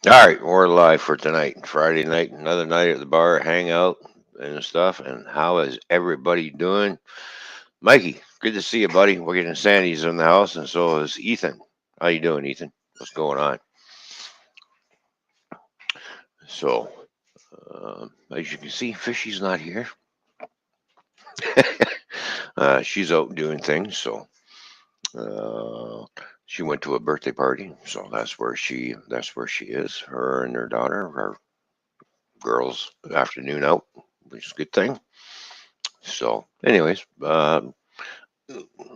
All right, we're live for tonight, Friday night, another night at the bar, hang out and stuff. And how is everybody doing? Mikey, good to see you, buddy. We're getting Sandy's in the house, and so is Ethan. How you doing, Ethan? What's going on? So, as you can see, Fishy's not here. She's out doing things, so uh, she went to a birthday party, so that's where she is. Her and her daughter, her girls' afternoon out, which is a good thing. So, anyways,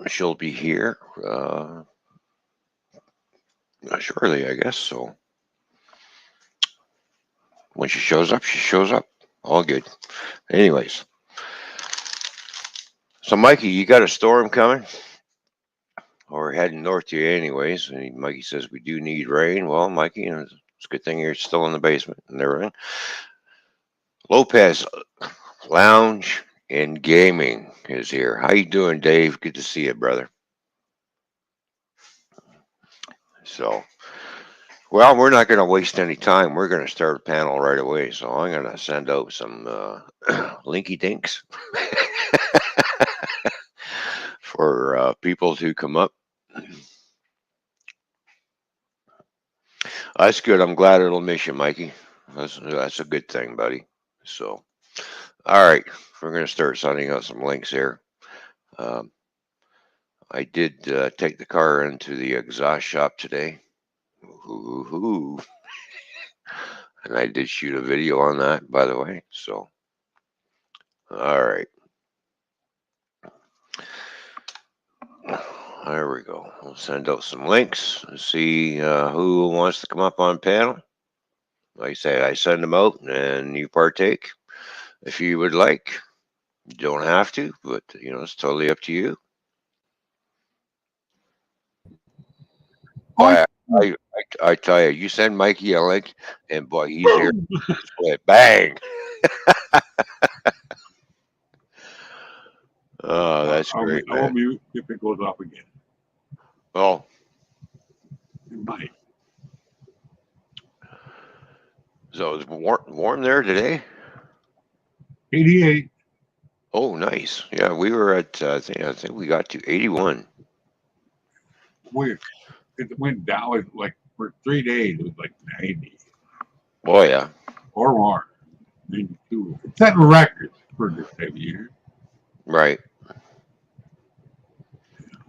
she'll be here shortly, I guess. So when she shows up, she shows up. All good. Anyways, so Mikey, you got a storm coming, or heading north to you, anyways? And Mikey says we do need rain. Well, Mikey, and it's a good thing you're still in the basement and everything. Lopez Lounge and Gaming is here. How you doing, Dave? Good to see you, brother. So well, we're not going to waste any time. We're going to start a panel right away. So I'm going to send out some linky dinks for people to come up. That's good. I'm glad it'll miss you, Mikey. That's a good thing, buddy. So, all right, we're going to start sending out some links here. Um, I did take the car into the exhaust shop today. Ooh, and I did shoot a video on that, by the way. So, all right. There we go. We'll send out some links and see who wants to come up on panel. Like I say, I send them out and you partake if you would like. You don't have to, but it's totally up to you. Oh, Boy, I tell you, you send Mikey a link, and boy, he's here. Bang! Oh, that's great, I will man. mute if it goes off again. Oh, It might. so it's warm there today. 88. Oh, nice. Yeah, we were at I think we got to 81. We, it went down like for 3 days. It was like 90 Oh yeah, or more. 92. It's setting records for this time of year. right.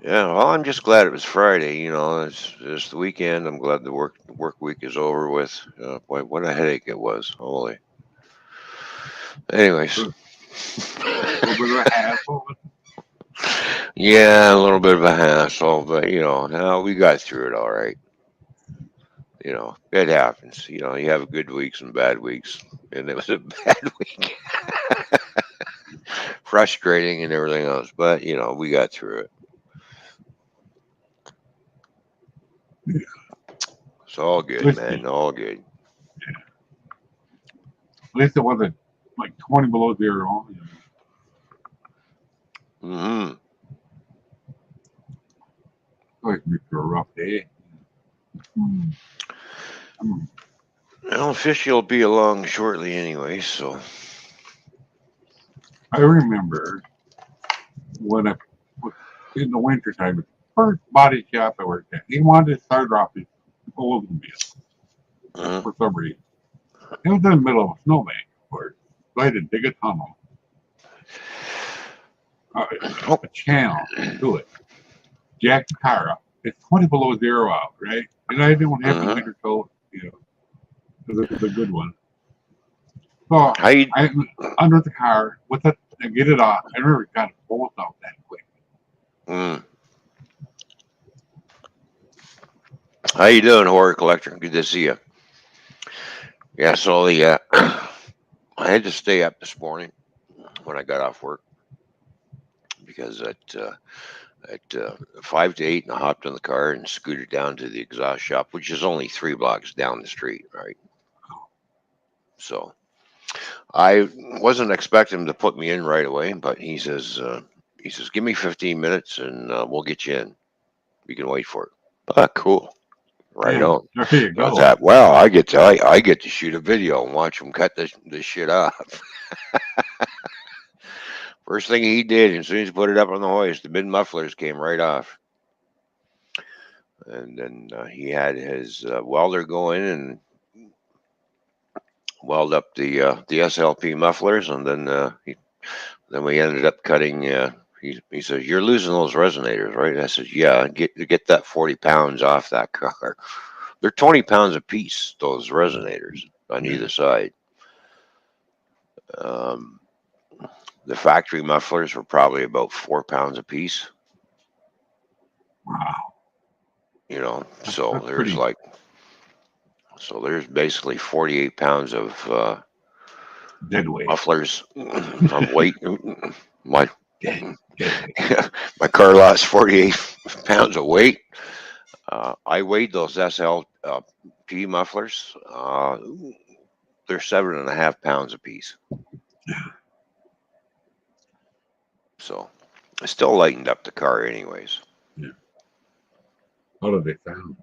Yeah, well, I'm just glad it was Friday. It's the weekend. I'm glad the work week is over with. Boy, what a headache it was. Holy. Anyways, A little bit of a hassle. yeah, a little bit of a hassle, but no, we got through it all right. It happens. You have good weeks and bad weeks, and it was a bad week, frustrating and everything else. But we got through it. It's all At good, least, man. All good. at least it wasn't like 20 below zero. Hmm. Always makes for a rough day. Mm. Mm. Well, Fishy will be along shortly anyway, so. I remember when I was in the wintertime, the first body shop I worked at, he wanted to start off his Oldsmobile Uh, for some reason. It was in the middle of a snowbank, of course. So I had to dig a tunnel, oh, a channel to it, jack the car up. It's 20 below zero out, right? And I don't have the uh-huh. winter coat, the good one. So How you? I under the car with it and get it off. I never got it both out that quick. Mm, how you doing, horror collector? Good to see you. Yeah, so I had to stay up this morning when I got off work because at 5 to 8, I hopped in the car and scooted down to the exhaust shop, which is only 3 blocks down the street, right? So I wasn't expecting him to put me in right away, but he says, give me 15 minutes and we'll get you in. We can wait for it. Ah, cool. Right Yeah, on. there you How's go. that? Well, I get to shoot a video and watch him cut this shit off. First thing he did, as soon as he put it up on the hoist, the mid mufflers came right off, and then he had his welder go in and weld up the SLP mufflers, and then we ended up cutting. He says, "You're losing those resonators, right?" And I said, "Yeah, get that 40 pounds off that car. They're 20 pounds a piece. Those resonators on Yeah. either side. Um, the factory mufflers were probably about 4 pounds a piece. Wow. So That's pretty there's basically 48 pounds of dead weight. mufflers of weight. My Dead weight. my car lost 48 pounds of weight. I weighed those SLP mufflers. They're 7.5 pounds a piece. So I still lightened up the car, anyways. Yeah. How do they sound?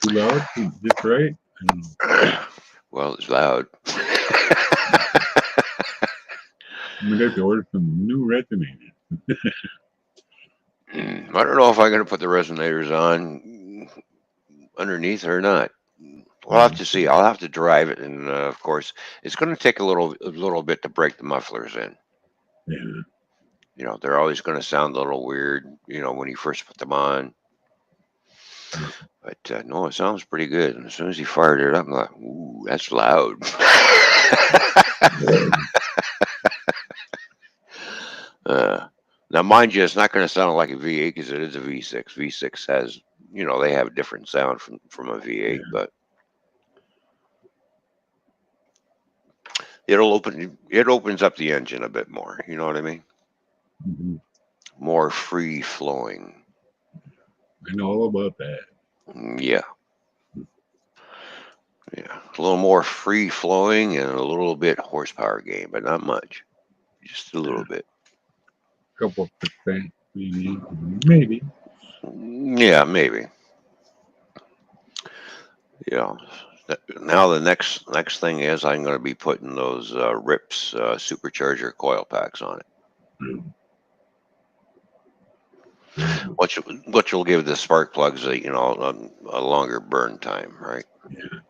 Too loud? Just right? I don't know. Well, it's loud. I'm gonna have to order some new resonators. I don't know if I'm going to put the resonators on underneath or not. We'll have to see. I'll have to drive it, and of course, it's going to take a little bit to break the mufflers in. Yeah. They're always going to sound a little weird. When you first put them on. But no, it sounds pretty good. And as soon as he fired it up, I'm like, "Ooh, that's loud." Now, mind you, it's not going to sound like a V8 because it is a V6. V6 has, they have a different sound from a V8, Yeah. but it opens up the engine a bit more. You know what I mean? Mhm. More free flowing. I know all about that. Yeah, yeah, a little more free flowing and a little bit horsepower gain, but not much, just a little bit. Couple percent, maybe. Yeah, maybe. Yeah. Now the next thing is I'm going to be putting those Rips supercharger coil packs on it, which will give the spark plugs a longer burn time, right? Yeah.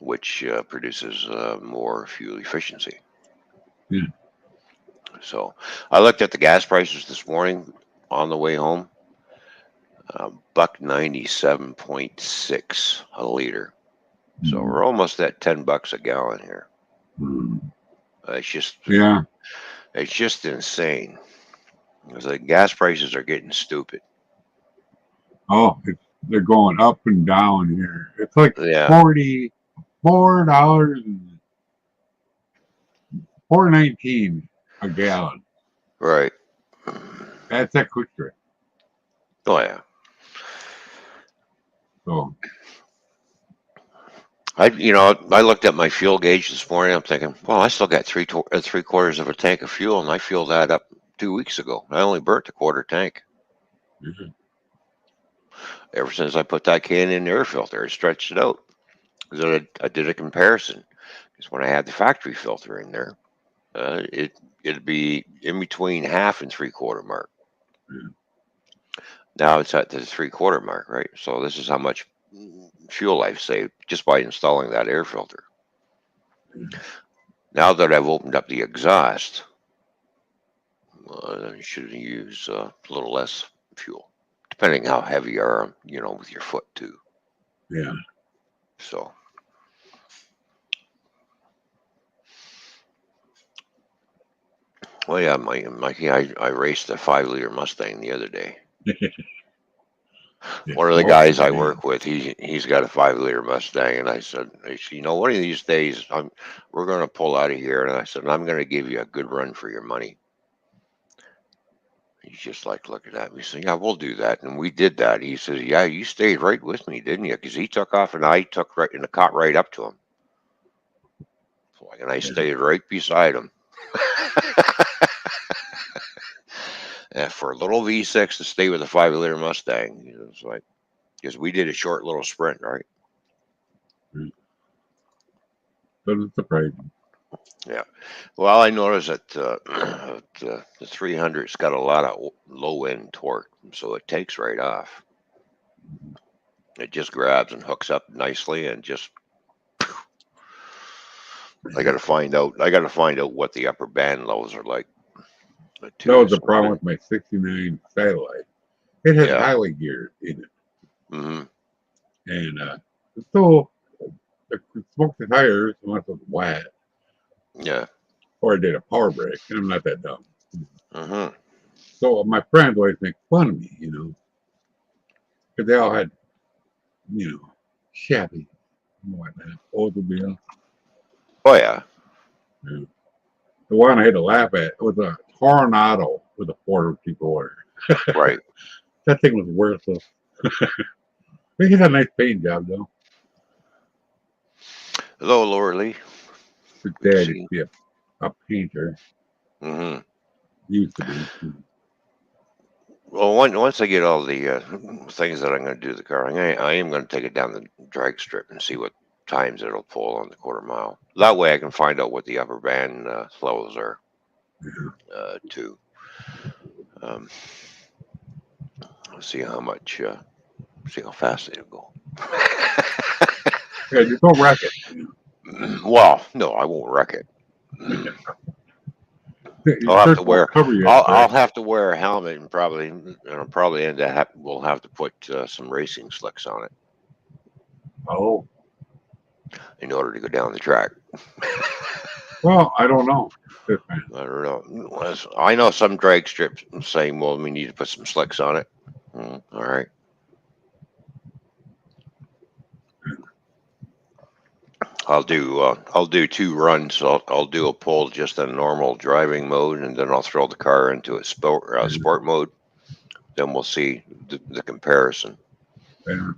Which produces more fuel efficiency. Yeah. So I looked at the gas prices this morning on the way home. Buck 97.6 a liter. So we're almost at $10 a gallon here. It's just Yeah. it's just insane. Because the gas prices are getting stupid. Oh, they're going up and down here. It's like Yeah, $44 and $4.19 a gallon. right. That's a quick trip. Oh yeah. So I looked at my fuel gauge this morning. I'm thinking, well, I still got three quarters of a tank of fuel, and I fueled that up 2 weeks ago. I only burnt a quarter tank. mhm. Ever since I put that can in the air filter, I stretched it out. So I did a comparison. Because when I had the factory filter in there, it'd be in between half and three-quarter mark. Yeah. Now it's at the three-quarter mark, right? So this is how much fuel I've saved just by installing that air filter. Now that I've opened up the exhaust, you should use a little less fuel, depending how heavy you are, with your foot too. Yeah. So, well, yeah, I raced a 5-liter Mustang the other day. One of the guys I work with, he's got a 5-liter Mustang, and I said, one of these days, we're going to pull out of here, and I said, I'm going to give you a good run for your money. He's just like looking at me, saying, "Yeah, we'll do that," and we did that. He says, "Yeah, you stayed right with me, didn't you?" Because he took off, and I took right, and I caught right up to him, and I stayed right beside him. for a little V6 to stay with a 5-liter Mustang. You know, it's like, because we did a short little sprint, right? Doesn't surprise me. Yeah. Well, I noticed that the 300's got a lot of low end torque, so it takes right off. It just grabs and hooks up nicely, and just I got to find out. I got to find out what the upper band lows are like. That was the problem with my '69 Satellite. It had Yeah. highway gears in it, Hmm. and so it smoked the tires unless it was wet, Yeah. or I did a power brake, and I'm not that dumb. Hmm. So my friends always make fun of me, because they all had, Chevy and whatnot, Oldsmobile. Oh yeah. Yeah. The one I had to laugh at was a Tornado with a 454. Right. That thing was worthless. He had a nice paint job though. Hello, Laura Lee. His Good to dad see used to be a painter. you. Hmm. Used to be. Well, once I get all the things that I'm going to do to the car, I am going to take it down the drag strip and see what times it'll pull on the quarter mile. That way, I can find out what the upper band levels are too. Um, see how much, see how fast it'll go. Yeah, just don't wreck it. Well, no, I won't wreck it. Your I'll have shirt to won't wear. cover you. I'll have to wear a helmet and probably end up we'll have to put some racing slicks on it Oh, in order to go down the track. well, I don't know. I don't know. I know some drag strips saying, "Well, we need to put some slicks on it." All right. I'll do 2 runs. I'll do a pull just in normal driving mode, and then I'll throw the car into a sport mode. Then we'll see the comparison. And,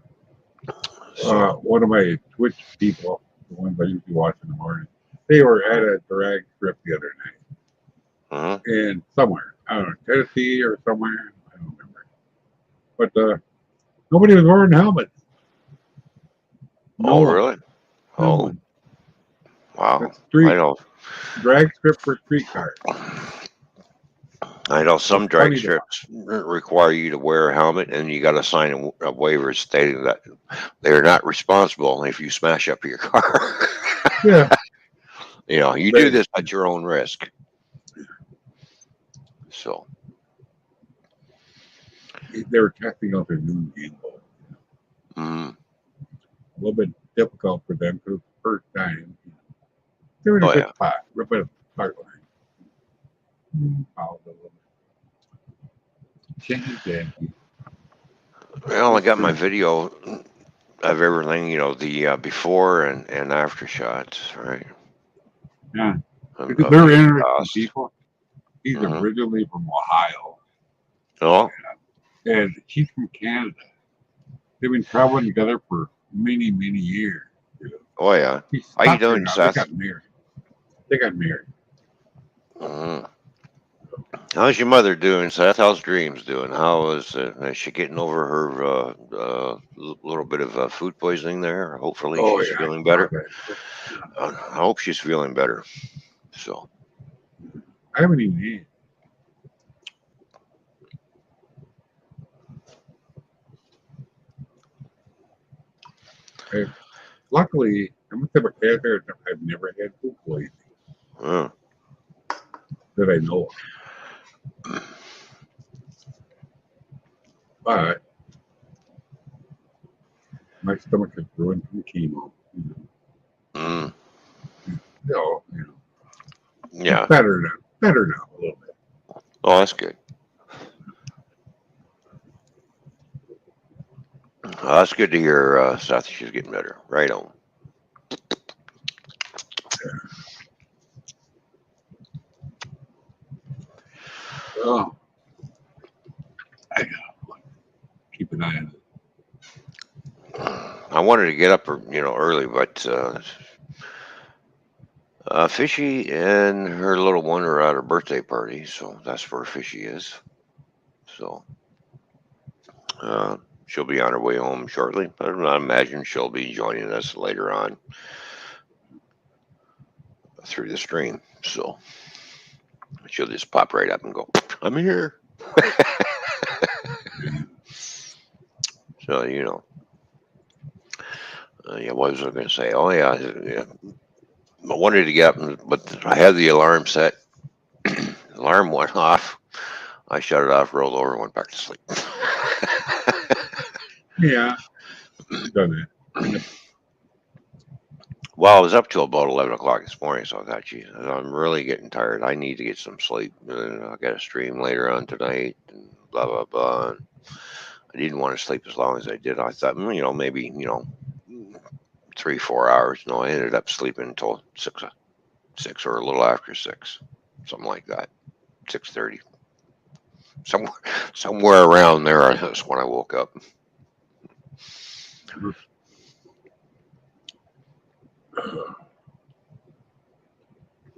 So, one of my Twitch people, the ones I usually watch in the morning, they were at a drag strip the other night, and somewhere, I don't know, Tennessee or somewhere, I don't remember. But nobody was wearing helmets. No oh one. really? No Oh one. wow! The street I know. drag strip for street cars. I know some It's drag funny to watch. strips require you to wear a helmet, and you got to sign a waiver stating that they're not responsible if you smash up your car. Yeah, You know, you do this at your own risk. So, they were testing out their new vehicle. mm, A little bit difficult for them because it's the first time. They were in a oh good yeah. spot, right by the start line. Followed a little bit. Change Yankee. Well, I got my video of everything. You know, the before and after shots, right? Yeah, Of they're the interesting exhaust. people. He's Hmm. originally from Ohio, Oh, and she's from Canada. They've been traveling together for many, many years. oh yeah. He How you stuck her doing, now. They Seth? got married. They got married. Hmm. How's your mother doing, Seth? How's Dreams doing? How is she getting over her little bit of food poisoning there? Hopefully, Oh she's yeah, feeling better. okay. I hope she's feeling better. So, I haven't even eaten. Luckily, I must have a cancer. I've never had food poisoning uh, that I know of. But my stomach is ruined from chemo. mm, It's yeah. better now. Better now a little bit. Oh, that's good. That's good to hear, Seth. She's getting better. Right on. Oh, I gotta keep an eye on it. I wanted to get up, early, but Fishy and her little one are at her birthday party, so that's where Fishy is. So she'll be on her way home shortly, but I imagine she'll be joining us later on through the stream. So she'll just pop right up and go, I'm here. So, yeah, what was I going to say? Oh, yeah. I wanted to get up, but I had the alarm set. The alarm went off. I shut it off, rolled over, and went back to sleep. Yeah, done it. Well, I was up till about 11 o'clock this morning, so I thought, geez, I'm really getting tired. I need to get some sleep. And I got a stream later on tonight, and blah, blah, blah. And I didn't want to sleep as long as I did. I thought, maybe, 3, 4 hours. No, I ended up sleeping until 6 or a little after 6, something like that, 6:30. Somewhere around there, that's when I woke up.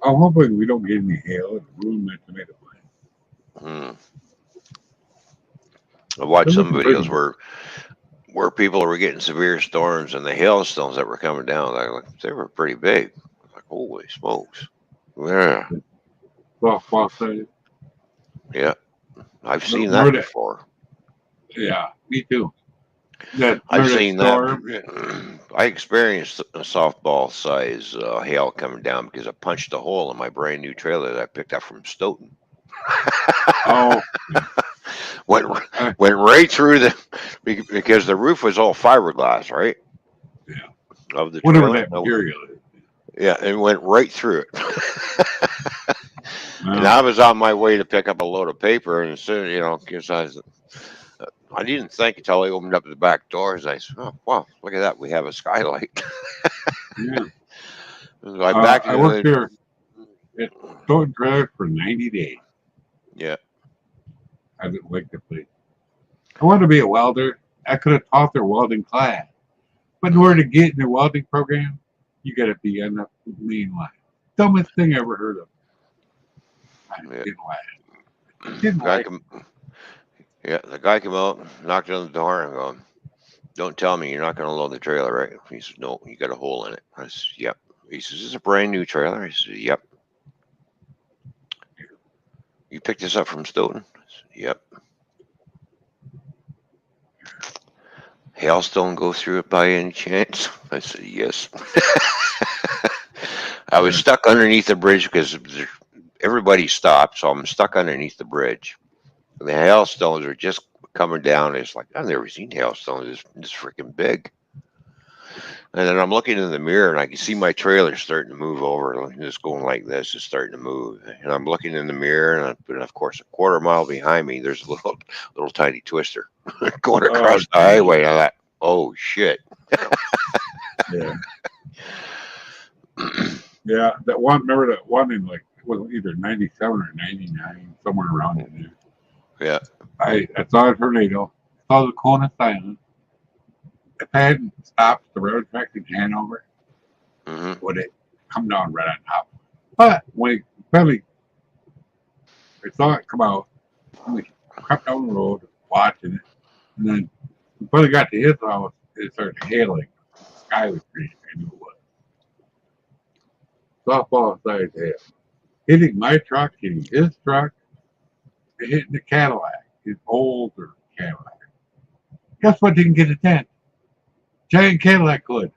I'm hoping we don't get any hail and ruin my tomato plant. I watched some videos where people were getting severe storms, and the hailstones that were coming down, they were pretty big. Like, holy smokes! Yeah, Softball side. yeah, I've seen that before. Yeah, me too. I've seen that. I experienced a softball size hail coming down because I punched a hole in my brand new trailer that I picked up from Stoughton. Oh, went right through because the roof was all fiberglass, right? Yeah. Of the whatever trailer. that material is. Yeah, and went right through it. Wow. And I was on my way to pick up a load of paper, and as soon because I didn't think until I opened up the back doors. I said, "Oh, wow, look at that! We have a skylight." Yeah. I worked there at Stoughton Trailer for 90 days. Yeah. I didn't like the place. I wanted to be a welder. I could have taught their welding class. But in order to get in the welding program, you got to be on the main line. Dumbest thing I ever heard of. I didn't like it. The guy came out, knocked on the door, and go, "Don't tell me you're not going to load the trailer, right?" He said, "No, you got a hole in it." I said, "Yep." He says, "Is this a brand new trailer?" I said, "Yep." "You picked this up from Stoughton?" I said, "Yep." "Hailstone go through it by any chance?" I said, "Yes." I was stuck underneath the bridge because everybody stopped, so I'm stuck underneath the bridge. The hailstones are just coming down. It's like, I've never seen hailstones this freaking big. And then I'm looking in the mirror, and I can see my trailer starting to move over, just going like this. It's starting to move, and I'm looking in the mirror, and of course, a quarter mile behind me, there's a little tiny twister going across the highway. I thought, oh shit. Yeah. Yeah, that one. Remember that one in it was either 97 or 99, somewhere around in there. Yeah. I saw a tornado. Saw the Kona silent. If I hadn't stopped the road track in Hanover, would it come down right on top? But when finally I saw it come out, we crept down the road watching it, and then when it got to his house, it started hailing. The sky was green. I knew it was. Softball size hail. Hitting my truck, hitting his truck, hitting the Cadillac, his older Cadillac. Guess what didn't get a dent? Giant Cadillac hood.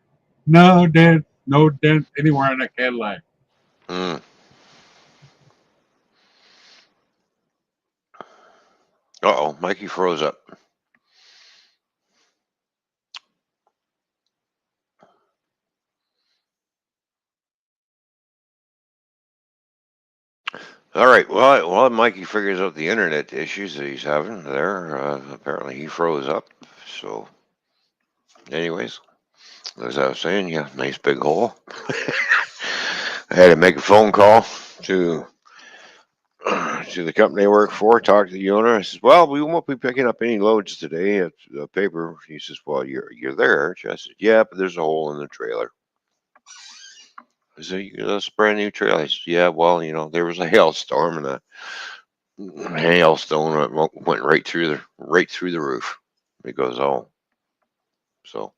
No dent anywhere on that Cadillac. Uh-oh, Mikey froze up. All right. Well, while Mikey figures out the internet issues that he's having there, apparently he froze up. So, anyways, as I was saying, yeah, nice big hole. I had to make a phone call to the company I work for, talk to the owner. I says, "Well, we won't be picking up any loads today at the paper." He says, "Well, you're there, aren't you?" I said, "Yeah, but there's a hole in the trailer." I said, "That's a brand new trailer." I said, "Yeah, well, there was a hailstorm and hailstone went right through the roof. It goes, oh, so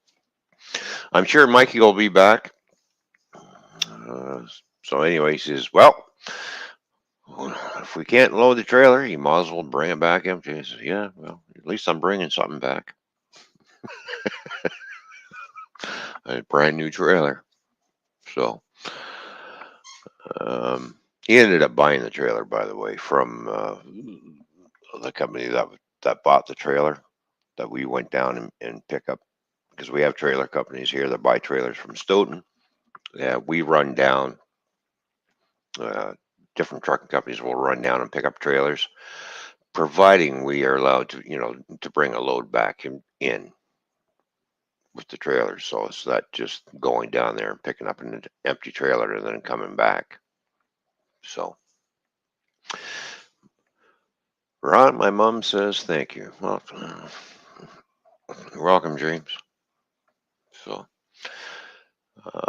I'm sure Mikey will be back. Uh, so anyway, he says, well, if we can't load the trailer, you might as well bring it back empty. I says, yeah, well, at least I'm bringing something back. A brand new trailer. So he ended up buying the trailer, by the way, from the company that bought the trailer that we went down and pick up, because we have trailer companies here that buy trailers from Stoughton. Yeah, we run down. Uh, Different trucking companies will run down and pick up trailers, providing we are allowed to, to bring a load back in with the trailer. So it's not just going down there and picking up an empty trailer and then coming back. So, Ron, my mom says thank you. Well, you're welcome, James. So,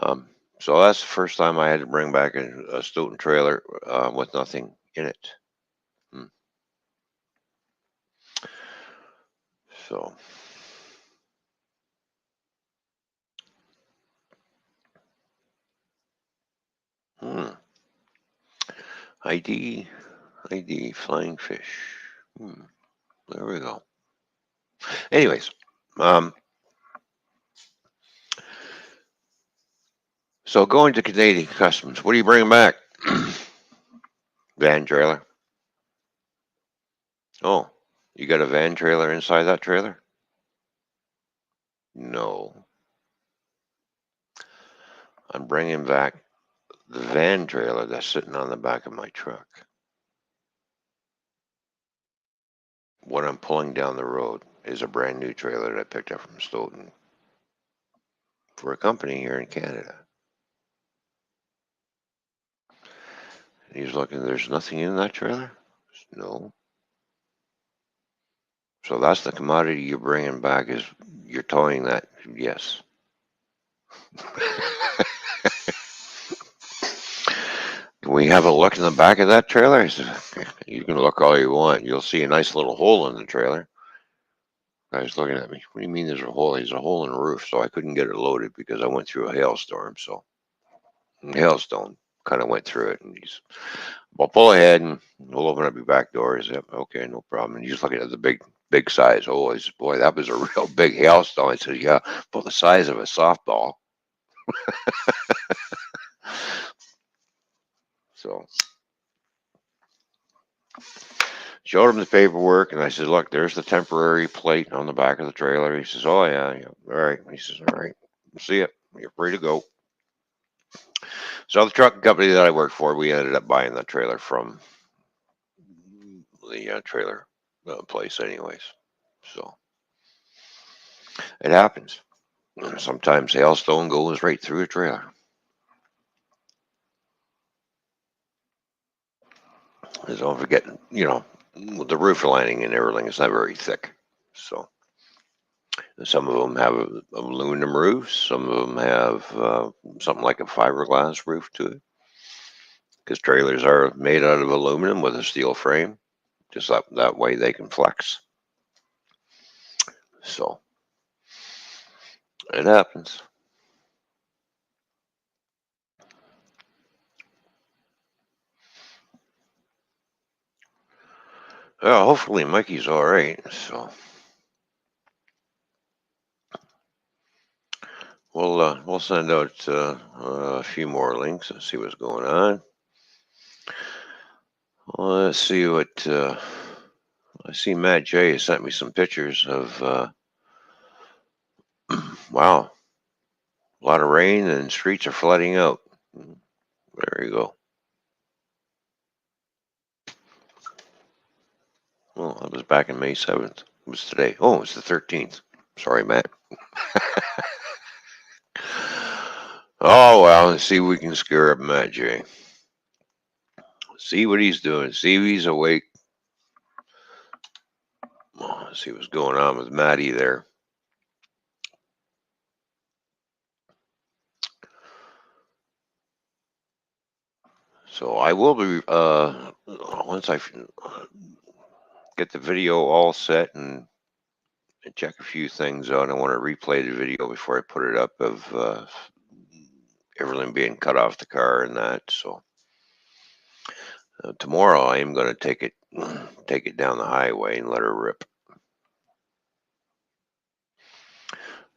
um, so that's the first time I had to bring back a Stoughton trailer with nothing in it. So, ID, flying fish. There we go. Anyways, so going to Canadian Customs, what are you bringing back? Van trailer. Oh, you got a van trailer inside that trailer? No. I'm bringing back the van trailer that's sitting on the back of my truck. What I'm pulling down the road is a brand new trailer that I picked up from Stoughton for a company here in Canada. And he's looking, there's nothing in that trailer? No. So that's the commodity you're bringing back, is you're towing that? Yes. Can we have a look in the back of that trailer? I said, you can look all you want. You'll see a nice little hole in the trailer. The guy's looking at me. What do you mean there's a hole? There's a hole in the roof, so I couldn't get it loaded because I went through a hailstorm. So hailstone kind of went through it, and he's, well, pull ahead and we'll open up your back door. He said, okay, no problem. And he's looking at the big size. Oh, he said, boy, that was a real big hailstone. I said, yeah, about the size of a softball. So showed him the paperwork, and I said, look, there's the temporary plate on the back of the trailer. He says, oh, yeah, yeah. All right. He says, all right, see it. You're free to go. So the trucking company that I work for, we ended up buying the trailer from the trailer place anyways. So it happens. Sometimes hailstone goes right through a trailer. And don't forget, the roof lining and everything is not very thick. So some of them have aluminum roofs. Some of them have something like a fiberglass roof to it. Because trailers are made out of aluminum with a steel frame. Just that way they can flex. So it happens. Hopefully Mikey's all right. So we'll send out a few more links and see what's going on. Let's see what I see. Matt J has sent me some pictures of wow, a lot of rain and streets are flooding out. There you go. Well, that was back in May 7th. It was today. Oh, it's the 13th. Sorry, Matt. Oh, well, let's see if we can scare up Matt J. See what he's doing. See if he's awake. Let's see what's going on with Matty there. So I will be once I get the video all set and check a few things out. I want to replay the video before I put it up of everything being cut off the car and that. So tomorrow I am going to take it down the highway and let her rip.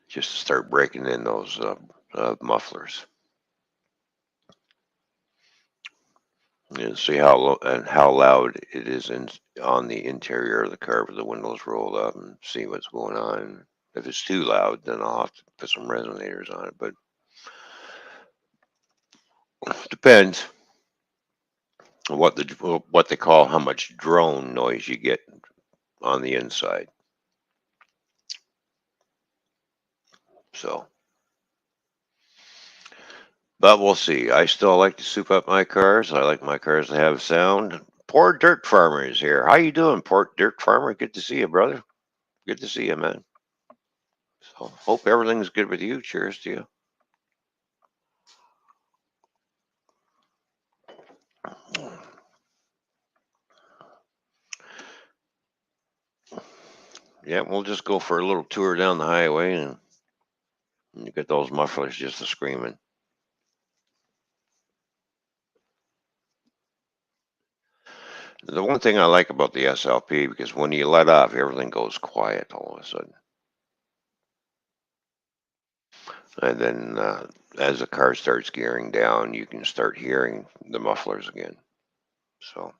Just to start breaking in those mufflers and see how loud it is on the interior of the car with the windows rolled up, and see what's going on. If it's too loud, then I'll have to put some resonators on it. But depends on what they call how much drone noise you get on the inside. So, but we'll see. I still like to soup up my cars. I like my cars to have sound. Poor Dirt Farmer is here. How you doing, Poor Dirt Farmer? Good to see you, brother. Good to see you, man. So hope everything's good with you. Cheers to you. Yeah, we'll just go for a little tour down the highway and you get those mufflers just a screaming. The one thing I like about the SLP, because when you let off, everything goes quiet all of a sudden. And then as the car starts gearing down, you can start hearing the mufflers again. So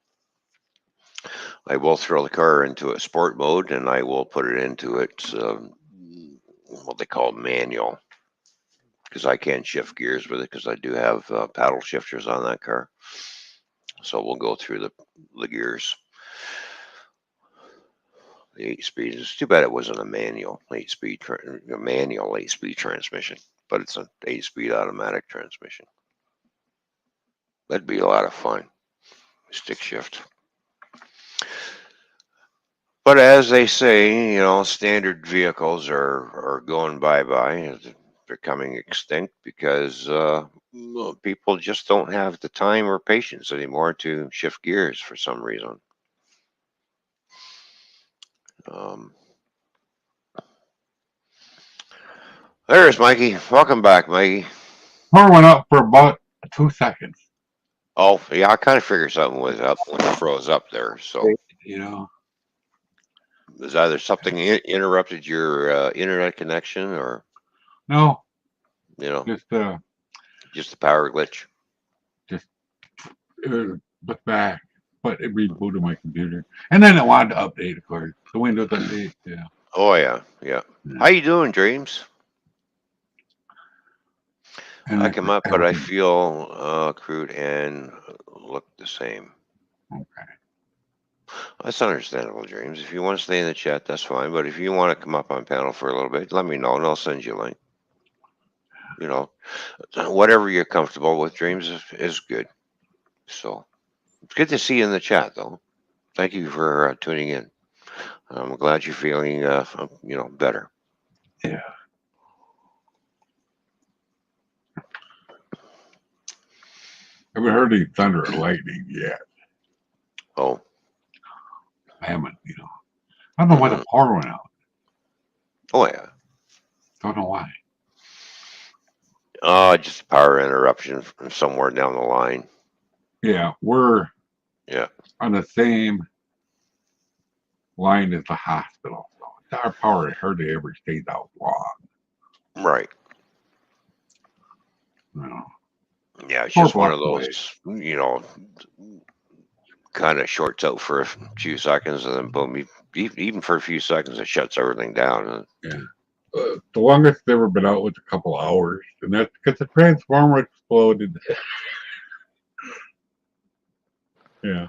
I will throw the car into a sport mode and I will put it into its what they call manual, because I can shift gears with it because I do have paddle shifters on that car. So we'll go through the gears. The 8-speed. It's too bad it wasn't a manual 8-speed, manual 8-speed transmission, but it's an 8-speed automatic transmission. That'd be a lot of fun. Stick shift. But as they say, standard vehicles are going bye-bye. They're becoming extinct because people just don't have the time or patience anymore to shift gears for some reason. There's Mikey. Welcome back, Mikey. Power went up for about 2 seconds. Oh, yeah, I kind of figured something was up when it froze up there. So, was either something interrupted your internet connection, or No, just a power glitch? It was back, but it rebooted my computer, and then it wanted to update, of course. The Windows update, yeah. Oh yeah. How you doing, Dreams? And I come up, but I feel crude and look the same. Okay. That's understandable, Dreams. If you want to stay in the chat, that's fine. But if you want to come up on panel for a little bit, let me know, and I'll send you a link. Whatever you're comfortable with, Dreams, is good. So it's good to see you in the chat, though. Thank you for tuning in. I'm glad you're feeling, better. Yeah. I haven't heard any thunder or lightning yet. Oh. I haven't, I don't know why the power went out. Oh, yeah. Don't know why. Just a power interruption from somewhere down the line. Yeah, we're on the same line as the hospital. So our power hardly ever stays out long. Right. No. Yeah, it's just one of those, kind of shorts out for a few seconds, and then boom, even for a few seconds, it shuts everything down. Yeah. The longest it's ever been out was a couple hours, and that's because the transformer exploded. Yeah.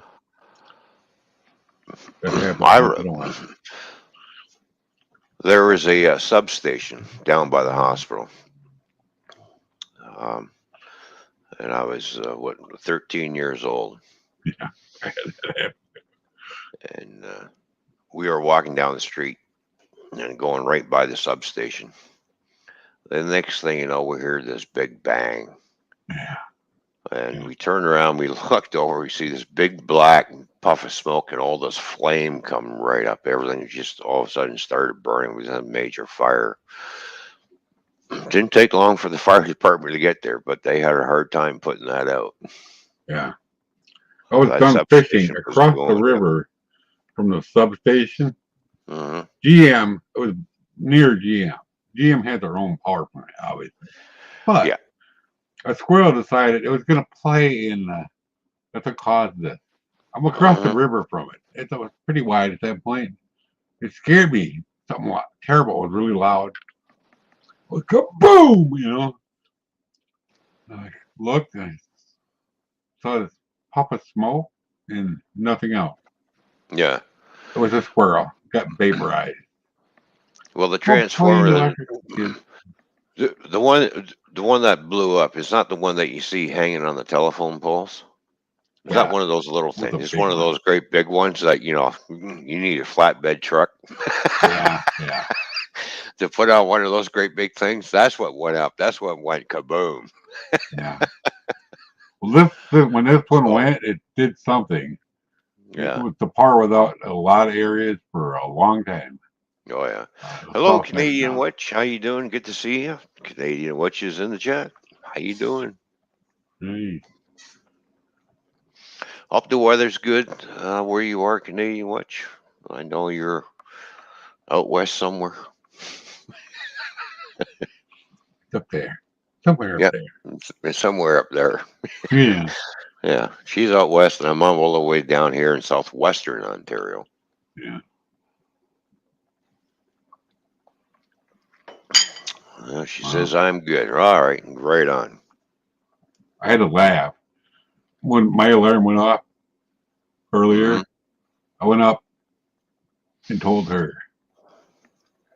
That happened. There was a substation down by the hospital. And I was, 13 years old. Yeah. And we were walking down the street and going right by the substation. The next thing you know, we hear this big bang. Yeah. And we turned around, we looked over, we see this big black puff of smoke and all this flame come right up. Everything just all of a sudden started burning. It was a major fire. Didn't take long for the fire department to get there, but they had a hard time putting that out. Yeah. I was That done fishing substation was across the going. river from the substation. Hmm. GM, it was near GM. GM had their own power plant, obviously. But Yeah. a squirrel decided it was going to play in that's what caused this. I'm across the river from it. It was pretty wide at that point. It scared me somewhat terrible. It was really loud. It was kaboom, you know. I looked and I saw this puff of smoke and nothing else. Yeah. It was a squirrel. Got vaporized. Well, the Well, plain transformer, electric is, the one that blew up is not the one that you see hanging on the telephone poles. It's not yeah, one of those little it was a things. It's big one of one. those great big ones that you need a flatbed truck Yeah, yeah. to put on one of those great big things. That's what went up. That's what went kaboom. Yeah. Well, when this one So went, it did something. It yeah. was the par without a lot of areas for a long time. Oh yeah. The Hello, south side of Canadian town. Witch. How you doing? Good to see you. Canadian Witch is in the chat. How you doing? Hey, Hope the weather's good where you are, Canadian Witch. I know you're out west somewhere. it's up there. Somewhere up Yep, there. it's somewhere up there. Yeah. Yeah, she's out west, and I'm all the way down here in southwestern Ontario. Yeah. She Wow. says I'm good. All right, right on. I had to laugh. When my alarm went off Hmm. earlier, I went up and told her.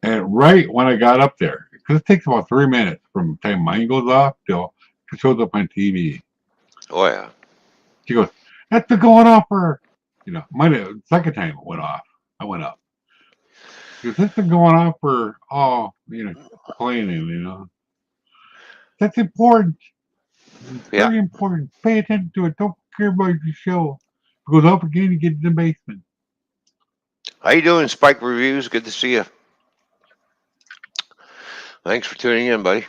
And right when I got up there, because it takes about 3 minutes from the time mine goes off till it shows up on TV. Oh yeah. She goes, "That's the going off for," mine, second time it went off. I went up. She goes, "That's the going off for, complaining. That's important. It's Yeah. very important. Pay attention to it. Don't care about the show. If it goes off again, you get in the basement." How you doing, Spike Reviews? Good to see you. Thanks for tuning in, buddy.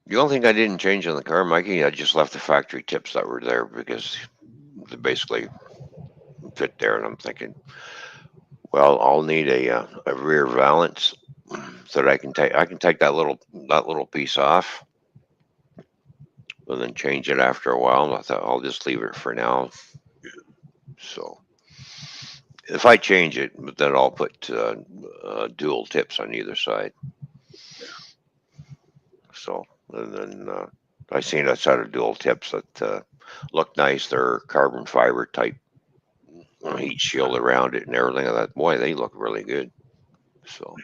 The only thing I didn't change on the car, Mikey, I just left the factory tips that were there because they basically fit there, and I'm thinking, well, I'll need a rear valance so that I can take that little piece off and then change it after a while. I thought I'll just leave it for now. So if I change it, then I'll put dual tips on either side. So and then I seen a set of dual tips that look nice. They're carbon fiber type heat shield around it and everything. I thought, boy, they look really good. So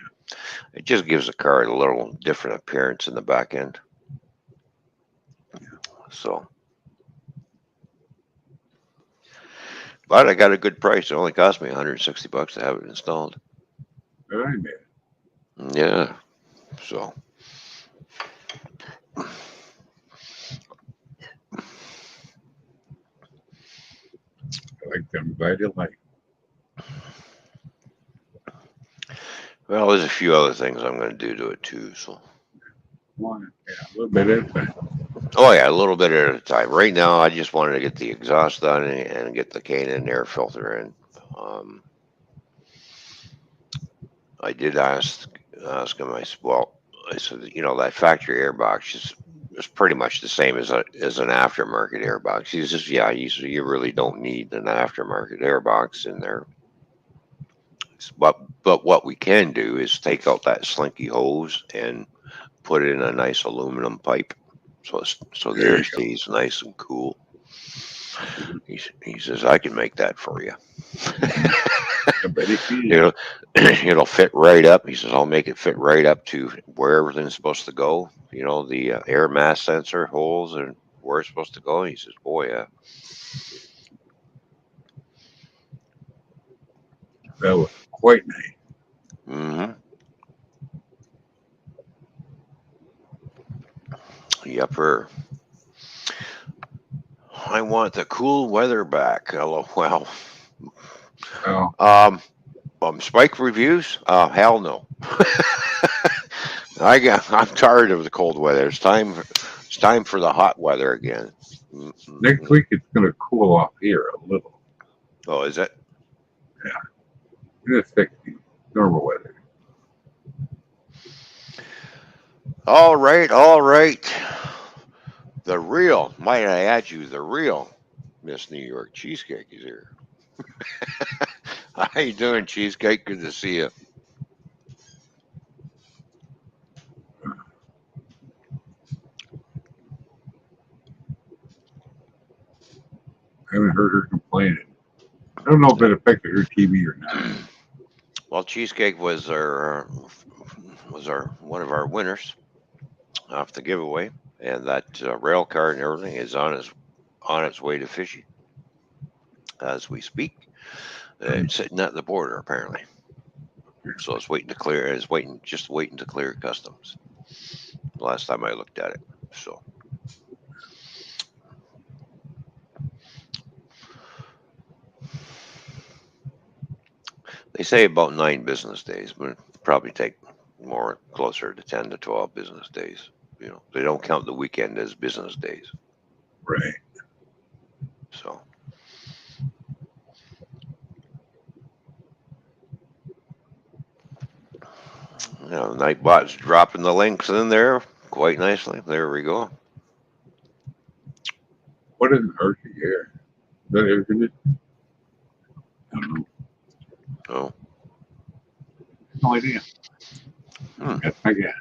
it just gives the car a little different appearance in the back end. So, but I got a good price. It only cost me $160 to have it installed. Very bad. Yeah. So, I'm glad you like. well, there's a few other things I'm going to do to it too. So, One, yeah, a little bit at a time. oh yeah, a little bit at a time. Right now, I just wanted to get the exhaust done and get the K&N air filter in. Um, I did ask him. I said, that factory air box is pretty much the same as an aftermarket air box. He says, yeah, you really don't need an aftermarket air box in there. But what we can do is take out that slinky hose and put in a nice aluminum pipe, so the There air you go. stays nice and cool. He says I can make that for you. I bet he can. It'll fit right up. He says I'll make it fit right up to where everything's supposed to go. The air mass sensor holes and where it's supposed to go. He says, boy, yeah. That was quite nice. Mm-hmm. Yepper. I want the cool weather back. LOL. Oh, Spike reviews? Hell no. I'm tired of the cold weather. It's time for the hot weather again. next Mm-mm-mm. week it's going to cool off here a little. Oh, is it? It's 60, normal weather. All right, all right. The real, might I add you, the real Miss New York Cheesecake is here. How you doing, Cheesecake? Good to see you. I haven't heard her complaining. I don't know if it affected her TV or not. Well, Cheesecake was our one of our winners off the giveaway, and that rail car and everything is on its way to Fishy as we speak. It's sitting at the border apparently, so it's waiting to clear. Just waiting to clear customs. Last time I looked at it, so they say about 9 business days, but it'll probably take more closer to 10 to 12 business days. They don't count the weekend as business days, Right. so. Nightbot's dropping the links in there quite nicely. There we go. What is an Hershey here? Is that air conditioning? I don't know. Oh, No idea. hmm. That's my guess.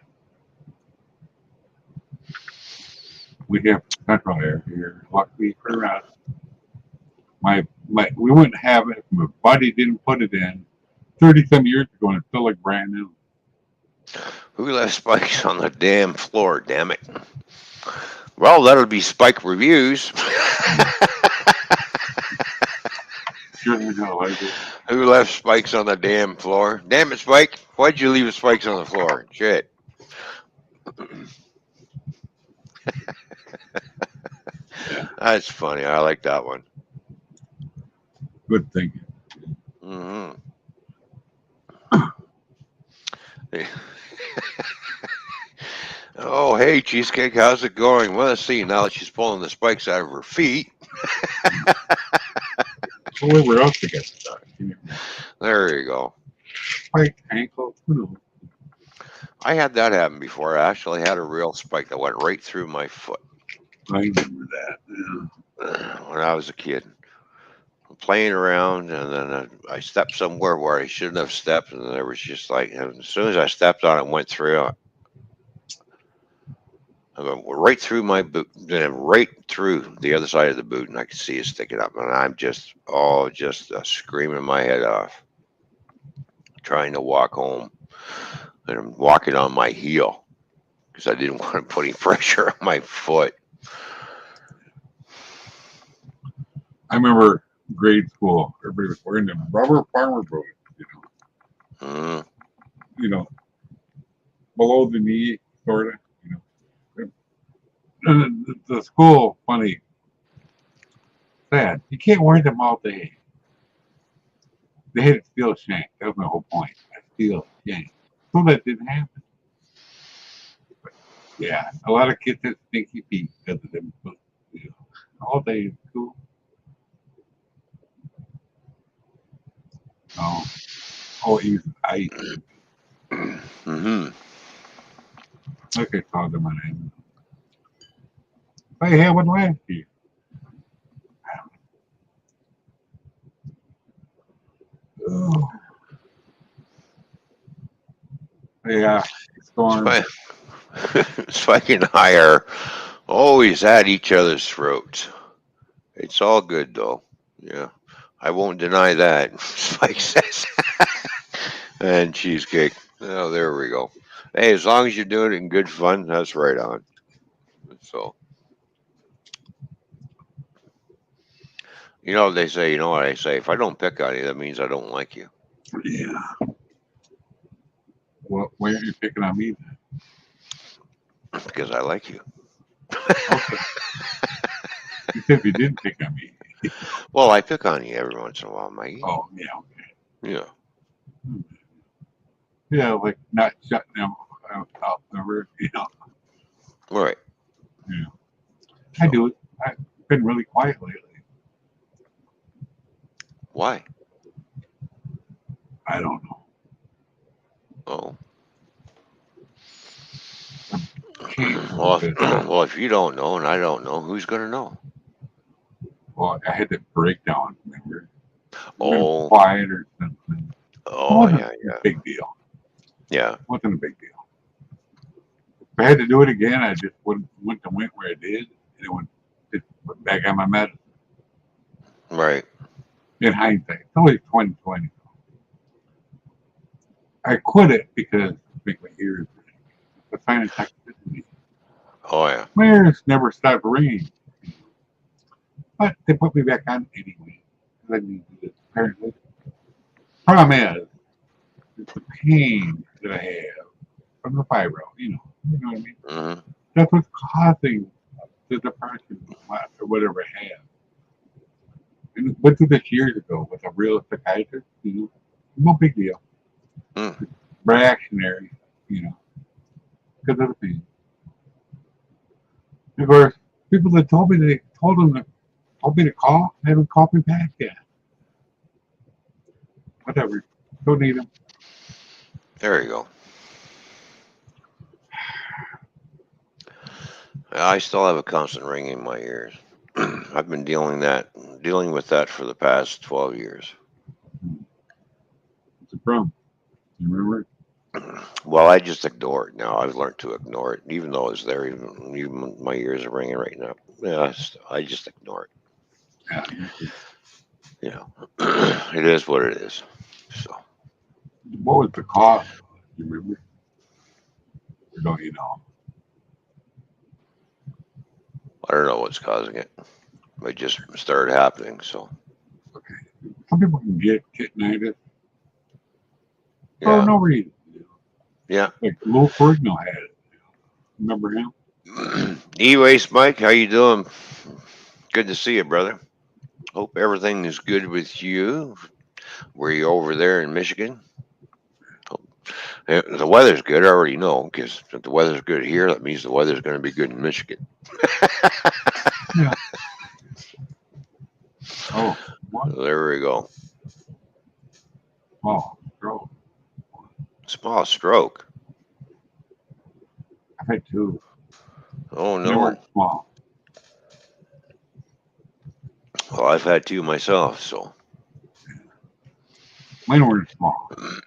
We have central air here. Luckily for us, we wouldn't have it if my buddy didn't put it in 30 some years ago and it's still like brand new. Who left spikes on the damn floor? Damn it! Well, that'll be Spike reviews. Sure as hell I do. Who left spikes on the damn floor? Damn it, Spike! Why'd you leave the spikes on the floor? Shit. Yeah, That's funny. I like that one. good thinking. Hmm. Oh, hey, Cheesecake, how's it going? Well, let's see. Now that she's pulling the spikes out of her feet, Well, where else to get stuck? there you go. Spike ankle. I had that happen before. I actually had a real spike that went right through my foot I remember that. Yeah. when I was a kid. Playing around, and then I stepped somewhere where I shouldn't have stepped, and there was just like, and as soon as I stepped on it, went through. I went right through my boot, then right through the other side of the boot, and I could see it sticking up, and I'm just screaming my head off, trying to walk home, and I'm walking on my heel because I didn't want to put any pressure on my foot. I remember grade school. Everybody was wearing them rubber farmer boots. Mm, You know, below the knee, sort of. And the school, funny, sad. You can't wear them all day. They had a steel shank. That was my whole point. A steel shank. So that didn't happen. Yeah, a lot of kids have stinky feet because of them. But, all day is cool. No. Oh, he's ice. mm-hmm. Like I saw them on him. I had one last year. Oh, yeah, storm. Spike, Spike and I are always at each other's throats. It's all good though. Yeah, I won't deny that. Spike says, and cheesecake. Oh, there we go. Hey, as long as you're doing it in good fun, that's right on. So, they say, you know what I say? If I don't pick on you, that means I don't like you. Yeah. Well, why aren't you picking on me? Because I like you. Okay. You said you didn't pick on me. Well, I pick on you every once in a while, Mikey. Oh, yeah. Yeah. Hmm. Yeah, like not shutting them out the roof, Right. Yeah. I So do it. I've been really quiet lately. why? I don't know. Oh. Changed a little Well, bit. well, if you don't know and I don't know, who's gonna know? Well, I had that breakdown, remember? I've been Oh. quiet or something. It Oh wasn't yeah, a yeah, big deal. yeah. It wasn't a big deal. If I had to do it again, I just went where I did, and it went back on my medicine. Right. In hindsight, it's always 2020. I quit it because it make my ears ring. The sinus toxicity. Oh yeah. My ears never stopped ringing, but they put me back on anyway. I need to do this, apparently. Problem is, it's the pain that I have from the fibro. You know what I mean. Hmm. That's what's causing the depression or whatever I have. And went through this years ago with a real psychiatrist. No big deal. Mm. Reactionary, because of the pain. Of course, people that told me they told me to call, haven't called me back yet. Whatever. Don't need them. There you go. I still have a constant ringing in my ears. I've been dealing with that for the past 12 years. It's a problem. You remember? Well, I just ignore it now. I've learned to ignore it, even though it's there. Even when my ears are ringing right now. Yeah, I just ignore it. Yeah. You know, it is what it is. So What was the cause? You remember? Or don't you know? I don't know what's causing it. It just started happening. So Okay. Some people can get tendinitis for yeah, no reason. yeah. Like Lou Ferrigno had it. Remember him? E-waste, Mike, how you doing? Good to see you, brother. Hope everything is good with you. Were you over there in Michigan? The weather's good. I already know because if the weather's good here, that means the weather's going to be good in Michigan. Yeah. Oh, what? There we go. Oh, bro. Small stroke. I've had two. Oh And they weren't no. small. Well, I've had two myself. So Mine weren't small. They're-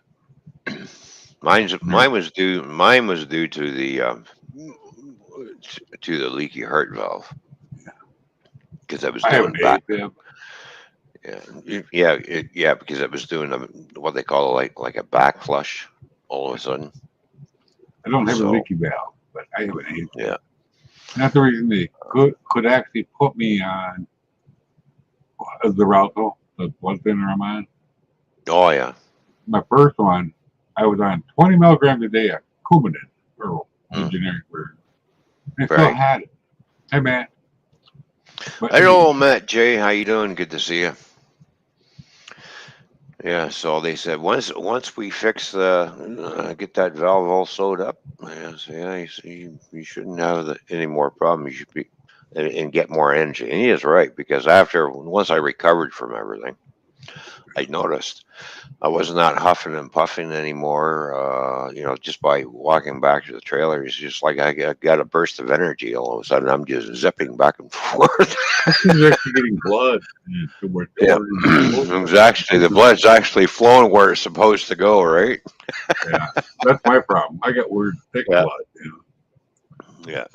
mine was due to the leaky heart valve because I was I have doing an back. AFib. Yeah, because I was doing what they call like a back flush all of a sudden. I don't have a So leaky valve, but I have an AFib. yeah. And that's the reason they could actually put me on the Ralco, the blood thinner I'm on. Oh yeah. My first one, I was on 20 milligrams a day of Coumadin, or the Mm, generic version. I still right. had it. Hey, man. But Hello, anyway, Matt J. How you doing? Good to see you. Yeah. So they said once we fix get that valve all sewed up. Yeah. So yeah. You shouldn't have any more problems. You should be and get more energy. And he is right because once I recovered from everything, I noticed I was not huffing and puffing anymore. Just by walking back to the trailer, it's just like got a burst of energy. All of a sudden, I'm just zipping back and forth. you're actually getting blood to where the Yeah, organs are supposed to. the blood's actually flowing where it's supposed to go. Right? Yeah, that's my problem. I got weird thick Yeah, blood. yeah.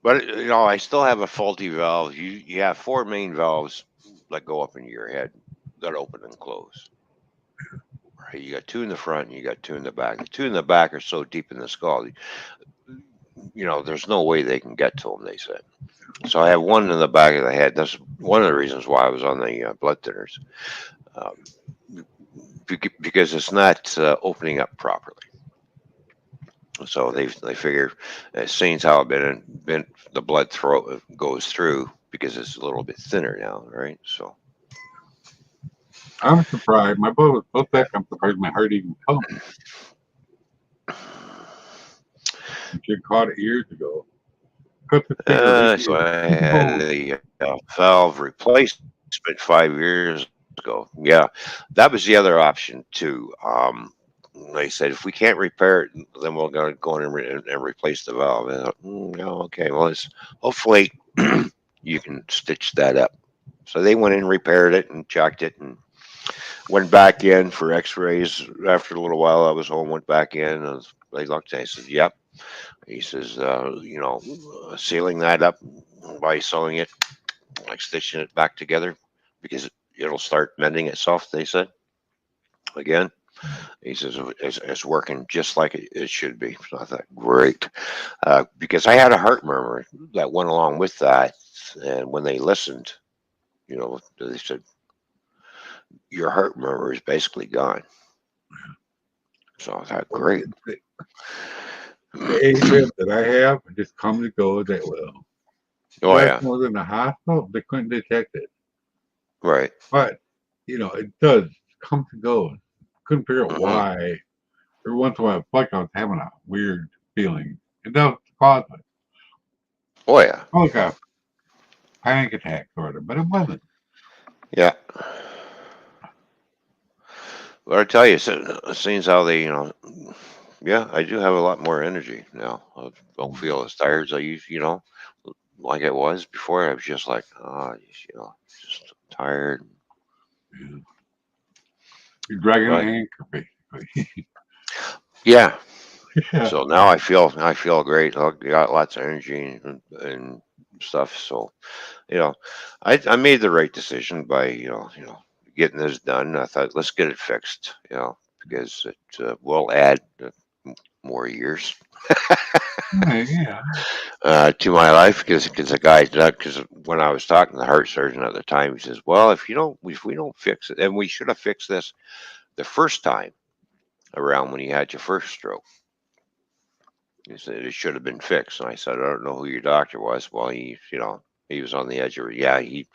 But I still have a faulty valve. You have four main valves that go up into your head that open and close. Right? You got two in the front, and you got two in the back. The two in the back are so deep in the skull. There's no way they can get to them, they said. So I have one in the back of the head. That's one of the reasons why I was on the blood thinners. Um, because it's not opening up properly. So they figure, seeing how it been the blood throat goes through because it's a little bit thinner now, right? So I'm surprised. My blood was so thick. I'm surprised my heart even pumped. You should have caught it years ago. Cut the finger right so here. I had a valve replacement 5 years ago. Yeah, that was the other option too. They said if we can't repair it, then we'll go in and replace the valve. And I thought, no, okay, well, it's hopefully you can stitch that up. So they went in, repaired it, and checked it, and went back in for X-rays. After a little while, I was home. Went back in, and they looked. And I said, "Yep." He says, sealing that up by sewing it, like stitching it back together, because it'll start mending itself. They said again. He says it's working just like it should be. So I thought, great, because I had a heart murmur that went along with that, and when they listened, they said your heart murmur is basically gone. So I thought, great. The AFib that I have just comes and goes at will. Oh Last yeah, time I was in the hospital, they couldn't detect it. right. But, it does come and goes. Couldn't figure out Hmm. why. Every once in a while, it's like I was having a weird feeling. And that was the cause of it. Oh yeah, Like a panic attack sort of, but it wasn't. yeah. But I tell you, it seems how they, yeah, I do have a lot more energy now. I don't feel as tired as I used, like it was before. I was just like, just tired. Yeah. You're dragging an But anchor, basically. yeah, Yeah. so now I feel great. I got lots of energy and stuff. So I made the right decision by getting this done. I thought let's get it fixed. Because it will add more years Yeah. to my life because the guy because when I was talking to the heart surgeon at the time, he says, "Well, if we don't fix it, and we should have fixed this the first time around when you had your first stroke." He said it should have been fixed, and I said, "I don't know who your doctor was." Well, he was on the edge of it. Yeah, he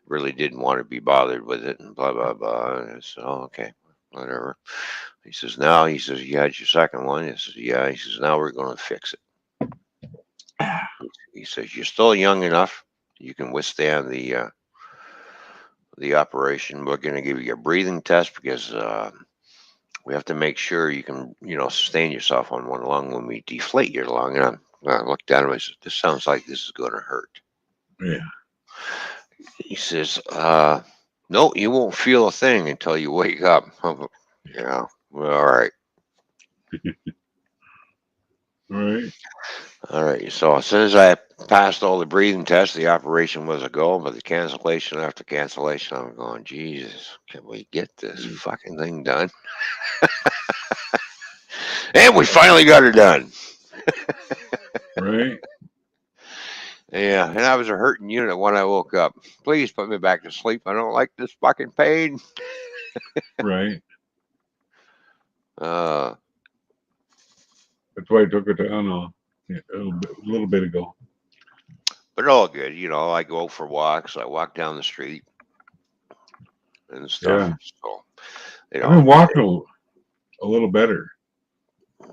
really didn't want to be bothered with it, and blah blah blah. And I said, "Oh, okay, whatever." He says, "Now," he says, "you had your second one." He says, "Yeah." He says, "Now we're going to fix it." He says, "You're still young enough. You can withstand the operation. We're going to give you a breathing test because we have to make sure you can, sustain yourself on one lung when we deflate your lung." And I looked at him. I said, "This sounds like this is going to hurt." Yeah. He says, "No, you won't feel a thing until you wake up." Yeah, well, all right. Right. All right. So as soon as I passed all the breathing tests, the operation was a go. But the cancellation after cancellation, I'm going, Jesus, can we get this fucking thing done? And we finally got it done. Right. Yeah, and I was a hurting unit when I woke up. Please put me back to sleep. I don't like this fucking pain. Right. Uh, That's why I took it to, I don't know, a little bit ago. but all good. I go for walks. I walk down the street and stuff. Yeah. So, I've been walking a little better.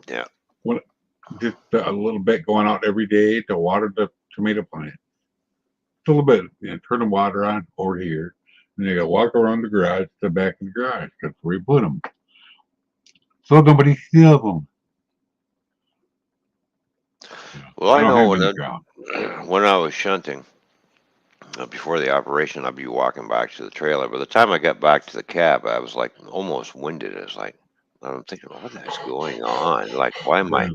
yeah. When, just a little bit going out every day to water the tomato plant. Just a little bit. Turn the water on over here. And you got to walk around the garage to the back of the garage. That's where you put them. So nobody steals them. Well, I I don't know have any ground. when I was shunting before the operation, I'd be walking back to the trailer. By the time I got back to the cab, I was like almost winded. I was like, I'm thinking, what the heck's going on? Like, why am I Yeah.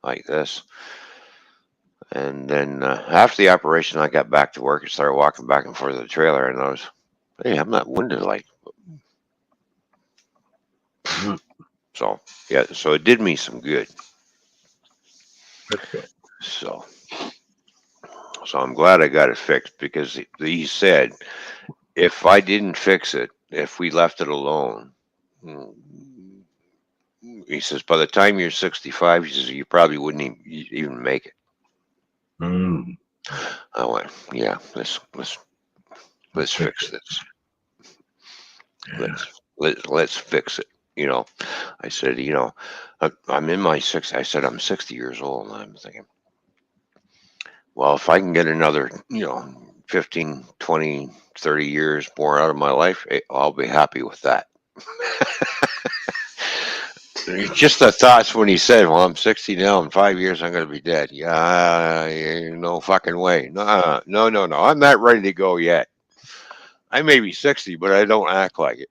like this? And then after the operation, I got back to work and started walking back and forth to the trailer, and I was, hey, I'm not winded like Uh-huh. so. Yeah, so it did me some good. That's good. So, so I'm glad I got it fixed because he said if I didn't fix it, if we left it alone, mm, he says, by the time you're 65, he says, you probably wouldn't even make it. Mm, I went, yeah, let's fix this. yeah. Let's fix it. You know, I said, I'm in my 60s. I said, I'm 60 years old. And I'm thinking, well, if I can get another, 15, 20, 30 years more out of my life, I'll be happy with that. Just the thoughts when he said, well, I'm 60 now. In 5 years, I'm going to be dead. Yeah, no fucking way. No, no, no, no. I'm not ready to go yet. I may be 60, but I don't act like it.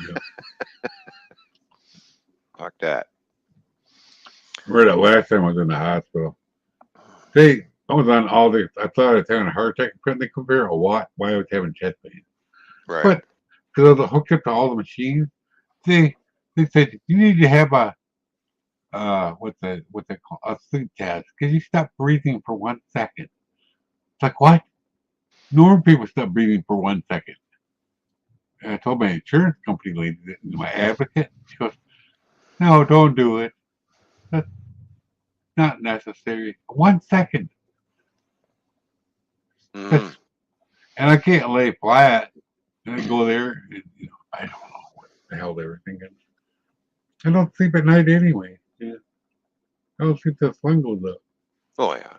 Yeah. Fuck that. Remember that last time I was in the hospital? I was on all the. I thought I was having a heart attack. Couldn't they compare a what? Why I was having chest pain? Right. But because I was hooked up to all the machines, they they said you need to have a what they call a sleep test because you stop breathing for 1 second. It's like what? Normal people stop breathing for 1 second. And I told my insurance company lady, my advocate, she goes, "No, don't do it. That's not necessary. 1 second. Hmm. That's and I can't lay flat and I go there and I don't know what the hell they were thinking. I don't sleep at night anyway. Yeah. I don't sleep till the sun goes up. Oh, yeah.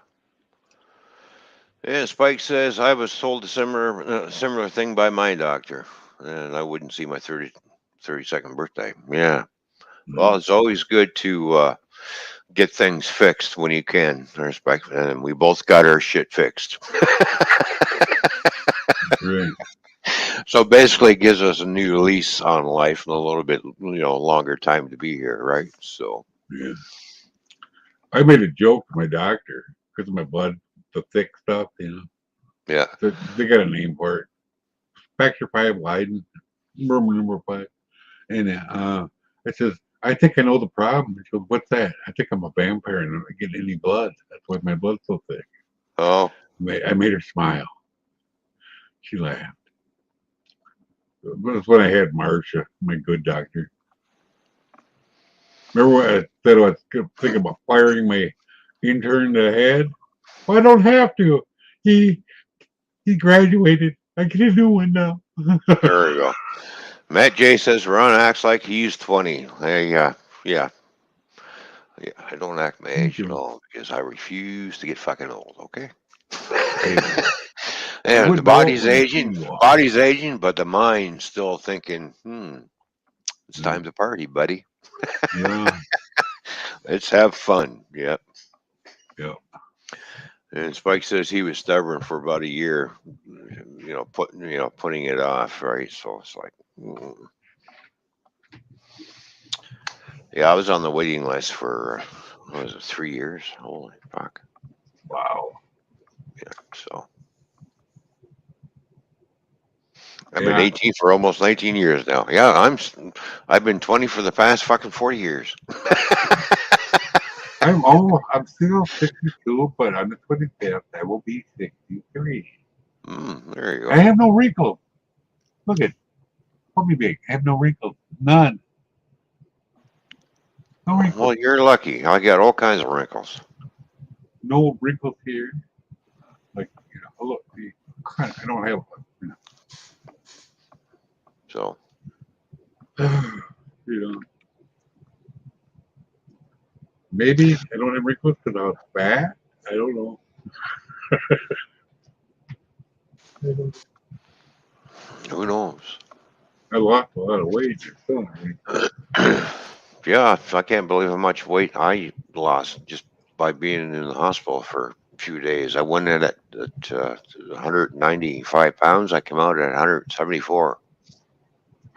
Yeah, Spike says I was told a similar thing by my doctor, and I wouldn't see my 32nd birthday. Yeah. Well, Mm, it's always good to get things fixed when you can, Spike, and we both got our shit fixed. right. So basically, it gives us a new lease on life and a little bit, longer time to be here, right? So, Yeah. I made a joke to my doctor because of my blood, the thick stuff. yeah. So they got a name for it. Factor 5 Leiden, number 5. And it says, I think I know the problem. She goes, what's that? I think I'm a vampire and I'm not getting any blood. That's why my blood's so thick. Oh, I made her smile. She laughed. That's when I had Marcia, my good doctor. Remember what I said I was thinking about firing my intern in the head? Well, I don't have to. He he graduated. I get a new one now. there we go. Matt J says Ron acts like he's 20. Yeah. Yeah, I don't act my Me age at too. all because I refuse to get fucking old. Okay. Hey, you And the wouldn't know it body's when they aging, see you walk. but the mind's still thinking, it's Yeah. time to party, buddy. Yeah. Let's have fun. Yep. Yeah. And Spike says he was stubborn for about a year, putting it off, right? So it's like, yeah, I was on the waiting list for what was it, 3 years? Holy fuck! Wow. Yeah, so I've been Yeah. 18 for almost 19 years now. Yeah, I've been 20 for the past fucking 40 years. I'm still 62, but on the 25th I will be 63. There you I go. have no wrinkles. Look at Call me big. I have no wrinkles. None. No wrinkles. Well, you're lucky. I got all kinds of wrinkles. No wrinkles here. Like look, I don't have So you know. Maybe I don't have wrinkles because I was fat. I don't know. who knows? I lost a lot of weight. Still not wrinkles. Yeah, I can't believe how much weight I lost just by being in the hospital for a few days. I went in at 195 pounds. I came out at 174.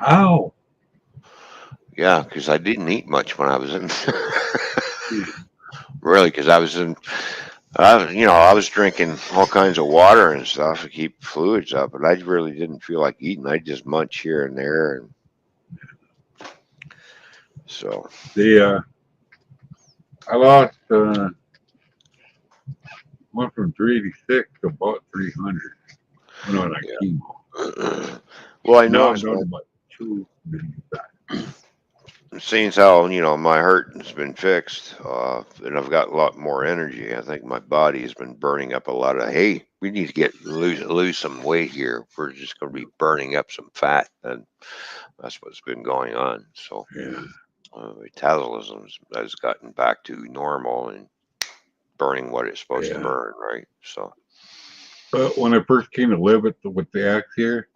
Ow. Yeah, because I didn't eat much when I was in. Yeah. Really, because I was drinking all kinds of water and stuff to keep fluids up, but I really didn't feel like eating. I just munch here and there, and so I lost went from 386 to about 300 when I was on yeah. chemo. Well, I Now I'm noticed, down to man, about 2 minutes. seeing as how my heart has been fixed, and I've got a lot more energy. I think my body has been burning up a lot of. Hey, we need to lose some weight here. We're just going to be burning up some fat, and that's what's been going on. So Yeah. metabolism has gotten back to normal and burning what it's supposed to Yeah. burn, right? So, But when I first came to live with the axe here,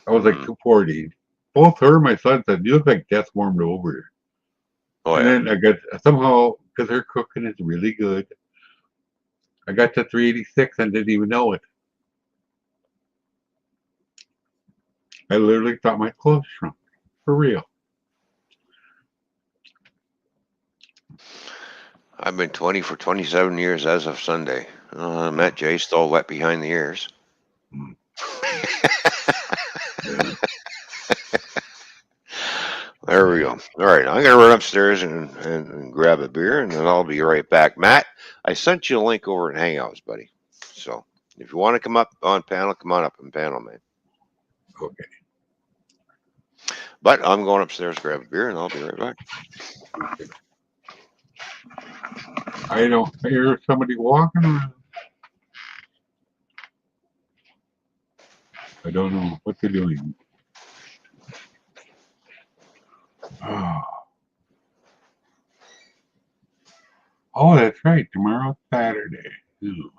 I was like mhm. 240. Both her and my son said, "You look like death warmed over." Oh And yeah. then I got somehow, because her cooking is really good, I got to 386 and didn't even know it. I literally thought my clothes shrunk. For real. I've been 20 for 27 years as of Sunday. I met Jay, still wet behind the ears. Mm. Yeah. There we go. All right, I'm gonna run upstairs and grab a beer, and then I'll be right back. Matt, I sent you a link over at Hangouts, buddy. So if you want to come up on panel, come on up on panel, man. Okay. But I'm going upstairs to grab a beer, and I'll be right back. Okay. I don't hear somebody walking around. I don't know what they're doing. Oh, oh, that's right. Tomorrow's Saturday. Ooh.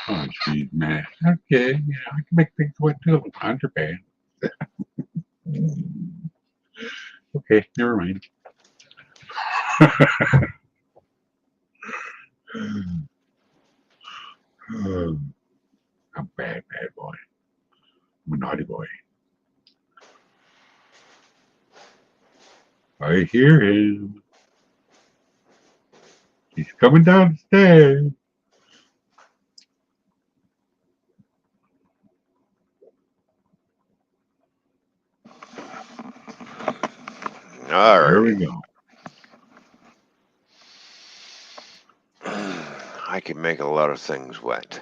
Oh, geez, man. Okay, I can make things wet too with contraband. Okay, never mind. I'm a bad boy. I'm a naughty boy. I hear him. He's coming down the stairs. All There righty. we go. I can make a lot of things wet.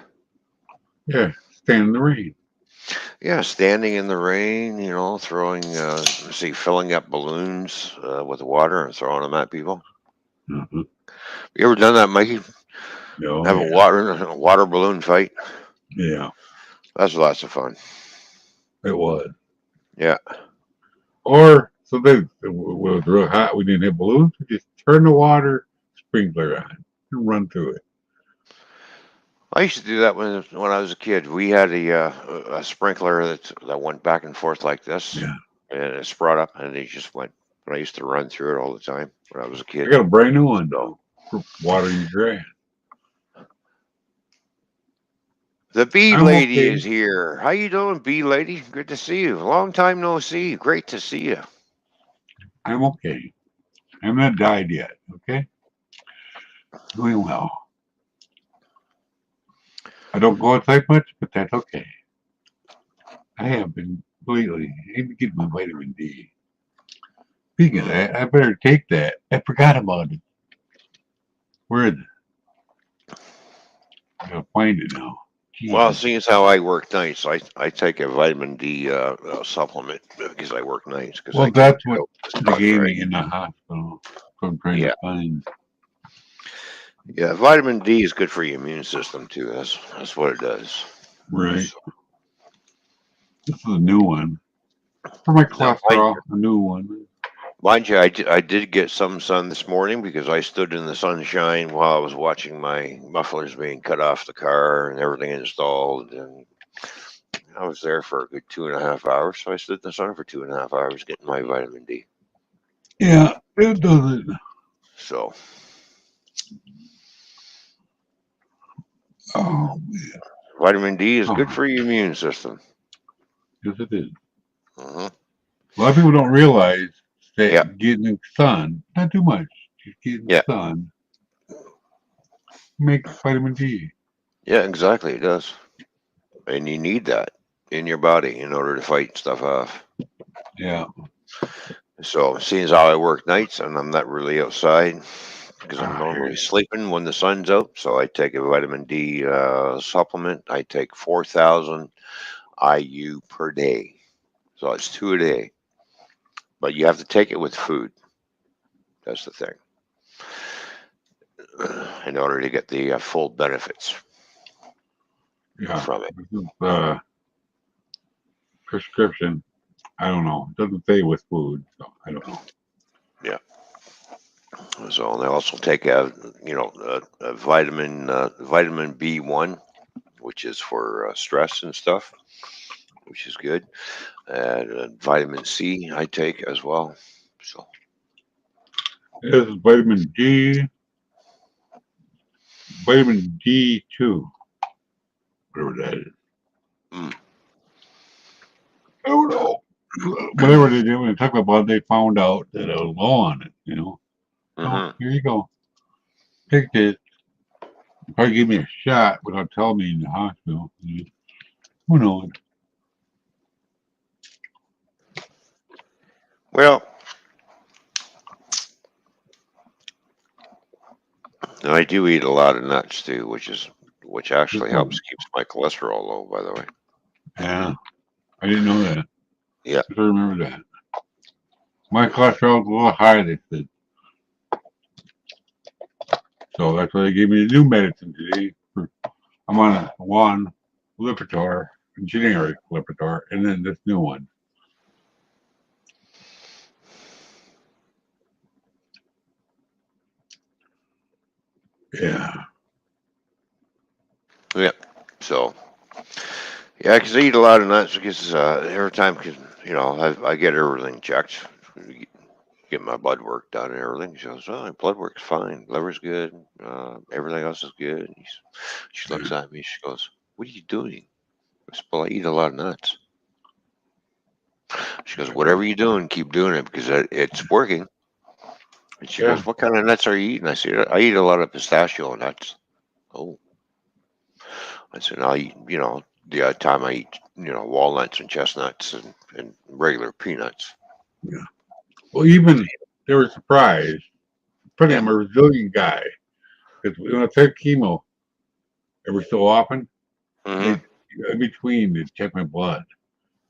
Yeah, stand in the rain. Yeah, standing in the rain, throwing, filling up balloons with water and throwing them at people. Uh-huh. You ever done that, Mikey? Oh, Have yeah. a water balloon fight? Yeah, That's lots of fun. it was. Yeah. Or, so they, it was real hot. We didn't have balloons. We just turn the water sprinkler on and run through it. I used to do that when I was a kid. We had a sprinkler that went back and forth like this, Yeah. and it brought up, and it just went. And I used to run through it all the time when I was a I kid. got a brand new one, though, for watering your grass. The bee I'm lady okay. is here. How you doing, bee lady? Good to see you. Long time no see. Great to see you. I'm okay. I'm not died yet, okay? Doing well. I don't go outside much, but that's okay. I have been lately. I need to get my vitamin D. Speaking of that, I better take that. I forgot about it. Where is it? I gotta find it now. Well, Jesus. seeing as how I work nights, I take a vitamin D supplement because I work nights because I Well, can't that's get what out this they sun, gave right? me in the hospital. So I'm trying Yeah, to find. yeah. Vitamin D is good for your immune system too. That's what it does. Right. So, This is a new one. For my now, mind cholesterol, a new one. Mind you, I did get some sun this morning because I stood in the sunshine while I was watching my mufflers being cut off the car and everything installed. And I was there for a good 2.5 hours. So I stood in the sun for 2.5 hours getting my vitamin D. Yeah, it doesn't. So, Oh, man. vitamin D is good Oh, for your immune system. yes, it is. Hmm. A lot of people don't realize Yeah, that getting sun, not too much, just getting yeah, sun makes vitamin D. yeah, exactly. It does. And you need that in your body in order to fight stuff off. Yeah. So, seeing as how I work nights and I'm not really outside, because I'm normally sleeping when the sun's out. So I take a vitamin D supplement. I take 4,000 IU per day. So it's 2 a day. But you have to take it with food. That's the thing. In order to get the full benefits from it. This is prescription. I don't know. It doesn't say with food, so I don't know. Yeah. So they also take a vitamin B1, which is for stress and stuff, which is good. And vitamin C I take as well. So This is vitamin D, vitamin D2, whatever that is. mm, I don't know. Whatever they did when they took my blood, they found out that I was low on it, So here you go. Take this. Probably give me a shot without telling me in the hospital. Who knows? well, I do eat a lot of nuts too, which actually helps keeps my cholesterol low. By the way. Yeah, I didn't know that. Yeah. I remember that. My cholesterol is a little high, they said. So that's why they gave me the new medicine today. I'm on one Lipitor, generic Lipitor, and then this new one. Yeah. Yeah. So, yeah, because I eat a lot of nuts because every time, cause, I get everything checked, get my blood work done and everything. She goes, "Oh, blood work's fine, liver's good, everything else is good." And she looks at me, she goes, "What are you doing?" I said, "Well, I eat a lot of nuts." She goes, "Whatever you're doing, keep doing it because it's working." And she goes, "What kind of nuts are you eating?" I said, "I eat a lot of pistachio nuts." Oh, I said, "I eat, the odd time I eat, walnuts and chestnuts and regular peanuts." Yeah. Well, even they were surprised. Pretty, I'm a resilient guy. Because when I take chemo every so often, Mm-hmm. in between, they check my blood.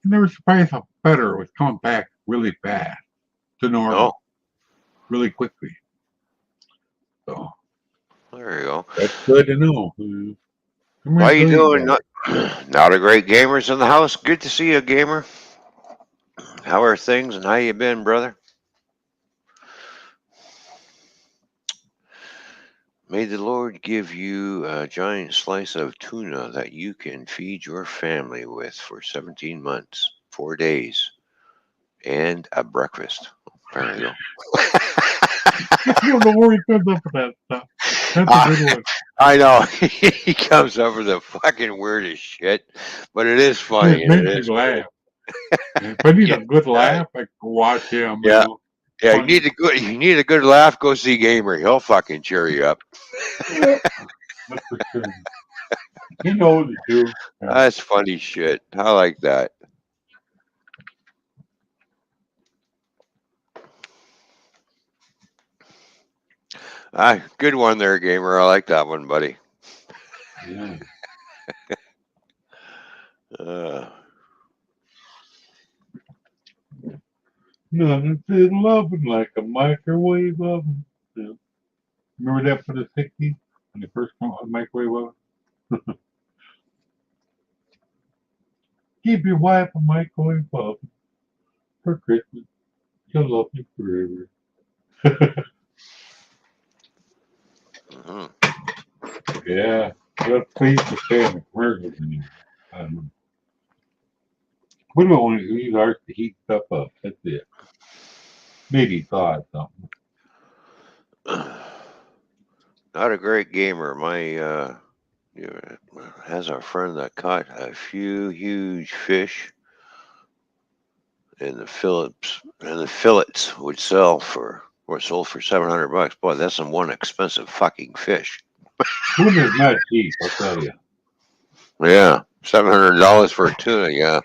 And they were surprised how better it was coming back really fast to normal, really quickly. So There you go. that's good to know. How you doing? Not a great gamers in the house. Good to see you, gamer. How are things and how you been, brother? May the Lord give you a giant slice of tuna that you can feed your family with for 17 months, 4 days, and a breakfast. There you go. I don't know where he comes up with that stuff. That's a good one. I know. He comes up with the fucking weirdest shit, but it is funny. It makes me laugh. If I need a good laugh, I can watch him. Yeah. Yeah, funny. you need a good laugh, go see Gamer. He'll fucking cheer you up. Yeah, that's for sure. He knows it too. That's funny shit. I like that. Good one there, Gamer. I like that one, buddy. Yeah. Uh, Nothing says loving like a microwave oven. Yeah. Remember that for the 60s when they first come out with microwave oven? Give your wife a microwave oven for Christmas. She'll love you forever. mhm. Yeah. What please to stay in the commercials anymore. I don't know. We don't want to use ours to heat stuff up. That's it. Maybe thaw something. Not a great gamer. Has a friend that caught a few huge fish, and the fillets would sell for or sold for $700. Boy, that's some one expensive fucking fish. Tuna is not cheap, I'll tell you. Yeah, $700 for a tuna. Yeah.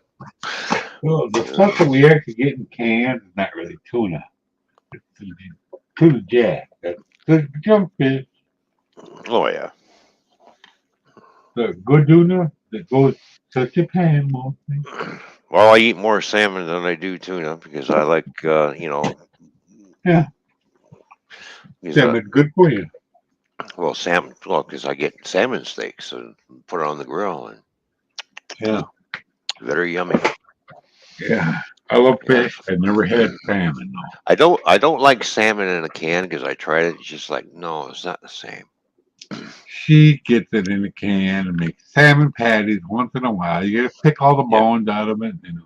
Well, the stuff that we actually get in cans is not really tuna. to the jack. That's the junk fish. Oh yeah. The good tuna that goes to Japan mostly. Well, I eat more salmon than I do tuna because I like, Yeah, because salmon good for you. well, salmon. Well, because I get salmon steaks and put it on the grill and Yeah, very yummy. yeah. I love Yeah. fish. I never had salmon though. I don't like salmon in a can because I tried it. It's just like no, it's not the same. She gets it in a can and makes salmon patties once in a while. You gotta pick all the Yeah. bones out of it, you know.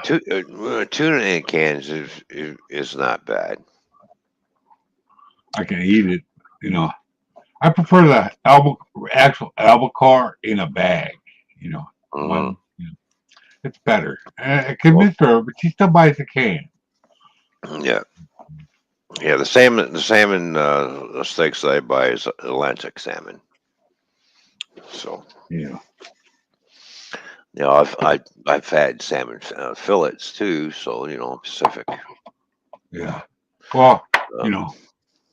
Tuna in cans is not bad. I can eat it, you know. I prefer the actual albacore in a bag, you know. Hmm. One, you know, it's better. I Well, convinced her, but she still buys the can. yeah, yeah. The salmon steaks that I buy is Atlantic salmon. So Yeah, I've had salmon fillets too. So Pacific. yeah. Well, you Um, know,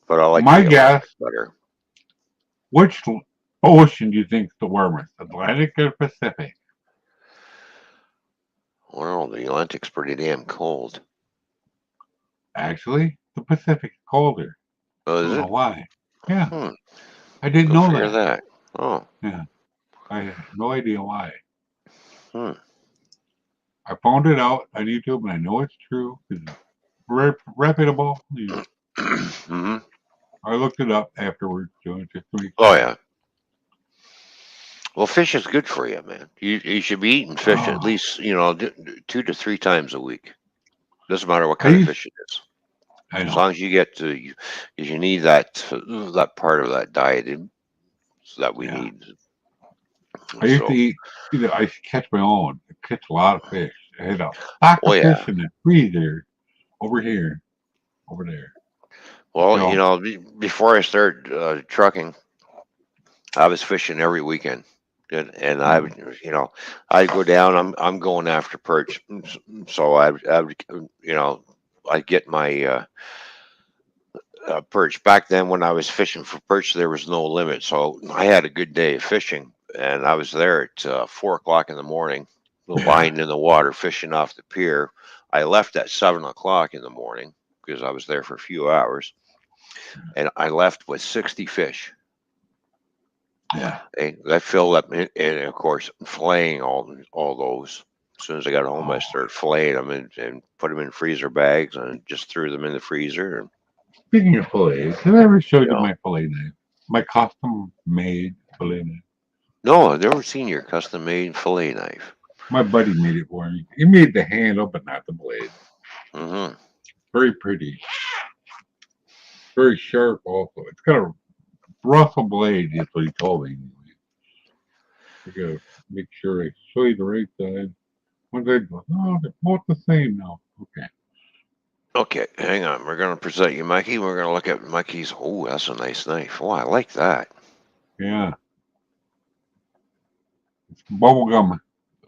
but I like my the guess, Atlantic better. which ocean do you think's the warmest, Atlantic or Pacific? Well, the Atlantic's pretty damn cold. Actually, the Pacific's colder. Oh, I is don't know it? why. Yeah, Hmm. I didn't Go know figure that. that. Oh. Yeah, I had no idea why. Hmm. I found it out on YouTube, and I know it's true because it's reputable. You know, Hmm. I looked it up afterwards, just to make Oh sure. yeah. Well, fish is good for you, man. You should be eating fish at Oh, least 2 to 3 times a week. Doesn't matter what I kind of used, fish it is, I as know. long as you get to you, 'cause you need that part of that diet that we Yeah, need. I used to So, eat. You know, I used to catch my own. I catch a lot of fish. I had a stock oh of yeah. fish in the freezer over here, over there. Well, So before I started trucking, I was fishing every weekend. And I mm, would, I'd go down. I'm going after perch, so I would, I'd get my perch. Back then, when I was fishing for perch, there was no limit, so I had a good day of fishing, and I was there at 4 o'clock in the morning, yeah, lying in the water fishing off the pier. I left at 7 o'clock in the morning because I was there for a few hours, and I left with 60 fish. yeah. That filled up, and of course, filleting all those. As soon as I got home, I Oh, started filleting them and put them in freezer bags and just threw them in the freezer. And speaking of fillets, have I ever showed you you know, my fillet knife? My custom made fillet knife. no, I've never seen your custom made fillet knife. My buddy made it for me. He made the handle, but not the blade. Hmm. Very pretty. Very sharp also. It's got a Russell blade, is what he told me. I gotta make sure I show you the right side. One side goes, oh, they're both the same now. Okay. Okay, hang on. We're gonna present you Mikey. We're gonna look at Mikey's. Oh, that's a nice knife. Oh, I like that. Yeah. It's bubblegum.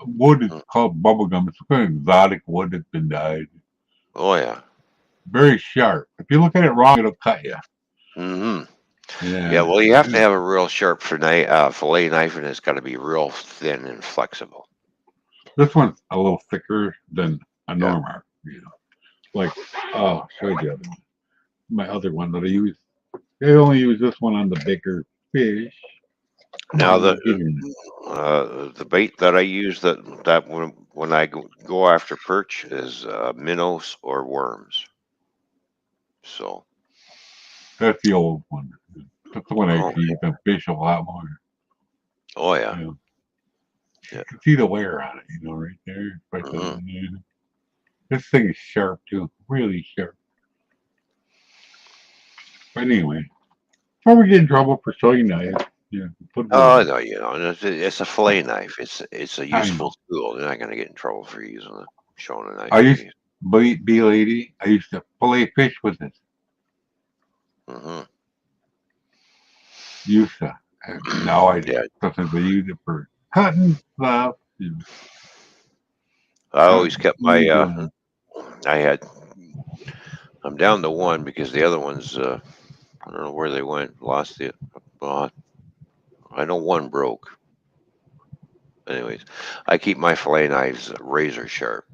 Wood is Mm. called bubblegum. It's kind of exotic wood that's been dyed. Oh yeah. Very sharp. If you look at it wrong, it'll cut you. Hmm. Yeah. Yeah. Well, you have to have a real sharp fillet knife, and it's got to be real thin and flexible. This one's a little thicker than a Yeah. normal. You know, like, oh, I'll show you the other one. My other one that I use. I only use this one on the bigger fish. Come Now on, let me get in. the bait that I use that when I go after perch is minnows or worms. So, That's the old one. That's the one I oh, actually use on fish a lot more. oh yeah, You know, yeah. you can see the wear on it, you know, right there. Right there. Hmm. Yeah. This thing is sharp too, really sharp. But anyway, before we get in trouble for showing knives, yeah, put it Oh away. no, it's a fillet knife. It's a I useful know. tool. You're not gonna get in trouble for showing a I knife to used me. be lady. I used to fillet fish with it. Hmm. Used to. Now I Yeah, don't. Sometimes I use it for cutting stuff. You know, I I always kept don't my. need doing I had I'm down to one because the other ones, I don't know where they went. Lost it. Uh, I know one broke. Anyways, I keep my fillet knives razor sharp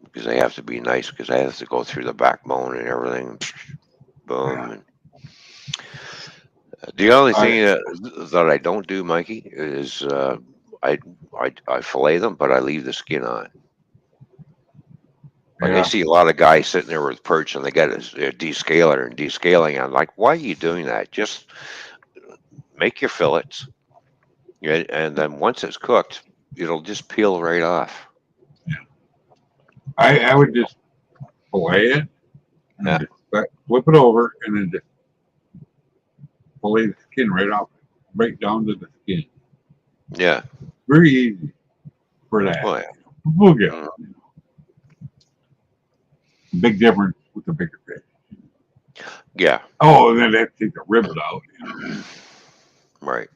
because they have to be nice because I have to go through the backbone and everything. Boom. Yeah. And the only I thing that I don't do, Mikey, is I, I fillet them, but I leave the skin on. Like I yeah. see a lot of guys sitting there with perch and they got a descaler and descaling. I'm like, why are you doing that? Just make your fillets, yeah, and then once it's cooked, it'll just peel right off. Yeah. I would just fillet it and then Yeah, just flip it over and then just fillet the skin right off, right down to the skin. yeah, Very easy for that. oh yeah, Bluegill. mm, Big difference with the bigger fish. yeah, Oh, and then they take the ribs out. right.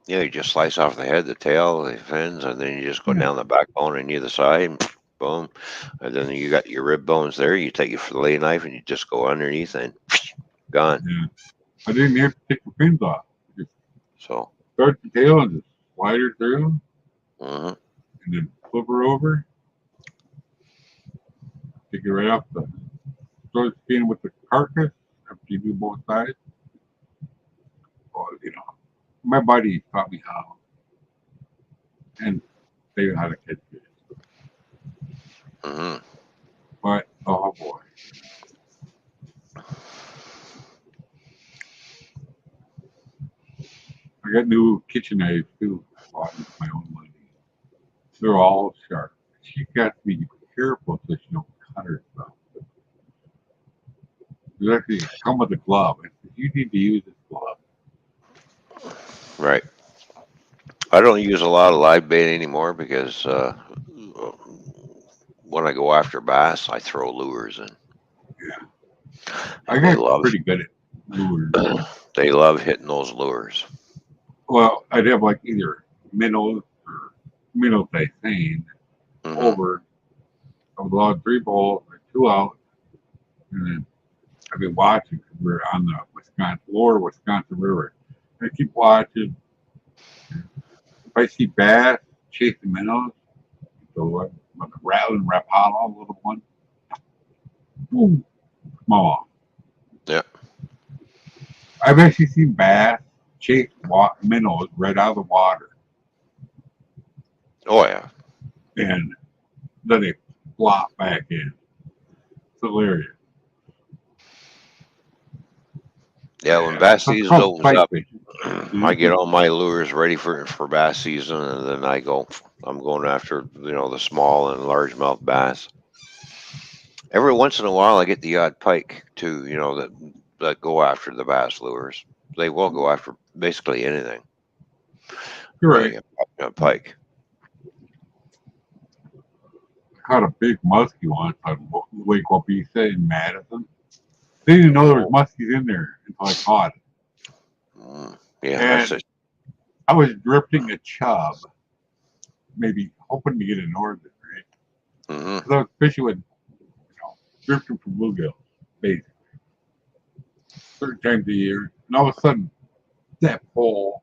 Yeah, you just slice off the head, the tail, the fins, and then you just go Yeah, down the backbone on either side, and boom, and then you got your rib bones there. You take your fillet knife and you just go underneath and gone. yeah. I didn't have to take the fins off. Just So, start the tail and just slide her through hmm and then flip her over. Take it right off the throw the skin with the carcass after you do both sides. Well, my buddy taught me how and they how to catch fish. hmm But oh boy, I got new kitchen knives too. Bought with my own money. They're all sharp. She got to be careful so she don't cut herself. They actually come with a glove. I said, you need to use this glove. right. I don't use a lot of live bait anymore because when I go after bass, I throw lures in, Yeah, I and they got love pretty good at lures. they love hitting those lures. Well, I'd have like either minnows or minnows I seen Hmm over. I would log 3 balls, like 2 out, and then I've been watching because we're on the lower Wisconsin River. I keep watching. If I see bass chasing minnows, so with the rattling rapala, little one, boom, small. Yeah. I've actually seen bass chase minnows right out of the water, Oh yeah. and then they flop back in. It's hilarious. Yeah. When Yeah, bass that's season called opens spike up, fishing. I get Mhm. all my lures ready for bass season, and then I go. I'm going after the small and largemouth bass. Every once in a while, I get the odd pike too. That go after the bass lures. They will go after basically anything. You're But I right. get a pike. I caught a big muskie once on Lake Wapisa in Madison. They didn't know there was Oh, muskies in there until I caught it. yeah, that's And it. I was drifting a chub, maybe hoping to get a northern, right? Hmm Because I was fishing with, drifting for bluegills, basically, certain times of year. And all of a sudden, that pole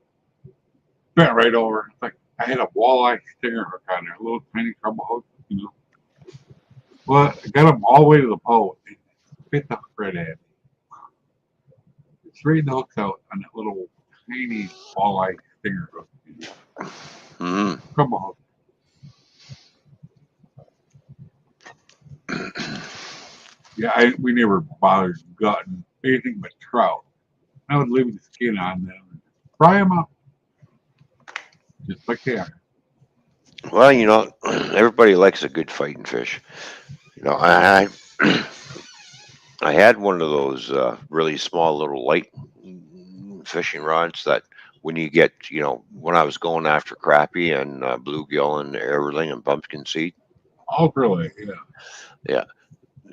bent right over. It's like I had a walleye stinger hook on there, a little tiny trouble hook. Well, I got them all the way to the pole. It spit the hook right at me. It straightened the hooks out on that little tiny walleye stinger hook. hmm Trouble hook. Yeah, we never bothered gutting anything but trout. I would leave the skin on them and fry them up just like they are. Well, everybody likes a good fighting fish. I I had one of those really small little light fishing rods that when you get, when I was going after crappie and bluegill and everything and pumpkin seed, All really, yeah. yeah,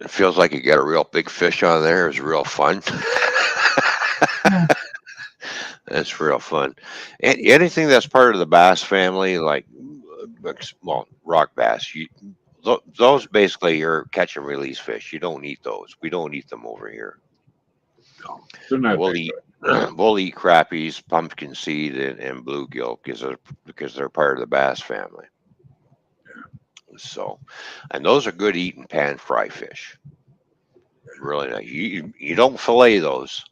it feels like you get a real big fish on there. It's real fun. Yeah. It's real fun. Anything that's part of the bass family, like, well, rock bass, those basically your catch and release fish. You don't eat those. We don't eat them over here. No, they're not We'll that eat good. we'll eat crappies, pumpkin seed, and bluegill because they're part of the bass family. So, and those are good eating pan fry fish. Really nice. You don't fillet those.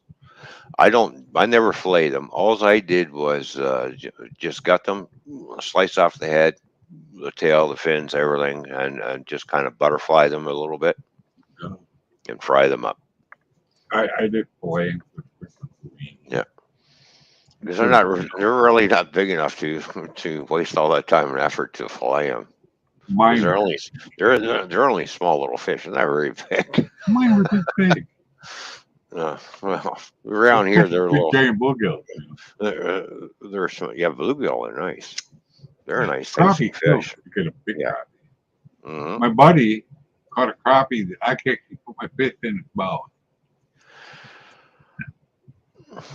I don't. I never filleted them. All I did was just got them, slice off the head, the tail, the fins, everything, and just kind of butterfly them a little bit Yeah. and fry them up. I did fillet with Yeah, because should have, you they're know, really not big enough to waste all that time and effort to fillet them. Because mine were they're only small little fish. They're not very big. mine were this big. Well, around Let's here catch a they're a big little. giant bluegill. They're yeah, bluegill are nice. They're a nice tasting Crappie too. fish. You get a big Yeah. crappie. Hmm. My buddy caught a crappie that I could actually put my fist in its mouth.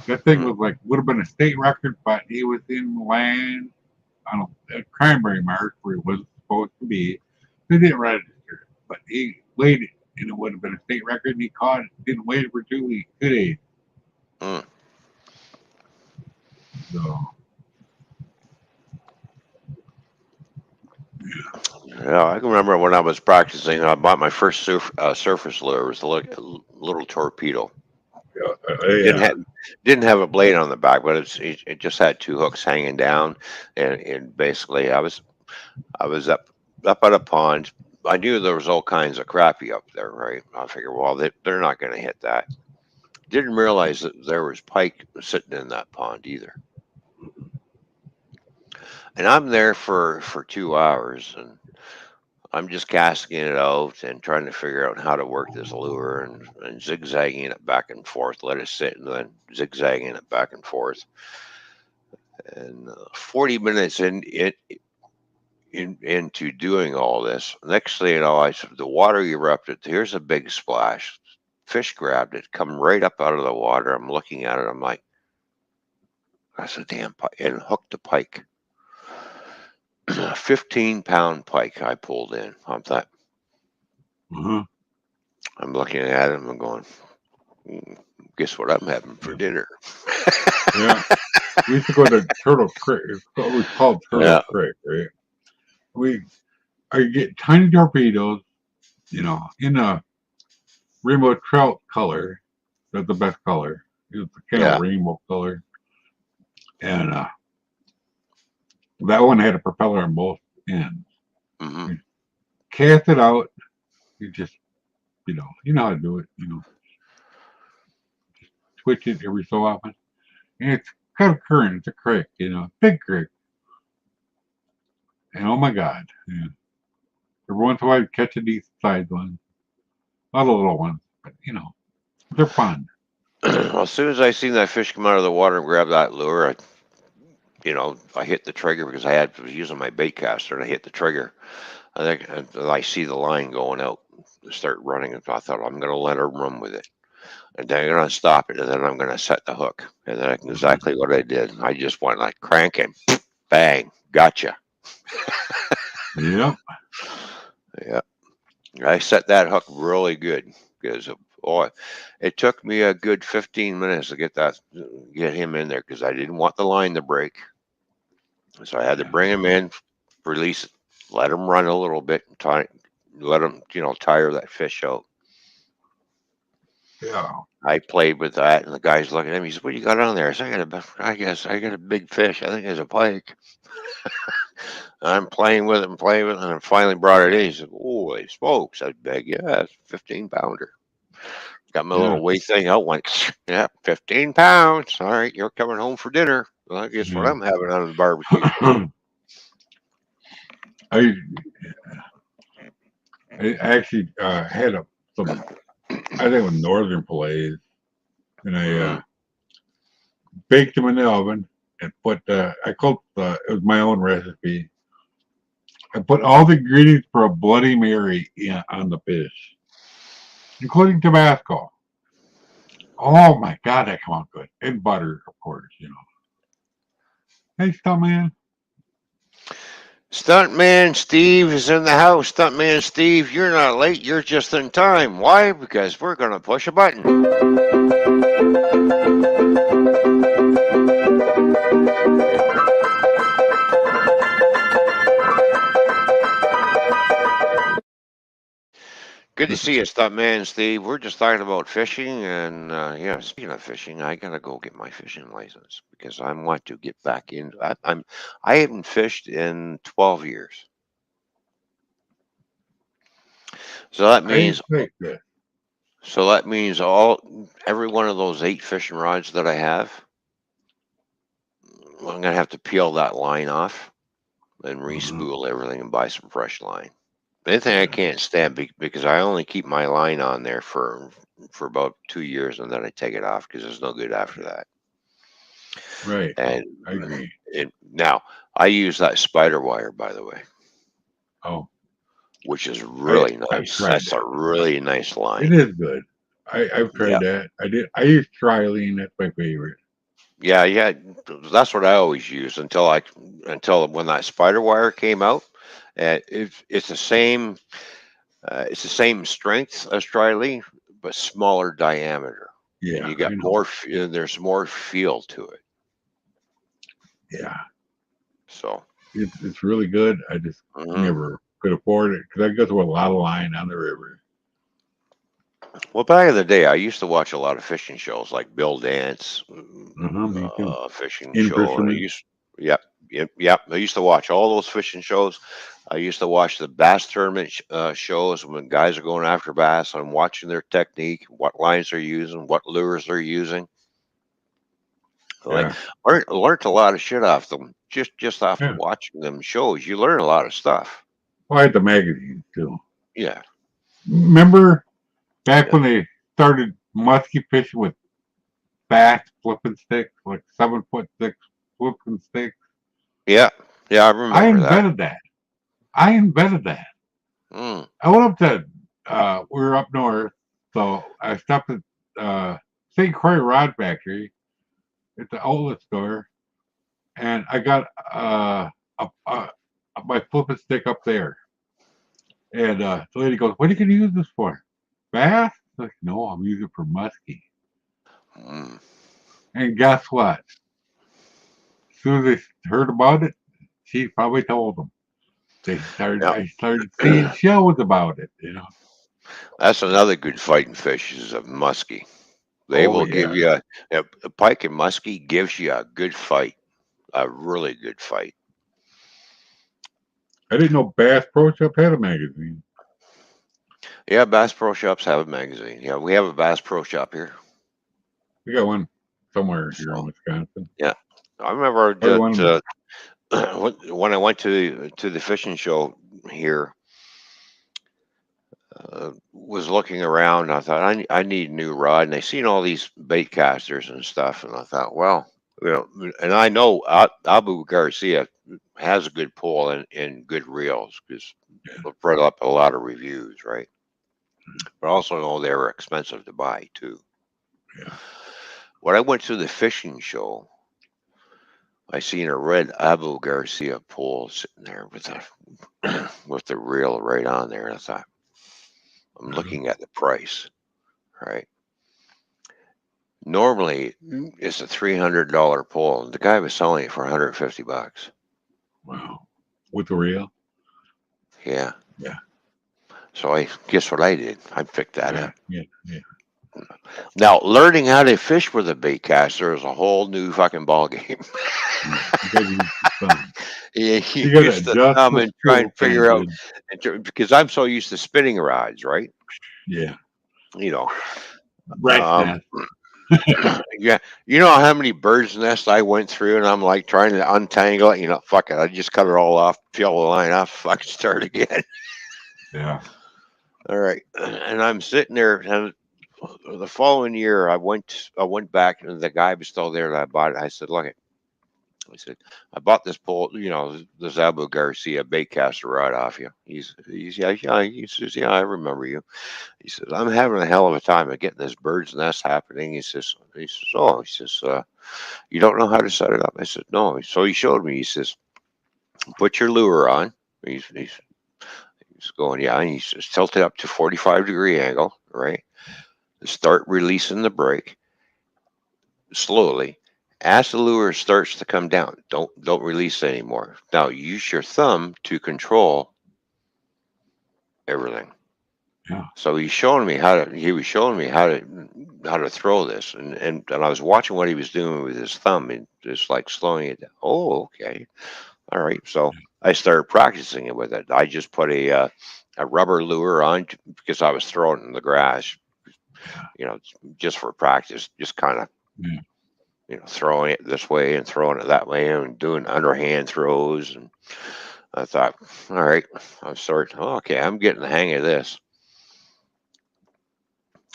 That thing was like would have been a state record, but he was in land on a cranberry marsh where he wasn't supposed to be. They didn't register it, but he laid it, and it would have been a state record. And he caught it. Didn't wait for 2 weeks. 2 days. Mm. So Yeah, I can remember when I was practicing. I bought my first surface lure. It was a little torpedo. Didn't yeah. have didn't have a blade on the back, but it just had two hooks hanging down, and basically I was up at a pond. I knew there was all kinds of crappie up there, right? I figured, well, they're not going to hit that. Didn't realize that there was pike sitting in that pond either. And I'm there for 2 hours, and I'm just casting it out and trying to figure out how to work this lure and zigzagging it back and forth, let it sit, and then zigzagging it back and forth. And 40 minutes into doing all this, next thing you know, I said the water erupted. Here's a big splash. Fish grabbed it, come right up out of the water. I'm looking at it. I'm like, that's a damn pike, and hooked the pike. 15-pound pike I pulled in. Uh-huh. I'm looking at him and going, "Mm, guess what I'm having for dinner?" Yeah. We used to go to Turtle Creek. It was called Turtle Yeah. Creek, right? I get tiny torpedoes, in a rainbow trout color. That's the best color. It's the kind of Yeah. rainbow color. And that one had a propeller on both ends. Hmm. You cast it out. You just, how to do it. Twitch it every so often. And it's got a current. It's a creek, big creek. And oh my God. Yeah. Every once in a while, you catch a decent sized one. Not a little one, but, they're fun. Well, as soon as I seen that fish come out of the water and grab that lure, I hit the trigger because was using my bait caster, and I hit the trigger. I think and I see the line going out, start running, and I thought I'm going to let her run with it, and then I'm going to stop it, and then I'm going to set the hook, and that's exactly what I did. I just went like cranking, bang, gotcha. Yep. Yeah, I set that hook really good because it took me a good 15 minutes to get him in there because I didn't want the line to break. So I had to bring him in, release it, let him run a little bit, and let him, tire that fish out. Yeah. I played with that, and the guy's looking at me. He said, "What do you got on there?" I said, I guess I got a big fish. I think it's a pike." I'm playing with it and playing with it, and I finally brought it in. He said, "Holy smokes, that's big. Yeah, it's a 15-pounder." Got my Yeah. little weight thing out, went, "Yeah, 15 pounds. All right, you're coming home for dinner." Well, I guess what Yeah. I'm having on the barbecue. I I actually had some, I think it was northern fillets, and I Hmm. baked them in the oven and put, I cooked, it was my own recipe. I put all the ingredients for a Bloody Mary on the fish, including Tabasco. Oh my God, that come out good. And butter, of course. Hey, stuff, man. Stuntman Steve is in the house. Stuntman Steve, you're not late. You're just in time. Why? Because we're going to push a button. Good to see you, Stuntman Steve. We're just talking about fishing, and yeah, speaking of fishing, I gotta go get my fishing license because I want to get back in. I haven't fished in 12 years, so that I means think that. every one of those 8 fishing rods that I have, I'm gonna have to peel that line off and Uh-huh. re-spool everything and buy some fresh line. The only thing I Yeah. can't stand because I only keep my line on there for about 2 years and then I take it off because it's no good after that. Right. And I agree. now I use that spider wire, by the way, Oh, which is I really I've nice. tried That's a that. really nice It line. is good. I've Yeah, tried that. I did. I use Trilene. That's my favorite. yeah, yeah. That's what I always use until when that spider wire came out. It's the same. It's the same strength as Trilene, but smaller diameter, and Yeah, you got I know. There's more feel to it. Yeah, So, it's really good. I just mhm. never could afford it because I go through a lot of line on the river. Well, back in the day, I used to watch a lot of fishing shows, like Bill Dance Me too. fishing In show, and fishermen. yep, yep, yep. I used to watch all those fishing shows. I used to watch the bass tournament shows when guys are going after bass. I'm watching their technique, what lines they're using, what lures they're using. Like, Yeah, learned a lot of shit off them just off yeah. watching them shows. You learn a lot of stuff. Well, I had the magazines too. Yeah, Remember back yeah, when they started musky fishing with bass flipping sticks, like 7 foot six flipping sticks? yeah, yeah. I I remember that. invented that. I invented that. Mm, I went up to we were up north, so I stopped at St. Croix Rod Factory at the outlet store, and I got my flipping stick up there. And the lady goes, "What are you going to use this for? Bass?" I'm like, no, I'm using it for muskie. mm. And guess what? As soon as they heard about it, she probably told them. I started seeing Yeah. shows about it. That's another good fighting fish is a muskie. They Oh will give yeah. you a pike and muskie gives you a good fight, a really good fight. I didn't know Bass Pro Shop had a magazine. Yeah, Bass Pro Shops have a magazine. Yeah, we have a Bass Pro Shop here. We got one somewhere here in So Wisconsin. yeah, I remember Probably one of them. when I went to the fishing show here. Was looking around. I thought I need a new rod, and I seen all these bait casters and stuff, and I thought, well, and I know Abu Garcia has a good pull and good reels because I've read up a lot of reviews, right? But I also know they were expensive to buy too. Yeah. When I went to the fishing show, I seen a red Abu Garcia pole sitting there with a with the reel right on there. And I thought, I'm Uh-huh. looking at the price, right? Normally, it's a $300 pole. The guy was selling it for $150. Wow. With the reel? Yeah. Yeah. So I guess what I did? I picked that Yeah. up. Yeah. Yeah. Now, learning how to fish with a bait caster is a whole new fucking ball game. Yeah. You got to use the thumb. You You got to used to adjust thumb the and try and spool kind of figure out good. because I'm so used to spinning rods, right? Yeah. You know, Rat's um, nest. yeah. You know how many birds' nests I went through, and I'm like trying to untangle it. Fuck it. I just cut it all off, peel the line off, fucking start again. Yeah. All right, and I'm sitting there, and the following year, I went back, and the guy was still there that I bought it. I said, "Look, I said, I bought this pole, this Abu Garcia baitcaster rod off you." He's yeah, yeah. He says, "Yeah, I remember you." He says, "I'm having a hell of a time of getting this bird's nest happening." Oh, he says, "You don't know how to set it up?" I said, "No." So he showed me. He says, Put your lure on. He's going, yeah, and he's just tilted up to 45-degree angle, right? Start releasing the brake slowly. As the lure starts to come down, don't release anymore. Now use your thumb to control everything. Yeah. So he was showing me how to throw this, and I was watching what he was doing with his thumb and just like slowing it down. Oh, okay, all right. So I started practicing it with it. I just put a rubber lure on because I was throwing it in the grass, you know, just for practice, just kind of Yeah. throwing it this way and throwing it that way and doing underhand throws. And I thought, all right, okay, I'm getting the hang of this.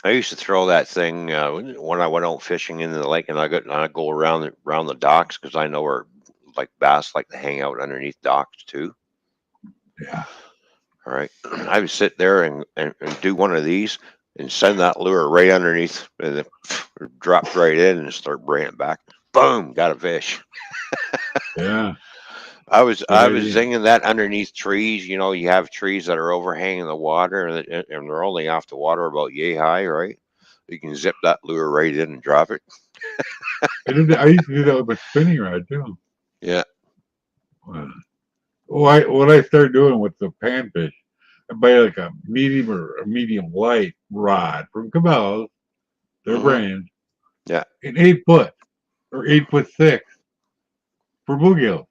I used to throw that thing when I went out fishing in the lake, and I go around the docks because I know where like bass like to hang out underneath docks too. Yeah. All right, I would sit there and do one of these and send that lure right underneath, and it dropped right in and start bringing it back. Boom, got a fish. Yeah. Good I was idea. zinging that underneath trees. You know, you have trees that are overhanging the water, and they're only off the water about yay high, right? You can zip that lure right in and drop it. I used to do that with my spinning rod too. Yeah. Uh, what I started doing with the panfish, I buy like a medium or a medium light rod from Cabela's, their Hmm. brand, Yeah. an 8 foot or 8'6" for bluegills.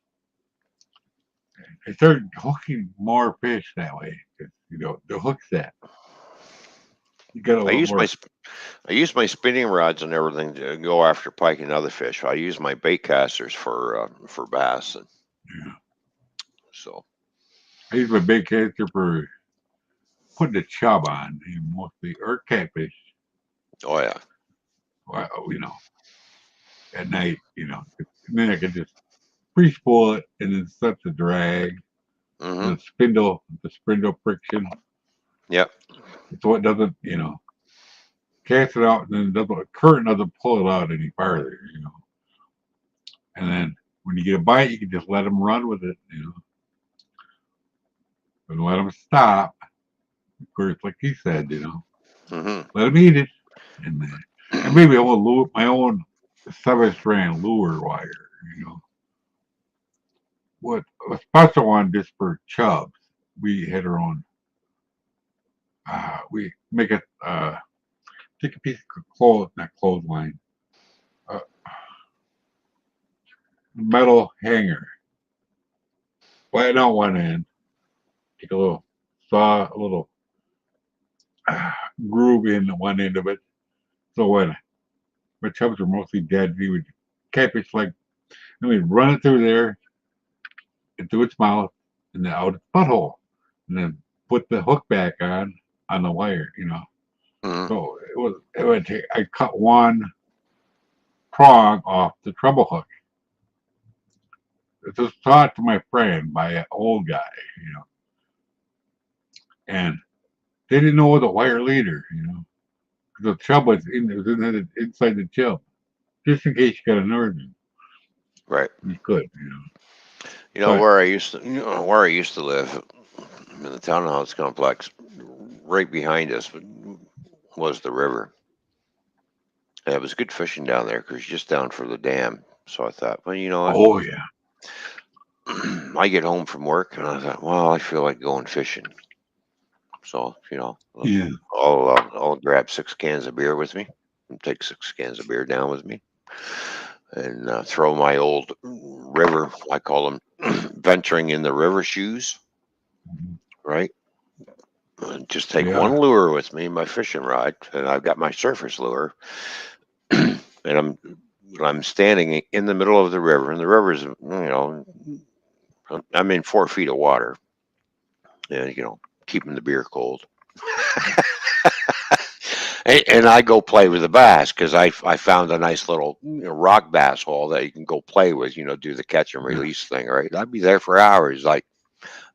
I started hooking more fish that way because the hook set. You got a I little use my more. sp- I use my spinning rods and everything to go after pike and other fish. I use my bait casters for bass, and Yeah. so I use my big caster for putting the chub on, mostly or catfish. oh yeah. Well, at night, and then I could just pre-spool it and then set the drag, Hmm. the spindle friction. Yep. So it doesn't, cast it out and then current doesn't pull it out any farther. And then when you get a bite, you can just let them run with it, and let them stop. Of course, like he said, Hmm. let them eat it, and maybe I will lure my own 7 strand lure wire. What a special one just for chubs. We had our own. We make it. Take a piece of not clothesline, uh, metal hanger, flatten out one end, take a little uh, groove in one end of it. So when my chubs were mostly dead, we would catfish like, and we'd run it through there into its mouth and then out its butthole, and then put the hook back on the wire. Hmm. So it would take. I cut one prong off the treble hook. It was taught to my friend by an old guy, and they didn't know the wire leader. The chub inside the chub, just in case you got a nerve, Right. you could. But Where I used to live in the townhouse complex, right behind us was the river. And it was good fishing down there because just down for the dam. So I thought, well, you know what? oh yeah, I get home from work and I thought, well, I feel like going fishing. So, yeah, I'll grab 6 cans of beer with me and take 6 cans of beer down with me and throw my old river, I call them venturing in the river shoes, right? And just take yeah, one lure with me, my fishing rod, and I've got my surface lure, and I'm standing in the middle of the river, and the river's, I'm in 4 feet of water, and keeping the beer cold. And I go play with the bass because I found a nice little rock bass hole that you can go play with, do the catch and yeah, release thing, right? I'd be there for hours, like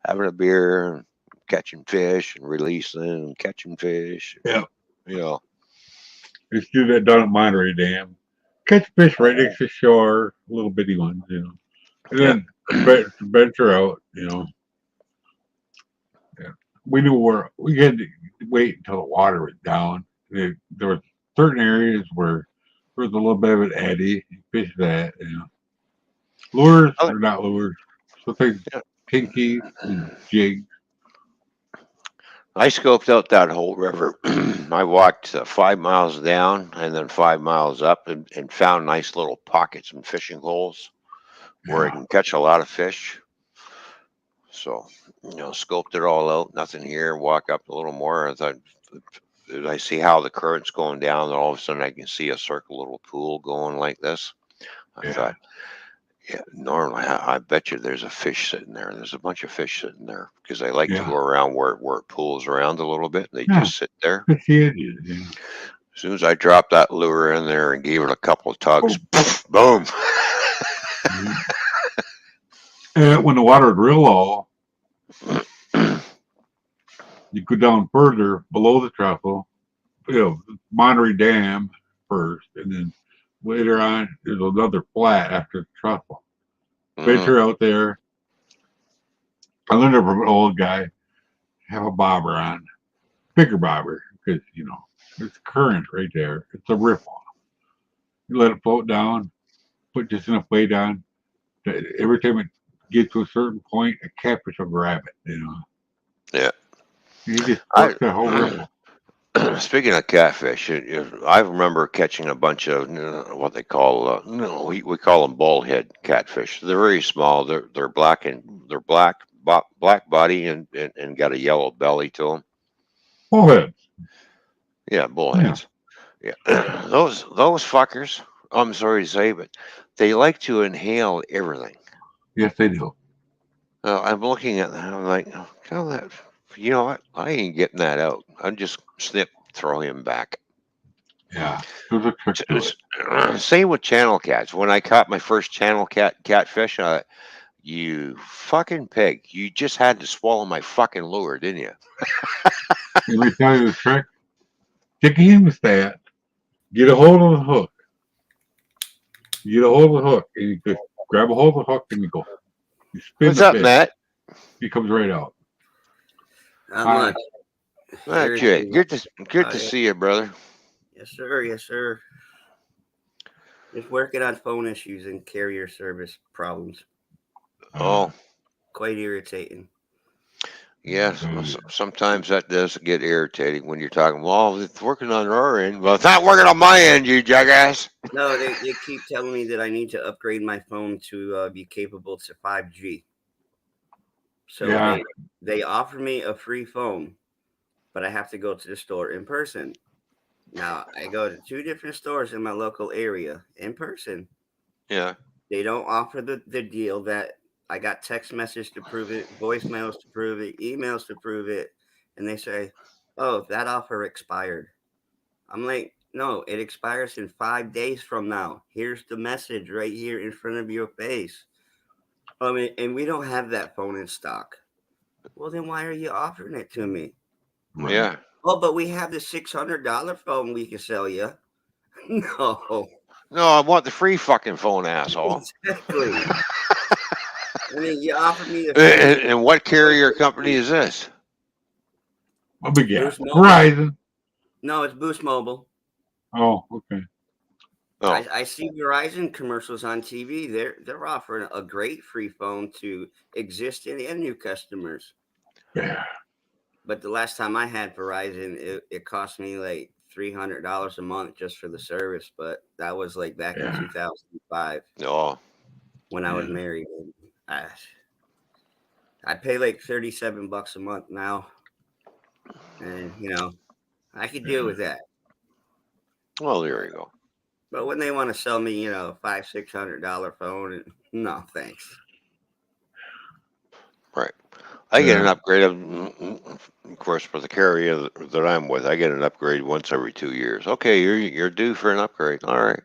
having a beer, catching fish and releasing and catching fish, yeah. you know. Just do that down at Monterey Dam. Catch fish right next to shore, little bitty ones. And Yeah. then venture out, Yeah. We knew where we had to wait until the water was down. There were certain areas where there was a little bit of an eddy. You fish that. Lures Oh, or not lures. So things yeah. pinkies and jigs. I scoped out that whole river. I walked 5 miles down and then 5 miles up and found nice little pockets and fishing holes where I Yeah, can catch a lot of fish. So, scoped it all out. Nothing here. Walk up a little more. I thought, I see how the current's going down, and all of a sudden I can see a circle little pool going like this. I yeah, thought, yeah, normally I bet you there's a fish sitting there. There's a bunch of fish sitting there because they like to yeah, go around where it pools around a little bit. And they yeah. just sit there. Fish the edges. Yeah. As soon as I dropped that lure in there and gave it a couple of tugs, Oh, boom. yeah. And when the water was real low, you go down further below the trestle. Monterey Dam first, and then later on there's another flat after the trestle. Hmm. Venture out there. I learned it from an old guy. Have a bobber on, bigger bobber, because there's current right there. It's a ripple. You let it float down, put just enough weight on that every time it gets to a certain point, a catfish will grab it. Yeah. You just I work that whole ripple. Speaking of catfish, I remember catching a bunch of what they call we call them bullhead catfish. They're very small. They're black and they're black body and got a yellow belly to them. Bullheads. Yeah, Yeah. bullheads. Yeah, those fuckers. I'm sorry to say, but they like to inhale everything. Yes, they do. I'm looking at that. I'm like, oh, tell that. You know what? I ain't getting that out. I'm just snip, throw him back. Yeah. There's a trick to it. Same with channel cats. When I caught my first channel catfish, you fucking pig. You just had to swallow my fucking lure, didn't you? Let me tell you the trick. Take a hemostat, get a hold of the hook. You get a hold of the hook, and you just grab a hold of the hook, and you go. You spin What's the up, fish. Matt? He comes right out. Not Hi. much. Jay, Irritating. good to see you, brother. Yes, sir. Yes, sir. Just working on phone issues and carrier service problems. Oh, Quite irritating. yes. Uh, Sometimes that does get irritating when you're talking. Well, it's working on our end. Well, it's not working on my end, you jackass. No, they keep telling me that I need to upgrade my phone to be capable to 5G. So yeah. they offer me a free phone, but I have to go to the store in person. Now I go to two different stores in my local area in person. Yeah. They don't offer the deal that I got text message to prove it, voicemails to prove it, emails to prove it, and they say, "Oh, that offer expired." I'm like, "No, it expires in 5 days from now. Here's the message right here in front of your face." I mean, and we don't have that phone in stock. Well, then why are you offering it to me? Right. Yeah. Oh, but we have the $600 phone we can sell you. No, No, I want the free fucking phone, asshole. exactly. I mean, you offered me the And, free and what carrier company is this? What we got? Boost Mobile. Verizon. No, it's Boost Mobile. Oh, okay. Oh, I see Verizon commercials on TV. They're offering a great free phone to existing and new customers. Yeah. But the last time I had Verizon, it cost me like $300 a month just for the service. But that was like back in Yeah. 2005 no. when I was Yeah. married. I, I pay like $37 a month now, and I could deal Yeah. with that. Well, there But you go. but when they want to sell me, $500-$600 phone, no thanks. Right. I get an Yeah. upgrade of course, for the carrier that I'm with. I get an upgrade once every 2 years. Okay, you're due for an upgrade. All right.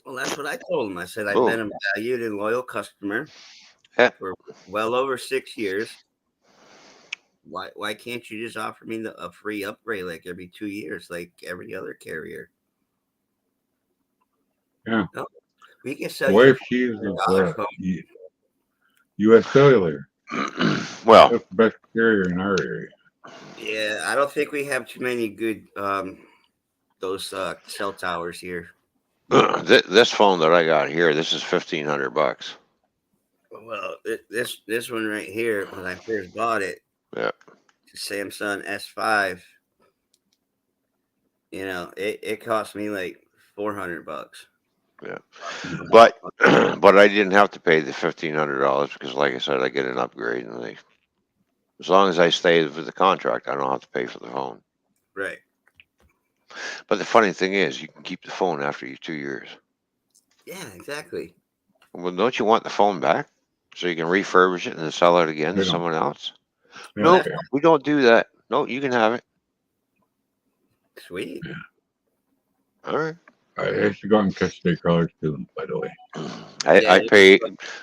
Well, that's what I told him. I said I've been Boom. a valued and loyal customer Yeah. for well over 6 years. Why can't you just offer me a free upgrade like every 2 years, like every other carrier? Yeah. No, we can sell The you a wife, four she's hundred dollar phone. U.S. Cellular. Well, That's the best carrier in our area. Yeah, I don't think we have too many good those cell towers here. this phone that I got here, this is $1,500. Well, this one right here, when I first bought it, Yeah. the Samsung S5, it cost me like $400. Yeah. But but I didn't have to pay the $1,500 because, like I said, I get an upgrade, and as long as I stay with the contract, I don't have to pay for the phone. Right. But the funny thing is, you can keep the phone after your 2 years. Yeah, exactly. Well, don't you want the phone back so you can refurbish it and then sell it again They to don't. someone else? They No, don't That's care. we don't do that. No, you can have it. sweet. All right. I should go out and catch their colors too. By the way. Yeah. I pay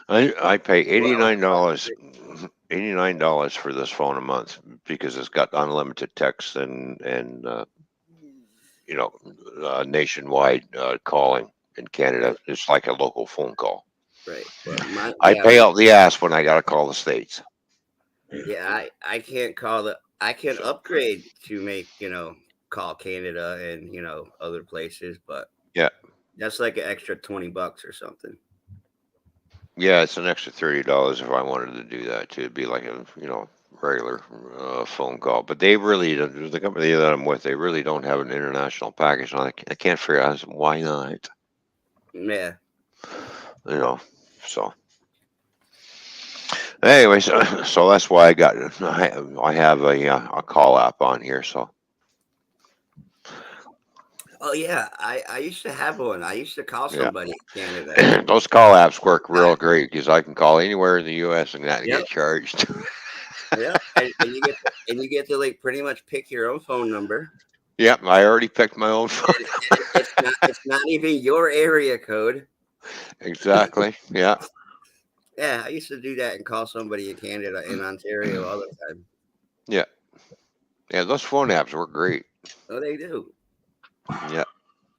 I pay Well, $89 for this phone a month because it's got unlimited text and nationwide calling in Canada. right, It's like a local phone call. right. But my I yeah, pay out the ass when I got to call the states. yeah, I can't I can So upgrade to make, call Canada and, other places, but yeah, that's like an extra $20 or something. yeah, it's an extra $30 if I wanted to do that too. It'd be like a regular phone call. But they really don't. The company that I'm with, they really don't have an international package. And I can't figure out why not. Yeah. You know, so. Anyway, so that's why I have a call app on here. So Oh yeah, I used to have one. I used to call yeah, somebody in Canada. those call apps All work the real time. great because I can call anywhere in the U.S. and not Yep. get charged. Yep. And you get to like pretty much pick your own phone number. Yep, I already picked my own phone. And it's not even your area code. Exactly. Yeah, Yeah, I used to do that and call somebody in Canada in Ontario all the time. yeah, yeah. Those phone apps work great. Oh, they do. Yeah,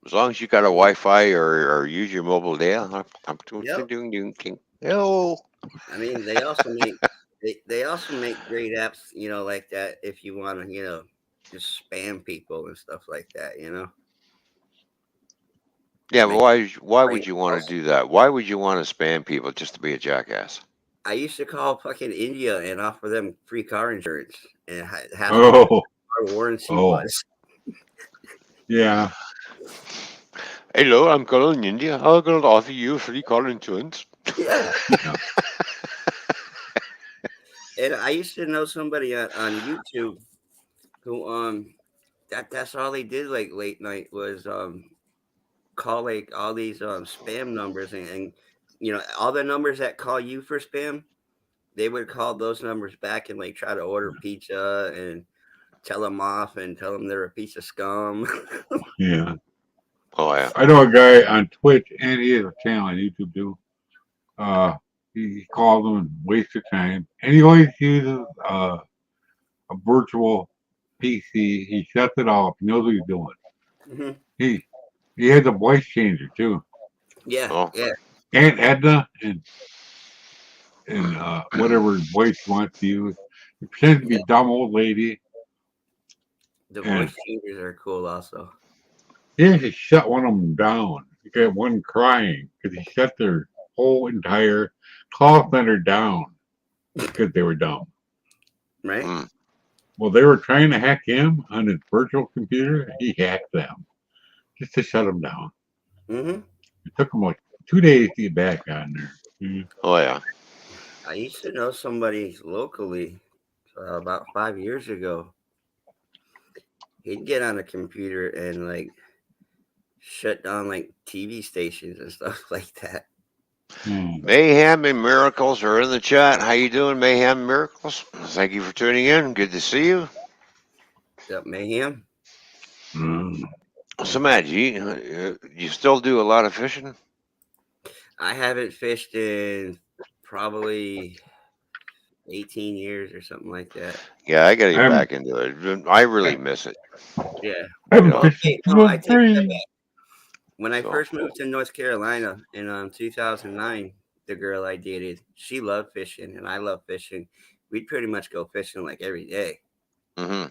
as long as you got a Wi-Fi or use your mobile data. I'm Yep. doing. Hello. I mean, they also make great apps, like that if you want to, just spam people and stuff like that. Yeah, but Make why would prank you want to calls. do that? Why would you want to spam people just to be a jackass? I used to call fucking India and offer them free car insurance and have how much Oh, our warranty oh, was. yeah. Hello, I'm calling India. I'm going to offer you free car insurance. Yeah. Yeah. And I used to know somebody on YouTube who that's all they did like late night was call like all these spam numbers and all the numbers that call you for spam, they would call those numbers back and like try to order pizza and tell them off and tell them they're a piece of scum. Yeah. Oh yeah. I know a guy on Twitch, and he has a channel on YouTube too. He calls them and wastes your time, and he always uses a virtual PC. He shuts it off. He knows what he's doing. Hmm. He he has a voice changer too. Yeah, Oh, yeah. Aunt Edna and whatever voice he wants to use. He pretends to be dumb old lady, The and voice changers are cool also. he actually shut one of them down. He got one crying because he shut their whole entire call center down because they were dumb. Right? mm. Well, they were trying to hack him on his virtual computer. He hacked them just to shut them down. Hmm. It took him like 2 days to get back on there. Oh yeah. I used to know somebody locally about 5 years ago. He'd get on a computer and like shut down like TV stations and stuff like that. Hmm. Mayhem and Miracles are in the chat. How you doing, Mayhem and Miracles? Thank you for tuning in. Good to see you. That mayhem. Hmm. So, Matt, you still do a lot of fishing? I haven't fished in probably 18 years or something like that. Yeah, I got to I get haven't, back into it. I really miss it. Yeah. I You haven't know, Well, fished since okay, no, I take that 2003. back. When I so first moved to North Carolina in 2009, the girl I dated, she loved fishing, and I love fishing. We'd pretty much go fishing like every day. Hmm.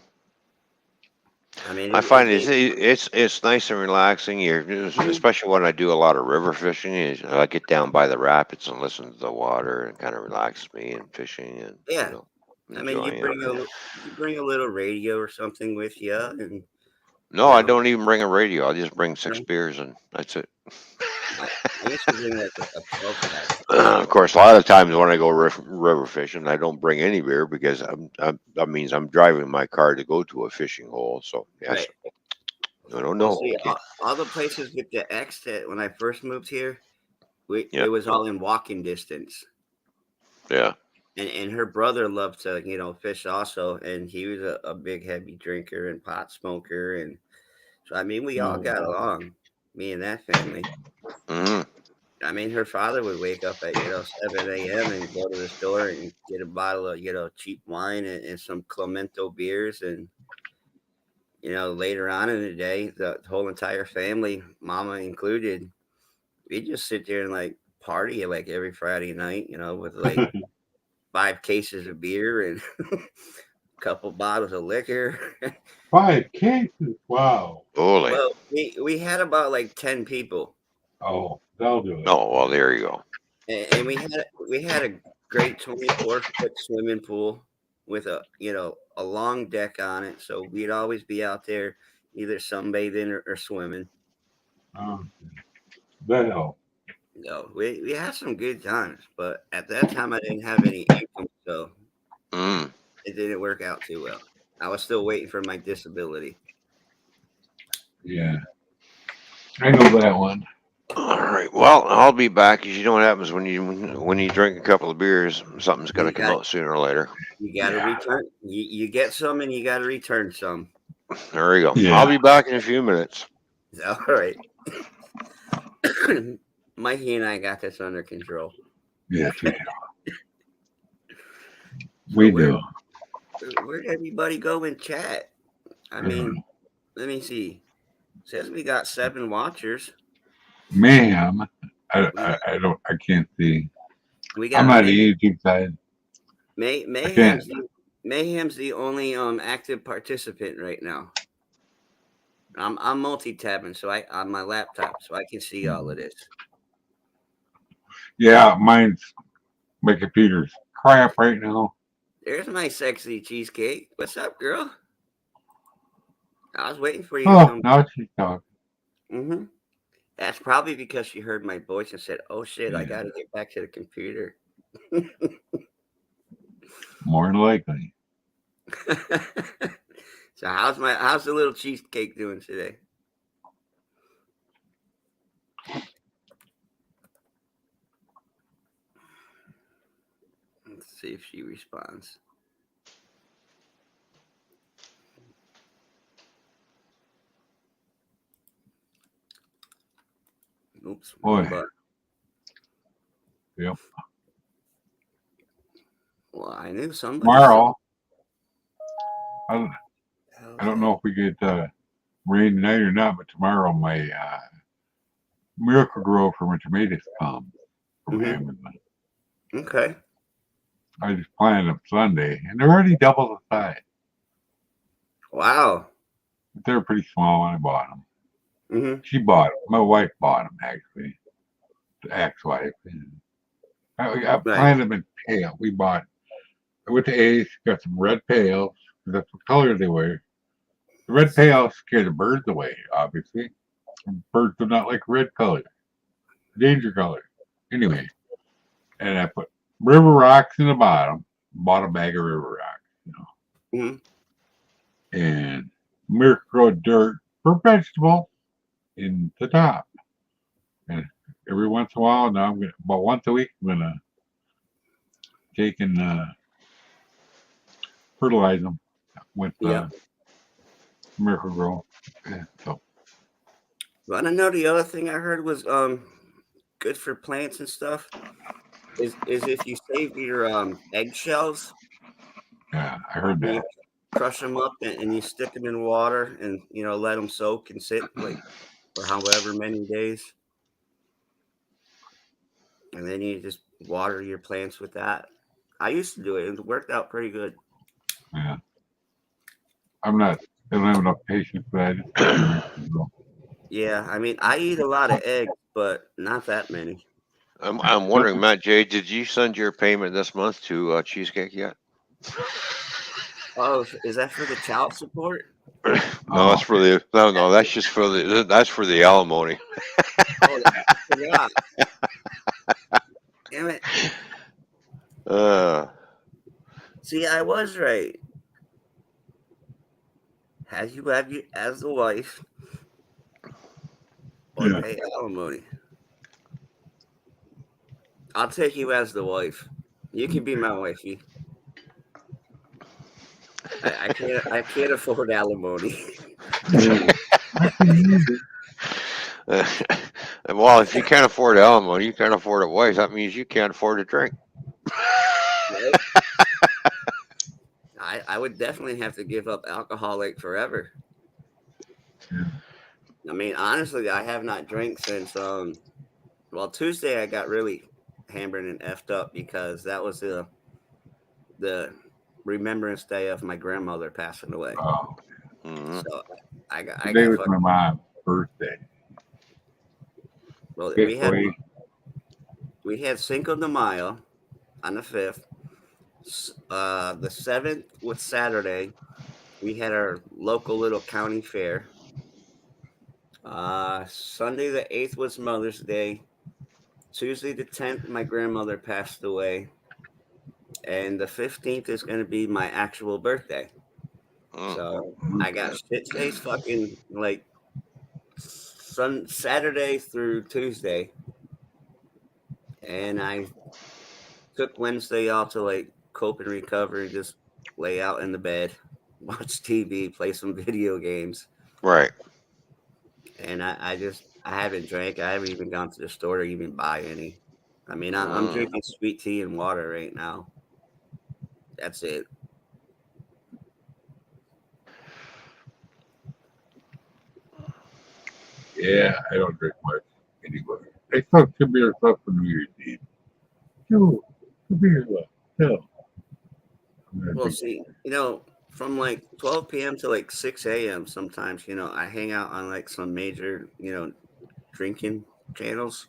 I mean, I it find gave it's nice and relaxing. Especially when I do a lot of river fishing. I get down by the rapids and listen to the water, and kind of relaxes me and fishing and yeah. I mean, enjoying it. you bring a little radio or something with you, and No, you I know, don't even bring a radio. I just bring you 6 know, beers and that's it. I, I used to bring like a 12 pack. Of course, a lot of times when I go river fishing, I don't bring any beer because that means I'm driving my car to go to a fishing hole. So yes, Right. no, Well, no, see, okay, all the places with the X that when I first moved here, yeah, it was all in walking distance. yeah, And her brother loved to, fish also, and he was a big heavy drinker and pot smoker, and so I mean we all got along, me and that family. hmm, I mean her father would wake up at 7 a.m. and go to the store and get a bottle of cheap wine and some Clemento beers, and later on in the day the whole entire family, mama included, we just sit there and like party like every Friday night, with like 5 cases of beer and a couple bottles of liquor. 5 cases. Wow. holy. Well, we had about like 10 people, Oh, that'll do it. Oh well, there you go. and we had a great 24-foot swimming pool with a long deck on it, so we'd always be out there either sunbathing or swimming. Um, that helps. We had some good times, but at that time I didn't have any income, so Mm. it didn't work out too well. I was still waiting for my disability. Yeah, I know that one. All right. Well, I'll be back. 'Cause you know what happens when you drink a couple of beers, something's got to You come got out sooner or later. you got to Yeah, return. You get some and you got to return some. There we go. I'll yeah, be back in a few minutes. All right. Mikey and I got this under control. yes, So we do. where'd everybody go in chat? I mean, let me see. Says we got 7 watchers. Ma'am, We I can't see. we I'm got not the YouTube side. I can't. Mayhem's the only active participant right now. I'm multi-tabbing, so I on my laptop, so I can see all of this. Yeah, my computer's crap right now. There's my sexy cheesecake. What's up, girl? I was waiting for you to Oh, come. now she's talking. Mm-hmm. That's probably because she heard my voice and said, "Oh shit, I Yeah, got to get back to the computer." more than likely. So how's the little cheesecake doing today? Let's see if she responds. Oops, wrong Boy, button. yep. Well, I knew somebody said. Tomorrow, I, I don't know if we get rain tonight or not, but tomorrow my Miracle Grow for my tomatoes come from Mm-hmm. Amazon. Okay. I just planted them Sunday, and they're already double the size. Wow. But they're pretty small when I bought them. Mm-hmm. She bought them. My wife bought them, actually. The ex-wife. And I Right. planted them in pale. I went to Ace, got some red pails, 'cause that's what color they were. The red pails scare the birds away, obviously. Birds do not like red color. Danger color. Anyway, and I put river rocks in the bottom, bought a bag of river rocks, Mm-hmm. and Miracle dirt for vegetables in the top. And every once in a while, now about once a week, I'm gonna take and fertilize them with Yep. Miracle Grow. Yeah, so Want to know the other thing I heard was good for plants and stuff is if you save your eggshells yeah, I heard and you that. crush them up and you stick them in water and let them soak and sit like for however many days. and then you just water your plants with that. I used to do it. It worked out pretty good. Yeah. I'm not. I don't have enough patience for that. I just keep drinking, bro. Yeah, I mean, I eat a lot of eggs, but not that many. I'm wondering, Matt J, did you send your payment this month to Cheesecake yet? Oh, is that for the child support? No, that's Oh, for the no. That's just for the alimony. Oh, I forgot. Damn it. Uh, See, I was right. Have you as the wife or yeah. pay alimony? I'll take you as the wife. You can be my wifey. I can't afford alimony. Oh, I can use it. well, if you can't afford alimony, you can't afford a wife. That means you can't afford a drink. Right? I would definitely have to give up alcohol like forever. Yeah. I mean, honestly, I have not drank since well, Tuesday I got really hammered and effed up because that was the remembrance day of my grandmother passing away. Oh, Hmm. So I today got was fucked. my mom's birthday. Well, Fifth way. we had Cinco de Mayo on the 5th. The 7th was Saturday. We had our local little county fair. Sunday the 8th was Mother's Day. Tuesday the 10th, my grandmother passed away. And the 15th is going to be my actual birthday. Mm. So I got shit faced fucking like Saturday through Tuesday. And I took Wednesday off to like cope and recover and just lay out in the bed, watch TV, play some video games. Right. And I haven't drank. I haven't even gone to the store to even buy any. I mean, I'm Mm. drinking sweet tea and water right now. That's it. Yeah, I don't drink much anymore. I took some beer stuff for New Year's Eve. Two, two beers left. Hell, I'm gonna Well, drink. see, from like 12 p.m. to like 6 a.m. sometimes, I hang out on like some major, drinking channels,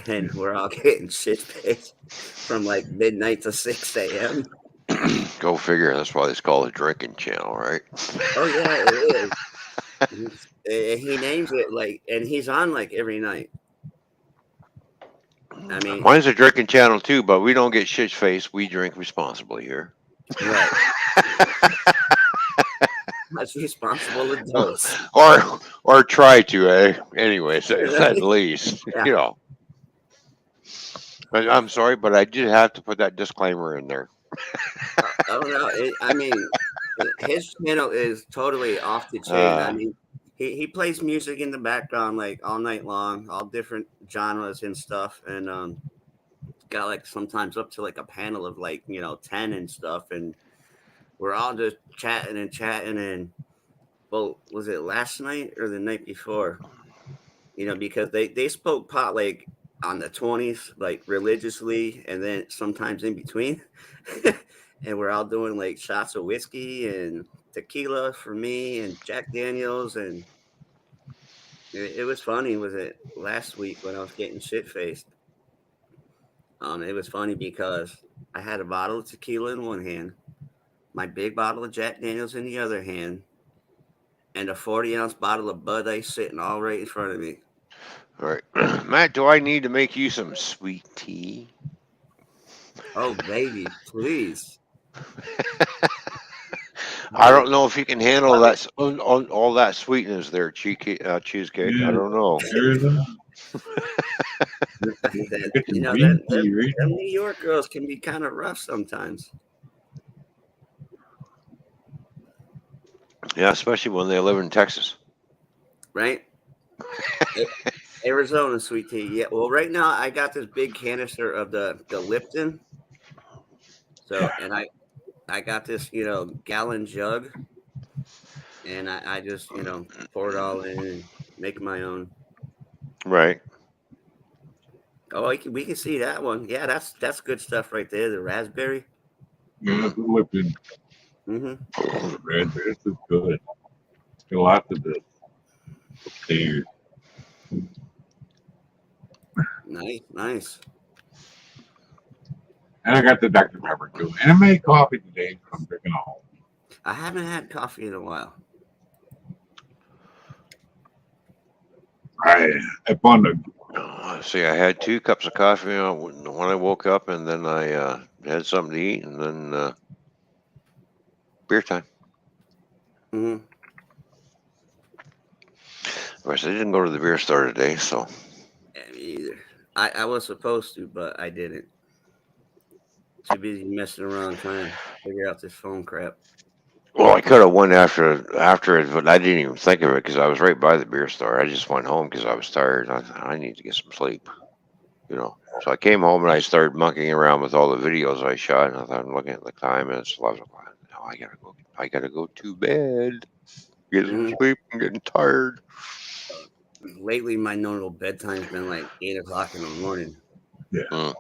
and we're all getting shit faced from like midnight to 6 a.m. Go figure. That's why it's called a drinking channel, right? Oh yeah, it is. He names it like, and he's on like every night. I mean, Mine's a drinking channel too, but we don't get shit faced. We drink responsibly here. right, that's responsible adults. or try to, eh? Anyways, at Right? least, Yeah. I'm sorry, but I did have to put that disclaimer in there. Oh no, I mean, his channel is totally off the chain. I Uh, mean, he plays music in the background like all night long, all different genres and stuff, and got like sometimes up to like a panel of like 10 and stuff, and we're all just chatting and chatting. And well, was it last night or the night before? Because they spoke pot like on the 20s, like religiously, and then sometimes in between. And we're all doing like shots of whiskey and tequila for me and Jack Daniels. And it was funny. Was it last week when I was getting shit faced? It was funny because I had a bottle of tequila in one hand, my big bottle of Jack Daniels in the other hand, and a 40-ounce bottle of Bud Ice sitting all right in front of me. all right, Matt. Do I need to make you some sweet tea? Oh baby, please. I Hey, don't know if you can handle that all that sweetness there, cheesecake. I Yeah, don't know. there is a that get some green that tea, right? them New York girls can be kind of rough sometimes, Yeah, especially when they live in Texas. right? Arizona sweet tea. Yeah. Well, right now I got this big canister of the Lipton. So, and I got this gallon jug, and I just pour it all in and make my own. Right. Oh, we can see that one. Yeah, that's good stuff right there. The raspberry. Yeah, Lipton Mm-hmm. red. This is good. Got lots of this. There. Nice, nice. And I got the Dr. Pepper too. And I made coffee today, so I'm drinking all. I haven't had coffee in a while. I found a See, I had 2 cups of coffee when I woke up, and then I had something to eat, and then beer time. Mm-hmm. Of course, I didn't go to the beer store today, so. Yeah, me either. I was supposed to, but I didn't. Too busy messing around trying to figure out this phone crap. Well, I could have went after it, but I didn't even think of it because I was right by the beer store. I just went home because I was tired. I thought, I need to get some sleep, you know. So I came home and I started monkeying around with all the videos I shot, and I thought, I'm looking at the time, and it's 11 o'clock. Now I gotta go. I gotta go to bed. Get some Mm-hmm. sleep. I'm getting tired. Lately, my normal bedtime's been like 8 o'clock in the morning yeah. Mm.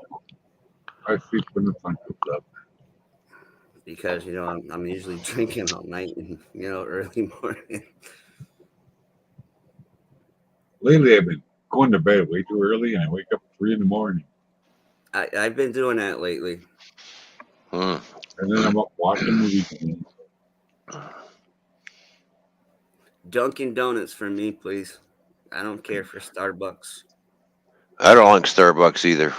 I sleep when the sun comes up. because I'm usually drinking all night and early morning. Lately, I've been going to bed way too early, and I wake up 3 in the morning, I've been doing that lately. Mm. and then I'm up watching movies. Again. Dunkin' Donuts for me, please. I don't care for Starbucks. I don't like Starbucks either.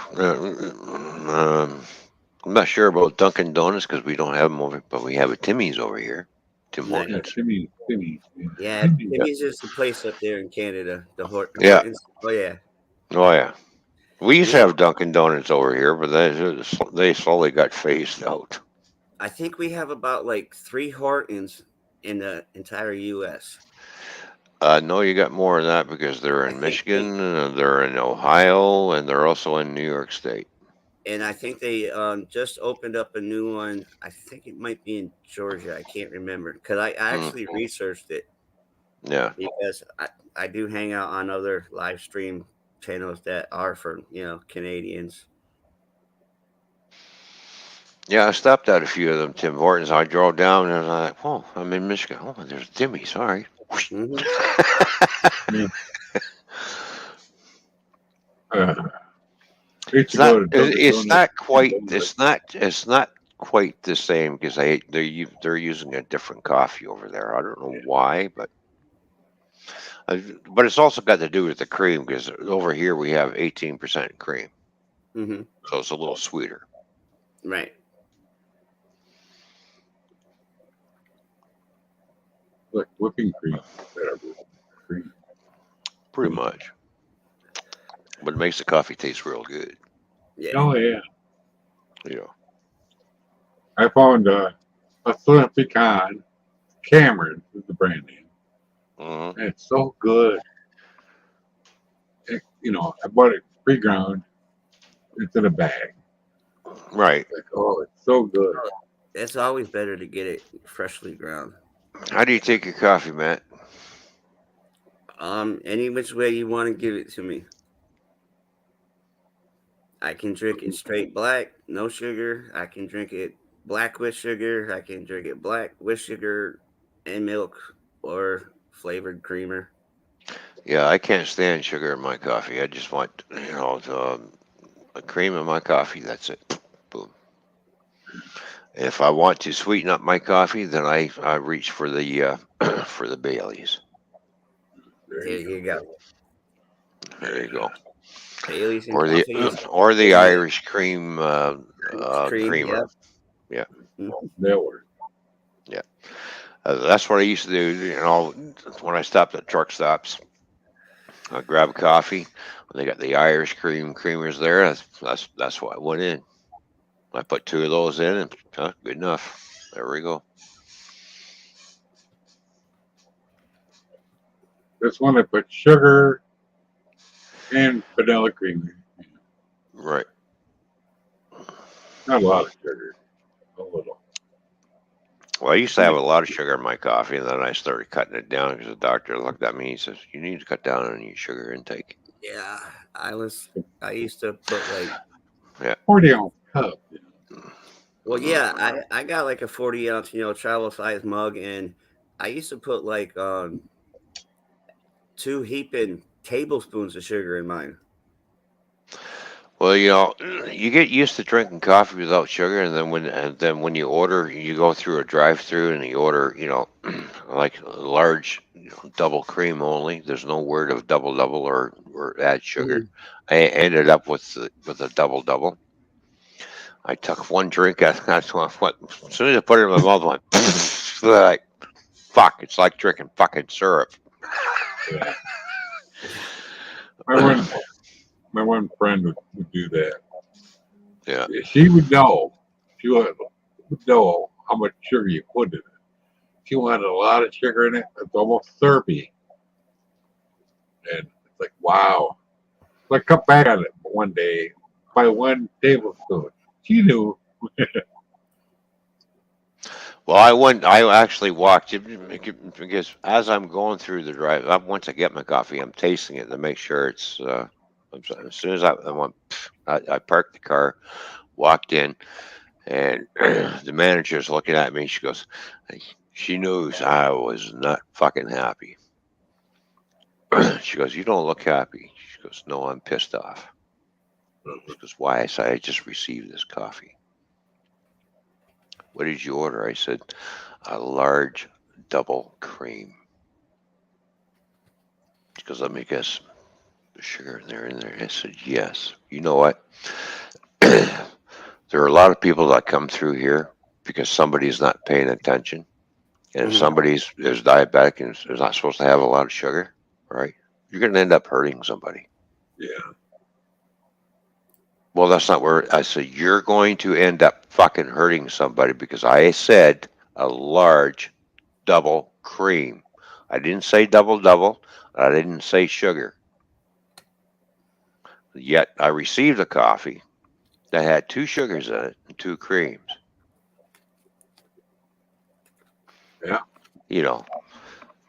I'm not sure about Dunkin' Donuts because we don't have them over, but we have a Timmy's over here. Tim Nice. Yeah, Hortons. Timmy, yeah. Yeah, Timmy. Yeah. Timmy's is the place up there in Canada. The Yeah. Hortons. Oh yeah, Oh yeah. We used to we. have Dunkin' Donuts over here, but they slowly got phased out. I think we have about like 3 Hortons in the entire U.S. No, you got more than that because they're I in think they Michigan, they're in Ohio, and they're also in New York State. and I think they just opened up a new one. I think it might be in Georgia. I can't remember because I Mm, actually researched it yeah. because I do hang out on other live stream channels that are for Canadians. Yeah, I stopped at a few of them Tim Hortons. I drove down and I was like, oh, I'm in Michigan. Oh, there's Timmy. Sorry. Hmm. Yeah. Uh, I used It's to go not. to Dunkin' Donuts and go like, It's not quite the same because they're using a different coffee over there. I don't know why, but it's also got to do with the cream because over here we have 18% cream, Hmm. so it's a little sweeter. Right. like whipping cream, whatever. Cream. Pretty much, but it makes the coffee taste real good. Yeah. Oh yeah. You know. I found a Slim Pecan. Cameron is the brand name. Hmm. And it's so good. I bought it pre-ground. It's in a bag. Right. Like, oh, it's so good. It's always better to get it freshly ground. How do you take your coffee, Matt? Any which way you want to give it to me. I can drink it straight black, no sugar. I can drink it black with sugar. I can drink it black with sugar and milk or flavored creamer. Yeah, I can't stand sugar in my coffee. I just want a cream in my coffee. That's it. Boom. If I want to sweeten up my coffee, then I reach for the for the Baileys. There There you you go. go. There you go. Baileys and Or the coffee is or the good. Irish cream Cream, creamer. yep. Yeah, Mhm. That works. yeah. That's what I used to do. When I stopped at truck stops, I grab a coffee. When they got the Irish creamers there, that's what I went in. I put 2 of those in, and good enough. There we go. This one I put sugar and vanilla cream. Right. Not a lot of sugar. A little. Well, I used to have a lot of sugar in my coffee, and then I started cutting it down because the doctor looked at me. He says, "You need to cut down on your sugar intake." Yeah, I used to put like, 40-ounce cup. well, yeah, I got like a 40 ounce, travel size mug, and I used to put like 2 heaping tablespoons of sugar in mine. Well, you get used to drinking coffee without sugar, and then when you order, you go through a drive-through and you order, like a large, double cream only. There's no word of double double or add sugar. Mhm. I ended up with a double double. I took one drink. That's what. As soon as I put it in my mouth, I went like fuck. It's like drinking fucking syrup. Yeah. My one, my one friend would do that. Yeah. She would know. She would know how much sugar you put in it. She wanted a lot of sugar in it. It's almost syrupy, and it's like wow. So I cut back on it one day by 1 tablespoon. She knew. Well, I actually walked because as I'm going through the drive, once I get my coffee, I'm tasting it to make sure it's. As soon as I went, I parked the car, walked in, and the manager's looking at me. She goes, she knows I was not fucking happy. She goes, "You don't look happy." She goes, "No, I'm pissed off." She goes, "Why?" I said, "I just received this coffee." "What did you order?" I said, "A large double cream." She goes, "Let me guess, the sugar in there." I said, "Yes." You know what? There are a lot of people that come through here because somebody's not paying attention. And if Mhm. somebody's is diabetic and is not supposed to have a lot of sugar, right? You're going to end up hurting somebody. Yeah. Well, that's not where I said you're going to end up fucking hurting somebody because I said a large double cream. I didn't say double double. I didn't say sugar. Yet I received a coffee that had 2 sugars in it and 2 creams. Yeah. You know,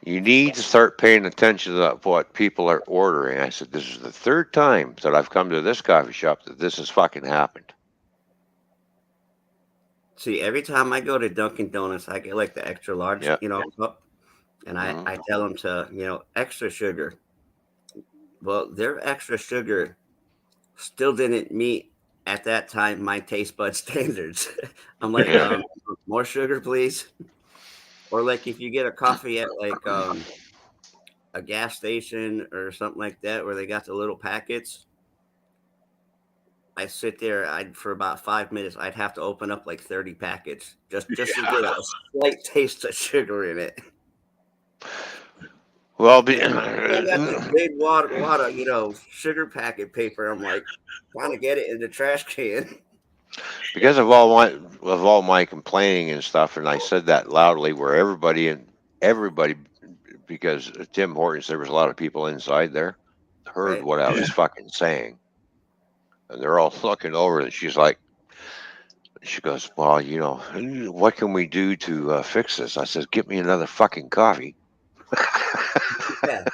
you need to start paying attention to what people are ordering. I said, this is the third time that I've come to this coffee shop that this has fucking happened. See, every time I go to Dunkin' Donuts, I get like the extra large, Yeah. cup, and Hmm. I tell them to, extra sugar. Well, their extra sugar still didn't meet at that time my taste bud standards. I'm like, Yeah. more sugar, please. Or like if you get a coffee at like a gas station or something like that where they got the little packets, I sit there. I'd for about 5 minutes. I'd have to open up like 30 packets just to get a slight taste of sugar in it. Well, And I got this big wad of sugar packet paper. I'm like trying to get it in the trash can. because of all my complaining and stuff, and I said that loudly where everybody, because Tim Hortons, there was a lot of people inside there, heard Right? what I was fucking saying, and they're all looking over, and she goes, "Well, what can we do to fix this?" I said, "Get me another fucking coffee." Yeah.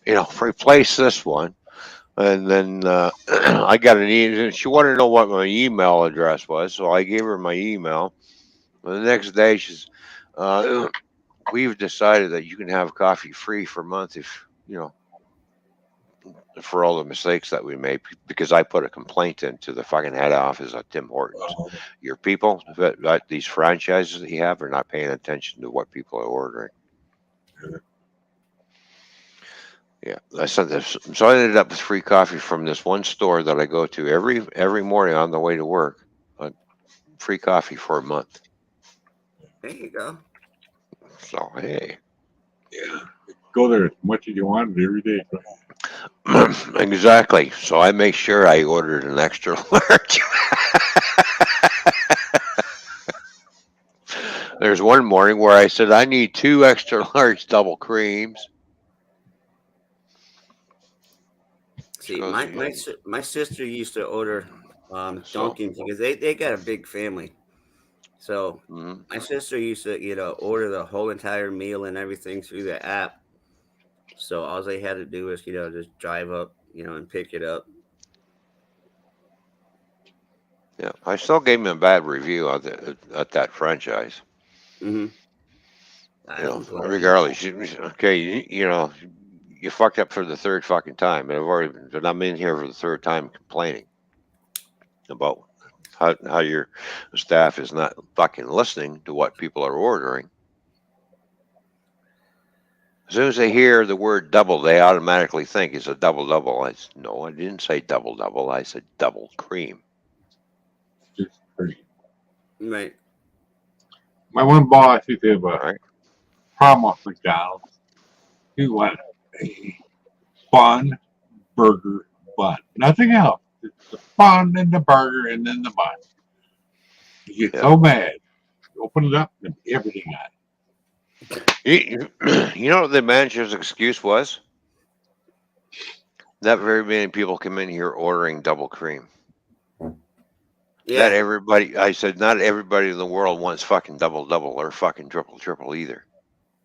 Yeah. Replace this one. And then I got an email. She wanted to know what my email address was, so I gave her my email. And the next day, uh, we've decided that you can have coffee free for a month if, for all the mistakes that we made, because I put a complaint into the fucking head office at Tim Hortons. Um, Your people, that these franchises that you have, are not paying attention to what people are ordering. Yeah, I said this. So I ended up with free coffee from this one store that I go to every morning on the way to work. Uh, Free coffee for a month. There you go. So hey, yeah. Go there as much as you want every day. exactly. So I make sure I ordered an extra large. There's one morning where I said I need 2 extra large double creams. She See, goes, my sister used to order so. Dunkin' because they got a big family. So Mhm. my sister used to order the whole entire meal and everything through the app. So all they had to do was, just drive up, and pick it up. Yeah, I still gave him a bad review at that franchise. Hmm. I don't blame you. Regardless, okay, you fucked up for the third fucking time, and I'm in here for the third time complaining about how your staff is not fucking listening to what people are ordering. As soon as they hear the word double, they automatically think it's a double double. No, I didn't say double double. I said double cream. Just pretty. Right. My one boss, he said, All right. problem with McDonald's. He wanted a bun, burger, bun. Nothing else. It's the bun and the burger and then the bun. You get Yeah. so mad. You open it up and everything on You know what the manager's excuse was? Not very many people come in here ordering double cream. Not Yeah. everybody. I said not everybody in the world wants fucking double double or fucking triple either.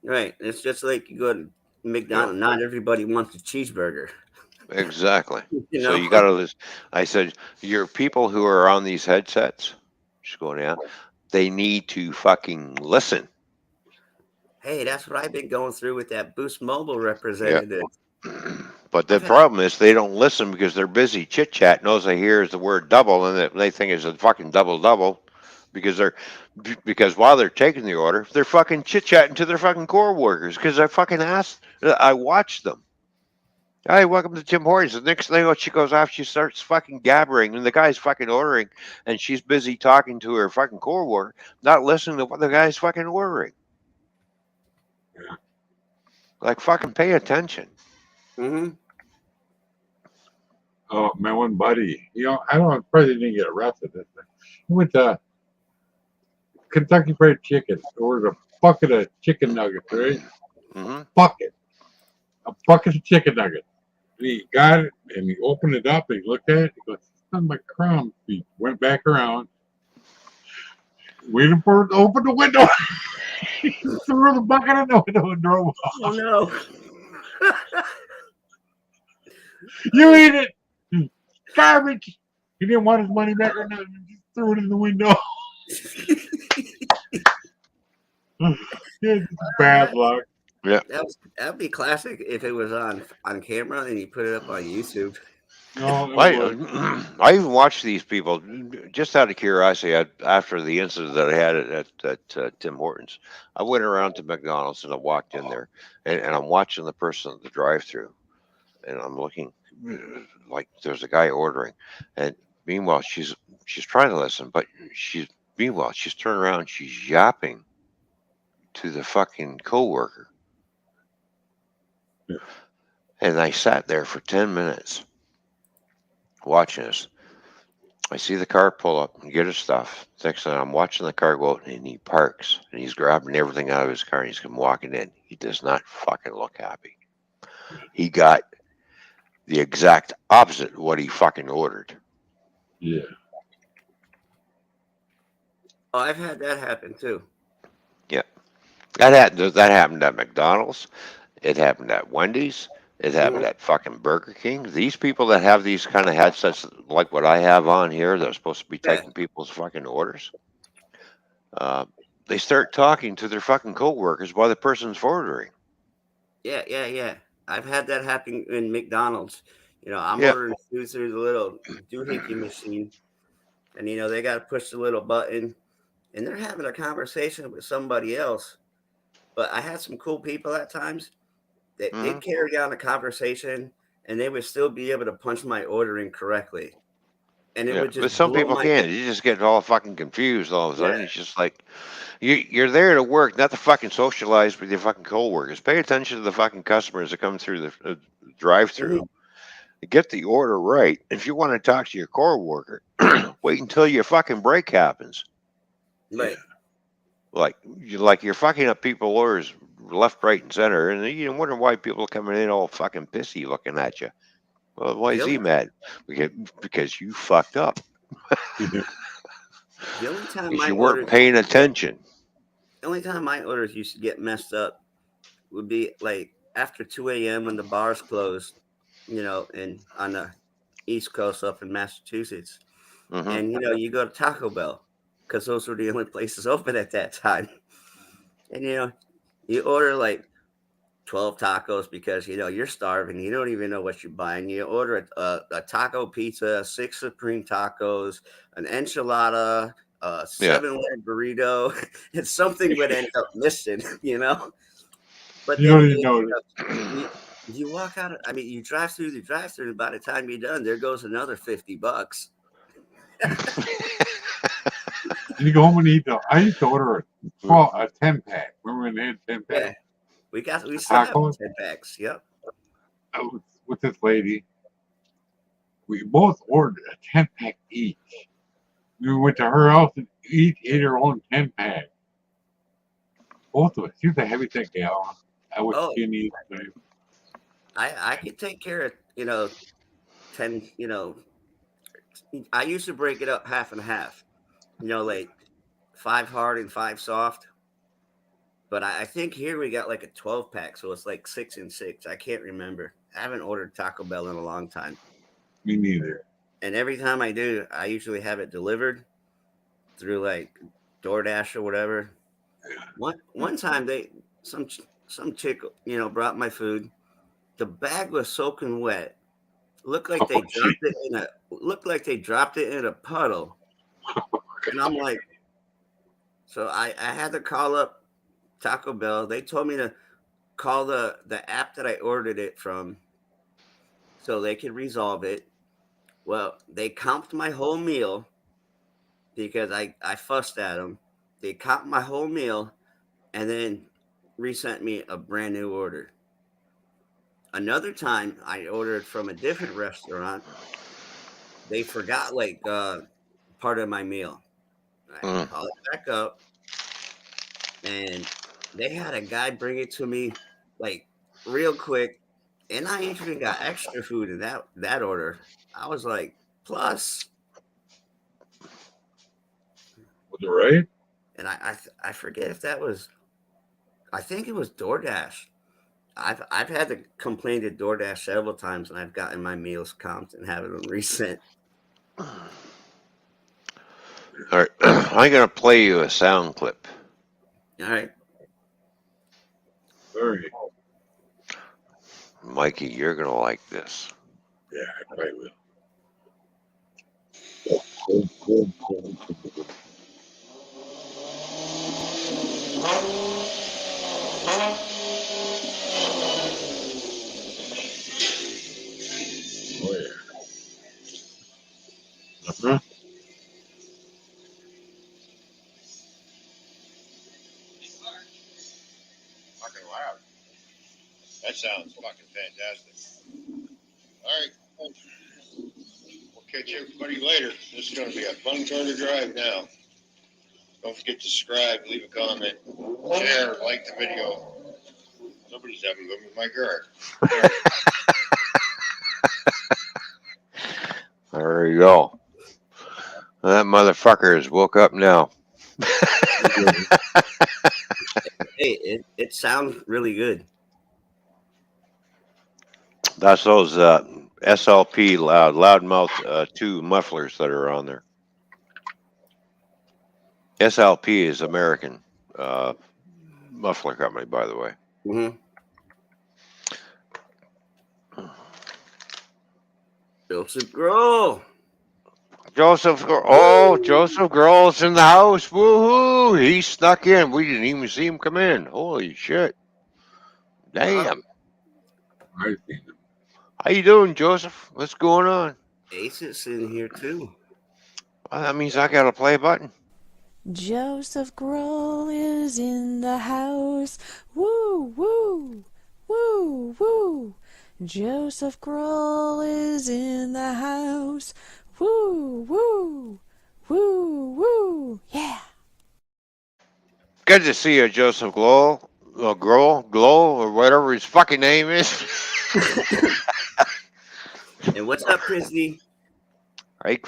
Right. It's just like you go to You know McDonald's. Not everybody wants a cheeseburger. exactly. You So know. you got to listen. I said your people who are on these headsets, just going down. They need to fucking listen. Hey, that's what I've been going through with that Boost Mobile Yeah. representative. But the I've had. problem is they don't listen because they're busy chit chat. All they hear is the word double, and they think it's a fucking double double because while they're taking the order, they're fucking chit chatting to their fucking core workers. Because I watched them. Hey, welcome to Tim Hortons. The next thing what she goes off, she starts fucking gabbering, and the guy's fucking ordering, and she's busy talking to her fucking core worker, not listening to what the guy's fucking ordering. Yeah. Like fucking pay attention. Mm-hmm. Oh, my one buddy, I don't know, probably didn't get arrested. He went to Kentucky Fried Chicken, ordered a bucket of chicken nuggets, right? Hmm. A bucket of chicken nuggets. And he got it, and he opened it up, and he looked at it, he goes, "Son of my crumbs." He went back around, waited for it to open the window. He threw the bucket in the window and drove off. Oh no. You eat it! Garbage! He didn't want his money back or nothing. He just threw it in the window. Yeah, just bad luck. Yeah. That'd be classic if it was on camera and you put it up on YouTube. No, it I was. I even watched these people just out of curiosity. After the incident that I had at Tim Hortons, I went around to McDonald's and I walked in there, and I'm watching the person at the drive-through, and I'm looking like there's a guy ordering, and meanwhile she's trying to listen, but she's turned around, she's yapping to the fucking coworker, Yeah. and I sat there for 10 minutes watching this. I see the car pull up and get his stuff. Next thing I'm watching the car go out and he parks and he's grabbing everything out of his car and he's come walking in. He does not fucking look happy. He got the exact opposite of what he fucking ordered. Yeah. Oh, I've had that happen too. Yeah. That happened at McDonald's. It happened at Wendy's. It happened Mhm. at fucking Burger King. These people that have these kind of headsets like what I have on here, they're supposed to be Yeah. taking people's fucking orders. Uh, they start talking to their fucking coworkers while the person's ordering. Yeah. I've had that happen in McDonald's. I'm Yeah. ordering food through the little doohickey machine, and they got to push the little button, and they're having a conversation with somebody else. But I had some cool people at times that Hmm. they'd carry on a conversation, and they would still be able to punch my order in correctly, and it Yeah. would But just some blow people my can't. You just get all fucking confused all of a yeah. sudden. It's just like you're there to work, not to fucking socialize with your fucking coworkers. Pay attention to the fucking customers that come through the drive-through. Mhm. Get the order right. If you want to talk to your coworker, wait until your fucking break happens. Right. You're fucking up people orders left, right, and center, and you wonder why people are coming in all fucking pissy looking at you. Well, why The is he only mad? Because you fucked up. Yeah. the only time Because my you weren't orders paying attention. the only time my orders used to get messed up would be like after 2 a.m. when the bars closed, and on the East Coast up in Massachusetts. Mm-hmm. And, you go to Taco Bell because those were the only places open at that time. And, you order like 12 tacos because, you're starving. You don't even know what you're buying. You order a taco pizza, 6 supreme tacos, an enchilada, a Yeah. 7-layer burrito. And something would end up missing, But You then don't even again, know. you walk out. I mean, you drive through the drive-through, and by the time you're done, there goes another $50. And you go home and eat. I used to order a 10-pack. Remember when they had 10-pack? Yeah, we still have Tacos? 10 packs. Yep. I was with this lady. We both ordered a 10-pack each. We went to her house and each ate her own 10-pack. Both of us. She was a heavy set gal. I was Oh, skinny. I could take care of 10. I used to break it up half and half. Like 5 hard and 5 soft. But I think here we got like a 12-pack, so it's like 6 and 6. I can't remember. I haven't ordered Taco Bell in a long time. Me neither. And every time I do, I usually have it delivered through like DoorDash or whatever. One time some chick brought my food. The bag was soaking wet. Looked like they dropped it in a puddle. And I'm like, so I had to call up Taco Bell. They told me to call the app that I ordered it from so they could resolve it. Well, they comped my whole meal because I fussed at them. They comped my whole meal and then resent me a brand new order. Another time I ordered from a different restaurant, they forgot like part of my meal. I Mm. called it back up and they had a guy bring it to me like real quick. And I even got extra food in that order. I was like, plus. Was it right? And I forget if that was. I think it was DoorDash. I've had to complain to DoorDash several times, and I've gotten my meals comped and having them resent. All right. I'm going to play you a sound clip. All right. Sorry. Mikey, you're going to like this. Yeah, I probably will. Oh, yeah. Uh-huh. Fucking loud. That sounds fucking fantastic. All right. We'll catch everybody later. This is going to be a fun Carter drive now. Don't forget to subscribe, leave a comment, share, like the video. Somebody's having them in my guard. There you go. That motherfucker has woke up now. Hey, it sounds really good. That's those SLP loudmouth 2 mufflers that are on there. SLP is American muffler company, by the way. Mm-hmm. Joseph Grohl. Joseph Grohl's in the house. Woohoo! He snuck in. We didn't even see him come in. Holy shit! Damn. I've seen them. How you doing, Joseph? What's going on? Ace is in here too. Well, that means I got to play a button. Joseph Grohl is in the house. Woo, woo, woo, woo. Joseph Grohl is in the house. Woo, woo, woo, woo. Yeah. Good to see you, Joseph Grohl, or whatever his fucking name is. And what's up, Christy? Hey,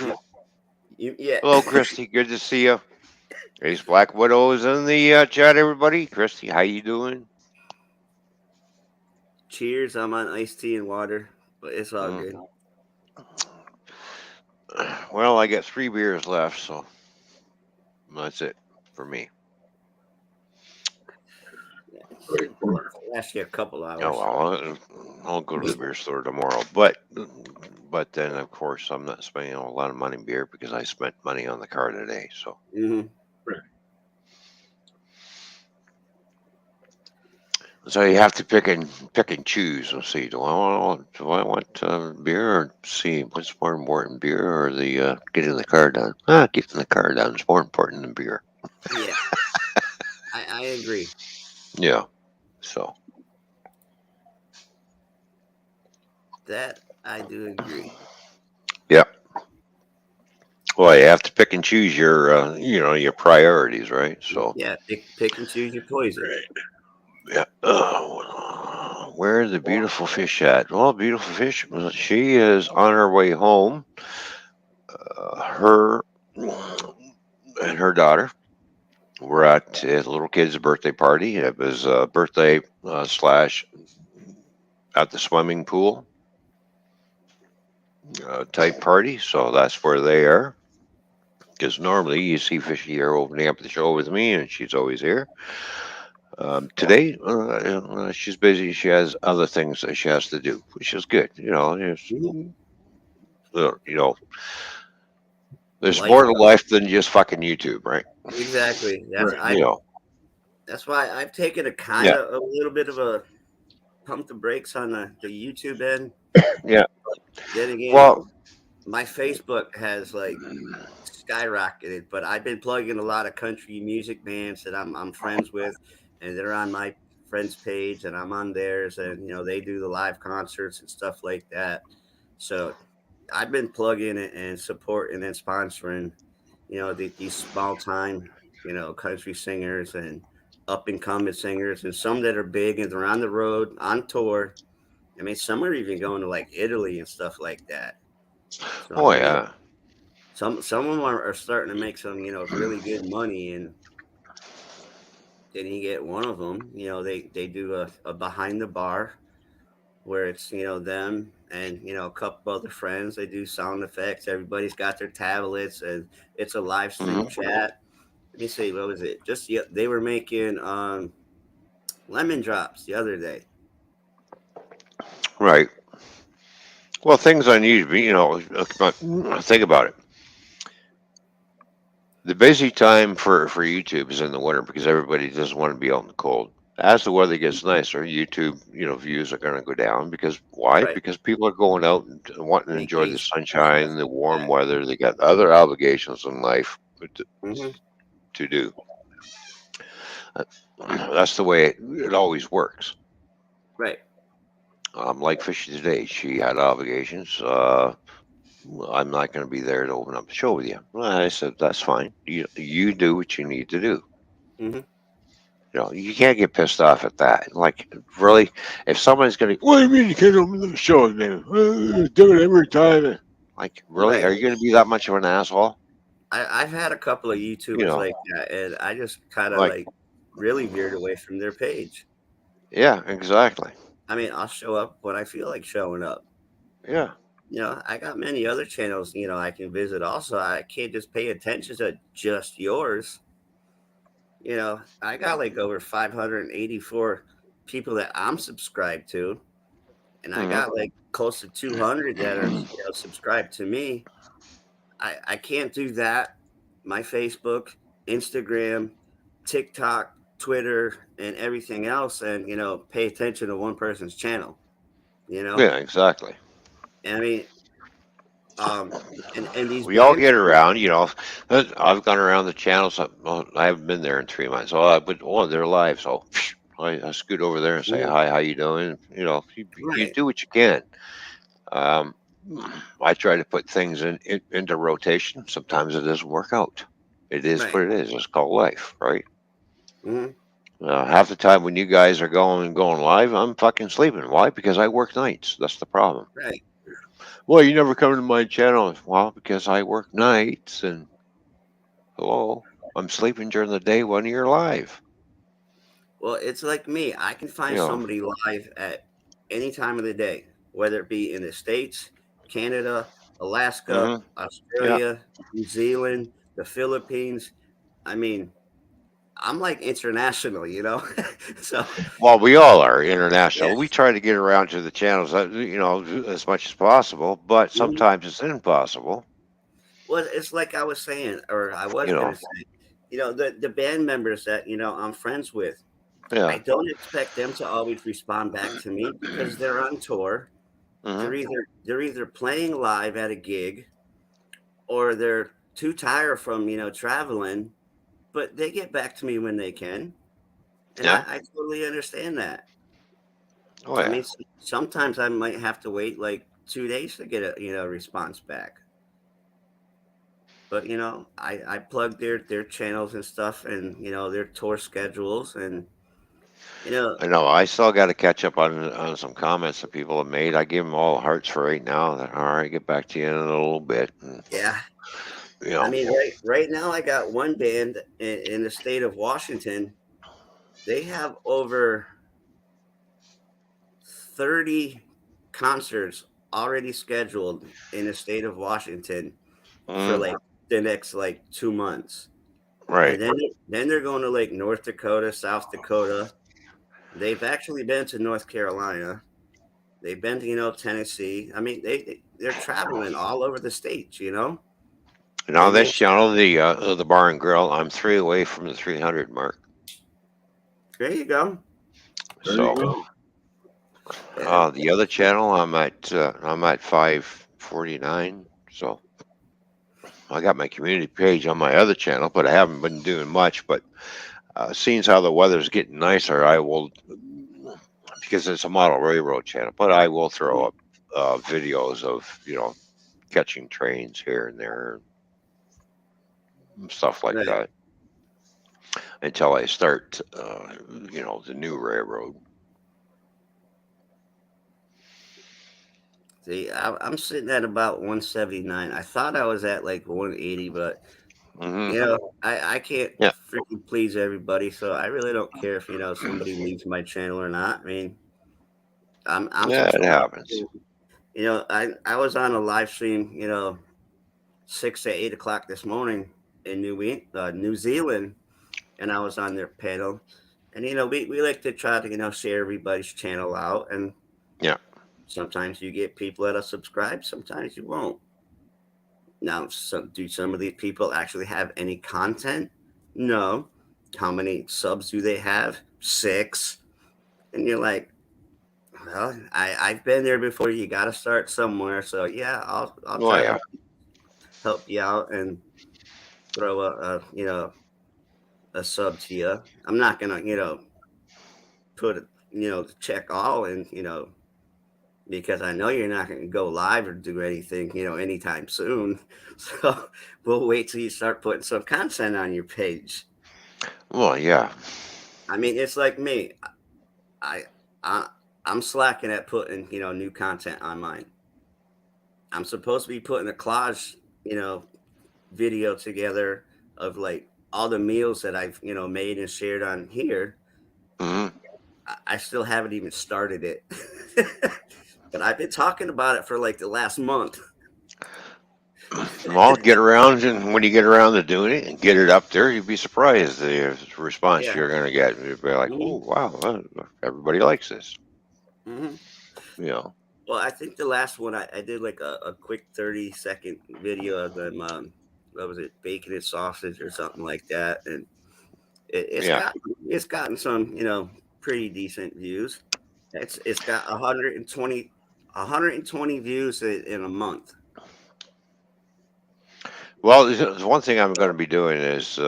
Yeah. hello, Christy. Good to see you. Ace Black Widow is in the chat, everybody. Christy, how you doing? Cheers. I'm on iced tea and water, but it's all Mm. good. Well, I got 3 beers left, so that's it for me. Yeah, it's, Wait for it'll last you a couple Oh hours. well, I'll go to the beer store tomorrow. But then of course I'm not spending a lot of money on beer because I spent money on the car today. So Hmm. you have to pick and choose. Let's see. Do I want beer or see what's more important, beer or the getting the car done? Getting the car done is more important than beer. Yeah, I agree. Yeah. So That I do agree. yeah. Well, you have to pick and choose your your priorities, right? So Yeah, pick and choose your poison. yeah. Where are the beautiful fish at? Well, beautiful fish. She is on her way home. Her and her daughter were at a little kid's birthday party. It was a birthday slash at the swimming pool type party. So that's where they are. Because normally you see Fishy here opening up the show with me, and she's always here. Today, she's busy. She has other things that she has to do, which is good. Mhm. You know, there's Life more to goes. life than just fucking YouTube, right? Exactly. Right. You know, That's why I've taken a kind yeah, of a little bit of a pump the brakes on the YouTube end. yeah. Then again, Well, my Facebook has like skyrocketed, but I've been plugging a lot of country music bands that I'm friends with, and they're on my friends page, and I'm on theirs, and they do the live concerts and stuff like that. So I've been plugging it and supporting and sponsoring, these small time, country singers and up and coming singers, and some that are big and they're on the road on tour. I mean, some are even going to like Italy and stuff like that. So oh I mean, yeah. some of them are starting to make some really good money, and then you get one of them. They do a behind the bar where it's them and a couple other friends. They do sound effects. Everybody's got their tablets, and it's a live stream Hmm. chat. Let me see, what was it? Just they were making lemon drops the other day. Right. Well, things on YouTube. Think about it. The busy time for YouTube is in the winter because everybody doesn't want to be out in the cold. As the weather gets nicer, YouTube, views are going to go down because why? Right. Because people are going out and wanting to enjoy the Vacations and stuff sunshine, the like warm that. weather. They got other obligations in life to, Hmm. to do. Uh, That's the way it always works. Right. Like Fishy today, she had obligations. I'm not going to be there to open up the show with you. Well, I said that's fine. You do what you need to do. Hmm. You can't get pissed off at that. Like, really, if someone's going to, what do you mean you can't open the show now? Do it every time. Like, really, Right. are you going to be that much of an asshole? I've had a couple of You YouTubers know, like that, and I just kind of like, like really veered away from their page. yeah, exactly. I mean, I'll show up when I feel like showing up. Yeah. I got many other channels, I can visit also. I can't just pay attention to just yours. I got like over 584 people that I'm subscribed to, and I Hmm. got like close to 200 that are, subscribed to me. I can't do that. My Facebook, Instagram, TikTok, Twitter, and everything else, and pay attention to one person's channel. You know, Yeah, exactly. and I mean, um, and these We all bands. get around, I've gone around the channels. I haven't been there in 3 months. They're live. So I scoot over there and say, Mhm. hi, how you doing? You Right, do what you can. Um, I try to put things into rotation. Sometimes it doesn't work out. It is right, what it is. It's called life, right? hmm, Half the time when you guys are going live, I'm fucking sleeping. Why? Because I work nights. That's the problem. right. Well, you never come to my channel. Well, because I work nights and hello, I'm sleeping during the day when you're live. Well, it's like me. I can You find know, somebody live at any time of the day, whether it be in the States, Canada, Alaska, Mm-hmm. Yeah. Australia, New Zealand, the Philippines. I mean, I'm like international, you know? So, Well, we all are international. yeah. We try to get around to the channels, as much as possible, but Mhm. sometimes it's impossible. Well, it's like I was saying, or I was You going know. to say, the band members that, I'm friends with, I Yeah. don't expect them to always respond back to me because they're on tour. Mm-hmm. They're either playing live at a gig or they're too tired from, traveling, but they get back to me when they can. And Yeah. I totally understand that. Oh I mean, yeah. sometimes I might have to wait like 2 days to get a, response back. But, I plug their channels and stuff and, their tour schedules and, you know, I know. I still got to catch up on some comments that people have made. I give them all hearts for right now. That all right, get back to you in a little bit. And, yeah. you I know. mean, right now I got one band in the state of Washington. They have over 30 concerts already scheduled in the state of Washington for Mm, like the next like 2 months. right. And then they're going to like North Dakota, South Dakota. They've actually been to North Carolina. They've been to, Tennessee. I mean, they're traveling all over the states, Now and they this channel, the Bar and Grill, I'm 3 away from the 300 mark. there you go. There you So go. Yeah. the other channel, I'm at 549. So I got my community page on my other channel, but I haven't been doing much. But seeing as how the weather's getting nicer, I will, because it's a model railroad channel, but I will throw up videos of catching trains here and there and stuff like Right. that until I start the new railroad. See, I'm sitting at about 179. I thought I was at like 180, but Hmm. I can't Yeah, freaking please everybody, so I really don't care if somebody leaves my channel or not. I mean, I'm yeah, it subscribed happens. to, I was on a live stream, 6 to 8 o'clock this morning in New Zealand, and I was on their panel, and we like to try to share everybody's channel out, and Yeah. sometimes you get people that'll subscribe, sometimes you won't. Now, do some of these people actually have any content? No. How many subs do they have? 6. And you're like, well, I've been there before. You got to start somewhere. So yeah, I'll Oh try to yeah. help you out and throw a sub to you. I'm not gonna put check all and because I know you're not going to go live or do anything, anytime soon. So we'll wait till you start putting some content on your page. Well, yeah. I mean, it's like me. I, I I'm slacking at putting new content on mine. I'm supposed to be putting a collage, video together of like all the meals that I've made and shared on here. Hmm. I still haven't even started it, but I've been talking about it for like the last month. Well, get around, and when you get around to doing it and get it up there, you'd be surprised the response Yeah. you're going to get. You'd be like, Mhm. "Oh, wow, everybody likes this." Mhm. You know. Well, I think the last one I did like a quick 30-second video of them. What was it, bacon and sausage or something like that, and it, it's Yeah. got it's gotten some pretty decent views. It's got 120 views in a month. Well, there's one thing I'm going to be doing is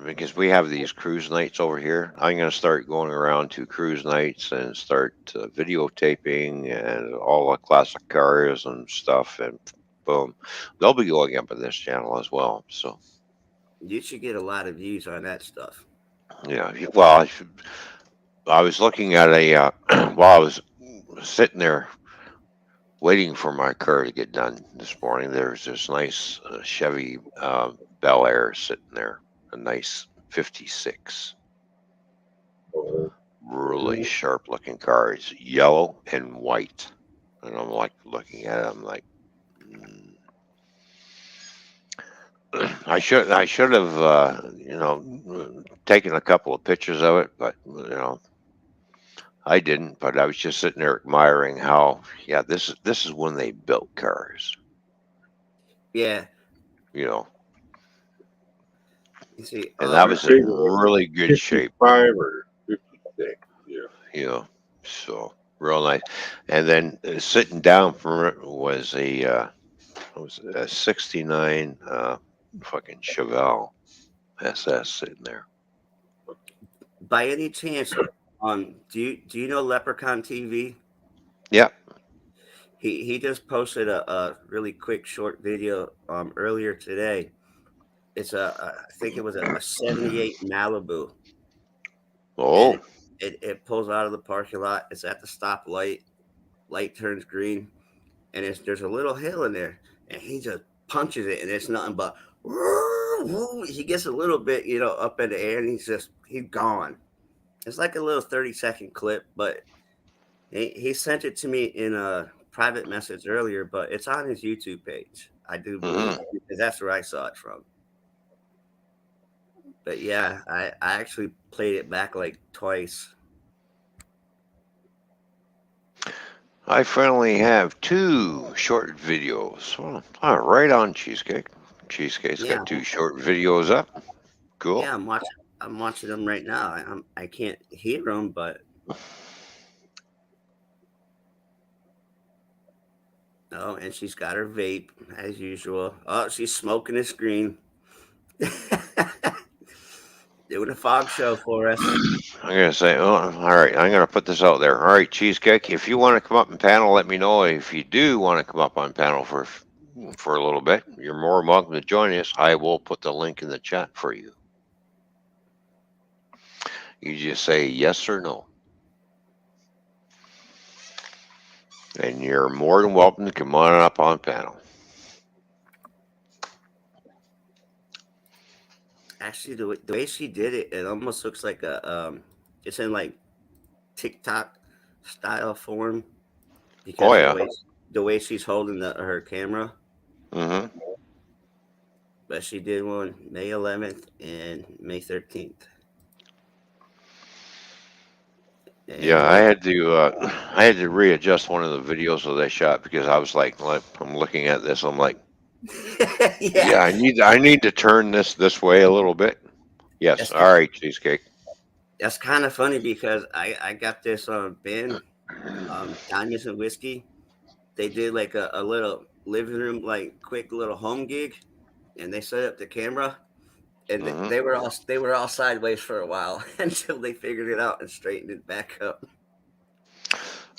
because we have these cruise nights over here, I'm going to start going around to cruise nights and start videotaping and all the classic cars and stuff, and boom, they'll be going up on this channel as well. So You should get a lot of views on that stuff. yeah, well, I was looking at a while I was sitting there waiting for my car to get done this morning. There's this nice Chevy Bel Air sitting there, a nice '56. Oh, really sharp looking cars, yellow and white. And I'm like looking at it, I'm like, mm. I should have taken a couple of pictures of it, but I didn't. But I was just sitting there admiring how, yeah, this is when they built cars. Yeah. You You see, and that was in really good shape. 55 or 56. Yeah. So real nice. And then sitting down from it was a '69 fucking Chevelle SS sitting there. by any chance, do you know Leprechaun TV? Yep. He just posted a really quick short video earlier today. It's I think it was a 78 Malibu. Oh. And it pulls out of the parking lot. It's at the stoplight. Light turns green, and there's a little hill in there, and he just punches it, and it's nothing but he gets a little bit, up in the air, and he's gone. It's like a little 30-second clip, but he sent it to me in a private message earlier, but it's on his YouTube page. I do believe because that's where I saw it from. But yeah, I actually played it back like twice. I finally have 2 short videos. Well, right on Cheesecake. Cheesecake's got 2 short videos up. Cool. Yeah, I'm watching them right now. I can't hear them, but oh, and she's got her vape as usual. Oh, she's smoking a screen. Doing a fog show for us. I'm gonna say, oh, all right. I'm gonna put this out there. All right, Cheesecake. If you want to come up and panel, let me know. If you do want to come up on panel for a little bit, you're more than welcome to join us. I will put the link in the chat for you. You just say yes or no, and you're more than welcome to come on up on panel. Actually, the way she did it, it almost looks like it's in like TikTok style form because the way she's holding her camera. Mm-hmm. But she did one May 11th and May 13th. And yeah, I had to readjust one of the videos that I shot because I was like I'm looking at this. I'm like, yeah, I need to turn this way a little bit. Yes, all right, Cheesecake. That's kind of funny because I got this band, Diamonds and Whiskey. They did like a little living room, like quick little home gig, and they set up the camera, and they were all sideways for a while until they figured it out and straightened it back up.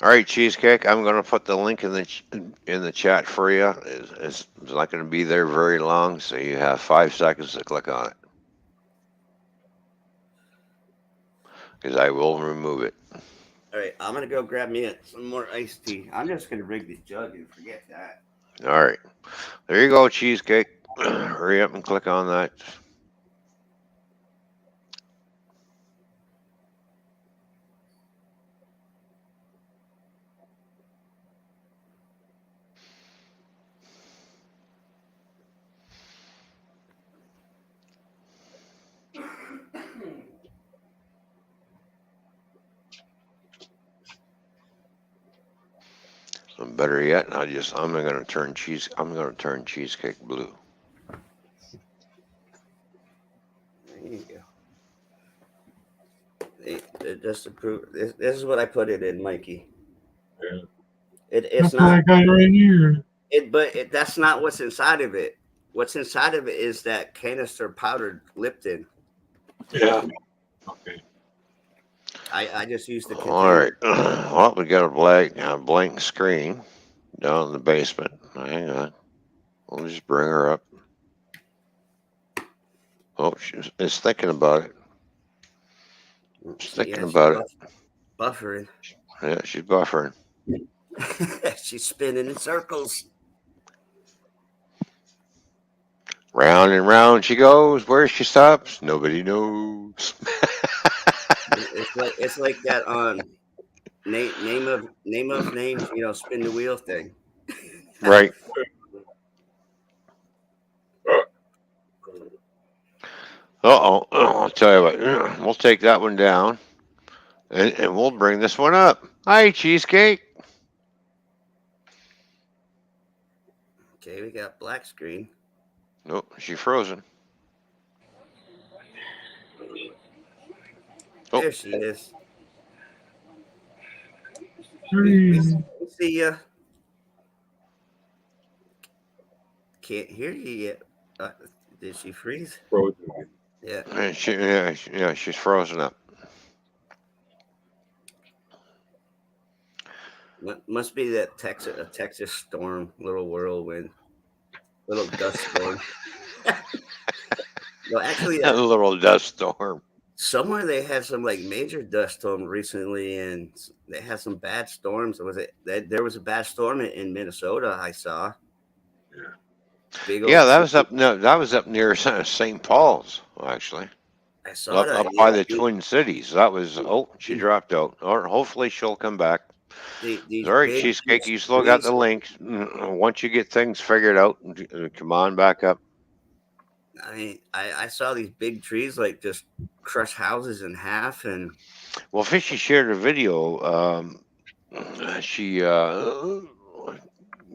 All right, Cheesecake. I'm going to put the link in the chat for you. It's not going to be there very long, so you have 5 seconds to click on it. Because I will remove it. All right, I'm going to go grab me some more iced tea. I'm just going to rig the jug and forget that. All right. There you go, Cheesecake. Hurry up and click on that. Better yet, I'm going to turn Cheesecake blue. There you go. Just to prove this is what I put it in, Mikey. Yeah. It's not. I got it right here. But that's not what's inside of it. What's inside of it is that canister powdered Lipton. Yeah. Okay. I just used the container. All right. Well, we got a blank screen down in the basement. Hang on. We'll just bring her up. Oh, she's thinking about it. Buffering. Yeah, she's buffering. She's spinning in circles. Round and round she goes. Where she stops, nobody knows. It's like that on name of names, spin the wheel thing. Right. Uh-oh. I'll tell you what. We'll take that one down, and we'll bring this one up. Hi, Cheesecake. Okay, we got black screen. Nope, she frozen. Oh, There she is. We Freeze. see ya. Can't hear you yet. Did she freeze? Frozen again. Yeah. and yeah, she's frozen up. Must be that Texas storm, little whirlwind, little dust storm. No, actually, A little dust storm. somewhere they had some like major dust storm recently, and they had some bad storms. Was it that there was a bad storm in Minnesota? I saw Yeah. big Yeah, old. that was up near St. Paul's, actually. I saw Up that. by Yeah, the Twin Cities. That was she dropped out. Or hopefully she'll come back. these All right, big Cheesecake, you still got trees. the links. Once you get things figured out, come on back up. I mean, I saw these big trees like just crush houses in half, and Well, Fishy shared a video.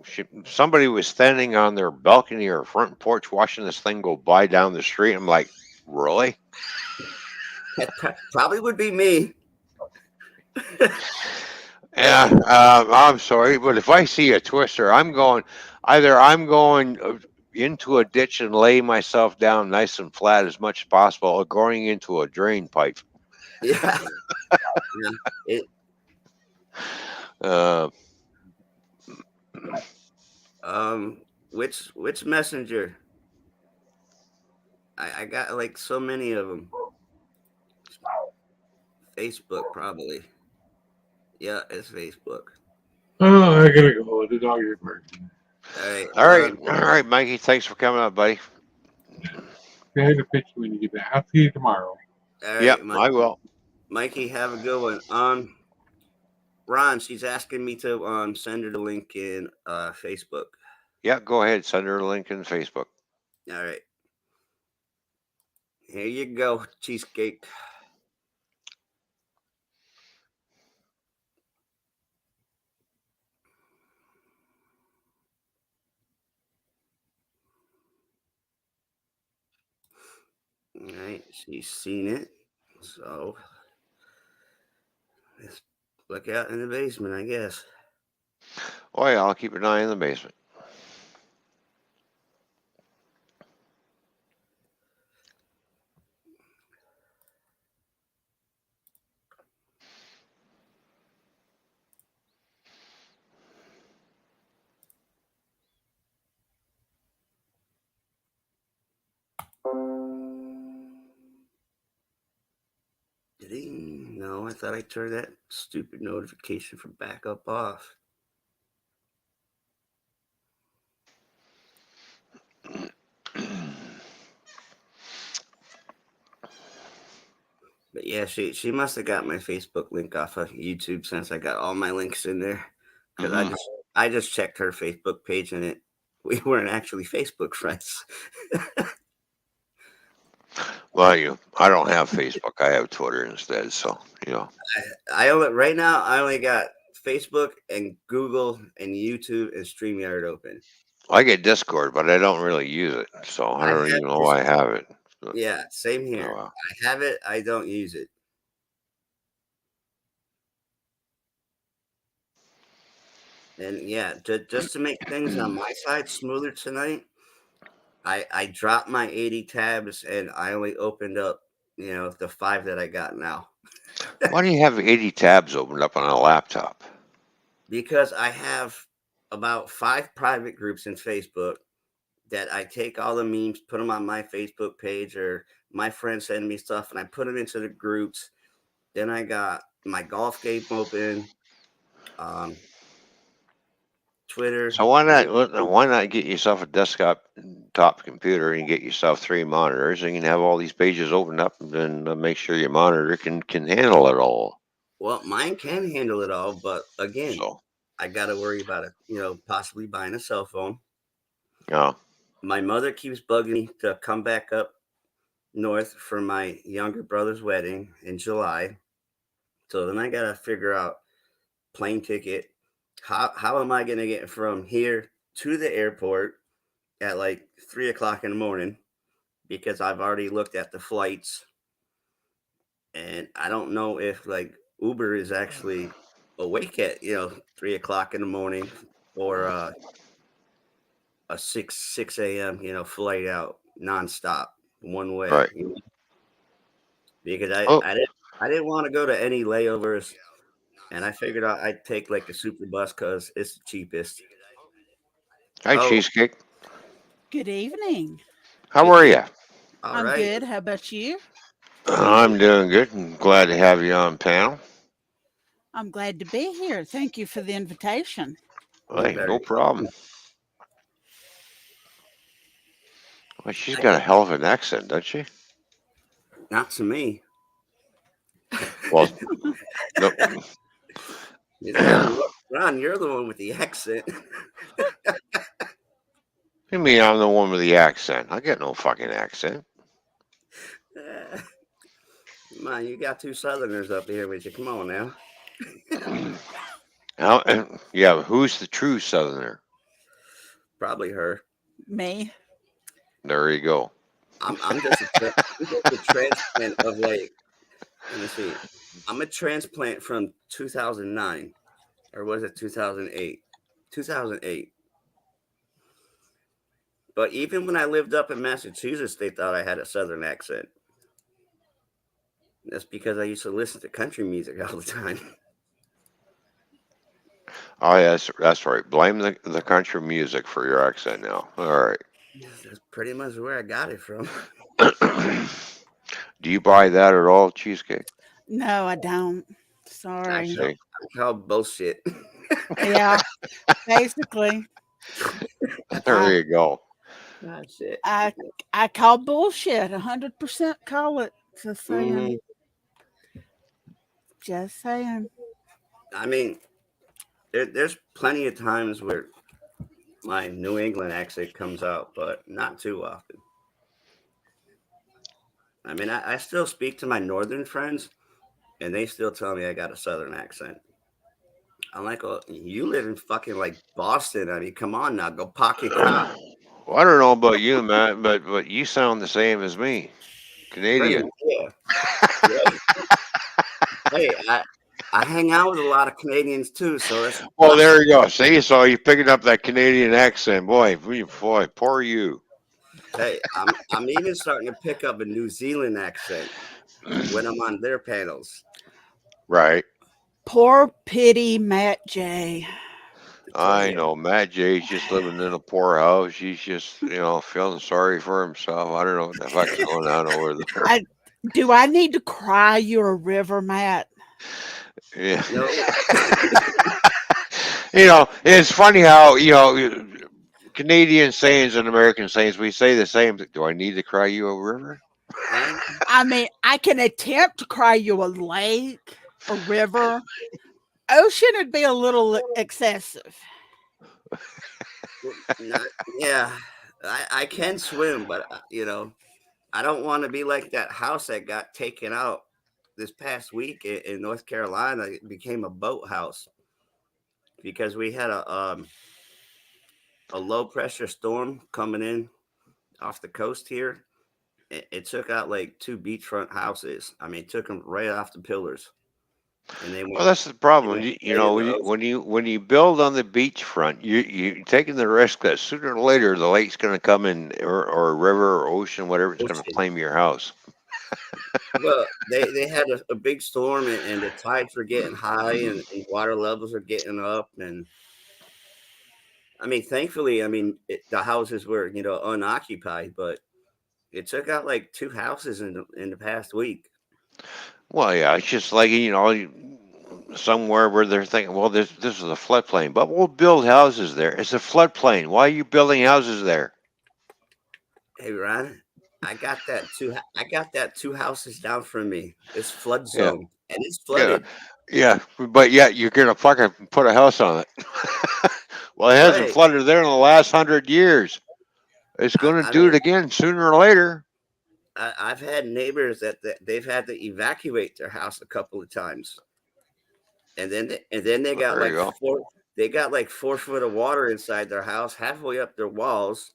She, somebody was standing on their balcony or front porch watching this thing go by down the street. I'm like, really? that probably would be me. Yeah, I'm sorry, but if I see a twister, I'm going into a ditch and lay myself down nice and flat as much as possible, or going into a drain pipe. Yeah, yeah. It Uh, which messenger? I got like so many of them. Facebook probably. Yeah, it's Facebook. Oh, I gotta go. The dog is barking. All right. all right, Mikey. Thanks for coming up, buddy. Say hi to Pitch when you get back. I'll see you tomorrow. All Yep, right, I will. Mikey, have a good one. Ron, she's asking me to send her the link in Facebook. Yeah, go ahead. Send her a link in Facebook. All right. Here you go, cheesecake. All right, she's seen it. So let's look out in the basement, I guess. Oh yeah, I'll keep an eye in the basement. No, I thought I turned that stupid notification for backup off. But yeah, she must have got my Facebook link off of YouTube since I got all my links in there. Because Mhm. I just checked her Facebook page and we weren't actually Facebook friends. Well, I don't have Facebook. I have Twitter instead. So I only right now I only got Facebook and Google and YouTube and StreamYard open. I get Discord, but I don't really use it. So I I don't have even know this, I have it. But, yeah, same oh here. well. I have it, I don't use it. And yeah, just to make things on my side smoother tonight, I dropped my 80 tabs and I only opened up, the 5 that I got now. Why do you have 80 tabs opened up on a laptop? Because I have about 5 private groups in Facebook that I take all the memes, put them on my Facebook page, or my friends send me stuff and I put them into the groups. Then I got my golf game open, um, Twitter. So why not get yourself a top computer and get yourself 3 monitors and you can have all these pages opened up and then make sure your monitor can handle it all. Well, mine can handle it all, but again, So I got to worry about it. Possibly buying a cell phone. yeah, My mother keeps bugging me to come back up north for my younger brother's wedding in July. So then I got to figure out plane ticket. How am I going to get from here to the airport at like 3 o'clock in the morning? Because I've already looked at the flights, and I don't know if like Uber is actually awake at 3 o'clock in the morning, or a six a.m. flight out nonstop one way. right. Because Oh, I didn't want to go to any layovers, and I figured out I'd take like the super bus because it's the cheapest. hi Oh, Cheesecake. Good evening. How good are evening. you? All I'm right. good. How about you? Pretty good. I'm doing good and glad to have you on panel. I'm glad to be here. Thank you for the invitation. You're Hey, no very problem. Well, she's I got a got hell of an accent, doesn't she? not to me. Well, no. Ron, you're the one with the accent. You mean I'm the one with the accent? I get no fucking accent. Man, you got two Southerners up here with you. Come on now. Yeah, who's the true Southerner? Probably her. Me? There you go. I'm just a transplant of like. Let me see. I'm a transplant from 2009, or was it 2008? 2008. But even when I lived up in Massachusetts, they thought I had a Southern accent. That's because I used to listen to country music all the time. Oh, yeah, that's right. Blame the country music for your accent now. All right. That's pretty much where I got it from. Do you buy that at all, Cheesecake? No, I don't. I Sorry. I see. call bullshit. Yeah, basically. There I you go. Ah, shit. I I call bullshit. 100% call it. Just saying. Mhm. Just saying. I mean, there's plenty of times where my New England accent comes out, but not too often. I mean, I still speak to my northern friends, and they still tell me I got a southern accent. I'm like, well, you live in fucking like Boston. I mean, come on now, go pocket cop. Well, I don't know about you, Matt, but you sound the same as me. Pretty Canadian. much, yeah. Yeah. Hey, I hang out with a lot of Canadians too, so that's Well, there you go. See, so you're picking up that Canadian accent. Boy, poor you. hey, I'm even starting to pick up a New Zealand accent when I'm on their panels. Right. Poor pity Matt J. I tell I you, know. Matt J's just living in a poor house. He's just, feeling sorry for himself. I don't know what the fuck's going on over there. I do I need to cry you a river, Matt? Yeah. no, It's funny how, Canadian sayings and American sayings, we say the same. Do I need to cry you a river? and I mean, I can attempt to cry you a lake, a river. Ocean would be a little excessive. not, yeah, I can swim, but I don't want to be like that house that got taken out this past week in North Carolina. It became a boathouse because we had a low pressure storm coming in off the coast here. It took out like two beachfront houses. I mean, it took them right off the pillars, and Well, that's the problem. right in the ocean. When you build on the beachfront, you taking the risk that sooner or later the lake's going to come in, or a river or ocean, whatever, it's going to Ocean. claim your house. Well, they had a big storm, and the tides were getting high, and water levels are getting up, and I mean, thankfully, I mean the houses were unoccupied, but it took out like two houses in the past week. Well, yeah, it's just like somewhere where they're thinking, well, this is a floodplain, but we'll build houses there. It's a floodplain. Why are you building houses there? Hey Ron, I got that 2 houses down from me. It's flood Yeah, zone and it's yeah, flooded. yeah. But yet you're gonna fucking put a house on it. Well, it hasn't Right. flooded there in the last 100 years. It's gonna I do it mean, again sooner or later. I've had neighbors that they've had to evacuate their house a couple of times, and then they got There you like go. 4 foot of water inside their house, halfway up their walls.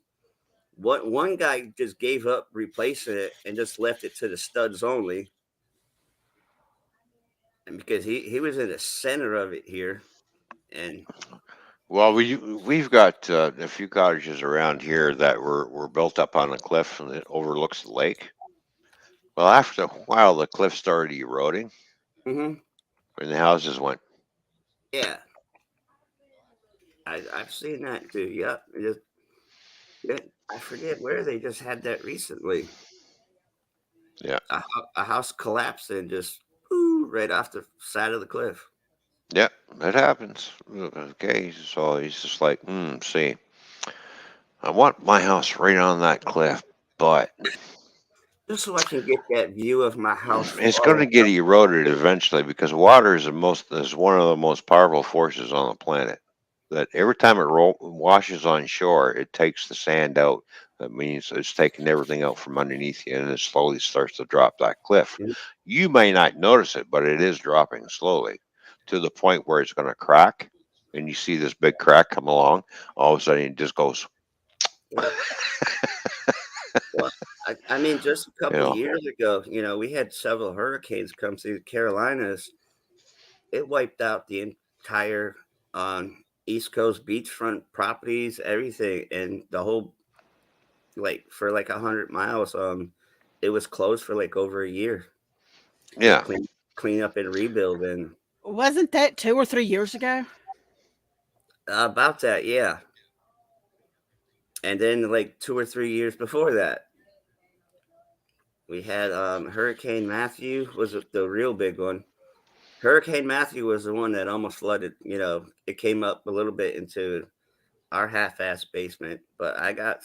One guy just gave up replacing it and just left it to the studs only, and because he was in the center of it here, and Well, we've got a few cottages around here that were built up on a cliff and it overlooks the lake. Well, after a while, the cliff started eroding hmm and the houses went. yeah, I've seen that too. Yep, yeah, I forget where they just had that recently. Yeah, A house collapsed and just ooh, right off the side of the cliff. yeah, that happens. Okay, so he's just like, see, I want my house right on that cliff, but Just so I can get that view of my house it's going falling to get down. eroded eventually because water is one of the most powerful forces on the planet. That every time it washes on shore, it takes the sand out. That means it's taking everything out from underneath you, and it slowly starts to drop that cliff. You may not notice it, but it is dropping slowly to the point where it's going to crack, and you see this big crack come along. All of a sudden, it just goes. Yeah. Well, I mean, just a You couple of know, years ago, we had several hurricanes come through the Carolinas. It wiped out the entire East Coast beachfront properties, everything, and the whole like for like 100 miles. It was closed for like over a year to yeah, clean up and rebuild, and Wasn't that 2 or 3 years ago? about that, yeah. And then like 2 or 3 years before that, we had Hurricane Matthew was the real big one. Hurricane Matthew was the one that almost flooded. It came up a little bit into our half-ass basement, but I got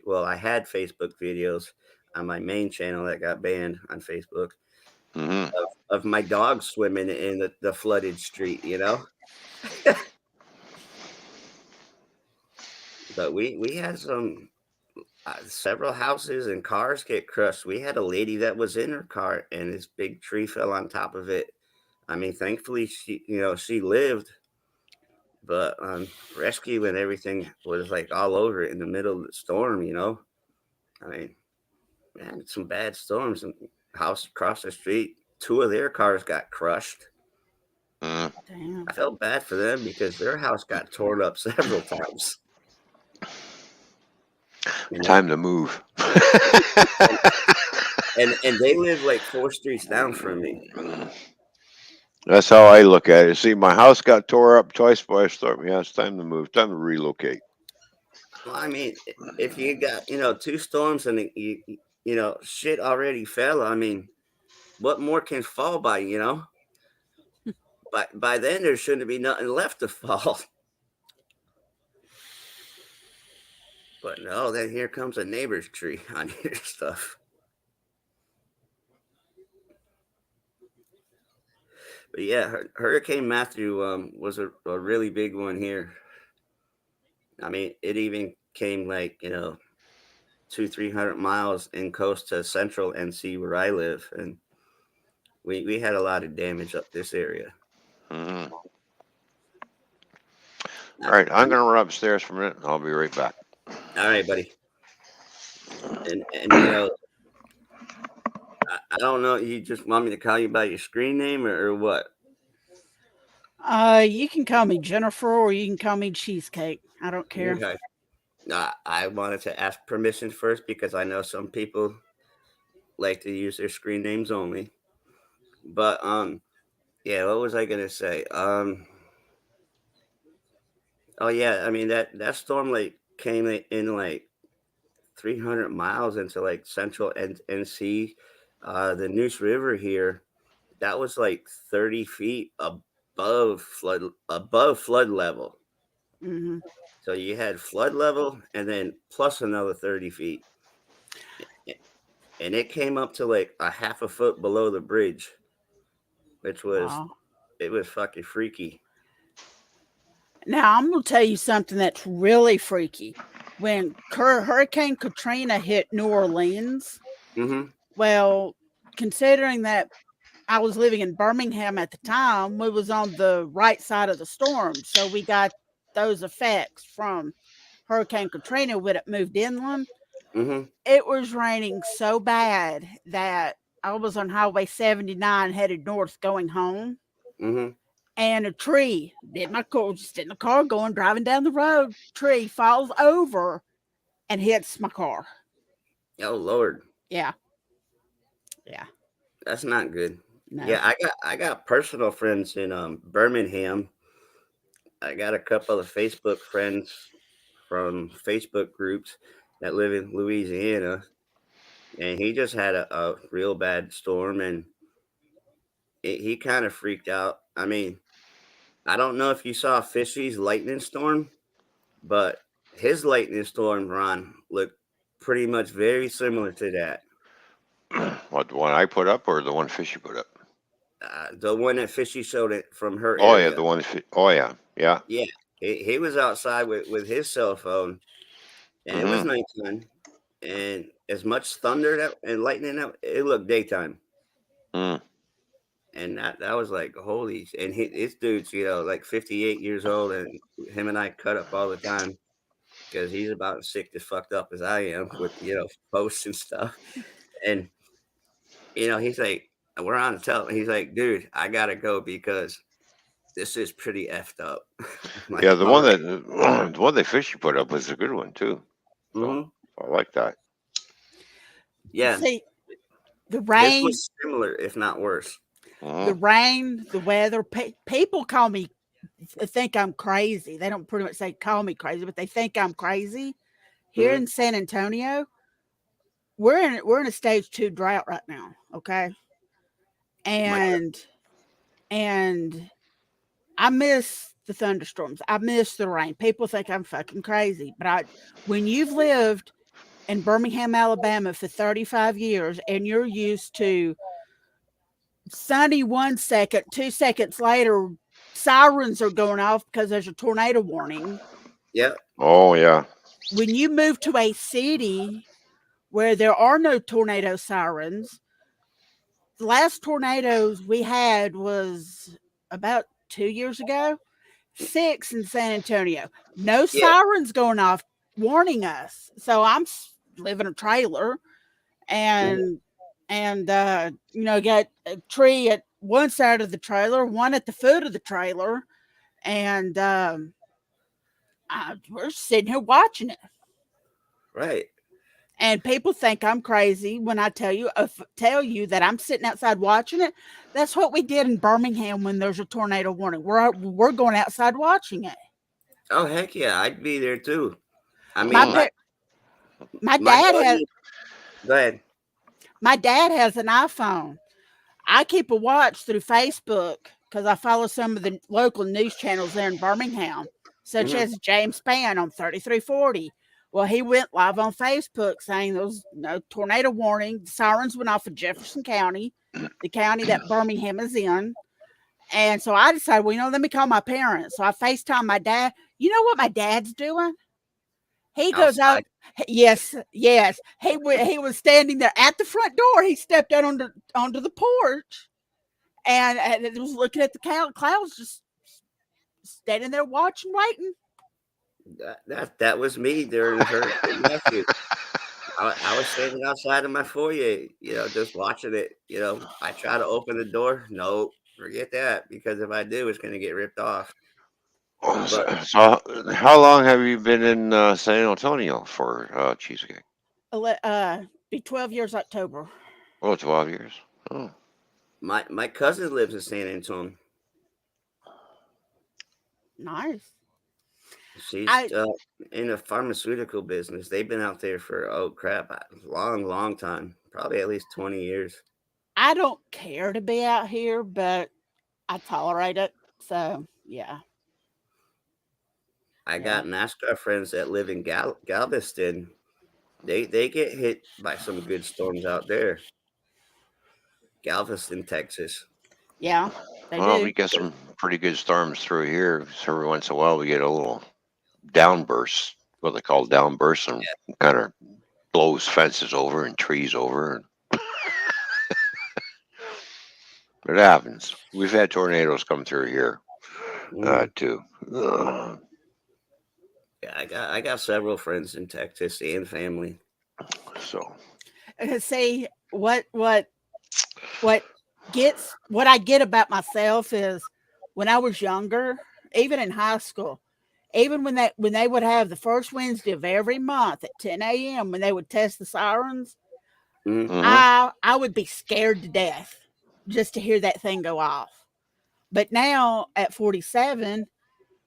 Well, I had Facebook videos on my main channel that got banned on Facebook hmm of my dog swimming in the flooded street. But we had several houses and cars get crushed. We had a lady that was in her car and this big tree fell on top of it. I mean, thankfully she lived, but rescue and everything was like all over it in the middle of the storm. I mean, man, some bad storms and house across the street, two of their cars got crushed. hmm Damn. I felt bad for them because their house got torn up several times. You know, Time to move. and they live like 4 streets down from me. That's how I look at it. See, my house got tore up twice by a storm. Yeah, it's time to move. Time to relocate. Well, I mean, if you got 2 storms and shit already fell. I mean, what more can fall by? By then there shouldn't be nothing left to fall. But no, then here comes a neighbor's tree on your stuff. But yeah, Hurricane Matthew was a really big one here. I mean, it even came like 200-300 miles in coast to central NC where I live, and we had a lot of damage up this area. hmm All I, right, I'm I'm going to run upstairs for a minute. I'll be right back. all right, buddy. And I don't know. You just want me to call you by your screen name or what? You can call me Jennifer or you can call me Cheesecake. I don't care. Okay. I wanted to ask permission first because I know some people like to use their screen names only. But yeah, what was I gonna say? Oh yeah, I mean that storm like came in like 300 miles into like central NC. The Neuse River here that was like 30 feet above flood level. Hmm. So you had flood level and then plus another 30 feet. And it came up to like a half a foot below the bridge, which was Wow. it was fucking freaky. Now I'm gonna tell you something that's really freaky. When Hurricane Katrina hit New Orleans, Mm-hmm. well, considering that I was living in Birmingham at the time, we was on the right side of the storm, so we got those effects from Hurricane Katrina when it moved inland. Mm-hmm. It was raining so bad that I was on Highway 79 headed north going home, Mm-hmm. and a tree did my car, just in the car going driving down the road. Tree falls over and hits my car. Oh Lord. Yeah, yeah, That's not good. no. Yeah, I got personal friends in Birmingham. I got a couple of Facebook friends from Facebook groups that live in Louisiana, and he just had a real bad storm, and he kind of freaked out. I mean, I don't know if you saw Fishy's lightning storm, but his lightning storm, Ron, looked pretty much very similar to that. What, the one I put up or the one Fishy put up? The one that Fishy showed it from her Oh yeah, area. the one. Oh yeah, yeah. Yeah, he was outside with his cell phone, and it was Mm-hmm. nighttime, and as much thunder and lightning that it looked daytime, Mm. and that was like holy. And this dude's like 58 years old, and him and I cut up all the time because he's about as sick as fucked up as I am with posts and stuff, and he's like, we're on the telephone. He's like, dude, I gotta go because this is pretty effed up. I'm Yeah, like, the all one right. that the one that Fishy put up was a good one too. So Mm-hmm. I like that. Yeah, See, the this rain, was similar, if not worse. the Mm-hmm. rain, the weather. People call me, think I'm crazy. They don't pretty much say call me crazy, but they think I'm crazy. Here Mm-hmm. in San Antonio, we're in a stage 2 drought right now. Okay, My and I miss the thunderstorms. I miss the rain. People think I'm fucking crazy, but when you've lived in Birmingham, Alabama for 35 years and you're used to sunny 1 second, 2 seconds later, sirens are going off because there's a tornado warning. Yeah, Oh yeah. When you move to a city where there are no tornado sirens, the last tornadoes we had was about 2 years ago. 6 in San Antonio. No yeah, sirens going off warning us. So I'm living in a trailer mhm, and got a tree at one side of the trailer, one at the foot of the trailer, and we're sitting here watching it. right. And people think I'm crazy when I tell you that I'm sitting outside watching it. That's what we did in Birmingham when there's a tornado warning. We're going outside watching it. Oh heck yeah, I'd be there too. I My mean, Mm. my pa- my my dad has buddy. Go ahead. my dad has an iPhone. I keep a watch through Facebook because I follow some of the local news channels there in Birmingham, such Hmm. as James Spann on 3340. Well, he went live on Facebook saying there was no tornado warning. The sirens went off in Jefferson County, the county that Birmingham is in. And so I decided, let me call my parents. So I FaceTime my dad. You know what my dad's doing? He goes out. Outside. Yes, yes. He was standing there at the front door. He stepped out onto the porch and it was looking at the clouds, just standing there watching, waiting. That was me during Hurricane Matthew. I was standing outside of my foyer, just watching it. I try to open the door. No, forget that because if I do, it's going to get ripped off. So, But how long have you been in San Antonio for cheesecake? Be 12 years October. Oh, 12 years. Oh, my cousin lives in San Antonio. Nice. She's I in the pharmaceutical business. They've been out there for oh crap, a long, long time. Probably at least 20 years. I don't care to be out here, but I tolerate it. So yeah, I yeah, got NASCAR friends that live in Galveston. They get hit by some good storms out there. Galveston, Texas. yeah. They Well, do. we get some pretty good storms through here. So every once in a while, we get a little downbursts, what they call downbursts, and kind of blows fences over and trees over. It happens. We've had tornadoes come through here Mm. too. Yeah, I got several friends in Texas and family. So See what what I get about myself is when I was younger, even in high school, even when they would have the first Wednesday of every month at 10 a.m. when they would test the sirens, Mm. hmm I would be scared to death just to hear that thing go off. But now at 47,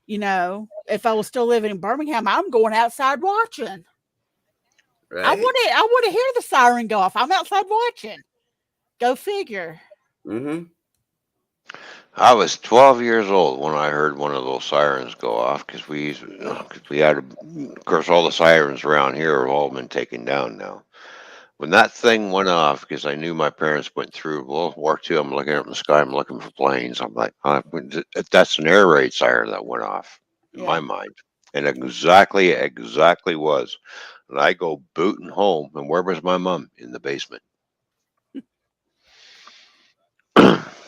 if I was still living in Birmingham, I'm going outside watching. Right? I want to hear the siren go off. I'm outside watching. Go figure. Mm-hmm. I was 12 years old when I heard one of those sirens go off because cause we had, of course, all the sirens around here have all been taken down now. When that thing went off, because I knew my parents went through World War II, I'm looking up in the sky, I'm looking for planes. I'm like, that's an air raid siren that went off in my Yeah. mind. And exactly was. And I go booting home, and where was my mom? In the basement.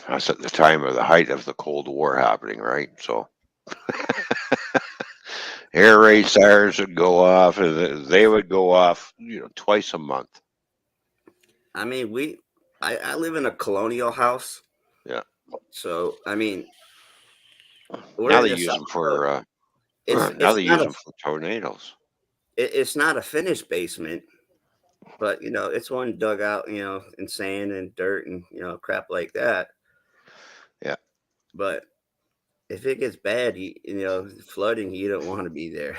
That's at the time of the height of the Cold War happening, right? So air raid sirens would go off, and they would go off, twice a month. I mean, I live in a colonial house, Yeah. so I mean, we're Now in they the use South. them So for now it's they not use a them for tornadoes. it's not a finished basement, but it's one dug out, in sand and dirt and crap like that. Yeah. But if it gets bad, flooding, you don't want to be there.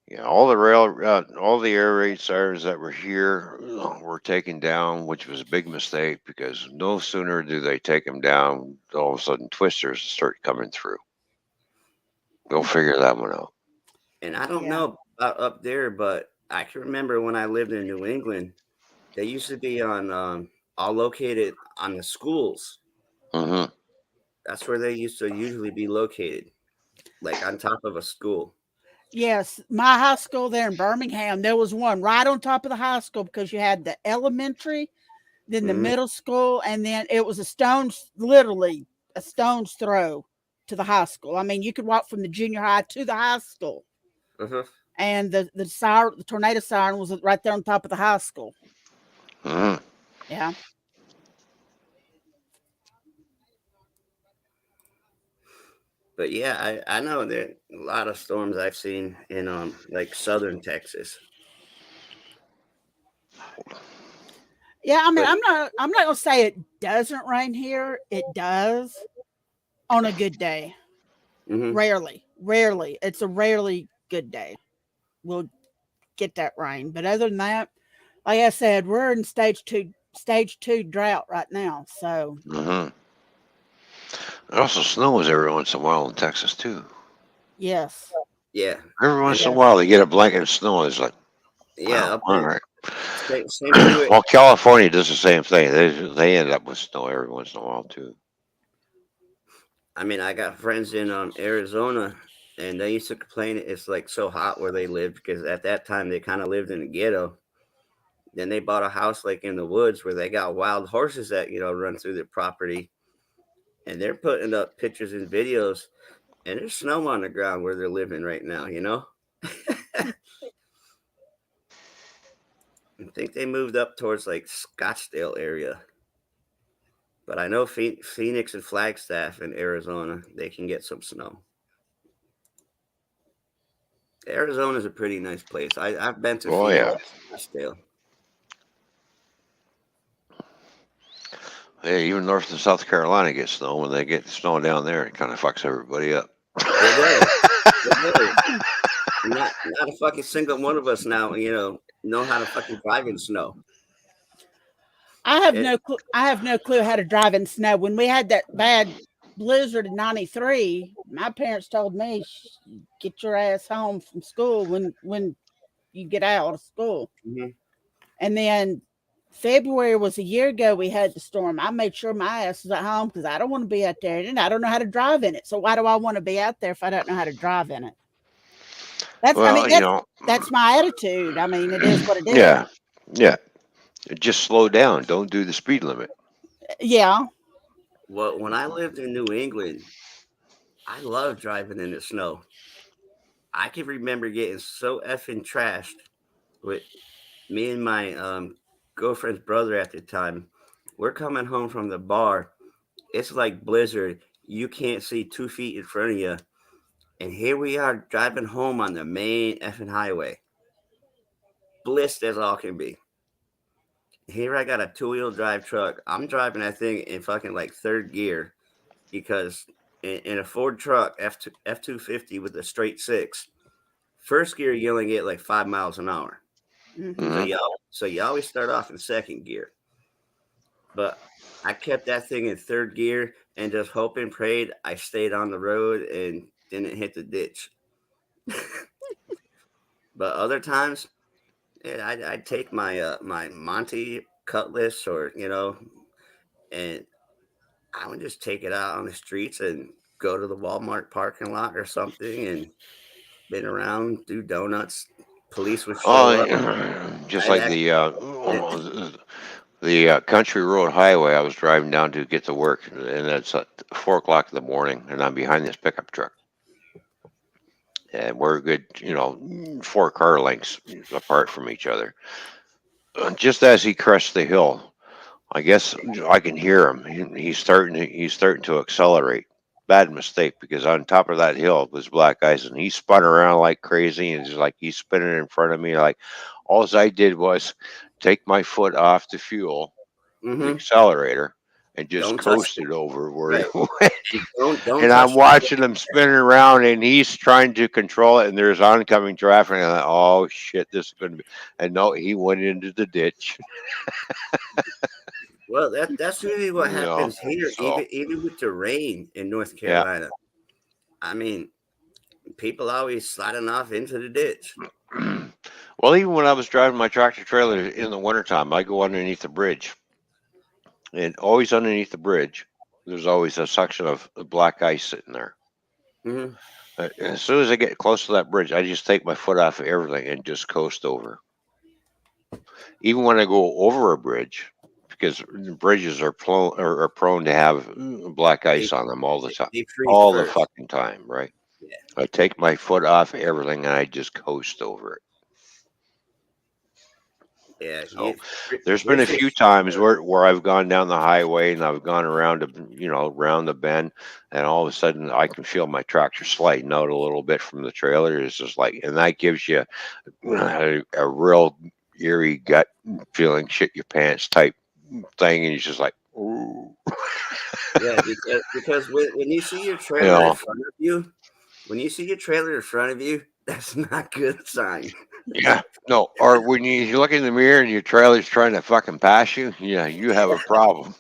Yeah, all the air raid sirens that were here were taken down, which was a big mistake because no sooner do they take them down, all of a sudden twisters start coming through. Go figure that one out. And I don't Yeah. know about up there, but I can remember when I lived in New England, they used to be on all located on the schools. hmm That's where they used to usually be located, like on top of a school. Yes, my high school there in Birmingham, there was one right on top of the high school because you had the elementary, then the Hmm. middle school, and then it was literally a stone's throw to the high school. I mean, you could walk from the junior high to the high school, Uh-huh. and the tornado siren was right there on top of the high school. hmm Yeah, But yeah, I know there are a lot of storms I've seen in like southern Texas. yeah. I mean, But I'm not gonna say it doesn't rain here. It does on a good day. hmm Rarely. It's a rarely good day. We'll get that rain, but other than that, like I said, we're in stage two drought right now. So hmm It also snows every once in a while in Texas too. yes, yeah, Every and once in a yes, while they get a blanket of snow. It's like, yeah, wow, up all in right. same too. Well, California does the same thing. They end up with snow every once in a while too. I mean, I got friends in Arizona, and they used to complain it's like so hot where they lived because at that time they kind of lived in a ghetto. Then they bought a house like in the woods where they got wild horses that run through their property, and they're putting up pictures and videos, and there's snow on the ground where they're living right now. I think they moved up towards like Scottsdale area, but I know Phoenix and Flagstaff in Arizona they can get some snow. Arizona's a pretty nice place. I've been to Oh Phoenix yeah, and Scottsdale. hey, even North and South Carolina get snow. When they get snow down there, it kind of fucks everybody up. It does. It does. Not a fucking single one of us now, know how to fucking drive in snow. I have no clue. I have no clue how to drive in snow. When we had that bad blizzard in '93, my parents told me, "Get your ass home from school when you get out of school." Mhm. And then February was a year ago. We had the storm. I made sure my ass was at home because I don't want to be out there, and I don't know how to drive in it. So why do I want to be out there if I don't know how to drive in it? Well, That's my attitude. I mean, it is what it is. yeah, yeah. Just slow down. Don't do the speed limit. Yeah. Well, when I lived in New England, I loved driving in the snow. I can remember getting so effing trashed with me and my girlfriend's brother at the time. We're coming home from the bar. It's like blizzard. You can't see 2 feet in front of you. And here we are driving home on the main effing highway. Blissed as all can be. Here I got a 2-wheel drive truck. I'm driving that thing in fucking like third gear because in a Ford truck F250 with a straight six, first gear you only get like 5 miles an hour. Mhm. So you always start off in second gear. But I kept that thing in third gear and just hope and prayed I stayed on the road and didn't hit the ditch. But other times, yeah, I'd take my Monty Cutlass or and I would just take it out on the streets and go to the Walmart parking lot or something and spin around, do donuts. Police would show up. Just I'd like act. the country road highway I was driving down to get to work, and it's at 4 o'clock in the morning, and I'm behind this pickup truck, and we're a good, 4 car lengths apart from each other. Just as he crests the hill, I guess I can hear him. He's starting to accelerate. Bad mistake because on top of that hill was black ice, and he spun around like crazy, and just like he's spinning in front of me. Like all I did was take my foot off the fuel, the Mm-hmm. accelerator, and just Don't touch. coasted over where he Right. went. Don't And I'm touch the watching him spinning around, and he's trying to control it. And there's oncoming traffic, and I'm like, oh shit, this is going to be. And no, he went into the ditch. Well, that's usually what You know, happens here, so even with the rain in North yeah. Carolina. I mean, people always sliding off into the ditch. Well, even when I was driving my tractor trailer in the wintertime, I go underneath the bridge, and always underneath the bridge, there's always a section of black ice sitting there. Mm-hmm. As soon as I get close to that bridge, I just take my foot off of everything and just coast over. Even when I go over a bridge, because bridges are prone to have black They, ice on them all the time, they freeze all the first. fucking time, right? Yeah, I take my foot off everything and I just coast over it. yeah. So there's been a few Bridges. times where I've gone down the highway and I've gone around the bend, and all of a sudden I can feel my tractor sliding out a little bit from the trailer. It's just like, and that gives you a real eerie gut feeling, shit your pants type thing, and you're just like, ooh, Yeah, because when you see your you trailer in know, front of you, when you see your trailer in front of you, that's not a good sign. yeah, no. Or when you look in the mirror and your trailer's trying to fucking pass you, yeah, you have a problem.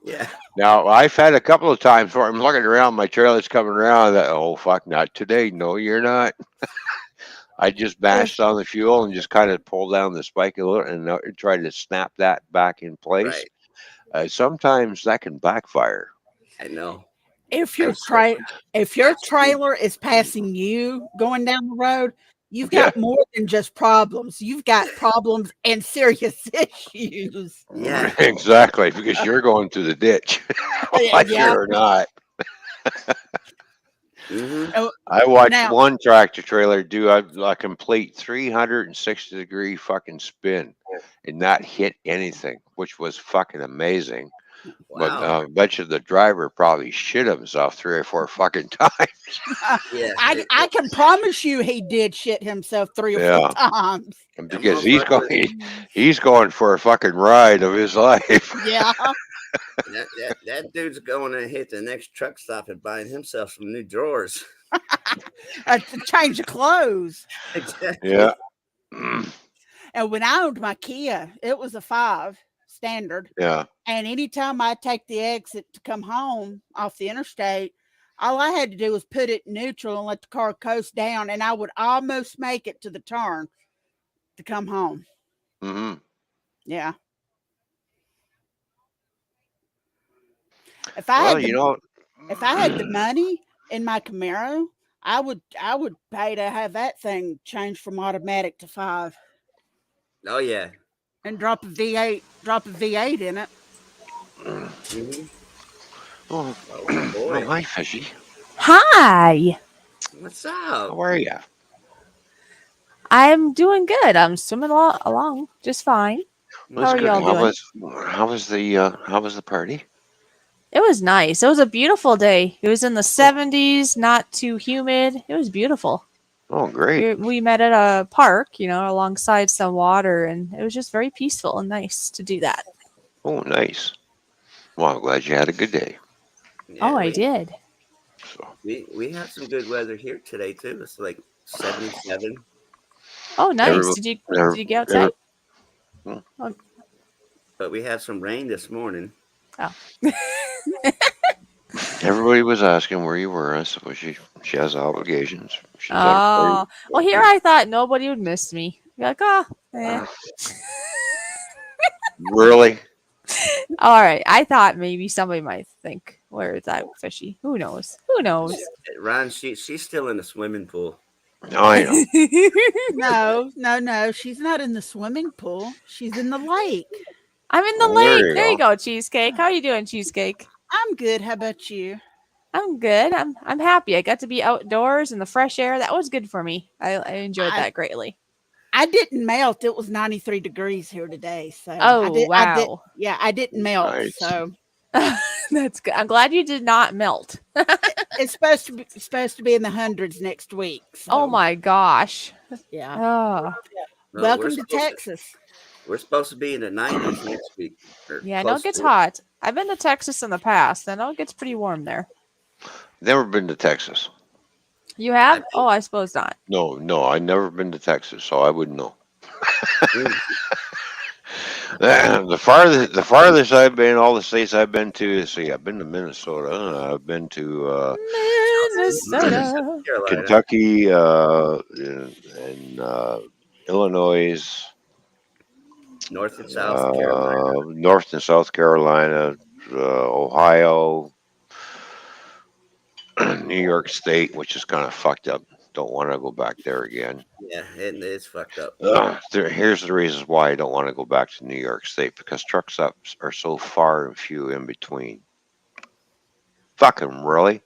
Yeah, Now, I've had a couple of times where I'm looking around, my trailer's coming around. That, oh fuck, not today. No, you're not. I just If bashed on the fuel and just kind of pulled down the spike a little and tried to snap that back in place. right. Sometimes that can backfire. I know. if I your saw. trailer is passing you going down the road, you've Yeah, got more than just problems. You've got problems and serious issues. Yeah. exactly, because you're going through the ditch, like it Yeah. or not. Mm-hmm. Oh, I watched now, one tractor trailer do a complete 360-degree fucking spin and not hit anything, which was fucking amazing. But Wow. I bet you the driver probably shit himself 3 or 4 fucking times. Yeah. I can promise you he did shit himself 3 or 4 Yeah, times. That because he's motherfucker. going he's going for a fucking ride of his life. Yeah. That dude's going to hit the next truck stop and buying himself some new drawers. To change of clothes. Exactly. Yeah. Mm. And when I owned my Kia, it was a 5. standard. Yeah. And anytime I take the exit to come home off the interstate, all I had to do was put it neutral and let the car coast down, and I would almost make it to the turn to come home. Mm-hmm. Yeah. If I Well, had the money in my Camaro, I would pay to have that thing changed from automatic to 5 Oh yeah. and drop a V8 in it. Mm-hmm. Oh, Oh oh, boy. hi, Fishy. Hi. What's up? How are you? I'm doing good. I'm swimming along just fine. Well, How that's are good. y'all doing? How was the party? It was nice. It was a beautiful day. It was in the 70s, not too humid. It was beautiful. Oh, great. We met at a park, alongside some water, and it was just very peaceful and nice to do that. Oh, nice. Well, I'm glad you had a good day. Yeah, Oh, I did. So, we had some good weather here today too. It's like 77. Oh, nice. every, Did you every, get every, outside? Oh, But we had some rain this morning. oh. everybody was asking where you were. I said, well, she has obligations. She's at a Oh, party. well, here I thought nobody would miss me. You're like, eh. Really? All right. I thought maybe somebody might think, where is that fishy? Who knows? Who knows? Ron, she's still in the swimming pool. I know. No. She's not in the swimming pool. She's in the lake. I'm in the Well, there lake. you There you go. go, Cheesecake. How are you doing, Cheesecake? I'm good. How about you? I'm good. I'm happy. I got to be outdoors in the fresh air. That was good for me. I enjoyed I that greatly. I didn't melt. It was 93 degrees here today, so Oh, I did. wow. Yeah, I didn't melt. Nice. So That's good. I'm glad you did not melt. it's supposed to be in the hundreds next week. So, Oh my gosh. yeah. Oh, No, Welcome to Texas. We're supposed to be in the 90s next week. Or yeah, I know it close gets to hot. I've been to Texas in the past. I know it gets pretty warm there. Never been to Texas. You have? I- Oh, I suppose not. No, I never been to Texas, so I wouldn't know. Mm. The farthest I've been, all the states I've been to. See, I've been to Minnesota. I've been to Minnesota. South Carolina. Kentucky, and Illinois, North and South Carolina. North and South Carolina, Ohio, New York State, which is kind of fucked up. Don't want to go back there again. Yeah, it's fucked up. Here's the reasons why I don't want to go back to New York State, because truck stops are so far and few in between. Fucking really?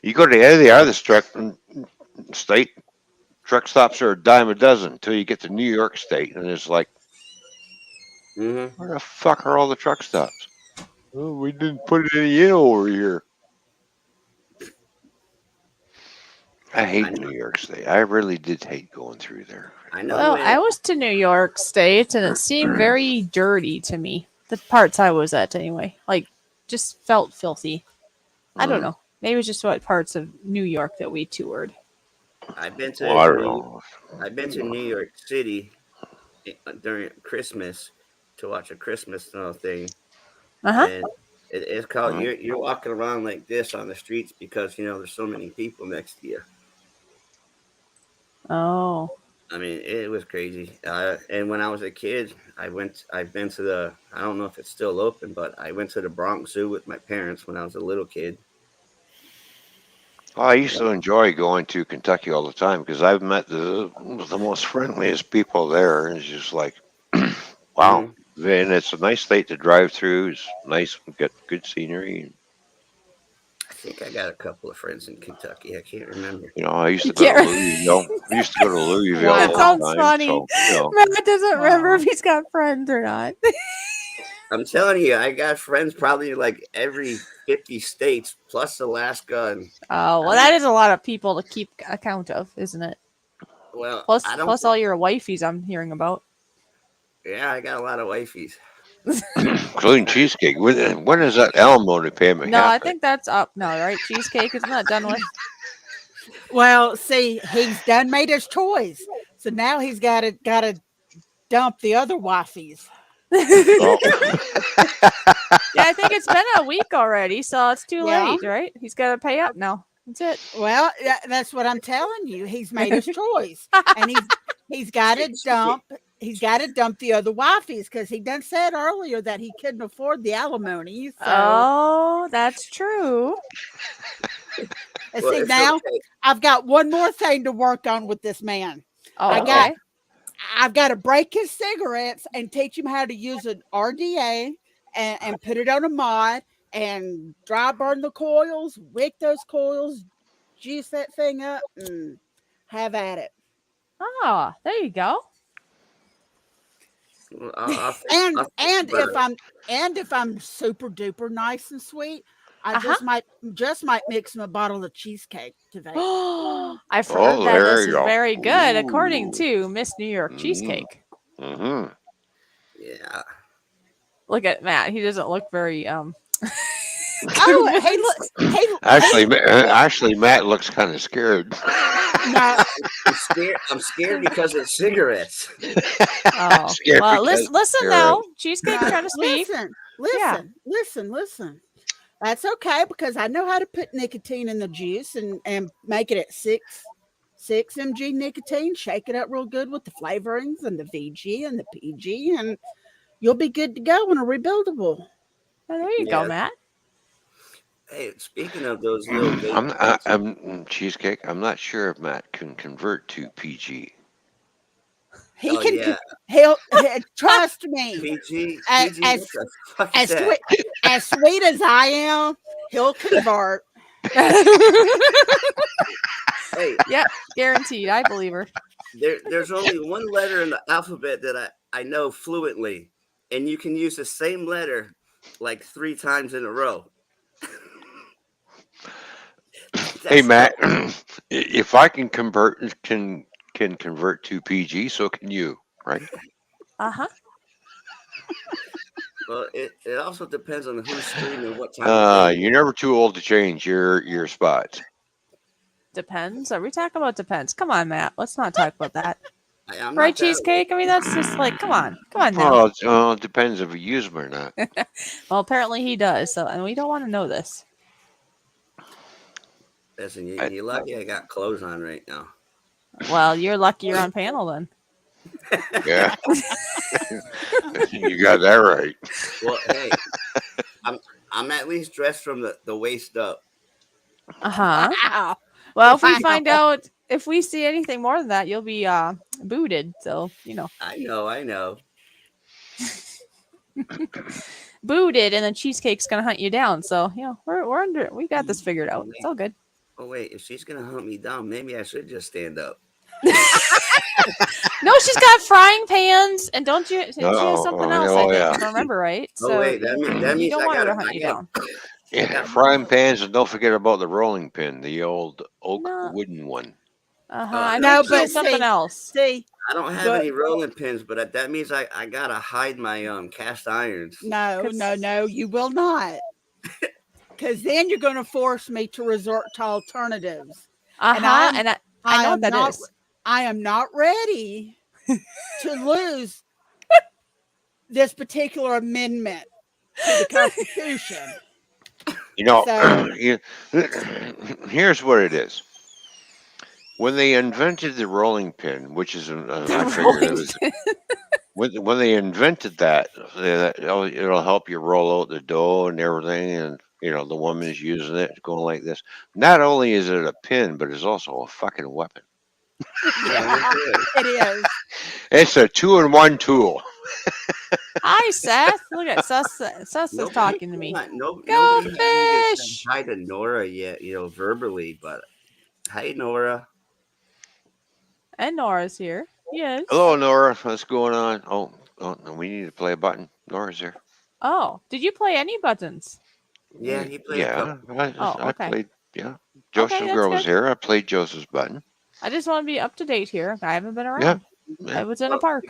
You go to any of the other state, truck stops are a dime a dozen until you get to New York State, and it's like, Hmm. where the fuck are all the truck stops? Oh, we didn't put any in over here. I hate New York State. I really did hate going through there. I know. Well, I was to New York State, and it seemed very dirty to me. The parts I was at, anyway. Like, just felt filthy. I don't know. Maybe it was just what parts of New York that we toured. I've been to Well, I don't know. I've been to New York City during Christmas to watch a Christmas thing, Uh-huh. and it's called Mhm. you're walking around like this on the streets because there's so many people next to you. Oh. I mean, it was crazy. And when I was a kid, I've been to I don't know if it's still open, but I went to the Bronx Zoo with my parents when I was a little kid. Well, I used to enjoy going to Kentucky all the time because I've met the most friendliest people there. And it's just like, wow. Hmm. And it's a nice state to drive through. It's nice, get good scenery. I think I got a couple of friends in Kentucky. I can't remember. I used to go to Louisville. I used to go to Louisville Wow. all That the sounds time. funny. So, Matt doesn't remember Wow. if he's got friends or not. I'm telling you, I got friends probably in like every 50 states plus Alaska. And Oh, well, that is a lot of people to keep account of, isn't it? well, Plus all your wifeys I'm hearing about. Yeah, I got a lot of wifeys. including cheesecake. When is that alimony payment No, I happening? think that's up now, right? Cheesecake is not done with. Well, see, he's done made his choice, so now he's got to dump the other wifeys. Oh. Yeah, I think it's been a week already, so it's too Yeah. late, right? He's got to pay up now. That's it. Well, that's what I'm telling you. He's made his choice, and he's got to dump. He's got to dump the other wifeys because he done said earlier that he couldn't afford the alimony. So, Oh, that's true. and Well, see it's now okay. I've got one more thing to work on with this man. Oh, I okay. got- I've got to break his cigarettes and teach him how to use an RDA and put it on a mod and dry burn the coils, wick those coils, juice that thing up, and have at it. Oh, there you go. Well, I'll think- And I'll think and about if I'm super duper nice and sweet, I Uh-huh. just might mix him a bottle of cheesecake today. I've heard Oh, that there this you is go. very good, according Ooh. to Miss New York Mm. Cheesecake. Mm-hmm. Yeah. Look at Matt. He doesn't look very Oh, hey, look, hey, Actually, Matt looks kind of scared. no, I'm scared because it's cigarettes. Oh, Scared well, because listen you're now. Cheesecake's no, trying to speak. listen. That's okay because I know how to put nicotine in the juice and make it at 6 mg nicotine. Shake it up real good with the flavorings and the VG and the PG, and you'll be good to go on a rebuildable. Oh, there you go, Yeah. Matt. Hey, speaking of those little I'm cheesecake. I'm not sure if Matt can convert to PG. He Oh, can. yeah. He'll trust me. PG, As- PG, what the fuck As is that? sweet as I am, he'll convert. Hey, Yep, guaranteed. I believe her. there's only one letter in the alphabet that I know fluently, and you can use the same letter like 3 times in a row. Hey, That's Matt, if I can convert to PG, so can you, right? Uh-huh. Well, it also depends on who's streaming, what time of day. You're never too old to change your spots. Depends. Are we talking about depends? Come on, Matt. Let's not talk about that. I'm Right, not that old. Cheesecake? I mean, that's just like, come on now. Well, it depends if you use them or not. Well, apparently he does. So, and we don't want to know this. Listen, you're lucky I got clothes on right now. Well, you're lucky you're on panel then. Yeah, you got that right. Well, hey, I'm at least dressed from the waist up. Uh-huh. Wow. Well, if we Wow. find out, if we see anything more than that, you'll be booted. So, I know. booted, and then Cheesecake's gonna hunt you down. So, we got this figured out. It's all good. Oh wait, if she's gonna hunt me down, maybe I should just stand up. No, she's got frying pans, and don't you? She has Oh, something oh, else. oh, I think, yeah. if I remember right. Oh So wait, that you means don't I want her gotta to hunt you down. Yeah, frying pans, and don't forget about the rolling pin, the old oak No. wooden one. I No, think she has but something see- else. See, I don't have But- any rolling pins, but that means I gotta hide my cast irons. no, you will not. Because then you're going to force me to resort to alternatives. And I know what that is. I am not ready to lose this particular amendment to the Constitution. You know, So- here's what it is. When they invented the rolling pin, which is, I figured it was, when they invented that, it'll help you roll out the dough and everything, and the woman's using it, going like this. Not only is it a pin, but it's also a fucking weapon. Yeah, It is. It's a 2-in-1 tool. Hi, Seth. Look at Seth. Seth is talking to me. Nobody Go has even fish! said hi to Nora yet, verbally, but hey, Nora. And Nora's here. Yes. Hello, Nora. What's going on? Oh, no, we need to play a button. Nora's here. Oh, did you play any buttons? Yeah, he played a Yeah, couple. I okay. played. Yeah, Joseph that's Girl was good. here. I played Joseph's button. I just want to be up to date here. I haven't been Yeah. around. Yeah. I was in a park.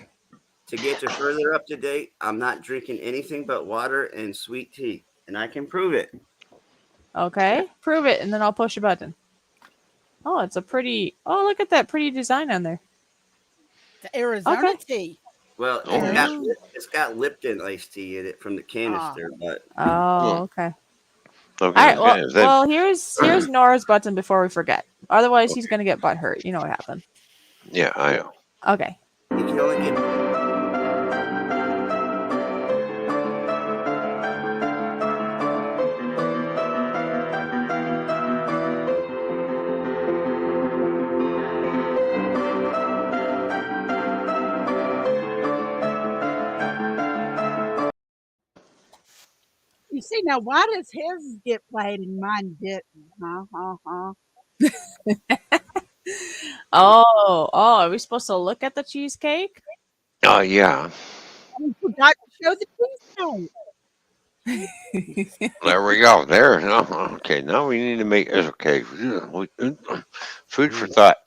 To get you further up to date, I'm not drinking anything but water and sweet tea, and I can prove it. Okay, prove it, and then I'll push a button. Oh, it's a pretty. Oh, look at that pretty design on there. The Arizona Okay. tea. Well, Oh, it's got Lipton iced tea in it from the canister, but Oh, okay. All okay. right. Okay. Then, Well, here's Nora's button before we forget. Otherwise, he's gonna get butt hurt. You know what happened. yeah, I know. Okay. you can only get. You see, now why does his get played and mine didn't? Huh? Oh, are we supposed to look at the cheesecake? Oh, yeah. We forgot to show the cheesecake. There we go. There. No, okay. Now we need to make. Okay. Food for thought.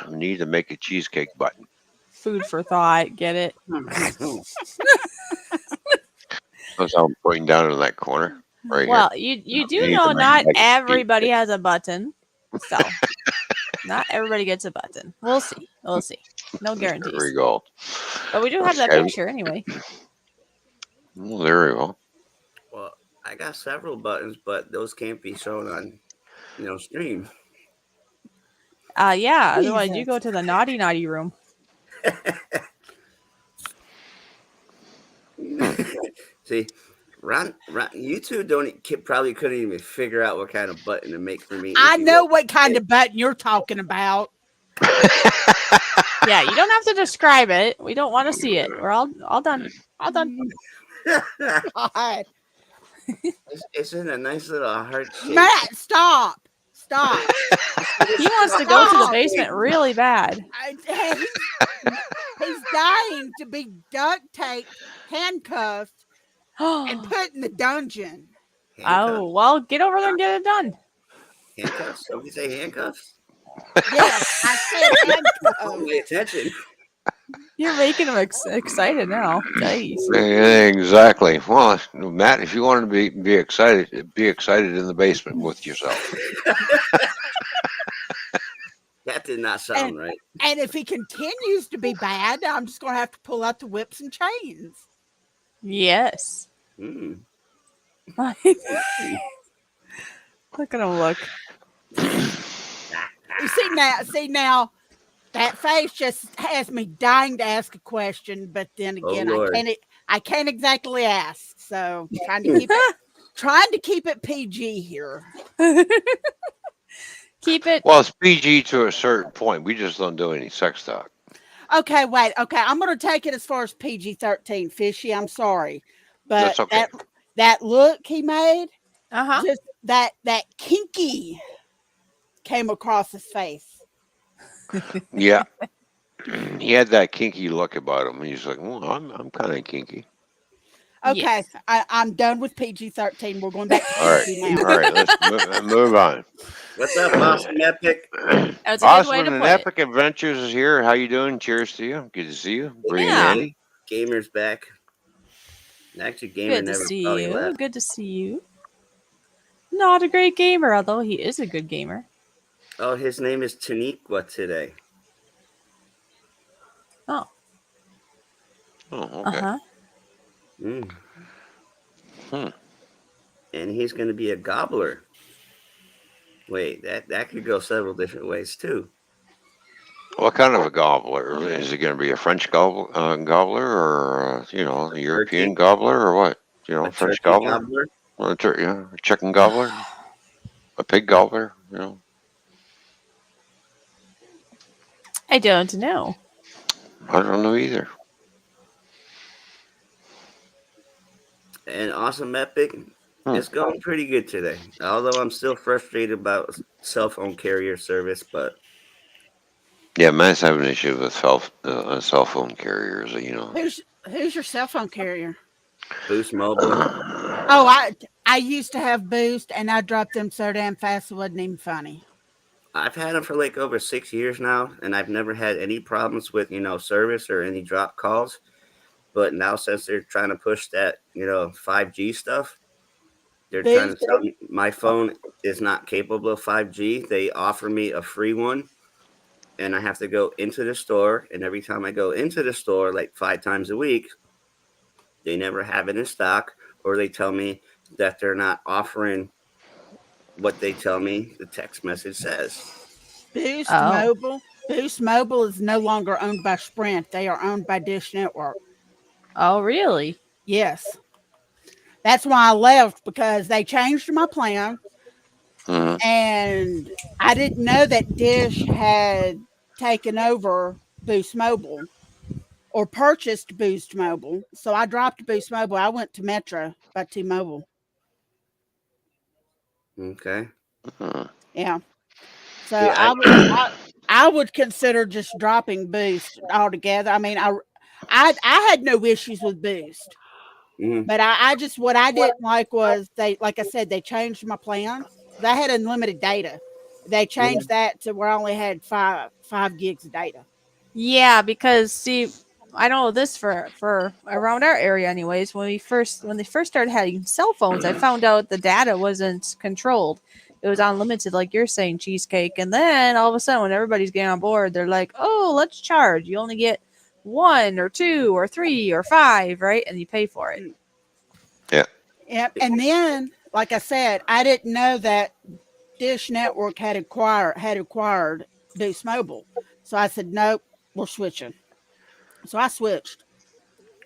We need to make a cheesecake button. Food for thought. Get it? That's how I'm pointing down in that corner right here. Well, you do need to know make not like a everybody cheesecake. has a button, so not everybody gets a button. We'll see. We'll see. No There guarantees. we go. But we do have that Okay. picture anyway. Well, there we go. Well, I got several buttons, but those can't be shown on, stream. Yeah. Otherwise, you Jesus. go to the naughty room. See, Ron, you two probably couldn't even figure out what kind of button to make for me. I know what kind of button you're talking about. Yeah, you don't have to describe it. We don't want to see it. We're all done. All done. God. It's in a nice little heart shape. Matt, stop. He wants to go to the basement really bad. He's dying to be duct taped, handcuffed, and put in the dungeon. Oh, well, get over there and get it done. Handcuffs? Somebody say handcuffs? Yes, I said handcuffs. Pay attention. You're making him excited now. Jeez. Yeah, exactly. Well, Matt, if you wanted to be excited in the basement with yourself. That did not sound right. And if he continues to be bad, I'm just going to have to pull out the whips and chains. Yes. Mm. Look at him look. You see now, that face just has me dying to ask a question, but then again, I can't exactly ask. So trying to keep it PG here. Keep it. Well, it's PG to a certain point. We just don't do any sex talk. Okay, wait. Okay, I'm going to take it as far as PG-13. Fishy, I'm sorry, but That's okay. that look he made, Uh-huh. just that kinky came across his face. Yeah. He had that kinky look about him. He's like, well, I'm kind of kinky. Okay, Yes. I'm done with PG-13. We're going back to All right. PG now. All right. Let's move on. What's up, Awesome Epic? That's a good way Awesome to and put it. Epic Adventures is here. How you doing? Cheers to you. Good to see you. Bree and Yeah. Annie. Gamer's back. Actually, Gamer Good to never see probably you. left. Good to see you. Not a great gamer, although he is a good gamer. Oh, his name is Taniqua today. Oh. Oh, okay. Uh-huh. Mm. Hmm. And he's going to be a gobbler. Wait, that could go several different ways too. What kind of a gobbler? Is it going to be a French gobbler or, a European turkey? gobbler or what? A French turkey gobbler? Well, a chicken gobbler? A pig gobbler? I don't know. I don't know either. And Awesome Epic, it's going pretty good today. Although I'm still frustrated about cell phone carrier service, but Yeah, Matt's having an issue with cell phone carriers, Who's your cell phone carrier? Boost Mobile. Oh, I used to have Boost, and I dropped them so damn fast it wasn't even funny. I've had them for like over 6 years now, and I've never had any problems with service or any drop calls. But now since they're trying to push that 5G stuff, they're trying to tell me my phone is not capable of 5G. They offer me a free one, and I have to go into the store. And every time I go into the store, like 5 times a week, they never have it in stock, or they tell me that they're not offering what they tell me the text message says. Boost Oh. Mobile. Boost Mobile is no longer owned by Sprint. They are owned by Dish Network. Oh, really? Yes. That's why I left because they changed my plan Mhm. and I didn't know that Dish had taken over Boost Mobile or purchased Boost Mobile. So I dropped Boost Mobile. I went to Metro by T-Mobile. Okay. Mhm. Yeah. So See, I would consider just dropping Boost altogether. I mean, I had no issues with Boost, mhm. but I just what I didn't like was they, like I said, they changed my plan. 'Cause I had unlimited data. They changed that to where I only had five gigs of data. Yeah, because see, I know this for around our area, anyways. When they first started having cell phones, I found out the data wasn't controlled. It was unlimited, like you're saying, cheesecake. And then all of a sudden, when everybody's getting on board, they're like, "Oh, let's charge. You only get one or two or three or five, right? And you pay for it." Yeah. Yep. And then, like I said, I didn't know that Dish Network had acquired Boost Mobile. So I said, nope, we're switching. So I switched.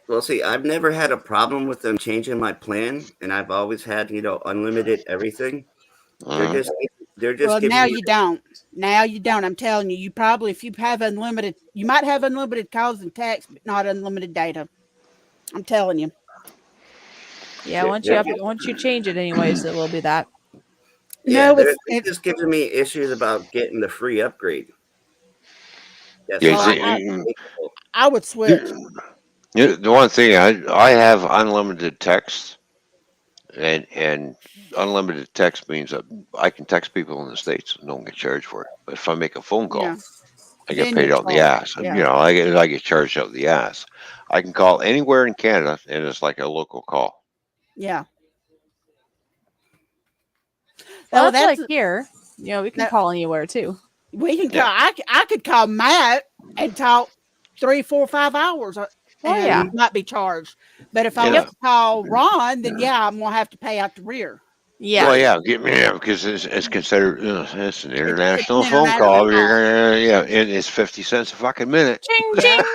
Well, see, I've never had a problem with them changing my plan, and I've always had, unlimited everything. They're Mhm. just they're just Well, giving now me you don't. Now you don't. I'm telling you, you probably, if you have unlimited, you might have unlimited calls and texts, but not unlimited data. I'm telling you. Yeah, they're, they're just, once you change it, anyways, it will be that. yeah, No, they're just giving me issues about getting the free upgrade. That's Yeah. well, five. See, I would switch. the one thing I have unlimited text, and unlimited text means that I can text people in the States and don't get charged for it. But if I make a phone call, Yeah. I get Then you're paid out the charged. ass. Yeah. I get charged out the ass. I can call anywhere in Canada, and it's like a local call. Yeah. Well, Oh, that's that's like here. We can that. call anywhere too. We can call. Yeah. I could call Matt and talk 3, 4, 5 hours Oh yeah. and not be charged. But if I was Yeah. Yep. to call Ron, then yeah, I'm gonna have to pay out the rear. Yeah. Well, Right. yeah, because it's considered it's an It's an international phone international call. You're call. gonna and it's 50 cents a fucking minute. Ching Yeah. ching.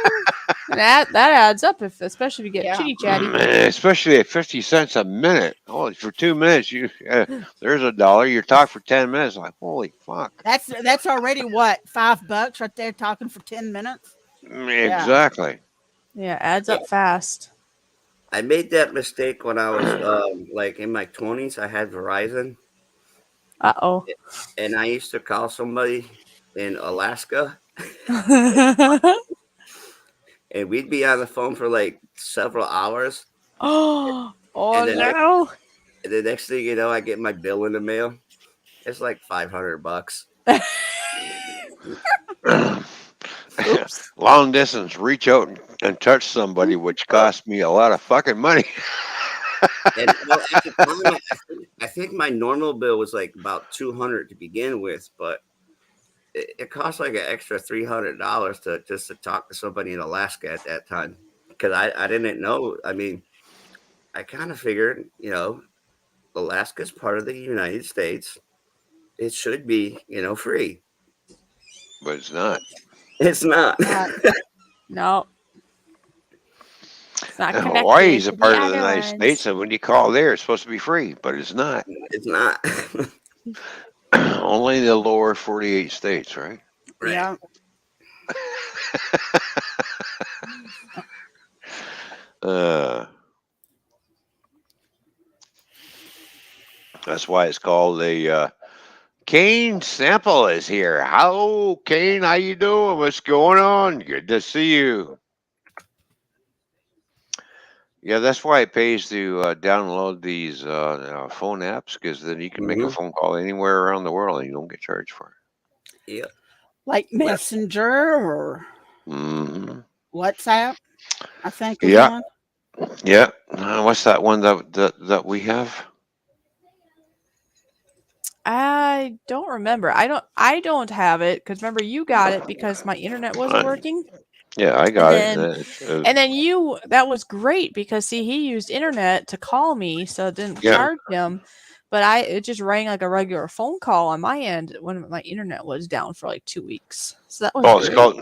That adds up, if especially if you get Yeah. chitty chatty. Especially at 50 cents a minute. Oh, for 2 minutes, there's $1. You talk for 10 minutes. Like, holy fuck! That's already what, $5 right there talking for 10 minutes. Yeah. Exactly. Yeah, adds Yeah. up fast. I made that mistake when I was like in my 20s. I had Verizon, Uh and I used to call somebody in Alaska, oh. and we'd be on the phone for like several hours. Oh And then no. the next thing you know, I get my bill in the mail. It's like $500. Oops. Long distance, reach out and touch somebody, which cost me a lot of fucking money. And well, at the time, I think my normal bill was like about 200 to begin with, but it cost like an extra $300 to just to talk to somebody in Alaska at that time, because I didn't know. I mean, I kind of figured, Alaska's part of the United States. It should be, free. But it's not. It's not. No, it's not Hawaii's connected a to the part of the other United States, ones. and when you call there, it's supposed to be free, but it's not. It's not. Only the lower 48 states, right? Right. Yeah. Uh, that's why it's called the Kane Sample is here. How, Kane? How you doing? What's going on? Good to see you. Yeah, that's why it pays to download these phone apps, because then you can make a Hmm. phone call anywhere around the world and you don't get charged for Yep. Like Well, Messenger or it. Hmm. WhatsApp, I think is Yeah, one. yeah. What's that one that we have? I don't remember. I don't have it because remember you got it because my internet wasn't working. Yeah, I And got then it. and then that was great because see he used internet to call me, so it didn't Yeah. charge him. But it just rang like a regular phone call on my end when my internet was down for like 2 weeks. So that was Oh, it's great. called.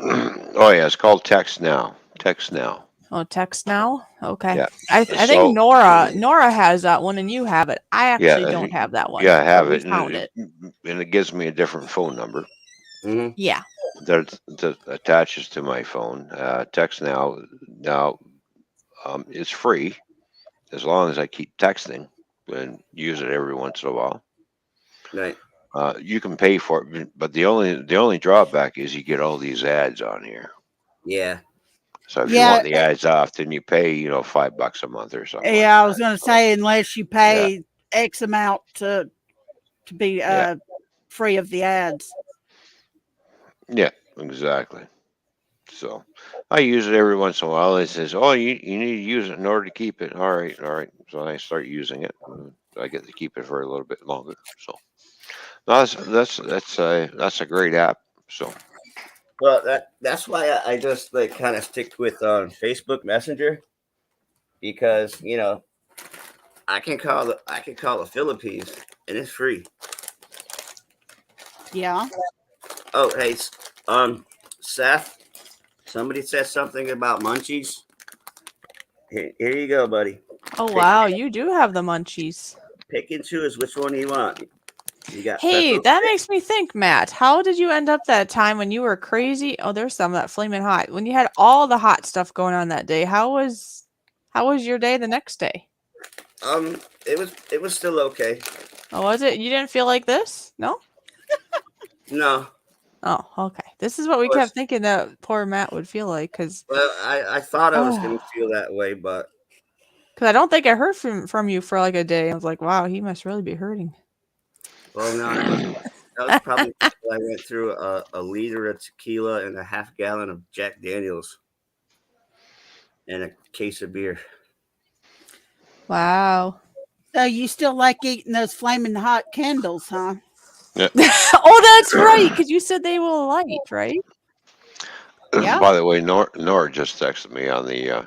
Oh yeah, it's called Text Now. Text Now. Oh, text now? Okay. Yeah. I think So Nora has that one and you have it. I actually yeah, don't have that one. yeah, I But have we it, found it. and it gives me a different phone number Hmm. Yeah. that attaches to my phone. Text Now it's free as long as I keep texting and use it every once in a while. Right. You can pay for it, but the only drawback is you get all these ads on here. Yeah. So if you Yeah, want the ads off, then you pay $5 a month or something like yeah. I that. was going to So, say unless you yeah, pay X amount to be yeah, free of the ads. yeah, exactly. So I use it every once in a while. It says, "Oh, you need to use it in order to keep it." All right, all right. So I start using it. I get to keep it for a little bit longer. So no, that's a great app. So Well, that's why I just like kind of stick with Facebook Messenger because I can call the Philippines and it's free. Yeah. Oh, hey, Seth, somebody said something about munchies. Here you go, buddy. Oh Pick, wow, you do have the munchies. pick and choose which one you want. You got Hey, pepper. that makes me think, Matt. How did you end up that time when you were crazy? Oh, there's some of that flaming hot. When you had all the hot stuff going on that day, how was your day the next day? It was still okay. Oh, was it? You didn't feel like this? No? No, Oh, okay. This is what we it was, kept thinking that poor Matt would feel like, because well, I thought I was gonna oh, feel that way, but I don't think I heard from you for like a day. I was like, wow, he must really be hurting. well, no, that was probably because I went through a liter of tequila and a half gallon of Jack Daniels and a case of beer. Wow. So you still like eating those flaming hot candles, huh? yeah. Oh, that's right, because you said they will light, right? Yeah. By the way, Nora just texted me on the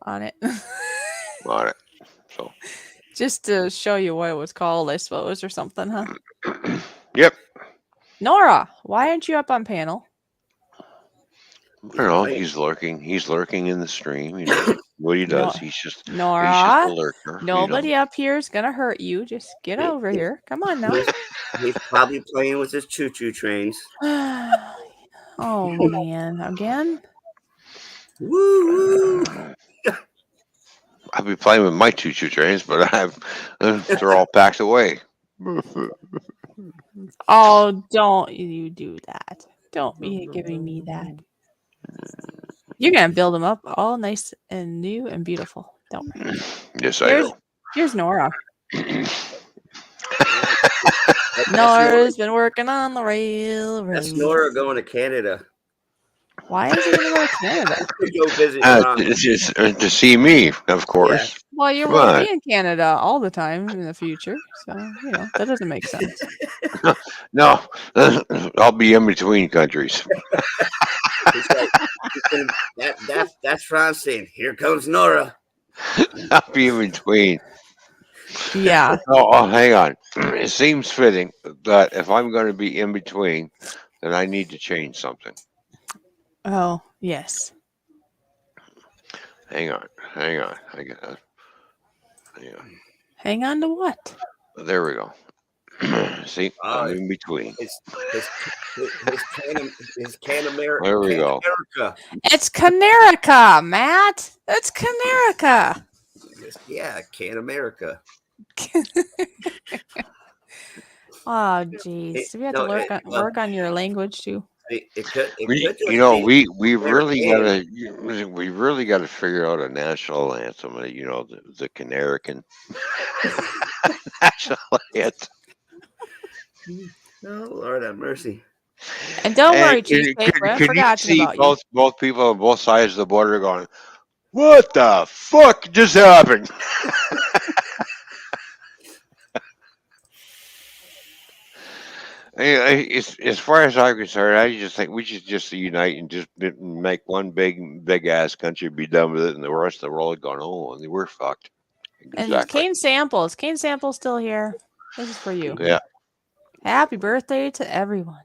On it. on it. So Just to show you what it was called, I suppose, or something, huh? yep. Nora, why aren't you up on panel? I don't know. He's lurking. He's lurking in the stream. You know what he No, does. He's just a Nora, lurker. nobody up here is gonna hurt you. Just get over here. Come on now. He's probably playing with his choo-choo trains. Oh man, again? Woo! I'll be playing with my choo-choo trains, but they're all packed away. Oh, don't you do that. Don't be giving me that. You're gonna build them up all nice and new and beautiful. Don't worry. Yes, I know. Here's Nora. Nora's been working on the railroad. That's Nora going to Canada. Why is he gonna go to Canada? Go visit Mom. It's just to see me, of course. Well, you Come won't on. be in Canada all the time in the future, so that doesn't make sense. No, I'll be in between countries. He's like, that's Franz saying, "Here comes Nora." I'll be in between. Yeah. Oh, hang on. It seems fitting that if I'm going to be in between, then I need to change something. Oh, yes. Hang on. I got. Hang on. Hang on to what? There we go. See, I'm in between. His Can America. There we go. America. It's Canerica, Matt. It's Canerica. Yeah, Can America. Oh, jeez. Do we have to work on your language too? It could We just be we really got to figure out a national anthem. The Canarican national anthem. Oh, Lord have mercy. And don't worry, And Cheesecake, we haven't you forgotten see about you. both people on both sides of the border going, "What the fuck just happened?" As far as I'm concerned, I just think we should just unite and just make one big ass country, be done with it, and the rest of the world going, oh, we're fucked. And Exactly. Kane Samples. Kane Samples still here. This is for you. Yeah. Happy birthday to everyone.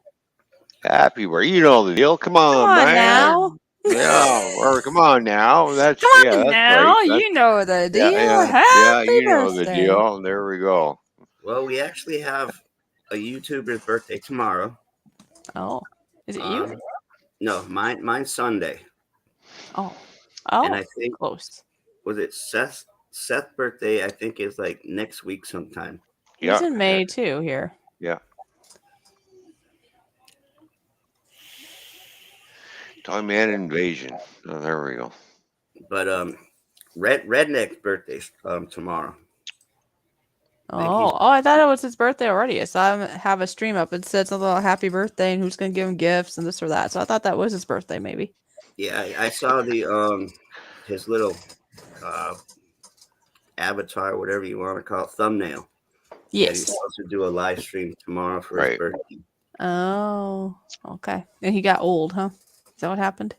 Happy where you know the deal. Come Come on, on man. now. Yeah, or come on now. That's Come on that's now. right. You know the deal. Yeah, Happy you know the birthday. deal. There we go. Well, we actually have a YouTuber's birthday tomorrow. Oh, is it you? No, mine's Sunday. Oh, And I think close. was it Seth's birthday? I think is like next week sometime. He's in May too here. Yeah. Toyman invasion. Oh, there we go. But Redneck's birthday's tomorrow. Oh, I thought it was his birthday already. I saw him have a stream up. It said something about happy birthday and who's gonna give him gifts and this or that. So I thought that was his birthday, maybe. Yeah, I saw the his little avatar, whatever you want to call it, thumbnail. Yes. And he's supposed to do a live stream tomorrow for his birthday. Oh, okay. And he got old, huh? Is that what happened?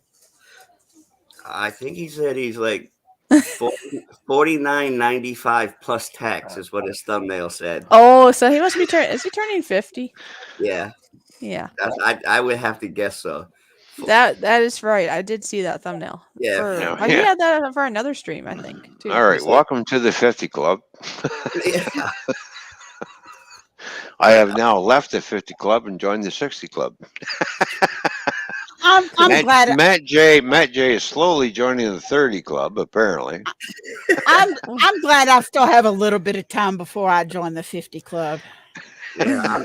I think he said he's like $49.95 plus tax is what his thumbnail said. Oh, so he must be is he turning 50? Yeah. Yeah. I would have to guess so. That is right. I did see that thumbnail. Yeah. He had that for another stream, I think, too. All right, welcome to the 50 Club. Yeah. I have now left the 50 Club and joined the 60 Club. I'm glad. Matt J is slowly joining the 30 Club, apparently. I'm glad I still have a little bit of time before I join the 50 Club. Yeah.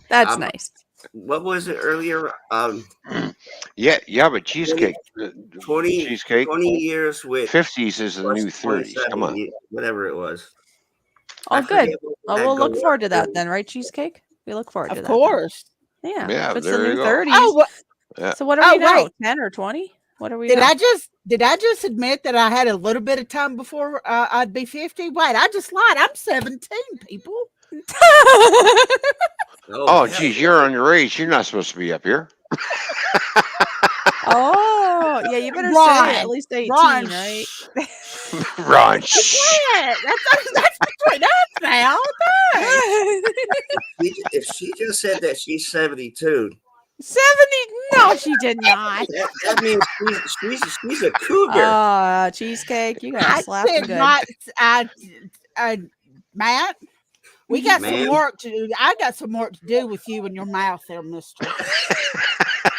That's nice. What was it earlier? Yeah, but cheesecake. 20 cheesecake. 20 years with 50s is the new 30s. Come on. Whatever it was. Oh, good. Well, we'll look forward to that then, right, Cheesecake? We look forward to that. Of course. Yeah. Yeah, If it's there the you new go. 30s. Oh, Yeah. So what are we now? Wait. 10 or 20? What are we Did now? I just admit that I had a little bit of time before I'd be 50? Wait, I just lied. I'm 17, people. Oh, geez, you're underage. You're not supposed to be up here. Oh, yeah, you better Ron, say at least 18, Ron, right? Ron, That's between us now. If she just said that she's 72. 70? No, she did not. That means she's a cougar. Cheesecake, you gotta slap did him good. not. Matt, we got some work to do. I got some work to do with you and your mouth there, mister.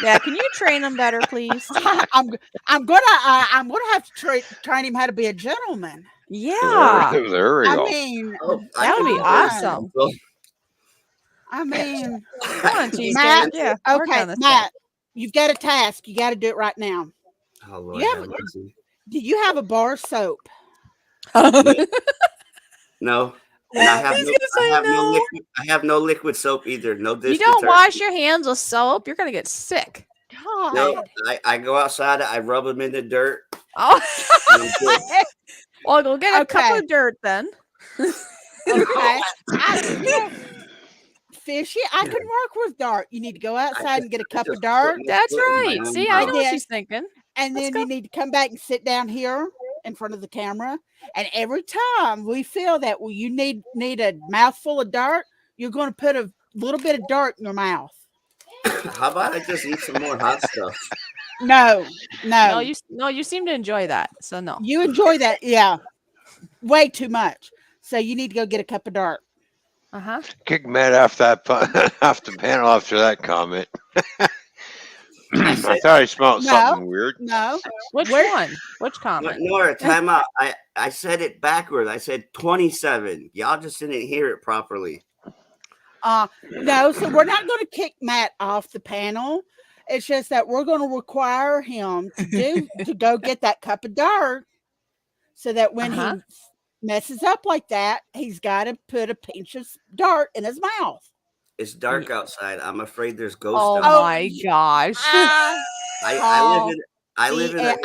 Yeah, can you train him better, please? I'm gonna have to train him how to be a gentleman. Yeah. There we go. I mean, that would be awesome. I mean, come on, Cheesecake. Matt. Yeah. Okay, Matt, you've got a task. You got to do it right now. Oh, Lord, do you have a bar of soap? No. And I have no liquid soap either. No dish. You don't wash your hands with soap, you're gonna get sick. God. No, I go outside. I rub them in the dirt. Oh. Well, go get a cup of dirt then. Okay. Fishy, I can work with dirt. You need to go outside and get a cup of dirt. That's right. See, I know what she's thinking. And then you need to come back and sit down here in front of the camera. And every time we feel that you need a mouthful of dirt, you're going to put a little bit of dirt in your mouth. How about I just eat some more hot stuff? No. You seem to enjoy that. So no. You enjoy that, yeah. Way too much. So you need to go get a cup of dirt. Uh-huh. Kick Matt off the panel after that comment. I thought I smelled something weird. No. Which one? Which comment? Nora, time out. I said it backwards. I said 27. Y'all just didn't hear it properly. No, so we're not going to kick Matt off the panel. It's just that we're going to require him to go get that cup of dirt so that when he messes up like that, he's got to put a pinch of dirt in his mouth. It's dark outside. I'm afraid there's ghosts. Oh my gosh! I live in a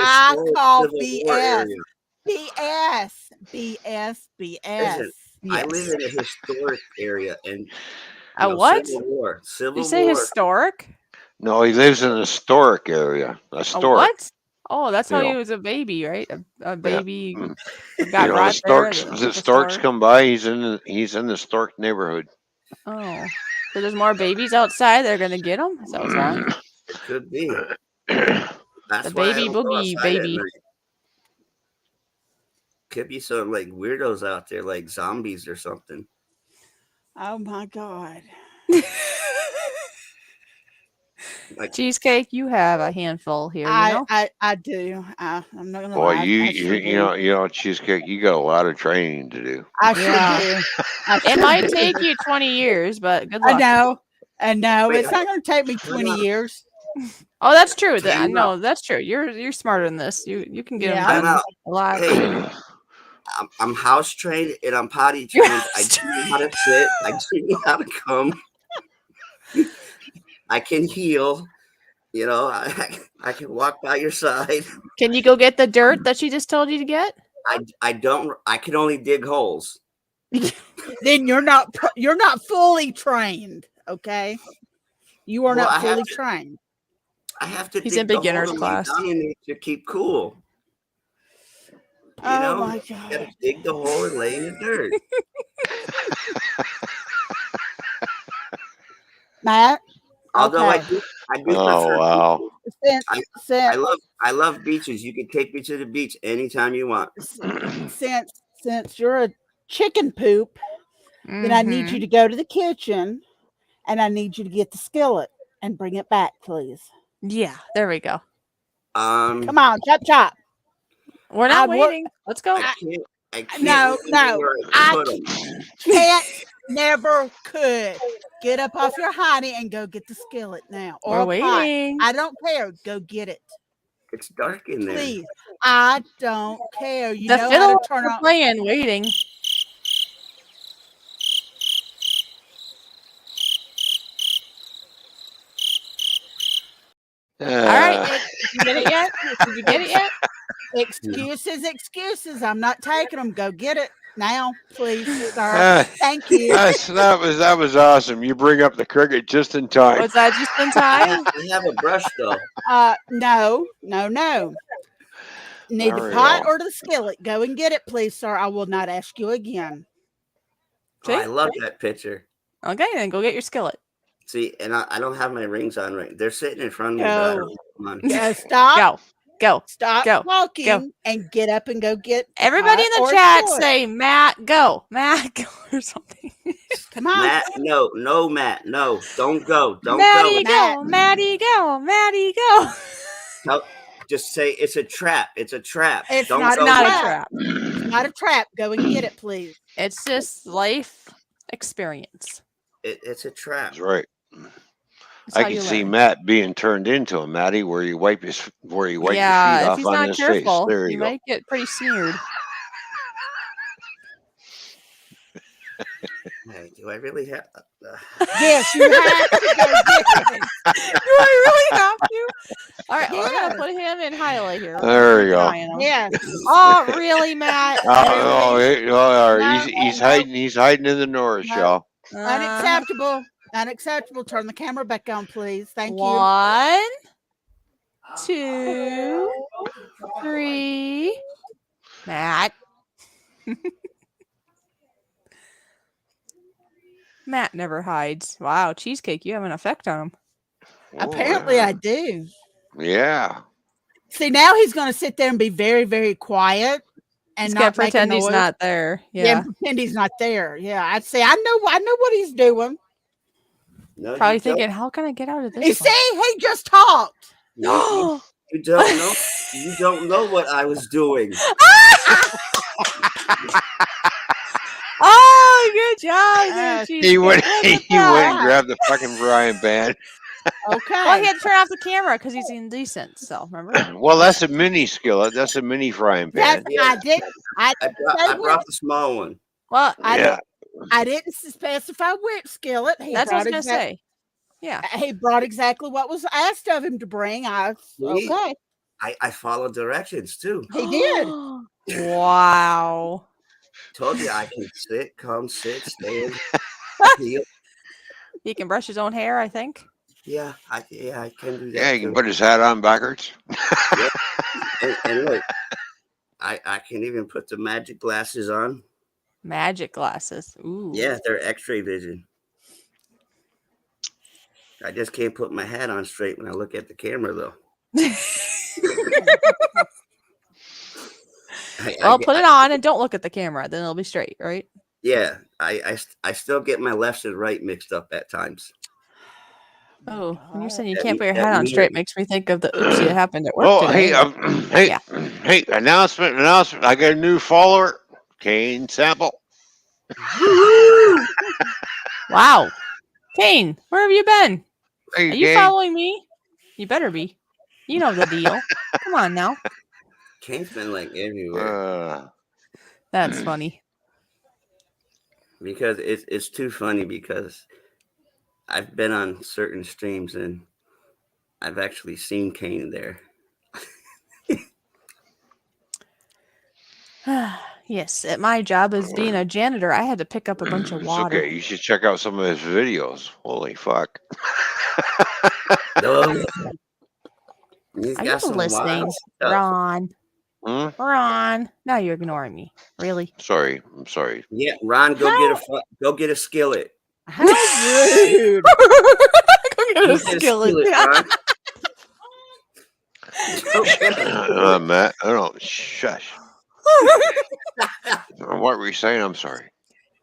BS. Listen, I live in a historic area, and A No, what? Civil War. Did Civil you say War. historic? No, he lives in a historic area. A A historic. what? Oh, that's how You he know. was a baby, right? A Yeah. baby Mm. got You know, brought there. the storks come by. He's in the stork neighborhood. Oh, so there's more babies outside. They're gonna get them. Is that what's wrong? It could be. The That's why I baby don't go boogie outside at baby. night. Could be some like weirdos out there, like zombies or something. Oh my God. Like, Cheesecake, you have a handful here. You know. I do. I'm not gonna Boy, lie. I sure do. you know, cheesecake. You got a lot of training to do. I sure Yeah. do. I It sure might do. take you 20 years, but good I luck. know. I know. Wait, It's not going to take me 20 years. Oh, that's true. I Time know out. that's true. You're smarter than this. You can get them Yeah. Time done out. a lot Hey. sooner. I'm house trained and I'm potty You're trained. I house do know how to sit. I do know how to come. I can heal. You know, I can walk by your side. Can you go get the dirt that she just told you to get? I don't. I can only dig holes. Then you're not fully trained, okay? You are Well, I not have fully to- trained. I have to He's dig in the hole beginner's to lay class. down in it to keep cool. You Oh know, my you gotta God. dig the hole and lay in the dirt. Matt, Although okay. I do Oh prefer. wow. I love beaches. You can take me to the beach anytime you want. since you're a chicken poop, then I need you Mhm. to go to the kitchen and I need you to get the skillet and bring it back, please. Yeah, there we go. Come on, chop chop. We're not I work- waiting. Let's go. I can't No, remember no, where I put 'em. can't, never could. Get up off your hiney and go get the skillet now, or We're a pot. waiting. I don't care. Go get it, It's dark in there. please. I don't care. You The know how fiddle to turn we're on. playing. Waiting. All right. Did you get it yet? Did you get it yet? Excuses. I'm not taking them. Go get it now, please, sir. Thank you. That was awesome. You bring up the cricket just in time. Was that just in I time? have a brush though. No. Need There the we pot go. or the skillet? Go and get it, please, sir. I will not ask you again. Oh, I love that picture. Okay, then go get your skillet. See, and I don't have my rings on right. They're sitting in front of me. But I don't have them on. Go, stop. Go. Stop Go. talking and get up and go get the Everybody in pot the or chat skillet. say Matt go. Matt go or something. Come on. Matt, no, Matt, no, don't go, don't Maddie go. go. Maddie go. Maddie go. No, just say it's a trap. It's a trap. It's Don't not go Not a there. trap. It's not a trap. Go and get it, please. It's just life experience. It's a trap. That's right. That's I how can you see learn. Matt being turned into a Matty where you wipe your feet Yeah, if off he's on not his careful, face. There he you go. might get pretty smeared. Hey, do I really have? Yes, you have to go get it. Do I really have to? All right, we're Yes. gonna put him in highlight here. We're There gonna we keep an go. eye on him. Yes. Oh, really, Matt? Really? He's No. hiding in the north, No. y'all. Unacceptable. Unacceptable. Turn the camera back on, please. Thank you. 1, 2, 3. Matt. Matt never hides. Wow, Cheesecake, you have an effect on him. Apparently, I do. Yeah. See, now he's going to sit there and be very, very quiet and He's not gonna make a pretend he's noise. not there. Yeah, Yeah. and pretend he's not there. Yeah, I'd say I know what he's doing. No, Probably you don't. thinking, how can I get out of You this? see, he just talked. No. You don't know. You don't know what I was doing. Oh, good job there, Cheesecake. He went Look he at went and that. grabbed the fucking frying pan. Okay. Well, he had to turn off the camera because he's indecent. So remember. Well, that's a mini skillet. That's a mini frying pan. I did. I I brought the small one. Well, Yeah. I didn't specify which skillet. that's what I was gonna say. Yeah. He brought exactly what was asked of him to bring. Okay. I followed directions too. He did. Wow. Told you I can sit, come, sit, stand, heel. He can brush his own hair, I think. Yeah, I can do that Yeah, he can too. put his hat on backwards. Yeah, and look, I can even put the magic glasses on. Magic glasses. Ooh. Yeah, they're X-ray vision. I just can't put my hat on straight when I look at the camera, though. Well, put it on and don't look at the camera. Then it'll be straight, right? Yeah, I still get my left and right mixed up at times. Oh, when you're saying you That can't put your that hat on mirror. straight makes me think of the oopsie that happened at work Oh, today. hey, but hey, yeah. hey! Announcement! I got a new follower, Kane Sample. Woo-hoo! Wow. Kane, where have you been? Hey, Are you Kane. following me? You better be. You know the deal. Come on now. Kane's been like everywhere That's funny. because it's too funny because I've been on certain streams and I've actually seen Kane there. Yes, at my job as being a janitor, I had to pick up a bunch of It's water. okay. You should check out some of his videos. Holy fuck! No, he's Are you got some listening, wild stuff. Ron? Hmm? Ron, now you're ignoring me. Really? Sorry, I'm sorry. Yeah, Ron, go get a skillet. How rude. Go get Go a get a skillet. skillet, Ron. Go get a skillet. Matt, I don't shush. What were you saying? I'm sorry.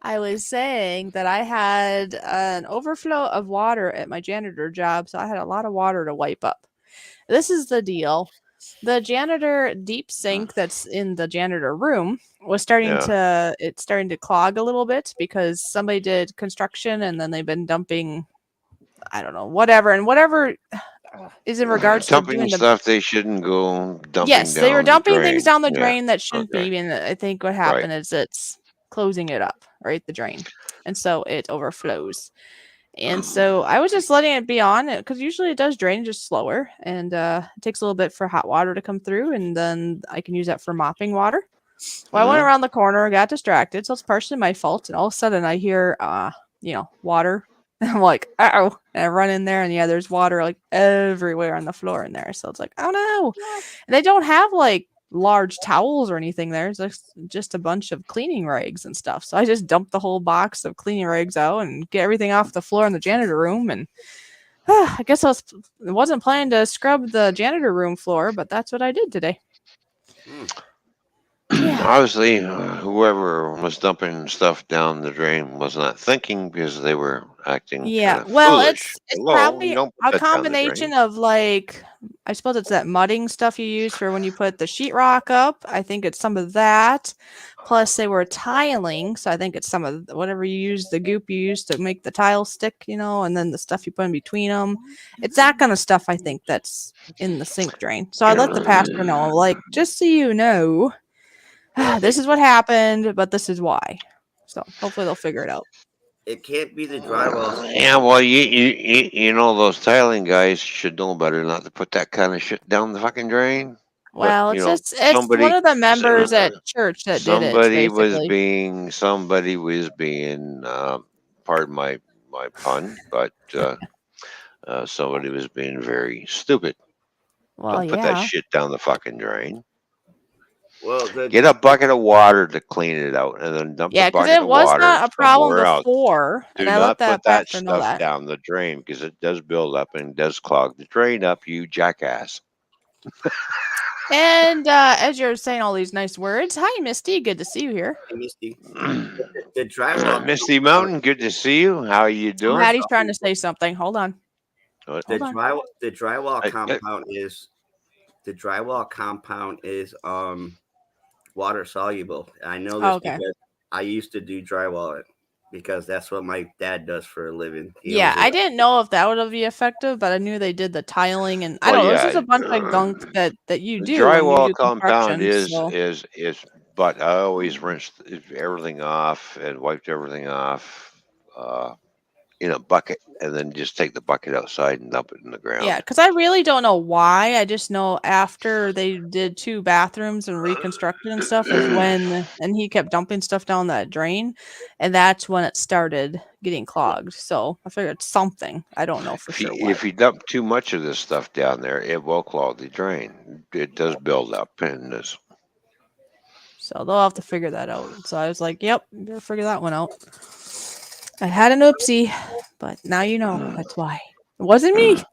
I was saying that I had an overflow of water at my janitor job, so I had a lot of water to wipe up. This is the deal. The janitor deep sink that's in the janitor room was starting to clog a little bit because somebody did construction and then they've been dumping, I don't know, whatever is in regards to Dumping doing the stuff they shouldn't go dumping Yes, down they were dumping the things drain. down the Yeah. drain that shouldn't Okay. be, and I think what happened is it's closing it up, right, the drain, and so it overflows. And so I was just letting it be on it because usually it does drain just slower, and it takes a little bit for hot water to come through, and then I can use that for mopping water. Well, I went around the corner, got distracted, so it's partially my fault, and all of a sudden I hear, water. I'm like, uh-oh. And I run in there, and yeah, there's water like everywhere on the floor in there. So it's like, oh no. And they don't have like large towels or anything there. It's just a bunch of cleaning rags and stuff. So I just dumped the whole box of cleaning rags out and get everything off the floor in the janitor room. And I guess I wasn't planning to scrub the janitor room floor, but that's what I did today. Yeah. Obviously, whoever was dumping stuff down the drain was not thinking because they were acting Yeah, kind of well, foolish. it's Hello, probably you don't a put that down the combination drain. of like, I suppose it's that mudding stuff you use for when you put the sheetrock up. I think it's some of that. Plus, they were tiling, so I think it's some of whatever you use, the goop you use to make the tile stick, and then the stuff you put in between them. It's that kind of stuff I think that's in the sink drain. So I let the pastor know, like, just so you know, this is what happened, but this is why. So hopefully they'll figure it out. It can't be the drywall. Yeah, well, you know those tiling guys should know better not to put that kind of shit down the fucking drain. Well, But it's somebody, one of the members at church that did it, somebody basically. somebody was being, pardon my pun, but somebody was being very stupid. Well, Don't put that yeah. shit down the fucking drain. Well, Get a bucket of water to clean it out, and then dump Yeah, the because bucket it of was water not a problem somewhere else. before, Do and I let not that put that pastor know stuff that. down the drain because it does build up and does clog the drain up, you jackass. And as you're saying all these nice words, hi, Misty. Good to see you here. Misty, the drywall. Misty Mountain, good to see you. How are you doing? Maddie's trying to say something. Hold on. What? The Hold on. drywall I- compound is water soluble. I know this Okay. because I used to do drywall because that's what my dad does for a living. He Yeah, owns a- I didn't know if that would be effective, but I knew they did the tiling, and I Well, don't know. There's yeah, just a bunch of gunk that you the do when you drywall do compound construction. So is, but I always rinsed everything off and wiped everything off in a bucket, and then just take the bucket outside and dump it in the Yeah, ground. because I really don't know why. I just know after they did 2 bathrooms and reconstructed and stuff is when, and he kept dumping stuff down that drain, and that's when it started getting clogged. So I figured something. I don't know for sure what. If you dump too much of this stuff down there, it will clog the drain. It does build up, and this. So they'll have to figure that out. So I was like, "Yep, better figure that one out." I had an oopsie, but now you know that's why. It wasn't me.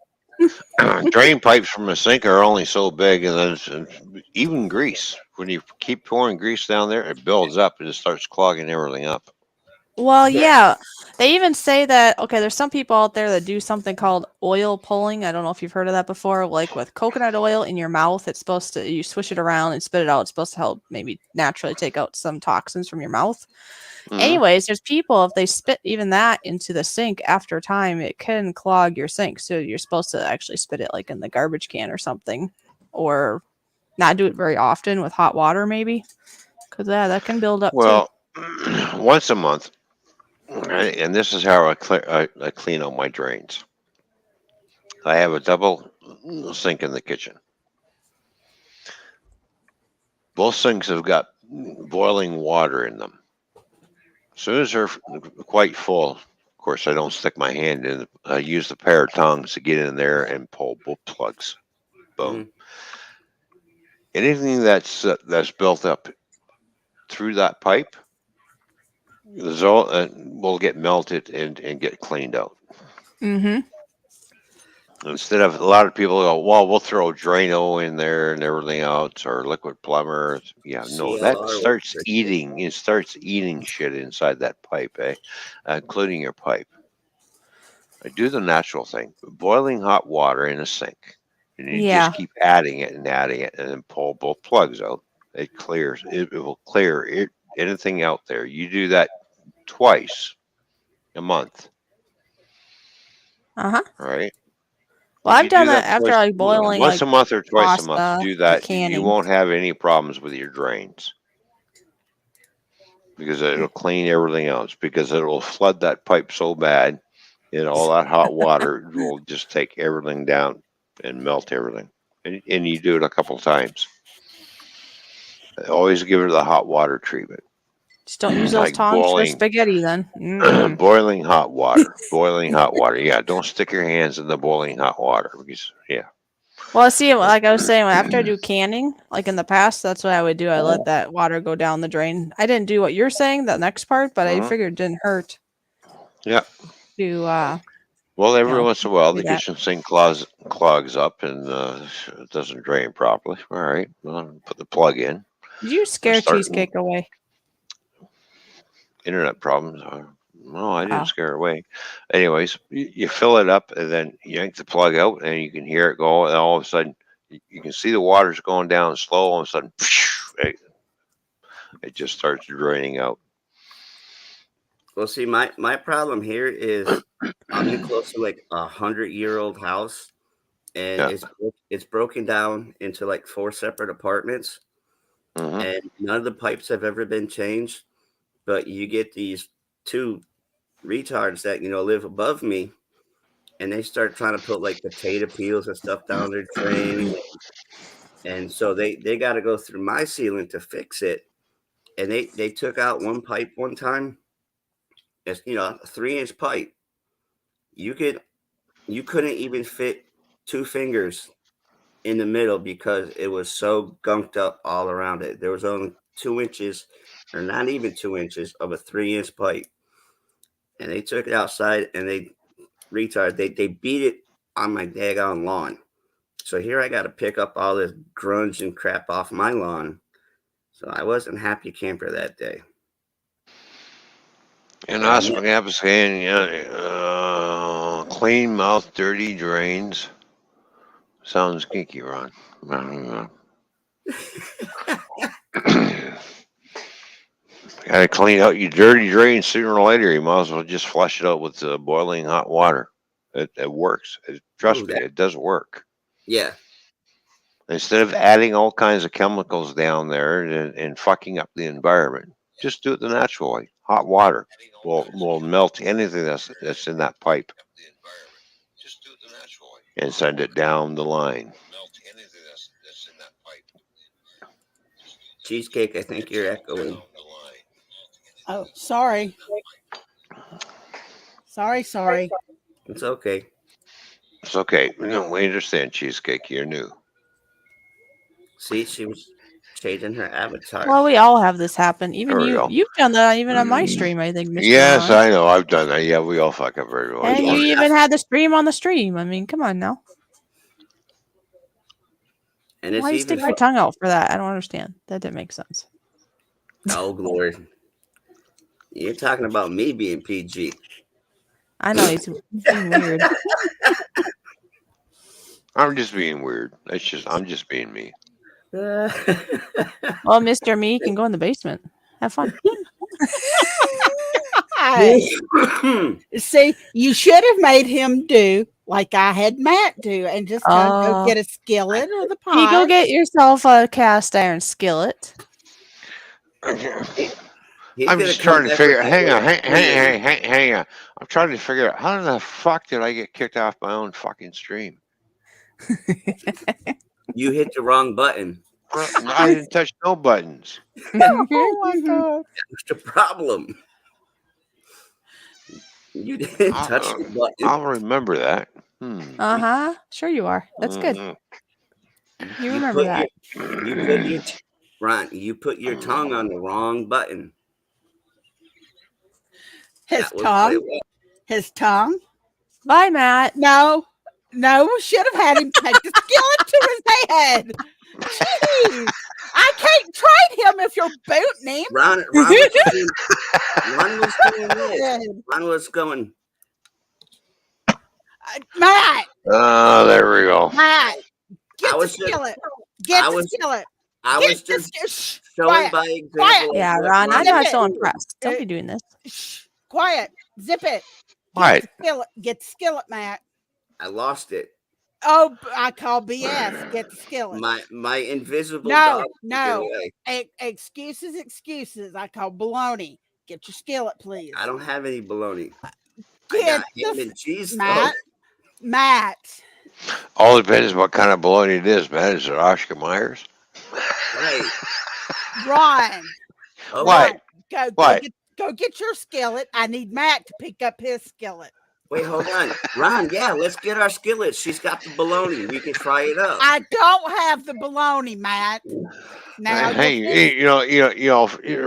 Drain pipes from a sink are only so big, and then even grease. When you keep pouring grease down there, it builds up and it starts clogging everything up. Well, yeah. They even say that, okay, there's some people out there that do something called oil pulling. I don't know if you've heard of that before. Like with coconut oil in your mouth, it's supposed to, you swish it around and spit it out. It's supposed to help maybe naturally take out some toxins from your mouth. Mhm. Anyways, there's people, if they spit even that into the sink after time, it can clog your sink. So you're supposed to actually spit it like in the garbage can or something, or not do it very often with hot water, maybe. Because that can build up too. Well, once a month, and this is how I clean out my drains. I have a double sink in the kitchen. Both sinks have got boiling water in them. As soon as they're quite full, of course, I don't stick my hand in. I use the pair of tongs to get in there and pull both plugs. Boom. Anything that's built up through that pipe will get melted and get cleaned out. Mm-hmm. Instead of a lot of people go, well, we'll throw Drano in there and everything else, or liquid plumber. Yeah, no, that CLR starts works. eating. It starts eating shit inside that pipe, including your pipe. I do the natural thing: boiling hot water in a sink, and you Yeah. just keep adding it, and then pull both plugs out. It clears. It will clear anything out there. You do that twice a month, Uh-huh. right? Well, If I've you done do that that after twice, like boiling once like a month or twice a month, pasta do and that. You canning. won't have any problems with your drains because it'll clean everything else. Because it will flood that pipe so bad, and all that hot water will just take everything down and melt everything. And you do it a couple times. Always give it the hot water treatment, Just don't use those like tongs for spaghetti then. Mm-mm. boiling hot water. Boiling hot water. Yeah, don't stick your hands in the boiling hot water because Well, see, like I was saying, after I do canning, like in the past, that's what I would do. I let that water go down the drain. I didn't do what you're saying, that next part, but I Mhm. figured it didn't hurt Yeah. to, Well, every once in a while, do the that. kitchen sink clogs up and it doesn't drain properly. All right, well, put the plug in. Did you Or scare start Cheesecake away? internet problems. No, I didn't Oh. scare her away. Anyways, you fill it up and then you yank the plug out and you can hear it go. And all of a sudden, you can see the water's going down slow. All of a sudden, it just starts draining out. Well, see, my problem here is I'm in close to like 100-year-old house, and Yeah. it's broken down into like 4 separate apartments, Hmm. and none of the pipes have ever been changed. But you get these 2 retards that live above me, and they start trying to put like potato peels and stuff down their drain, and so they got to go through my ceiling to fix it. And they took out one pipe one time. It's a 3-inch pipe. You could you couldn't even fit 2 fingers in the middle because it was so gunked up all around it. There was only 2 inches, or not even 2 inches, of a 3-inch pipe, and they took it outside and they beat it on my daggone lawn. So here I got to pick up all this grunge and crap off my lawn. So I wasn't happy camper that day. And But that's what I'm saying. Clean mouth, dirty drains. Sounds geeky, Ron. Gotta clean out your dirty drains sooner or later. You might as well just flush it out with boiling hot water. It works. Trust me, it does work. Yeah. Instead of adding all kinds of chemicals down there and fucking up the environment, just do it the natural way. Hot water will melt anything that's in that pipe and send it down the line. Cheesecake, I think you're echoing. Oh, sorry. Sorry. It's okay. It's okay. No, we understand, Cheesecake. You're new. See, she was changing her avatar. Well, we all have this happen. Even There we you. go. You've done that even on my stream, I think, Mr. Yes, Ron. I know. I've done that. Yeah, we all fuck up very much. And you even had the stream on the stream. I mean, come on now. And it's Why you even stick your tongue out for that? I don't understand. That didn't make sense. oh Lord. You're talking about me being PG. I know he's being weird. I'm just being weird. I'm just being me. Well, Mr. Me can go in the basement. Have fun. See, you should have made him do like I had Matt do and just go get a skillet or the pot. You go get yourself a cast iron skillet. I'm just trying to figure. Hang on. I'm trying to figure out how the fuck did I get kicked off my own fucking stream? You hit the wrong button. I didn't touch no buttons. Oh my God. That's the problem. You didn't touch the button. I'll remember that. Sure you are. That's good. You remember that. Ron, you put your tongue on the wrong button. His tongue. Bye, Matt. No, we should have had him take the skillet to his head. Jeez. I can't trade him if you're booting him. Ron was going. Matt. Oh, there we go. Matt, get the skillet. Get the skillet. I was just showing by example. Yeah, Ron, I'm not so impressed. Don't be doing this. Shh, quiet. Zip it. What? Get the skillet, Matt. I lost it. Oh, I call BS. Get the skillet. My invisible No. Excuses. I call baloney. Get your skillet, please. I don't have any baloney. Get ham and cheese, Matt. All depends what kind of bologna it is, man. Is it Oscar Myers? Right. Ron. What? Go get your skillet. I need Matt to pick up his skillet. Wait, hold on. Ron, yeah, let's get our skillet. She's got the bologna. We can fry it up. I don't have the bologna, Matt. Now, hey,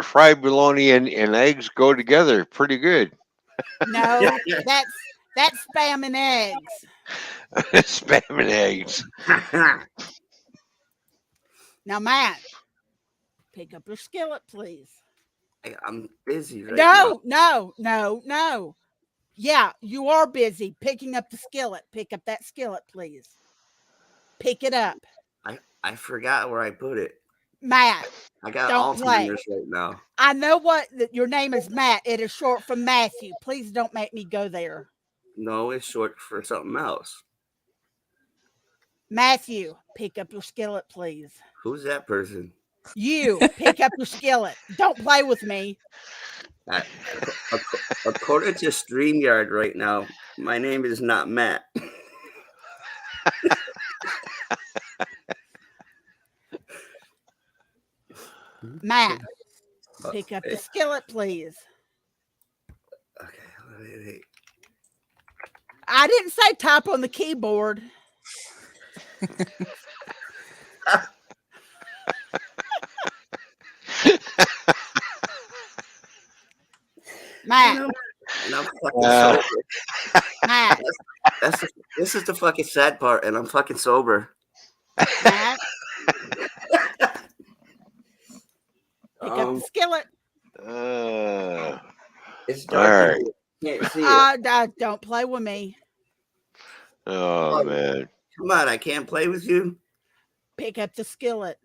fried bologna and eggs go together pretty good. No, that's spam and eggs. Spam and eggs. Now, Matt, pick up your skillet, please. I'm busy right now. No. Yeah, you are busy picking up the skillet. Pick up that skillet, please. Pick it up. I forgot where I put it. Matt. I got don't play right now. I know your name is Matt. It is short for Matthew. Please don't make me go there. No, it's short for something else. Matthew, pick up your skillet, please. Who's that person? You pick up your skillet. Don't play with me. According to StreamYard right now, my name is not Matt. Matt, pick up the skillet, please. Okay, wait. I didn't say type on the keyboard. Matt. And I'm fucking sober. Matt. This is the fucking sad part, and I'm fucking sober. Matt. Pick up the skillet. It's dark. All right. Can't see it. Don't play with me. Oh, man. Come on, I can't play with you. Pick up the skillet.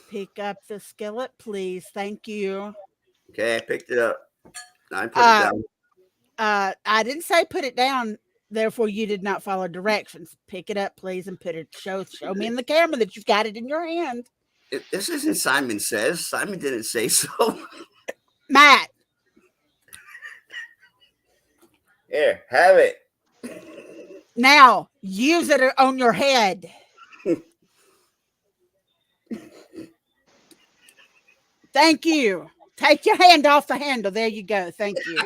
Pick up the skillet, please. Thank you. Okay, I picked it up. I put it down. I didn't say put it down. Therefore, you did not follow directions. Pick it up, please, and put it. Show me in the camera that you've got it in your hand. This isn't Simon Says. Simon didn't say so. Matt, Here, have it. now use it on your head. Thank you. Take your hand off the handle. There you go. Thank you.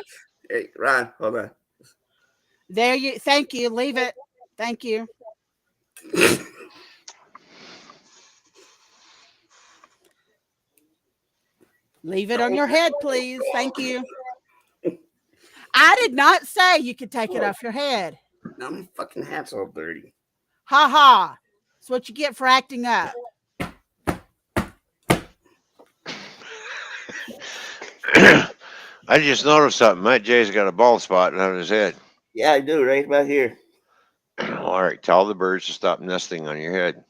Hey, Ron, hold on. There you. Thank you. Leave it. Thank you. Leave it on your head, please. Thank you. I did not say you could take it off your head. Now my fucking hat's all dirty. Ha ha. That's what you get for acting up. I just noticed something. Matt Jay's got a bald spot on his head. Yeah, I do, right about here. All right, tell the birds to stop nesting on your head.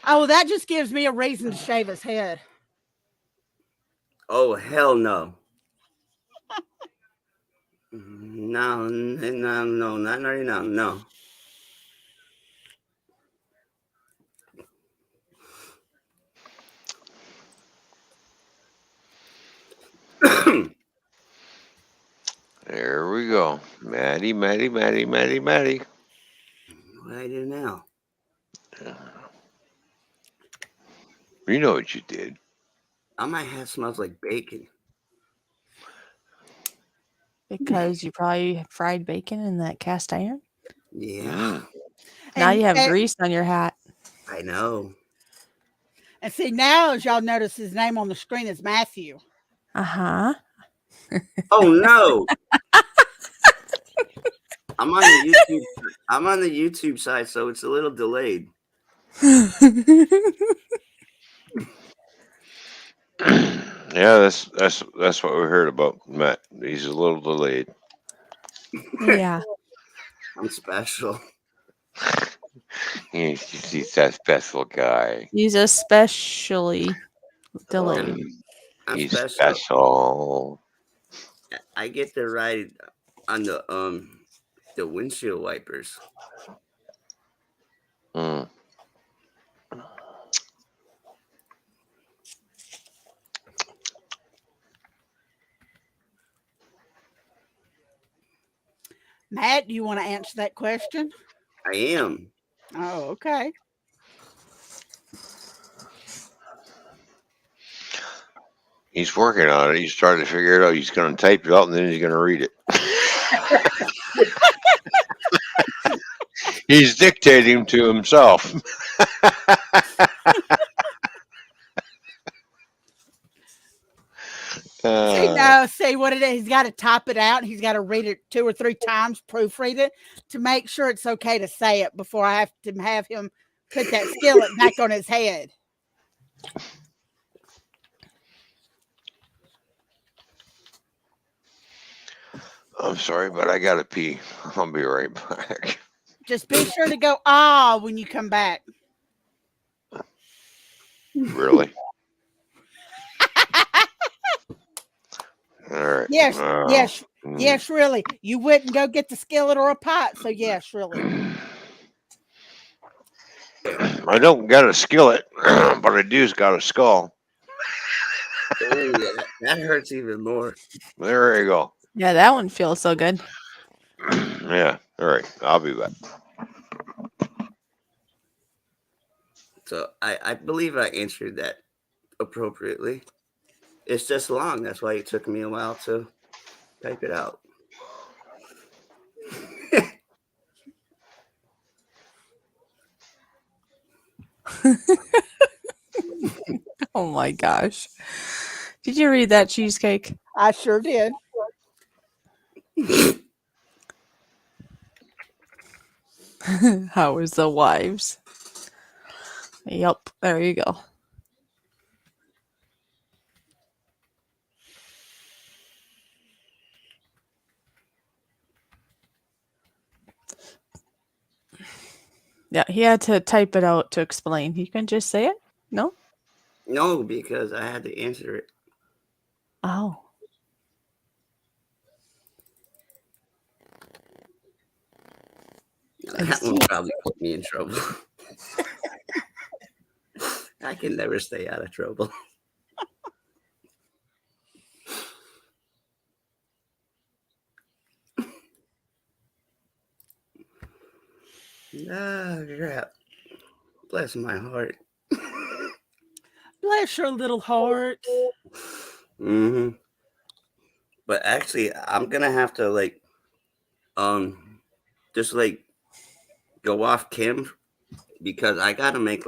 Oh, well, that just gives me a reason to shave his head. Oh, hell no. No, not right now, no. There we go. Maddie. What do I do now? You know what you did. My hat smells like bacon. Because you probably fried bacon in that cast iron. Yeah, Now And- you have and- grease on your hat. I know. And see, now as y'all notice, his name on the screen is Matthew. Uh-huh. Oh no. I'm on the YouTube side, so it's a little delayed. Yeah, that's what we heard about Matt. He's a little delayed. Yeah. I'm special. He's that special guy. He's especially delayed. I'm He's special. special. I get to ride on the windshield wipers. Mm. Matt, do you want to answer that question? I am. Oh, okay. He's working on it. He's trying to figure it out. He's going to type it out and then he's going to read it. He's dictating to himself. See what it is. He's got to type it out. He's got to read it 2 or 3 times, proofread it to make sure it's okay to say it before I have to have him put that skillet back on his head. I'm sorry, but I got to pee. I'll be right back. Just be sure to go when you come back. Really? All right. Yes, yes, really. You wouldn't go get the skillet or a pot, so yes, really. I don't got a skillet, but I do's got a skull. Oh, yeah, that hurts even more. There you go. Yeah, that one feels so good. Yeah. All right. I'll be back. So I believe I answered that appropriately. It's just long. That's why it took me a while to type it out. Oh my gosh. Did you read that, Cheesecake? I sure did. How is the wives? Yep, there you go. Yeah, he had to type it out to explain. You can just say it? No? No, because I had to answer it. Oh. That one probably put me in trouble. I can never stay out of trouble. Ah, crap. Bless my heart. Bless your little heart. hmm But actually, I'm gonna have to just go off Kim because I gotta make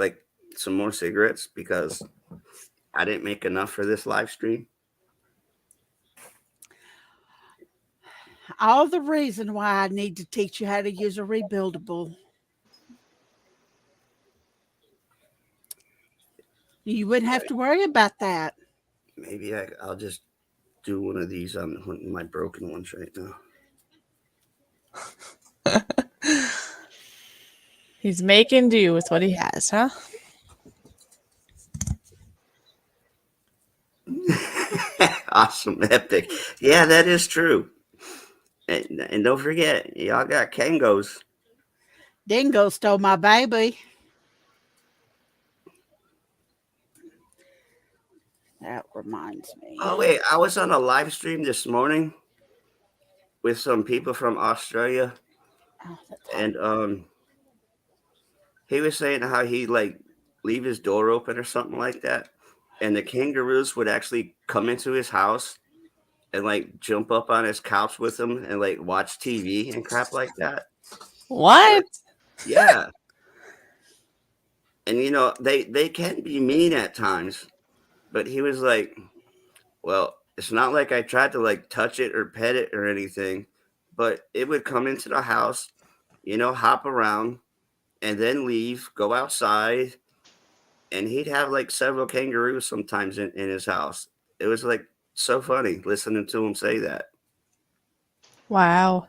some more cigarettes because I didn't make enough for this live stream. All the reason why I need to teach you how to use a rebuildable. You wouldn't have to worry about that. Maybe I'll just do one of these on my broken ones right now. He's making do with what he has, huh? Awesome, epic. Yeah, that is true. And don't forget, y'all got Kangos. Dingo stole my baby. That reminds me. Oh wait, I was on a live stream this morning with some people from Australia, Oh, that's and he was saying how he leave his door open or something like that, and the kangaroos would actually come into his house and jump up on his couch with him and watch TV and crap like that. What? Yeah. And they can be mean at times, but he was like, well, it's not like I tried to touch it or pet it or anything, but it would come into the house, hop around and then leave, go outside, and he'd have several kangaroos sometimes in his house. It was so funny listening to him say that. Wow.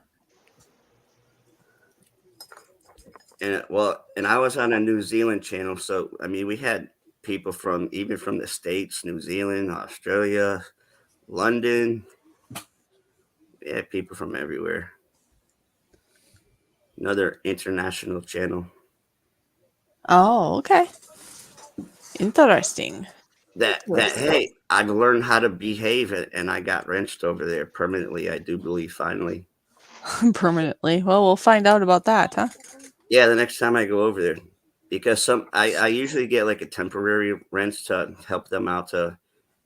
And I was on a New Zealand channel, so I mean we had people even from the States, New Zealand, Australia, London. We had people from everywhere. Another international channel. Oh, okay. Interesting. That hey, I've learned how to behave and I got wrenched over there permanently, I do believe finally. Permanently. Well, we'll find out about that, huh? Yeah, the next time I go over there. Because I usually get a temporary wrench to help them out to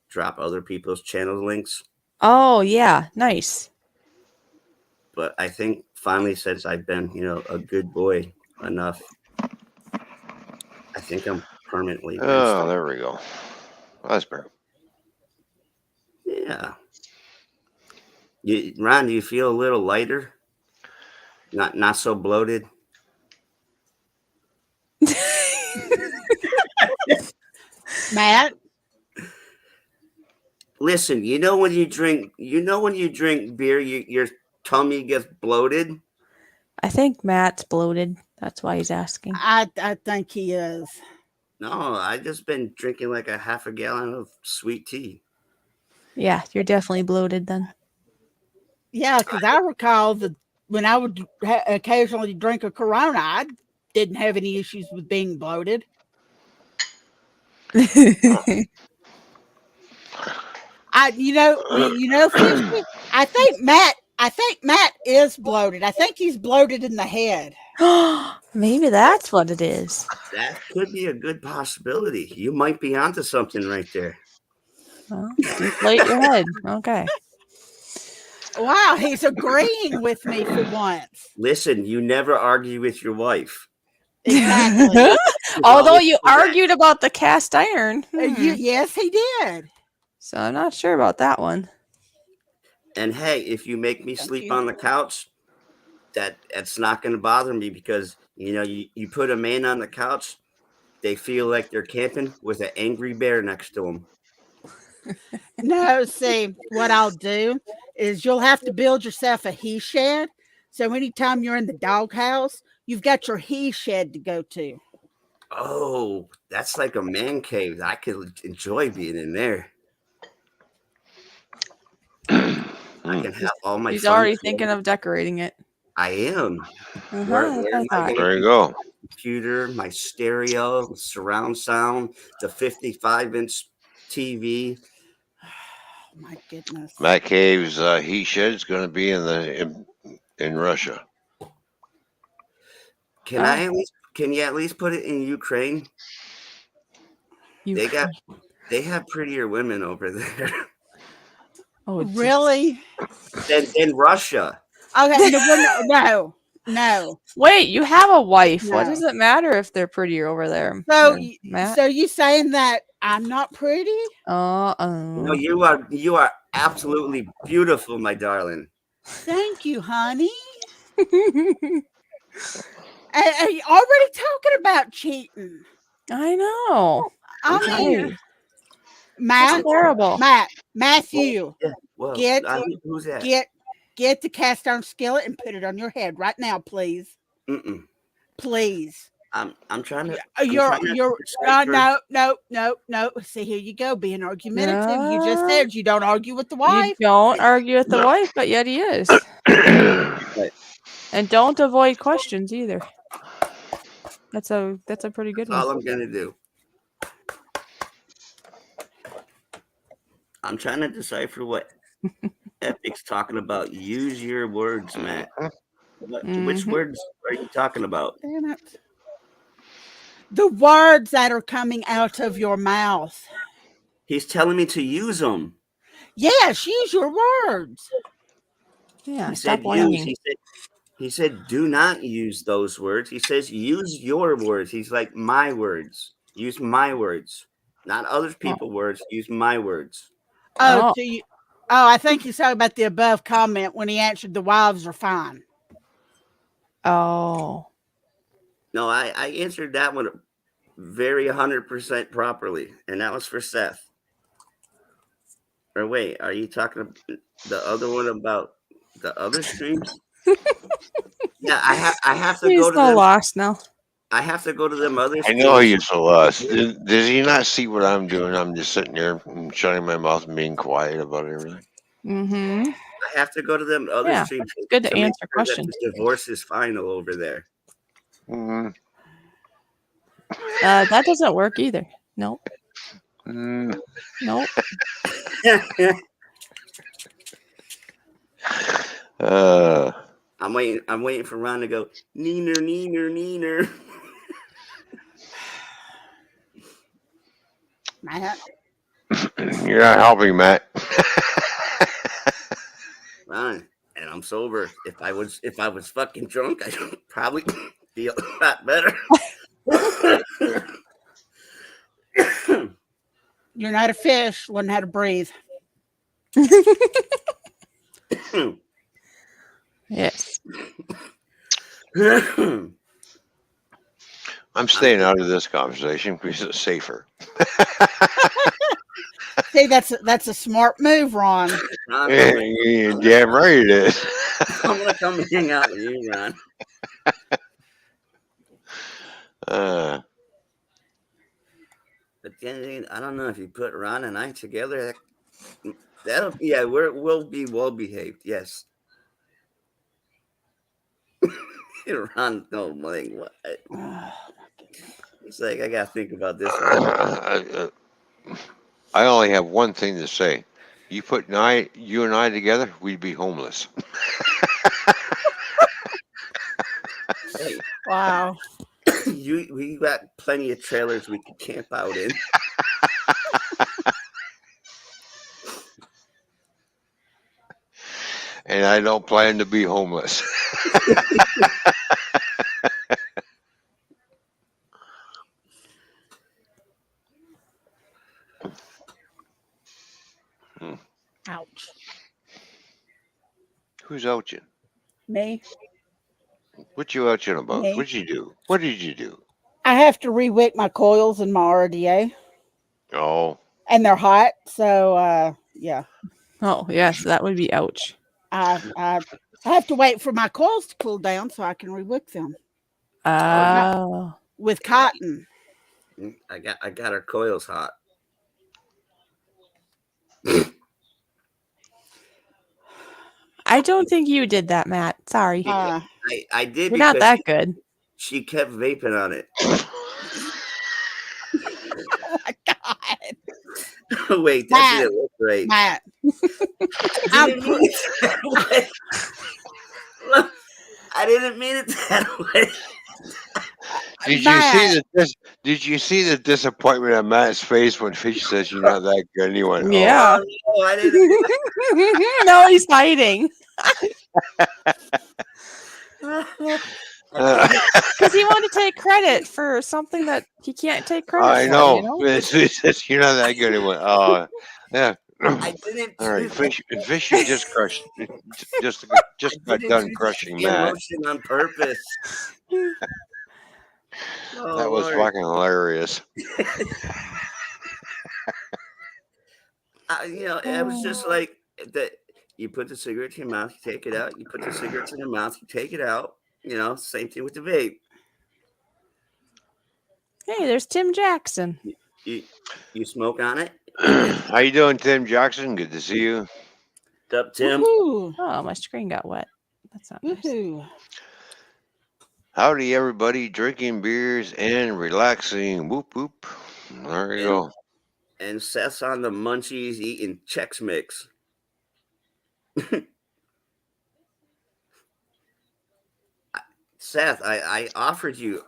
drop other people's channel links. Oh, yeah. Nice. But I think finally, since I've been, a good boy enough, I think I'm permanently wrenched. Oh, there we go. That's better. Yeah. Ron, do you feel a little lighter? Not so bloated? Matt, Listen, when you drink beer, your tummy gets bloated. I think Matt's bloated. That's why he's asking. I think he is. No, I just been drinking a half a gallon of sweet tea. Yeah, you're definitely bloated then. Yeah, because I recall that when I would occasionally drink a Corona, I didn't have any issues with being bloated. Fishy, I think Matt is bloated. I think he's bloated in the head. Maybe that's what it is. That could be a good possibility. You might be onto something right there. Well, deflate your head. Okay. Wow, he's agreeing with me for once. Listen, you never argue with your wife. Exactly. Although you argued about the cast iron. Yes, he did. So I'm not sure about that one. And hey, if you make me sleep you. on the couch, that's not going to bother me because you put a man on the couch, they feel like they're camping with an angry bear next to them. No, see, what I'll do is you'll have to build yourself a he shed. So anytime you're in the doghouse, you've got your he shed to go to. Oh, that's like a man cave. I could enjoy being in there. I can have all my. He's already thinking of decorating it. I am. Where That's what am I I thought. going There to you go. computer, my stereo, surround sound, the 55-inch TV? Oh my goodness. Matt Cave's he shed is going to be in Russia. Can Oh. I at least? Can you at least put it in Ukraine? They have prettier women over there Oh, geez. Really? than Russia. Okay. No. Wait, you have a wife. What No. does it matter if they're prettier over there? So, Matt? so you saying that I'm not pretty? No, you are absolutely beautiful, my darling. Thank you, honey. Are you already talking about cheating? I know. I mean, Hey, Matt, that's terrible. Matthew, Yeah. Well, get who's that? get the cast iron skillet and put it on your head right now, please. Mm-mm. Please. I'm trying to. You're decipher. no. See, here you go, being argumentative. You just said you don't argue with the You wife. don't argue with the No. wife, but yet he is. And don't avoid questions either. That's a pretty good That's all one. I'm gonna do. I'm trying to decipher what Epic's talking about. Use your words, Matt. Which words are you talking about? Damn it. The words that are coming out of your mouth. He's telling me to use them. Yes, use your words. Yeah, He stop said whining. use. He said do not use those words. He says use your words. He's like my words. Use my words, not other people's words. Use my words. Oh. I think he's talking about the above comment when he answered the wives are fine. Oh. No, I answered that one very 100% properly, and that was for Seth. Or wait, are you talking the other one about the other streams? Yeah, I have to He's go to so them. lost now. I have to go to them other I streams. know you're so lost. Does he not see what I'm doing? I'm just sitting there and shutting my mouth and being quiet about everything. Mm-hmm. I have to go to them other Yeah, streams. it's good to make answer sure that questions. the divorce is final over there. Mm, That doesn't work either. Nope. mm. Nope. I'm waiting for Ron to go neener. Matt. You're not helping, Matt. Ron, and I'm sober. If I was fucking drunk, I would probably feel a lot better. You're not a fish. Learn how to breathe. Yes. I'm staying out of this conversation because it's safer. See, that's a smart move, Ron. You're damn right it is. I'm gonna come hang out with you, Ron. But then I don't know if you put Ron and I together. We'll be well behaved. Yes. Ron, no, like what? It's like I gotta think about this one. I only have one thing to say. You put you and I together, we'd be homeless. Hey, Wow. we got plenty of trailers we could camp out in. And I don't plan to be homeless. Ouch. Who's ouching? Me. What you ouching about? Me. What'd you do? What did you do? I have to re-wick my coils in my RDA, Oh, and they're hot. So, yeah. Oh, yes, that would be ouch. I have to wait for my coils to cool down so I can re-wick them Oh. with cotton. I got our coils hot. I don't think you did that, Matt. Sorry. I did You're not because that good. she kept vaping on it. Oh my God. Wait, that Matt, didn't look right. Matt. I didn't mean it that way. Look, I didn't mean it that way. Did you see the disappointment on Matt's face when Fish says you're not that good? And he went, "Oh." Yeah. Oh, no, I didn't. No, he's hiding because he wanted to take credit for something that he can't take credit I for. know. You know? He says you're not that good. He went, "Oh, yeah." I didn't. All right, do that. Fish, you just crushed, just I got didn't done do crushing the Matt. emotion on purpose. Oh, That was Lord. fucking hilarious. It was just like that. You put the cigarette in your mouth, you take it out. You put the cigarettes in your mouth, you take it out. Same thing with the vape. Hey, there's Tim Jackson. You smoke on it. How you doing, Tim Jackson? Good to see you. What's up, Tim? Woohoo. Oh, my screen got wet. That's not nice. Woohoo. Howdy, everybody! Drinking beers and relaxing. Whoop whoop. There you go. And Seth's on the munchies eating Chex Mix. Seth, I offered you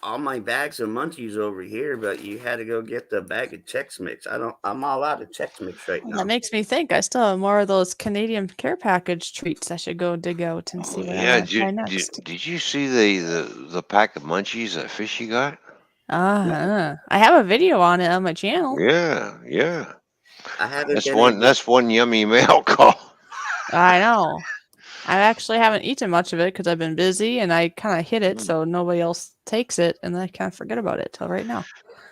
all my bags of munchies over here, but you had to go get the bag of Chex Mix. I'm all out of Chex Mix right now. That makes me think I still have more of those Canadian care package treats I should go dig out and see what I Yeah, want to try next. did you see the pack of munchies that Fishy got? I have a video on it on my channel. Yeah. I haven't That's been one. able- That's one yummy mail call. I know. I actually haven't eaten much of it because I've been busy and I kind of hid it so nobody else takes it, and then I kind of forget about it till right now.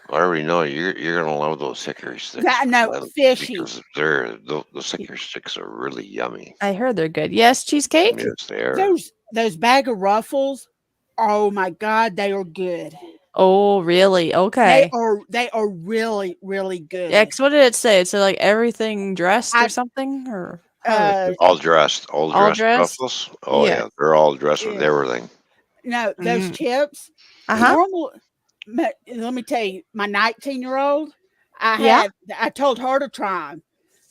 I already know you're gonna love those hickory sticks. No, Fishy. Because those hickory sticks are really yummy. I heard they're good. Yes, cheesecake. Yes, they are. Those bag of Ruffles. Oh my God, they are good. Oh, really? Okay. They are really, really good. Yeah, 'cause what did it say? It said like everything dressed or something, or All dressed dressed? Ruffles. Oh Yeah. yeah, they're all dressed with Yeah. everything. No, those chips. Uh-huh. Let me tell you, my 19-year-old, Yeah. I told her to try them.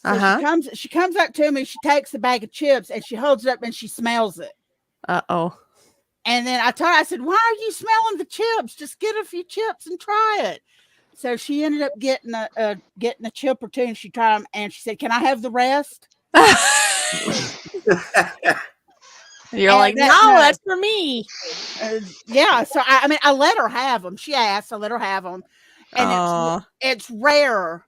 So Uh-huh. she comes up to me, she takes the bag of chips and she holds it up and she smells it. Uh-oh. And then I told her, I said, "Why are you smelling the chips? Just get a few chips and try it." So she ended up getting a chip or two, and she tried them, and she said, "Can I have the rest?" You're And like, that- no, no. that's for me. Yeah. So I let her have them. She asked, I let her have them, and it's rare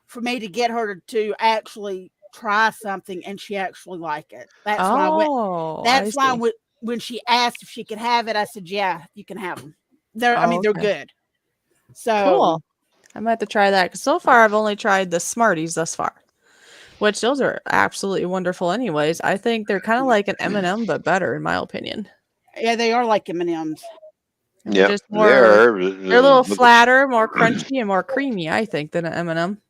for me to get her to actually try something and she actually like it. That's why I went. That's why when she asked if she could have it, I said, "Yeah, you can have them. They're okay. good." So Cool. I might have to try that because so far I've only tried the Smarties thus far, which those are absolutely wonderful. Anyways, I think they're kind of like an M&M but better in my opinion. yeah, they are like M&Ms. They're just more. They're a little flatter, more crunchy, and more creamy. I think than an M&M.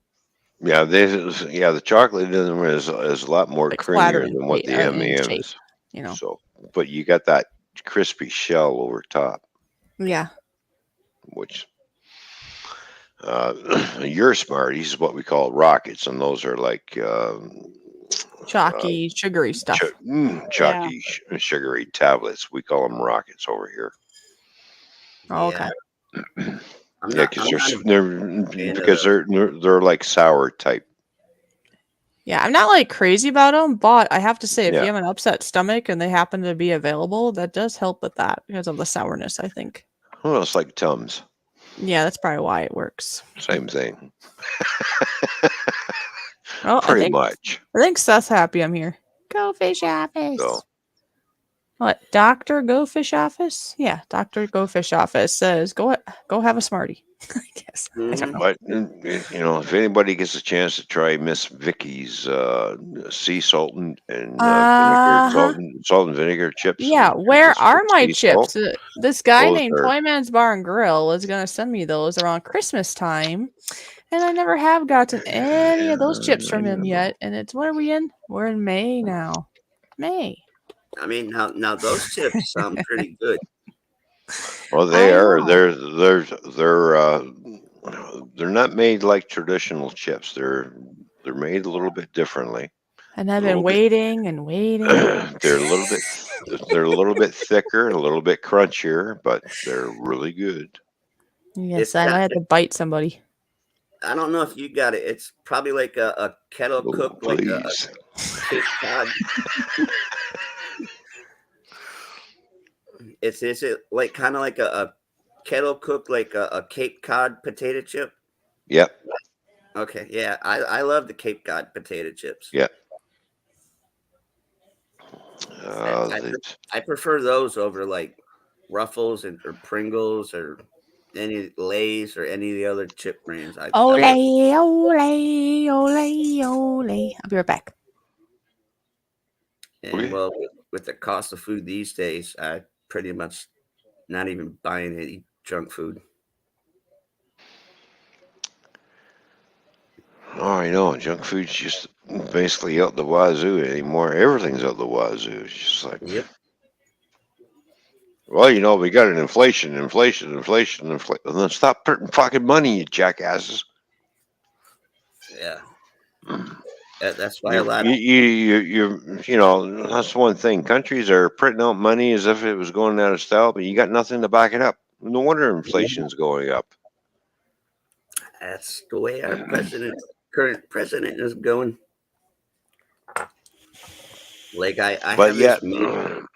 Yeah, the chocolate in them is a lot more Like creamier than what the M&M shape, is. you know. So, but you got that crispy shell over top, Yeah. which your Smarties is what we call rockets, and those are like Chalky, sugary stuff. Chalky, sugary tablets. We call them rockets over here. Oh, okay. Yeah, because they're like sour type. Yeah, I'm not like crazy about them, but I have to say, if Yeah. you have an upset stomach and they happen to be available, that does help with that because of the sourness, I think. Well, it's like Tums. Yeah, that's probably why it works. Same thing. Well, Pretty much. I think Seth's happy I'm here. Go Fish Office. So. What? Dr. Go Fish Office? Yeah, Dr. Go Fish Office says go have a Smartie. I guess. I don't know. But if anybody gets a chance to try Miss Vicky's sea salt and salt and vinegar chips. Yeah, where are my sea chips? salt, This guy those named are- Toymans Bar&Grill was gonna send me those around Christmas time, and I never have gotten any of those chips from him yet. And what are we in? We're in May now. May. I mean, now those chips sound pretty good. Well, they I are. know. They're not made like traditional chips. They're made a little bit differently. And A I've been little bit. waiting and waiting. they're a little bit. They're a little bit thicker, a little bit crunchier, but they're really good. Yes, It's I got. might have to bite somebody. I don't know if you got it. It's probably like a kettle Oh, cooked, like a please. Cape Cod. Is it like kind of like a kettle cooked, like a Cape Cod potato chip? Yep. Okay, yeah, I love the Cape Cod potato chips. Yep. I, I, pre- It's, I prefer those over like Ruffles or Pringles or any Lay's or any of the other chip brands. Ole, ole, ole, ole. I'll be right back. And well, with the cost of food these days, I pretty much not even buying any junk food. oh, I know. Junk food's just basically out the wazoo anymore. Everything's out the wazoo. It's just like, Yep. well, we got an inflation. And then stop printing fucking money, you jackasses. Yeah. That's why a You, lot. you, that's one thing. Countries are printing out money as if it was going out of style, but you got nothing to back it up. No wonder inflation's going up. That's the way our current president, is going. Like I But have this yet, meme.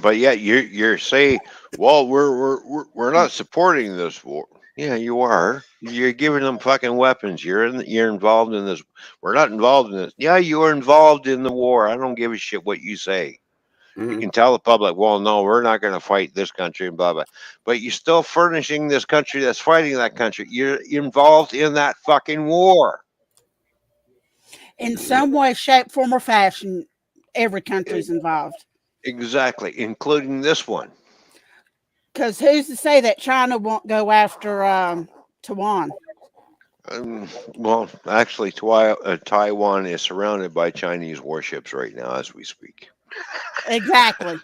but yet you're saying, well, we're not supporting this war. Yeah, you are. You're giving them fucking weapons. You're involved in this. We're not involved in this. Yeah, you're involved in the war. I don't give a shit what you say. You Mhm. can tell the public, well, no, we're not going to fight this country and blah blah. But you're still furnishing this country that's fighting that country. You're involved in that fucking war. In some way, shape, form, or fashion, every country's involved. Exactly, including this one. Because who's to say that China won't go after Taiwan? Well, actually, Taiwan is surrounded by Chinese warships right now as we speak. Exactly.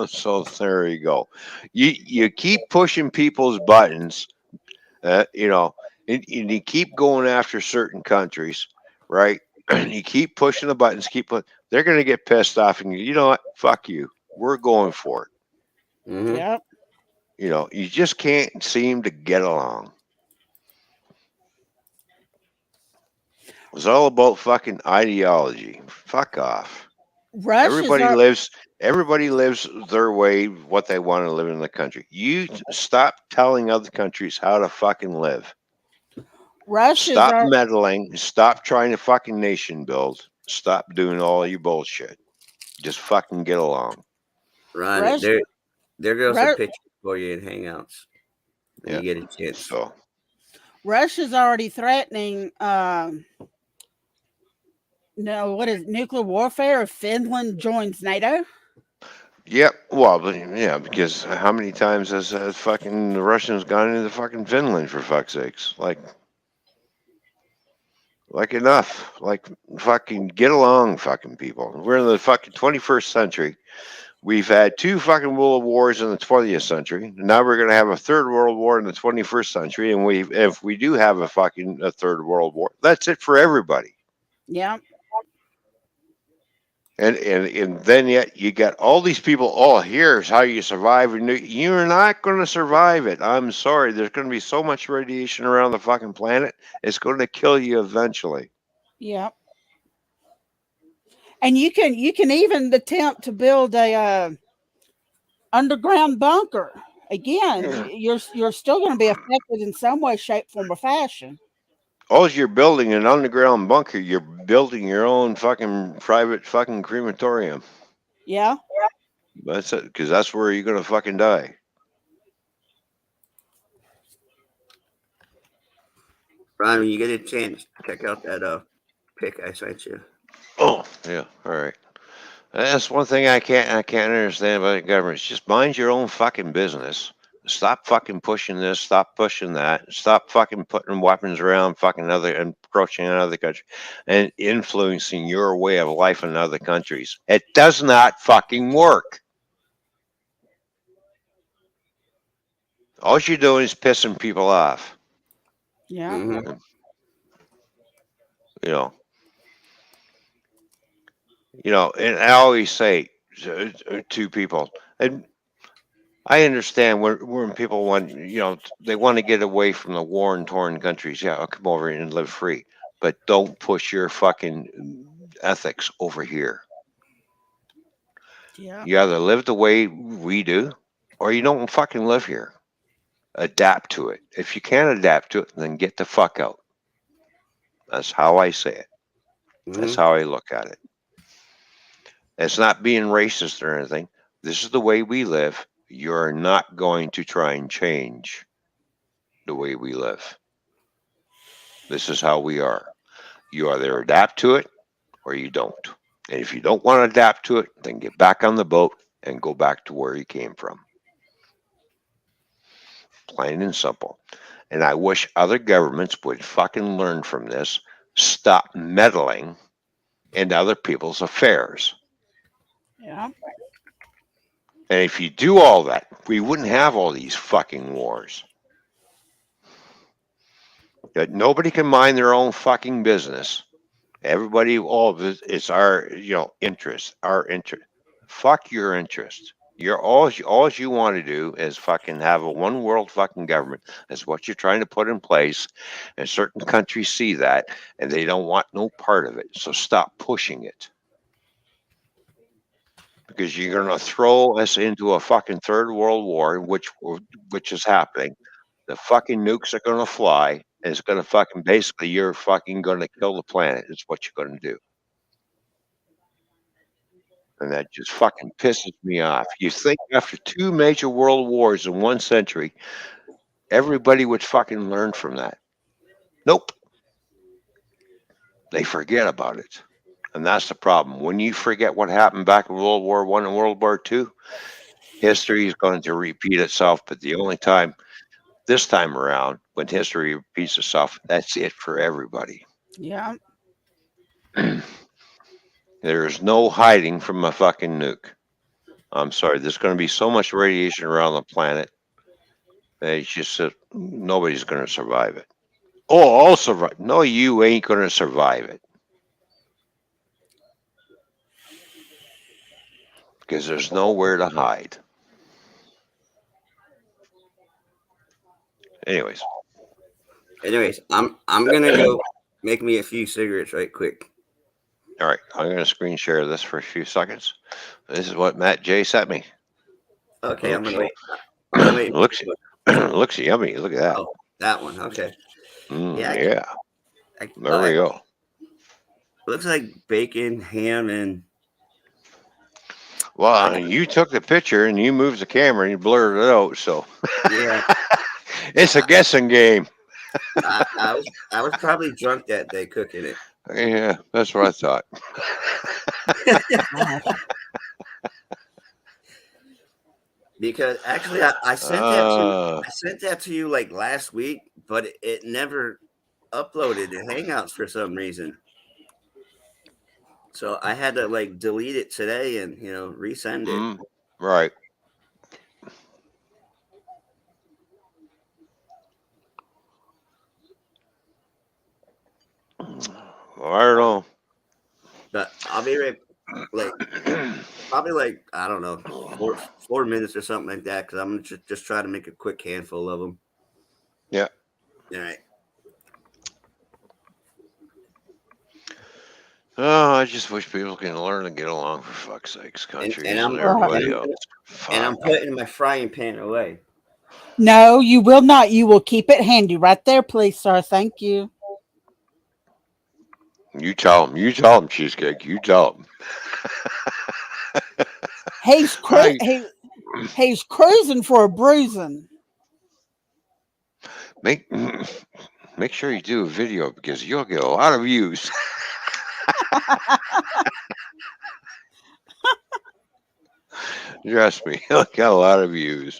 So there you go. You keep pushing people's buttons, uh, you know, and you keep going after certain countries, right? You keep pushing the buttons, they're going to get pissed off, and you know what? Fuck you. We're going for it. Mhm. Yep. You just can't seem to get along. It's all about fucking ideology. Fuck off. Russia's Everybody our lives everybody lives their way what they want to live in the country. You stop telling other countries how to fucking live. Russia's Stop our meddling. Stop trying to fucking nation build. Stop doing all your bullshit. Just fucking get along. Ronnie, Rush, there goes a Ru- picture for you in Hangouts when Yeah. you get a chance. So Russia's already threatening. No, what is nuclear warfare if Finland joins NATO? yep. Well, but yeah, because how many times has fucking the Russians gone into fucking Finland for fuck's sakes? Like enough. Like fucking get along, fucking people. We're in the fucking 21st century. We've had two fucking world wars in the 20th century. Now we're going to have a third world war in the 21st century. And if we do have a third world war, that's it for everybody. Yeah. And then yet you got all these people. Oh, here's how you survive. And you're not going to survive it. I'm sorry. There's going to be so much radiation around the fucking planet. It's going to kill you eventually. Yeah. And you can even attempt to build a underground bunker. Again, you're still going to be affected in some way, shape, form, or fashion. Oh, you're building an underground bunker. You're building your own fucking private fucking crematorium. Yeah. That's it, because that's where you're gonna fucking die. Ron, when you get a chance, check out that pic I sent you. Oh, yeah. All right. That's one thing I can't understand about the government. It's just mind your own fucking business. Stop fucking pushing this. Stop pushing that. Stop fucking putting weapons around fucking other and approaching another country and influencing your way of life in other countries. It does not fucking work. All you're doing is pissing people off. Yeah. Mhm. You know. And I always say to people, and I understand when people want, they want to get away from the war and torn countries. Yeah, I'll come over and live free, but don't push your fucking ethics over here. Yeah. You either live the way we do, or you don't fucking live here. Adapt to it. If you can't adapt to it, then get the fuck out. That's how I say it. That's Mhm. how I look at it. It's not being racist or anything. This is the way we live. You're not going to try and change the way we live. This is how we are. You either adapt to it or you don't. And if you don't want to adapt to it, then get back on the boat and go back to where you came from. Plain and simple. And I wish other governments would fucking learn from this. Stop meddling in other people's affairs. Yeah. And if you do all that, we wouldn't have all these fucking wars. That nobody can mind their own fucking business. Everybody, all of it, it's our, interest, our interest. Fuck your interest. You're all you want to do is fucking have a one world fucking government. That's what you're trying to put in place. And certain countries see that and they don't want no part of it. So stop pushing it. Because you're going to throw us into a fucking third world war, which is happening. The fucking nukes are going to fly, and it's going to fucking basically you're fucking going to kill the planet. Is what you're going to do, and that just fucking pisses me off. You think after two major world wars in 1 century, everybody would fucking learn from that? Nope, they forget about it, and that's the problem. When you forget what happened back in World War One and World War Two, history is going to repeat itself. But the only time this time around, when history repeats itself, that's it for everybody. Yeah. There's no hiding from a fucking nuke. I'm sorry. There's going to be so much radiation around the planet that it's just nobody's going to survive it. Oh, I'll survive. No, you ain't going to survive it because there's nowhere to hide. Anyways, I'm gonna go make me a few cigarettes right quick. all right. I'm going to screen share this for a few seconds. This is what Matt J sent me. Okay, I'm Looks, gonna wait. I'm gonna wait. looks yummy. Look at that. Oh, that one. Okay. Yeah. Yeah. There we It go. looks like bacon, ham, and Well, you took the picture and you moved the camera and you blurred it out, so yeah. it's a guessing game. I was probably drunk that day cooking it. Yeah, that's what I thought. Because actually, I sent that to you like last week, but it never uploaded to Hangouts for some reason. So I had to like delete it today and resend it. Right. Well, I don't know. But I'll be right, like probably like I don't know 4 minutes or something like that because I'm gonna just try to make a quick handful of them. Yeah. All right. Oh, I just wish people can learn to get along for fuck's sakes, countries and, I'm everybody else. And I'm putting my frying pan away. No, you will not. You will keep it handy right there, please, sir. Thank you. You tell them. You tell them, Cheesecake. You tell them. He's cruising for a bruising. Make sure you do a video because you'll get a lot of views. Trust me, you'll get a lot of views.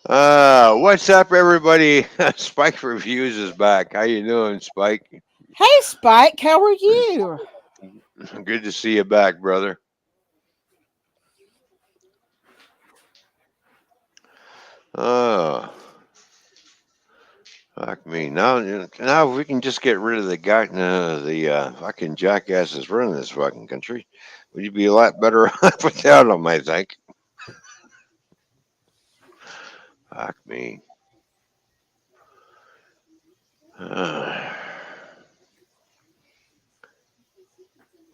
What's up, everybody? Spike Reviews is back. How you doing, Spike? Hey, Spike, how are you? Good to see you back, brother. Uh, Fuck me. Now if we can just get rid of the guy, the fucking jackasses running this fucking country, we'd be a lot better off without them, I think. Fuck me. Uh,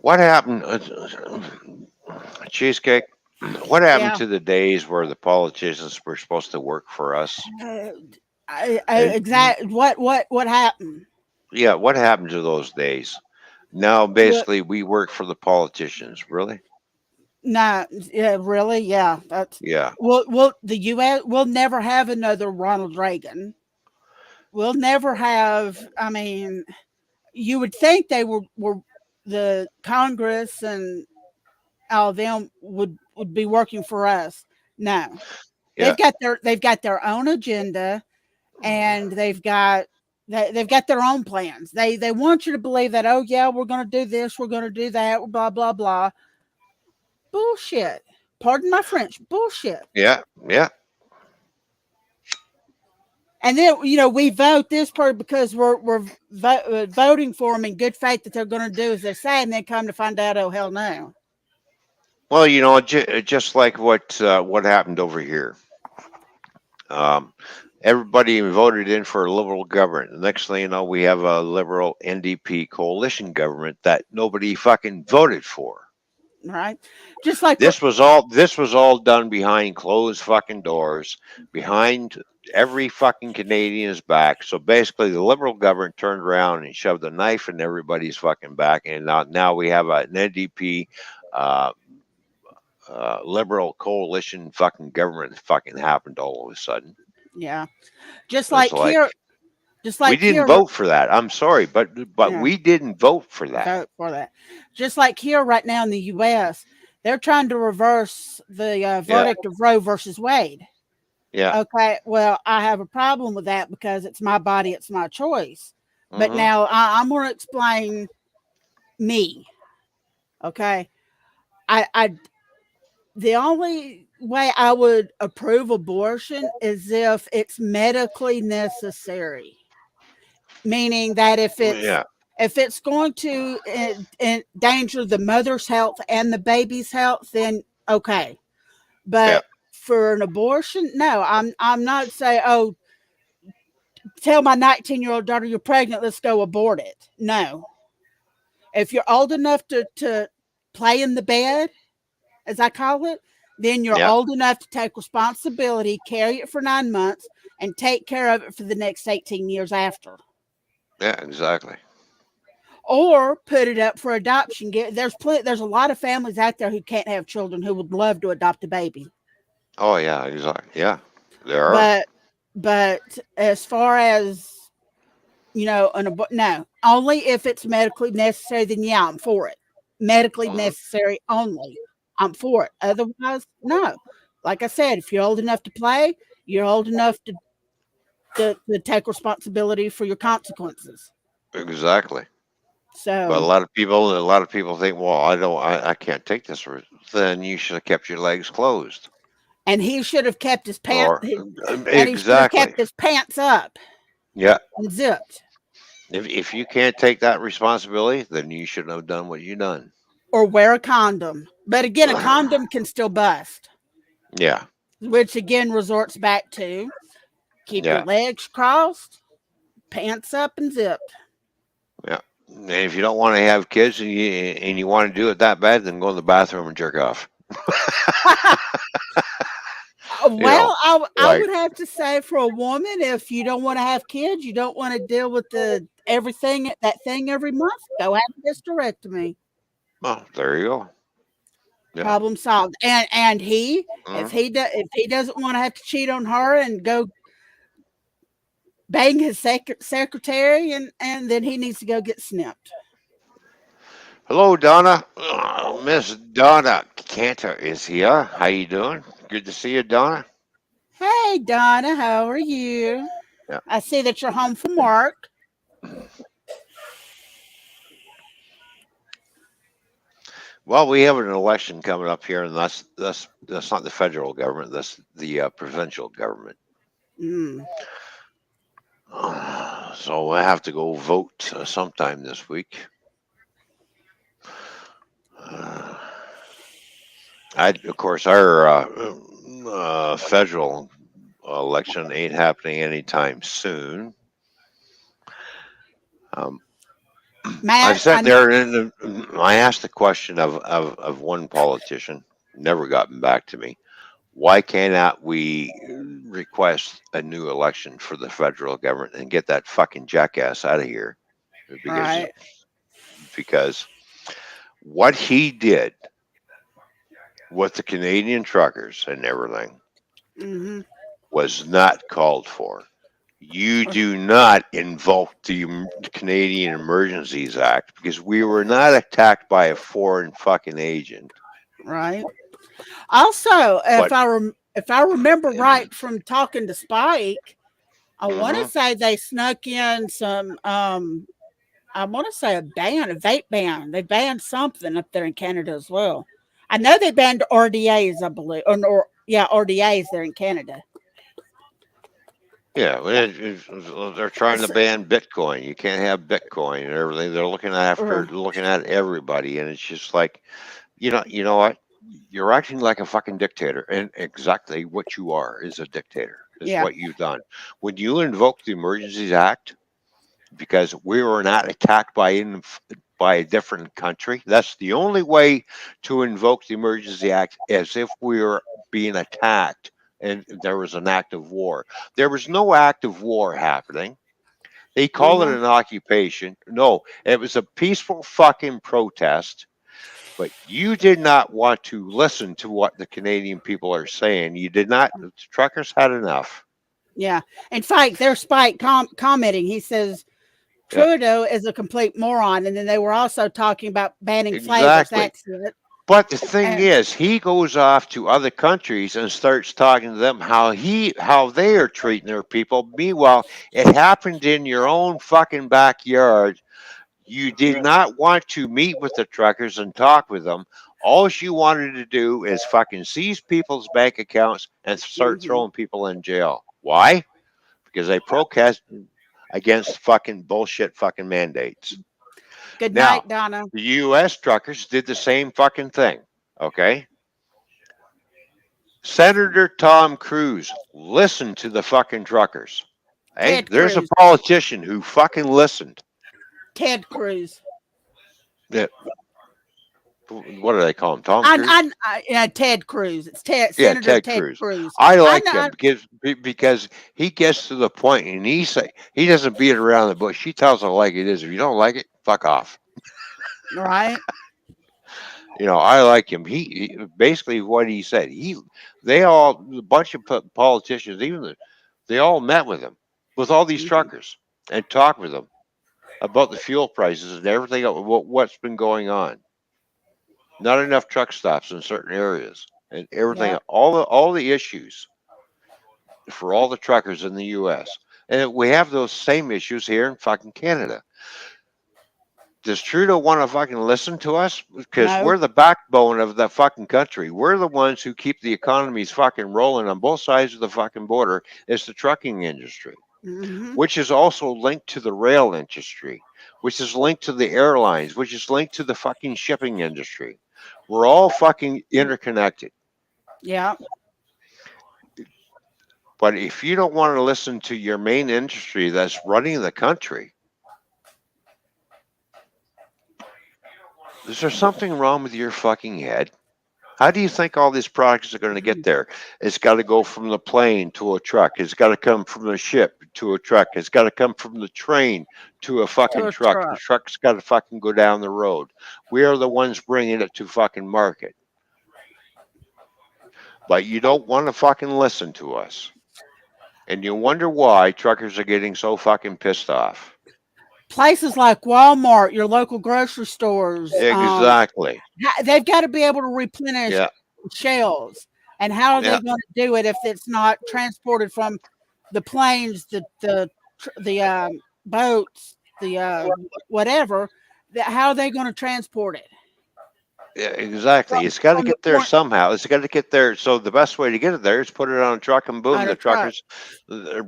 what happened? Cheesecake. What happened Yeah. to the days where the politicians were supposed to work for us? Uh, And exactly. What happened? yeah, what happened to those days? Now, Well, basically, we work for the politicians. Really? no, yeah, really, yeah. That's Yeah, the U.S. will never have another Ronald Reagan. We'll never have. I mean, you would think they were the Congress and all of them would be working for us. No, yeah. they've got their own agenda, and they've got their own plans. They want you to believe that, oh yeah, we're going to do this, we're going to do that, blah blah blah. Bullshit. Pardon my French. Bullshit. Yeah, yeah, And then we vote this part because we're voting for them in good faith that they're going to do as they say, and then come to find out, oh hell no. well, just like what happened over here. Um, Everybody voted in for a liberal government. The next thing you know, we have a liberal NDP coalition government that nobody fucking voted for. Right? Just like This was all done behind closed fucking doors, behind every fucking Canadian's back. So basically, the liberal government turned around and shoved a knife in everybody's fucking back, and now we have an NDP. Uh, Liberal coalition fucking government fucking happened all of a sudden. yeah, just It's like like here, just we like didn't here. vote for that. I'm sorry, but Yeah, we didn't vote for that. vote for that. Just like here right now in the U.S., they're trying to reverse the Yeah, verdict of Roe versus Wade. yeah. Okay, well, I have a problem with that because it's my body, it's my choice. But Hmm. now I'm going to explain me. Okay, I the only way I would approve abortion is if it's medically necessary, meaning that Yeah, if it's going to endanger the mother's health and the baby's health, then okay. yeah, But for an abortion, no, I'm not saying, oh, tell my 19-year-old daughter you're pregnant, let's go abort it. No. If you're old enough to play in the bed, as I call it, then you're yeah, old enough to take responsibility, carry it for 9 months, and take care of it for the next 18 years after. yeah. Exactly. Or put it up for adoption. There's a lot of families out there who can't have children who would love to adopt a baby. Oh yeah, exactly. Yeah, there are. But as far as no, only if it's medically necessary, then yeah, I'm for it. Medically Mhm. necessary only, I'm for it. Otherwise, no. Like I said, if you're old enough to play, you're old enough to take responsibility for your consequences. Exactly. But So, a lot of people think, well, I can't take this risk. Then you should have kept your legs closed. and he should have kept his pants, Or and he should have exactly. kept his pants up Yeah. and zipped, If you can't take that responsibility, then you shouldn't have done what you done. or wear a condom. But again, a condom can still bust, Yeah. which again resorts back to keep your Yeah. legs crossed, pants up, and zipped. Yeah. And if you don't want to have kids and you want to do it that bad, then go in the bathroom and jerk off. You know, Well, I like, would have to say for a woman, if you don't want to have kids, you don't want to deal with that thing every month, go have a hysterectomy. well, there you go. Yeah. Problem solved. And Mhm. if he doesn't want to have to cheat on her and go bang his secretary, and then he needs to go get snipped. Hello, Donna. Miss Donna Cantor is here. How you doing? Good to see you, Donna. Hey, Donna, how are you? Yeah. I see that you're home from work. Well, we have an election coming up here, and that's not the federal government. That's the provincial government. Mm, So I have to go vote sometime this week. Uh, of course, our federal election ain't happening anytime soon. Um, I've Matt, sat there and I asked the question of one politician, never gotten back to me. Why cannot we request a new election for the federal government and get that fucking jackass out of here? Because right. because what he did with the Canadian truckers and everything Mm-hmm. was not called for. You do not invoke the Canadian Emergencies Act because we were not attacked by a foreign fucking agent. Right. Also, But if I remember right from talking to Spike, I want to mhm, say they snuck in some. I want to say a vape ban. They banned something up there in Canada as well. I know they banned RDAs, I believe, or yeah, RDAs there in Canada. yeah, they're trying to ban Bitcoin. You can't have Bitcoin and everything. They're looking at everybody, and it's just like, you know what? You're acting like a fucking dictator, and exactly what you are is a dictator. Is Yeah. what you've done. When you invoke the Emergencies Act, because we were not attacked by a different country. That's the only way to invoke the Emergency Act, as if we were being attacked and there was an act of war. There was no act of war happening. They call it Uh-huh. an occupation. No, it was a peaceful fucking protest. But you did not want to listen to what the Canadian people are saying. You did not. The truckers had enough. Yeah. In fact, there's Spike commenting. He says Yeah, Trudeau is a complete moron, and then they were also talking about banning flavors. exactly. That's it. But the thing And is, he goes off to other countries and starts talking to them how they are treating their people. Meanwhile, it happened in your own fucking backyard. You did not want to meet with the truckers and talk with them. All you wanted to do is fucking seize people's bank accounts and start mhm. throwing people in jail. Why? Because they protest against fucking bullshit fucking mandates. Good Now, night, Donna. the U.S. truckers did the same fucking thing. Okay. Senator Tom Cruise, listen to the fucking truckers. Hey, Ted there's a Cruz. politician who fucking listened. Ted Cruz. Yeah, what do they call him? Tom Cruise? Yeah, Ted Cruz. It's Ted Yeah, Senator Ted Ted Cruz. Cruz. I I like know. him because he gets to the point and he doesn't beat around the bush. He tells it like it is. If you don't like it, fuck off. Right. I like him. He basically what he said. A bunch of politicians, they all met with him, with all these Mhm. truckers, and talked with them about the fuel prices and everything else, what's been going on. Not enough truck stops in certain areas, and everything, Yep. all the issues for all the truckers in the U.S. And we have those same issues here in fucking Canada. Does Trudeau want to fucking listen to us? Because No. we're the backbone of the fucking country. We're the ones who keep the economies fucking rolling on both sides of the fucking border. It's the trucking industry, Hmm. which is also linked to the rail industry, which is linked to the airlines, which is linked to the fucking shipping industry. We're all fucking interconnected. Yeah. But if you don't want to listen to your main industry that's running the country, is there something wrong with your fucking head? How do you think all these products are going to get there? It's got to go from the plane to a truck. It's got to come from the ship to a truck. It's got to come from the train to a To fucking a truck. The truck. truck's got to fucking go down the road. We are the ones bringing it to fucking market. But you don't want to fucking listen to us. And you wonder why truckers are getting so fucking pissed off. Places like Walmart, your local grocery stores, Exactly. they've got to be able to replenish Yeah. shelves. And how are Yeah. they going to do it if it's not transported from the planes, the boats, the whatever? How are they going to transport it? Yeah, exactly. It's got to From the get there point somehow. It's got to get there. So the best way to get it there is put it on a truck and boom, on the a truck. truckers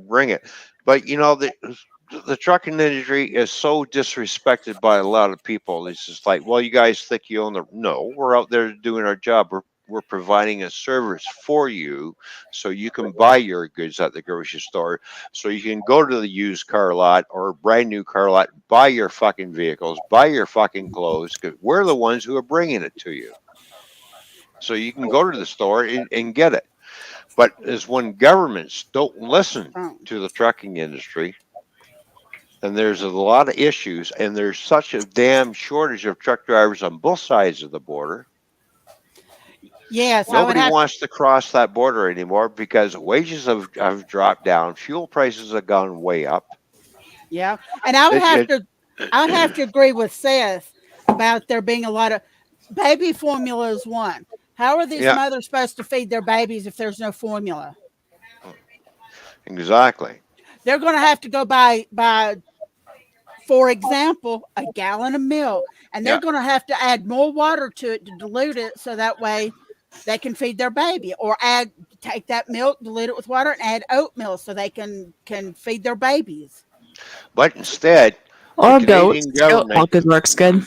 bring it. But the trucking industry is so disrespected by a lot of people. It's just like, well, you guys think you own the. No, we're out there doing our job. We're providing a service for you so you can buy your goods at the grocery store, so you can go to the used car lot or brand new car lot, buy your fucking vehicles, buy your fucking clothes, because we're the ones who are bringing it to you. So you can go to the store and get it. But as when governments don't listen Oh. to the trucking industry, and there's a lot of issues, and there's such a damn shortage of truck drivers on both sides of the border. Yes, I would Nobody have. wants to cross that border anymore because wages have dropped down, fuel prices have gone way up. Yeah, and I would It, have it, to. I would have to agree with Seth about there being a lot of baby formula is one. How are these yeah, mothers supposed to feed their babies if there's no formula? exactly. They're going to have to go buy, for example, a gallon of milk, and they're Yeah, going to have to add more water to it to dilute it, so that way they can feed their baby, or take that milk, dilute it with water, and add oatmeal so they can feed their babies. but instead, the Or goats. Canadian Goat government milk works good.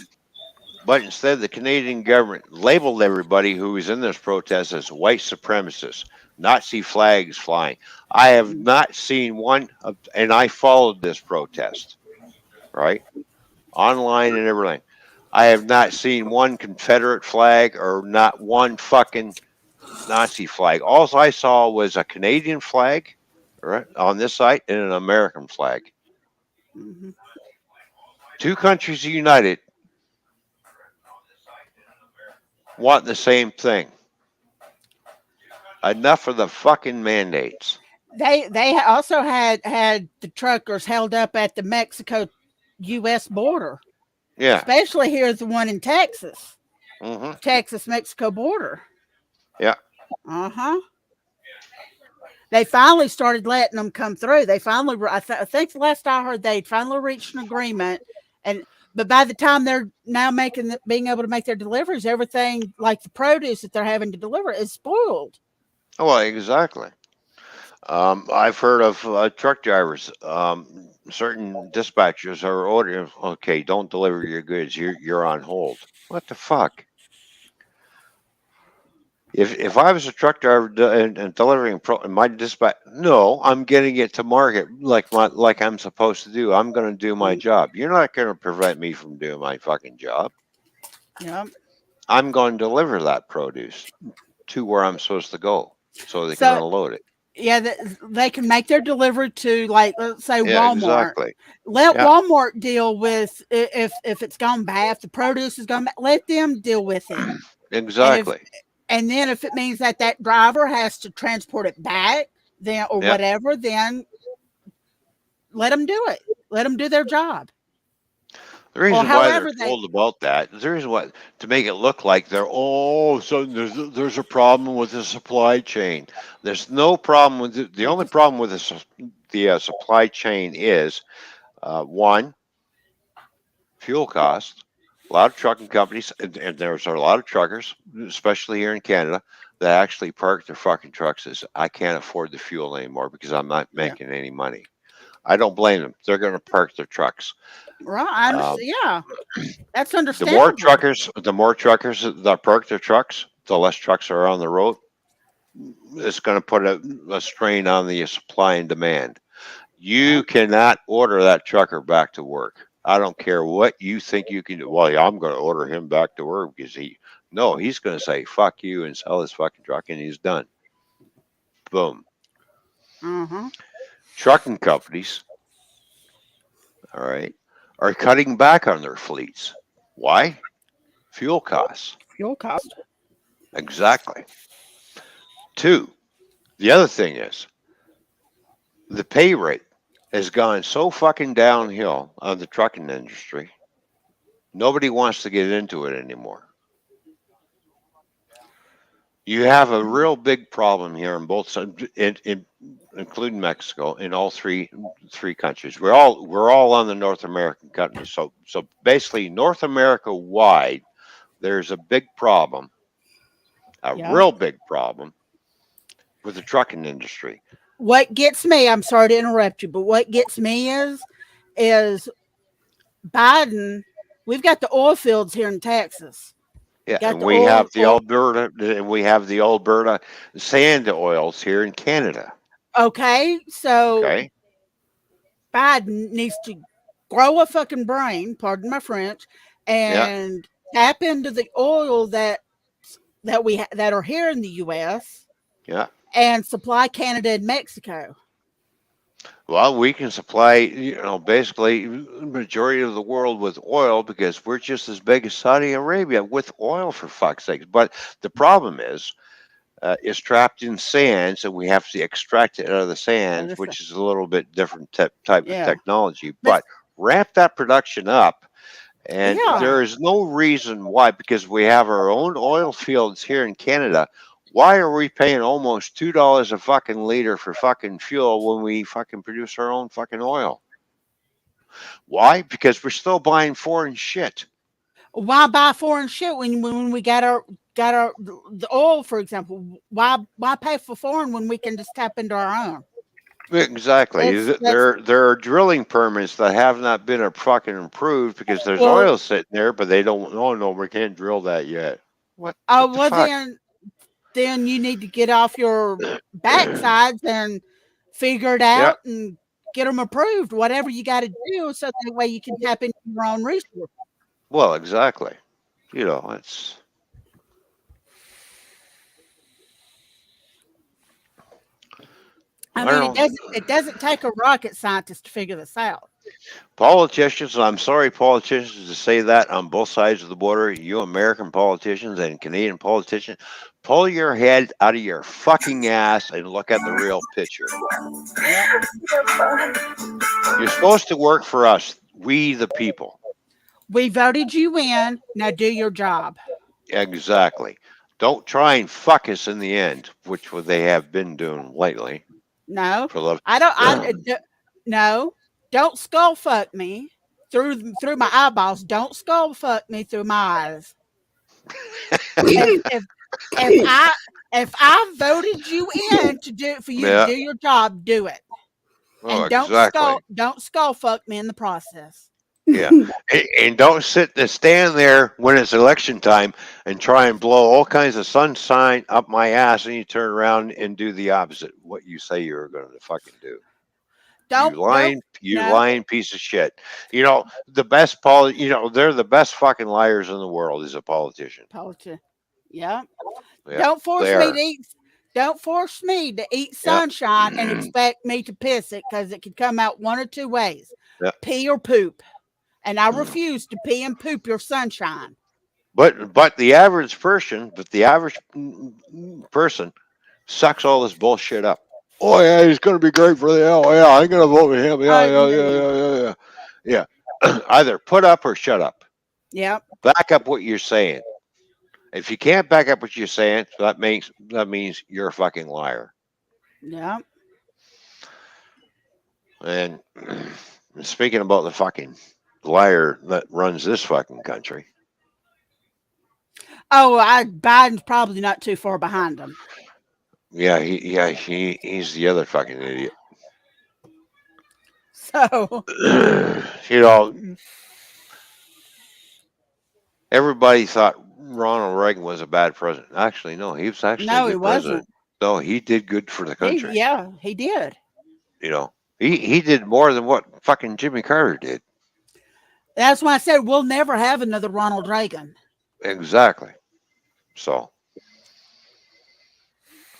But instead, the Canadian government labeled everybody who was in this protest as white supremacists, Nazi flags flying. I have not seen one, and I followed this protest, right? Online and everything. I have not seen one Confederate flag or not one fucking Nazi flag. All I saw was a Canadian flag, right, on this side and an American flag. Mhm. Two countries united want the same thing. Enough of the fucking mandates. They also had the truckers held up at the Mexico U.S. border, Yeah. especially here the one in Texas, Hmm. Texas Mexico border. Yeah. Uh-huh. They finally started letting them come through. They finally, I think the last I heard, they finally reached an agreement, and but by the time they're now being able to make their deliveries, everything like the produce that they're having to deliver is spoiled. Well, exactly. I've heard of truck drivers. Certain dispatchers are ordering, okay, don't deliver your goods. You're on hold. What the fuck? If I was a truck driver and delivering my dispatch, no, I'm getting it to market like I'm supposed to do. I'm going to do my job. You're not going to prevent me from doing my fucking job. Yeah. I'm going to deliver that produce to where I'm supposed to go so they can So unload it. yeah, they can make their delivery to, like, let's say Yeah, Walmart. exactly. Let Yeah, Walmart deal with if it's gone bad, if the produce is gone bad, let them deal with it. And if exactly. and then if it means that driver has to transport it back, then or Yeah. whatever, then let them do it. Let them do their job, The or reason why they're however they. told about that, the reason why to make it look like they're so there's a problem with the supply chain. There's no problem with the only problem with the supply chain is one, fuel cost. A lot of trucking companies, and there's a lot of truckers, especially here in Canada, that actually park their fucking trucks as I can't afford the fuel anymore because I'm not Yeah, making any money. I don't blame them. They're going to park their trucks. right. I Um, understand. Yeah, that's the more understandable. truckers, the more truckers that park their trucks, the less trucks are on the road. It's going to put a strain on the supply and demand. Yeah. You cannot order that trucker back to work. I don't care what you think you can do. Well, yeah, I'm going to order him back to work because no, he's going to say fuck you and sell his fucking truck, and he's done. Boom. Uh huh. Trucking companies, all right, are cutting back on their fleets. Why? Fuel costs. Fuel cost. Exactly. Two, the other thing is the pay rate has gone so fucking downhill on the trucking industry. Nobody wants to get into it anymore. You have a real big problem here on both sides, including Mexico, in all three countries. We're all on the North American continent. So basically, North America wide, there's a big problem, a Yeah. real big problem with the trucking industry. What gets me, I'm sorry to interrupt you, but what gets me is Biden, we've got the oil fields here in Texas. Yeah, Got and the we have the oil. Alberta, and we have the Alberta sand oils here in Canada. Okay, so Okay, Biden needs to grow a fucking brain, pardon my French, yeah, and tap into the oil that that are here in the U.S. yeah. and supply Canada and Mexico. Well, we can supply, basically the majority of the world with oil because we're just as big as Saudi Arabia with oil, for fuck's sake. But the problem is, it's trapped in sand, so we have to extract it out of the sands, which is a little bit different type of Yeah, technology. but But ramp that production up, and yeah. there is no reason why, because we have our own oil fields here in Canada. Why are we paying almost $2 a fucking liter for fucking fuel when we fucking produce our own fucking oil? Why? Because we're still buying foreign shit. Why buy foreign shit when we got our the oil, for example? Why pay for foreign when we can just tap into our own? Exactly. That's There are drilling permits that have not been fucking approved because there's well. oil sitting there, but they don't. Oh no, we can't drill that yet. What? Oh What the well, fuck? then you need to get off your backsides and figure it Yeah. out and get them approved. Whatever you got to do, so that way you can tap into your own resources. Well, exactly. It's. I I mean, don't know. it doesn't take a rocket scientist to figure this out. Politicians, I'm sorry, politicians, to say that on both sides of the border, you American politicians and Canadian politicians, pull your head out of your fucking ass and look at the real picture. You're supposed to work for us, we the people. We voted you in. Now do your job. Exactly. Don't try and fuck us in the end, which they have been doing lately. No, For the I don't. No, don't skull fuck me through my eyeballs. Don't skull fuck me through my eyes. If if I voted you in to do for you to Yeah. do your job, do it. Oh, And exactly. don't skull fuck me in the process. Yeah. And don't stand there when it's election time and try and blow all kinds of sunshine up my ass, and you turn around and do the opposite what you say you're going to fucking do. Don't You no lying piece of shit. The best they're the best fucking liars in the world is a politician. politician. Yeah. Yeah, Don't force they me are. to eat. Don't force me to eat Yeah. sunshine and expect me to piss it, because it could come out one or two ways: Yeah. pee or poop. And I refuse to pee and poop your sunshine. But the average person sucks all this bullshit up. Oh yeah, he's going to be great for the. Oh yeah, I'm going to vote with him. Yeah, yeah, yeah, yeah, yeah, yeah. Yeah. Either put up or shut up. Yep. Back up what you're saying. If you can't back up what you're saying, so that means you're a fucking liar. Yep. And speaking about the fucking liar that runs this fucking country. Oh, Biden's probably not too far behind him. Yeah, he's the other fucking idiot. So everybody thought Ronald Reagan was a bad president. Actually, no, he was actually no, a he good president. wasn't. No, he did good for the country. He did. He did more than what fucking Jimmy Carter did. That's why I said we'll never have another Ronald Reagan. Exactly. So,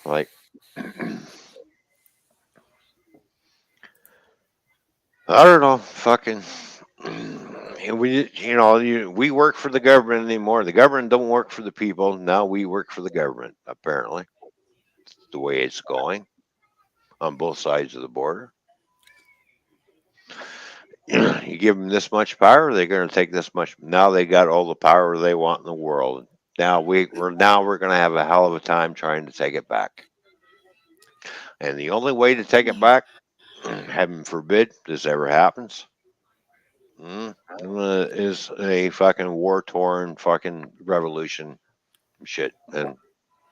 like, I don't know, fucking. We work for the government anymore. The government don't work for the people. Now we work for the government. Apparently, it's the way it's going on both sides of the border. You give them this much power, they're going to take this much. Now they got all the power they want in the world. we're going to have a hell of a time trying to take it back. And the only way to take it back, heaven forbid this ever happens, is a fucking war-torn fucking revolution shit and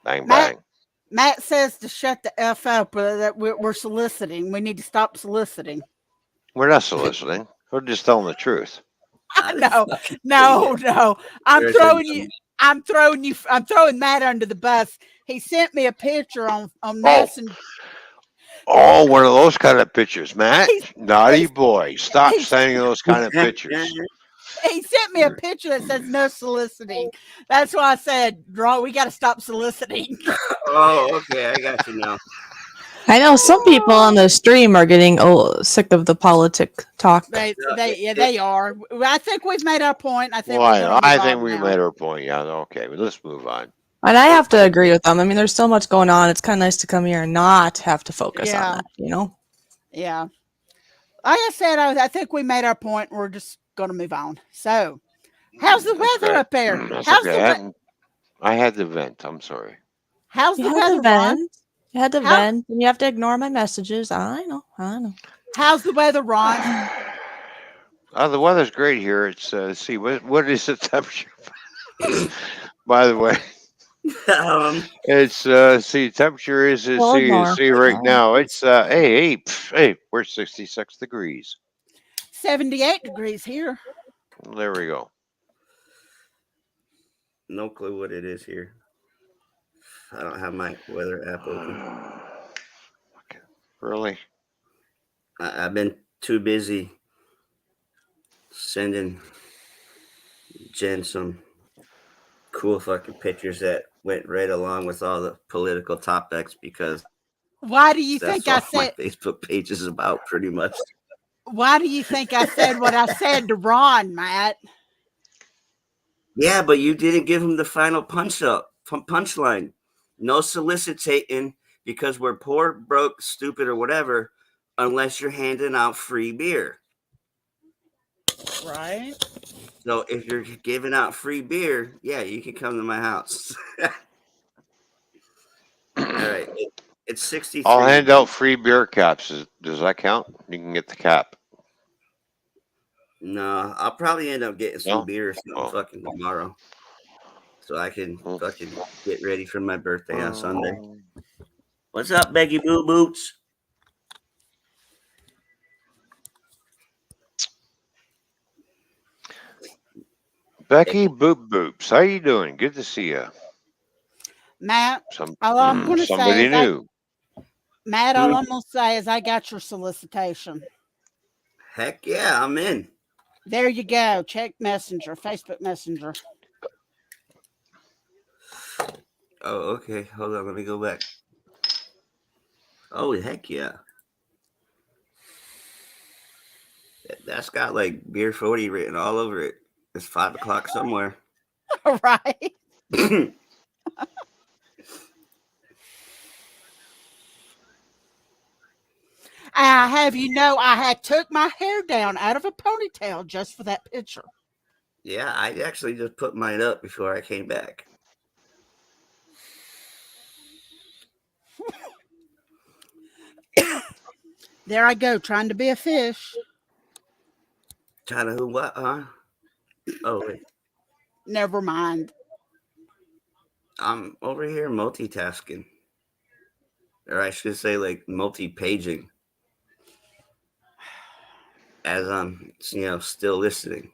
bang Matt, bang. Matt says to shut the F up, that we're soliciting. We need to stop soliciting. We're not soliciting. We're just telling the truth. I know. No. I'm throwing Matt under the bus. He sent me a picture on Messenger. Oh, one of those kind of pictures, Matt. Naughty boy. Stop he's- sending those kind of pictures. He sent me a picture that says no soliciting. That's why I said, we got to stop soliciting. Oh, okay. I got you now. I know some people on the stream are getting sick of the politic talk. They are. I think we've made our point. I think I think we made our point. Yeah, okay, but let's move on. And I have to agree with them. I mean, there's so much going on. It's kind of nice to come here and not have to focus on that, you know? Yeah. Like I said, I think we made our point. We're just going to move on. So, how's the weather up there? How's I had the vent. I'm sorry. How's the weather, Ron? You had to vent, and you have to ignore my messages. I know. How's the weather, Ron? The weather's great here. It's let's see, what is the temperature? By the way, it's temperature is see right now. It's hey, we're 66 degrees. 78 degrees here. There we go. No clue what it is here. I don't have my weather app open. Really? I've been too busy sending Jen some cool fucking pictures that went right along with all the political topics, because why do you think I said my Facebook page is about, pretty much? Why do you think I said what I said to Ron, Matt? Yeah, but you didn't give him the final punchline. No soliciting, because we're poor, broke, stupid, or whatever, unless you're handing out free beer. Right. So if you're giving out free beer, yeah, you can come to my house. All right. It's 63. I'll hand out free beer caps. Does that count? You can get the cap. No, I'll probably end up getting some beer or something fucking tomorrow, so I can fucking get ready for my birthday on Sunday. What's up, Becky Boo Boots? Becky Boop Boops, how you doing? Good to see you. Matt, all I'm going to say is new. Matt, all I'm going to say is I got your solicitation. Heck yeah, I'm in. There you go. Check Messenger, Facebook Messenger. Oh, okay. Hold on. Let me go back. Oh, heck yeah. That's got like Beer 40 written all over it. It's 5 o'clock somewhere. Right. I have I had took my hair down out of a ponytail just for that picture. Yeah, I actually just put mine up before I came back. There I go, trying to be a fish. Trying to who what, huh? Oh, wait. Never mind. I'm over here multitasking. Or I should say like multi-paging. As I'm, still listening.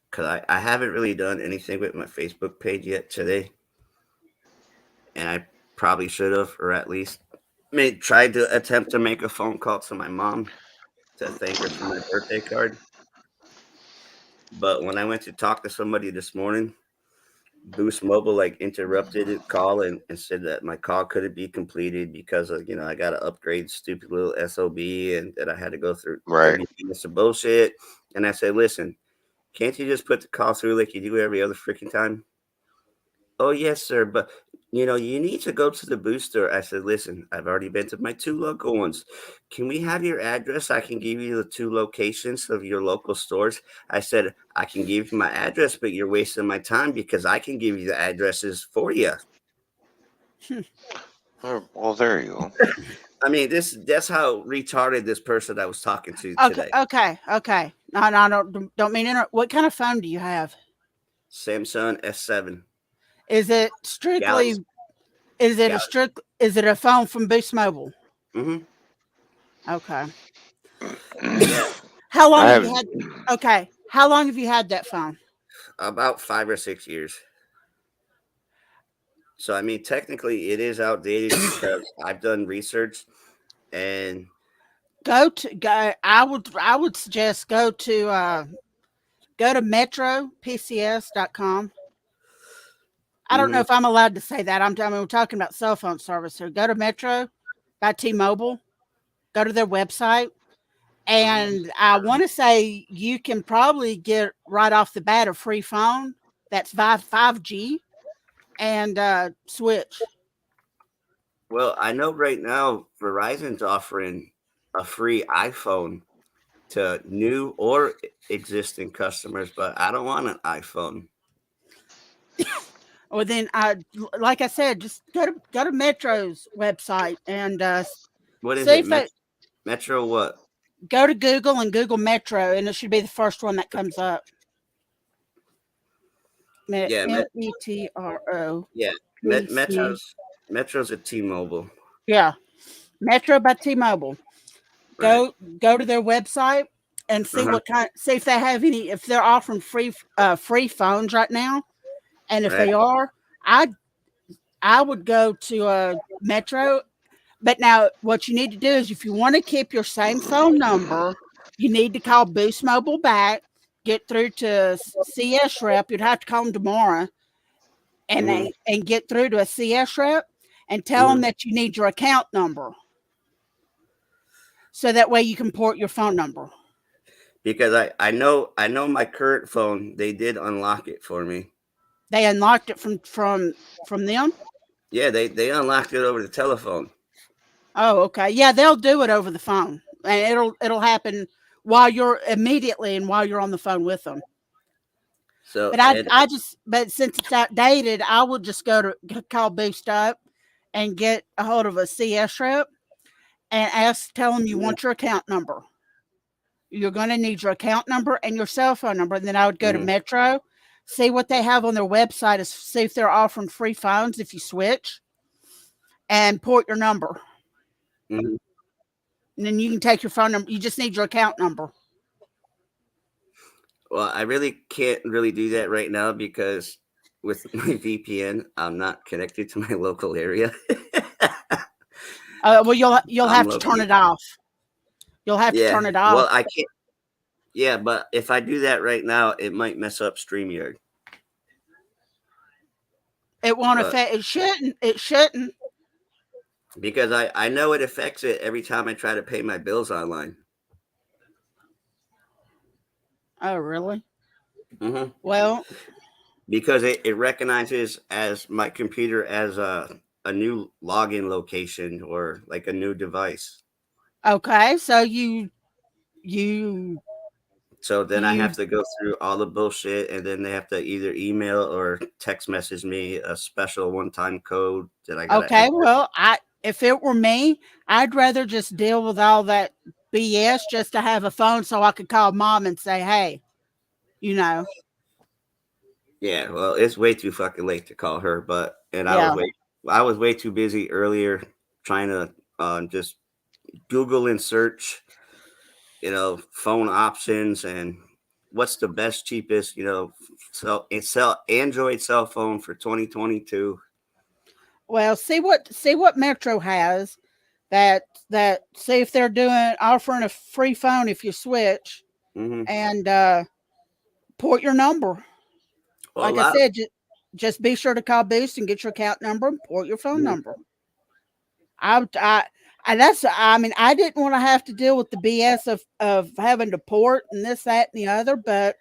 Because I haven't really done anything with my Facebook page yet today. And I probably should have, or at least tried to attempt to make a phone call to my mom to thank her for my birthday card. But when I went to talk to somebody this morning, Boost Mobile interrupted the call and said that my call couldn't be completed because of, I got to upgrade stupid little SOB and that I had to go through 30 minutes of bullshit. And I said, listen, can't you just put the call through like you do every other freaking time? Oh, yes, sir. But you need to go to the booster. I said, listen, I've already been to my 2 local ones. Can we have your address? I can give you the 2 locations of your local stores. I said, I can give you my address, but you're wasting my time because I can give you the addresses for you. Well, there you go. I mean, that's how retarded this person I was talking to Okay, today. okay. No, don't mean to interrupt. What kind of phone do you have? Samsung S7. Is it strictly? Galaxy. Is Is it a phone from Boost Mobile? Hmm. Okay. How I long have have you had? Okay. How long have you had that phone? About 5 or 6 years. So I mean, technically, it is outdated because I've done research and Go. I would suggest go to metropcs.com. I don't know mhm, if I'm allowed to say that. I mean, we're talking about cell phone service here. Go to Metro by T-Mobile. Go to their website, and I want to say you can probably get right off the bat a free phone that's 5G and switch. well, I know right now Verizon's offering a free iPhone to new or existing customers, but I don't want an iPhone. Or then like I said, just go to Metro's website and What is see it? if they Metro what? go to Google and Google Metro, and it should be the first one that comes up. Yeah, Metro yeah. PC. Metro's a T-Mobile, Yeah, Metro by T-Mobile. right? Go to their website and see Uh-huh. see if they have any, if they're offering free phones right now, and if Right. they are, I I would go to Metro. But now, what you need to do is, if you want to keep your same phone number, you need to call Boost Mobile back, get through to CS rep. You'd have to call them tomorrow, and Hmm. get through to a CS rep and tell them Hmm. that you need your account number, so that way you can port your phone number. Because I know my current phone, they did unlock it for me. They unlocked it from them. Yeah, they unlocked it over the telephone. Oh, okay. Yeah, they'll do it over the phone, and it'll happen while you're immediately and while you're on the phone with them. So But and but since it's outdated, I would just call Boost up and get a hold of a CS rep and tell them you want your account number. You're going to need your account number and your cell phone number. And then I would go to Mhm. Metro, see what they have on their website, is see if they're offering free phones if you switch, and port your number. Mhm. And then you can take your phone number. You just need your account number. Well, I really can't really do that right now because with my VPN, I'm not connected to my local area. Well, you'll I'm have to turn located. it off. You'll have to Yeah. turn it off. Well, I can't. Yeah, but if I do that right now, it might mess up StreamYard. It won't But affect. It shouldn't. It shouldn't. because I know it affects it every time I try to pay my bills online. Oh, really? Hmm. Well, Because it recognizes as my computer as a new login location or like a new device. okay. So you So then I you have to go through all the bullshit, and then they have to either email or text message me a special one-time code that I gotta okay. enter. Well, I if it were me, I'd rather just deal with all that BS just to have a phone so I could call mom and say, hey, you know, Yeah, well, it's way too fucking late to call her, but and yeah. I was way too busy earlier trying to just Google and search, phone options and what's the best, cheapest, sell Android cell phone for 2022. Well, see what Metro has that see if they're doing offering a free phone if you switch, Hmm. and port your number. Well, a Like I lot. said, just be sure to call Boost and get your account number and port your phone Mhm. number. I, I mean, I didn't want to have to deal with the BS of having to port and this, that, and the other. But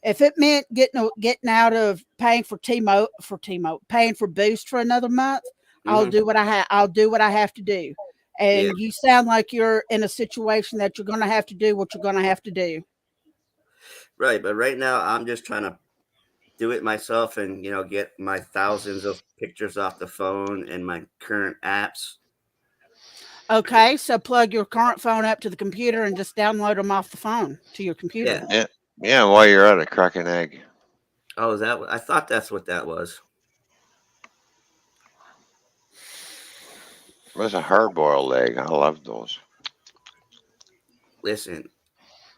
If it meant getting out of paying for paying for Boost for another month, I'll Mhm. do what I'll do what I have to do. Yeah. And you sound like you're in a situation that you're going to have to do what you're going to have to do. Right, but right now I'm just trying to do it myself and get my thousands of pictures off the phone and my current apps. Okay, so plug your current phone up to the computer and just download them off the phone to your computer. Yeah. Yeah, while you're at it, crack an egg. Oh, is that? I thought that's what that was. There's a hard-boiled egg. I love those. Listen,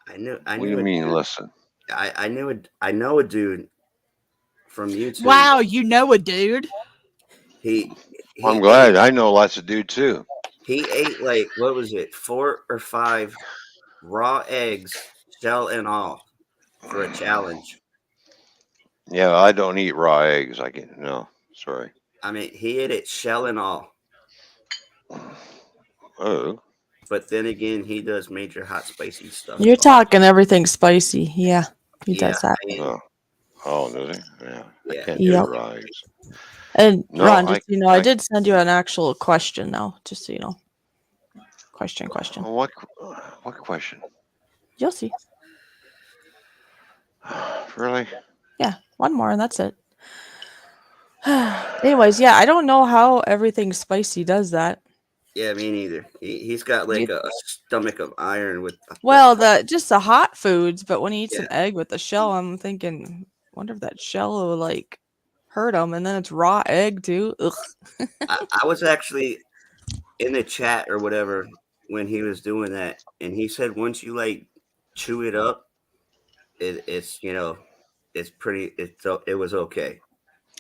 I knew What do you a mean, dude. listen? I know a dude from YouTube. Wow, you know a dude. He I'm he ate glad. I know lots of dude too. he ate like what was it, 4 or 5 raw eggs, shell and all, for a challenge. Yeah, I don't eat raw eggs. I can no. Sorry. I mean, he ate it shell and all. Oh. But then again, he does major hot spicy stuff. You're talking everything spicy. Yeah, he Yeah, does that. Oh, does he? Yeah. I Yeah. can't do Yep. raw eggs. And No, Ron, just I- so you know, I I- did send you an actual question now, just so you know. Question. What question? You'll see. Really? Yeah, one more and that's it. Anyways, yeah, I don't know how everything spicy does that. Yeah, me neither. He's got like a stomach of iron with. Well, just the hot foods, but when he eats Yeah. an egg with the shell, I'm thinking, wonder if that shell will like hurt him. And then it's raw egg too. Ugh. I was actually in the chat or whatever when he was doing that, and he said once you like chew it up, it's it's pretty. It was okay.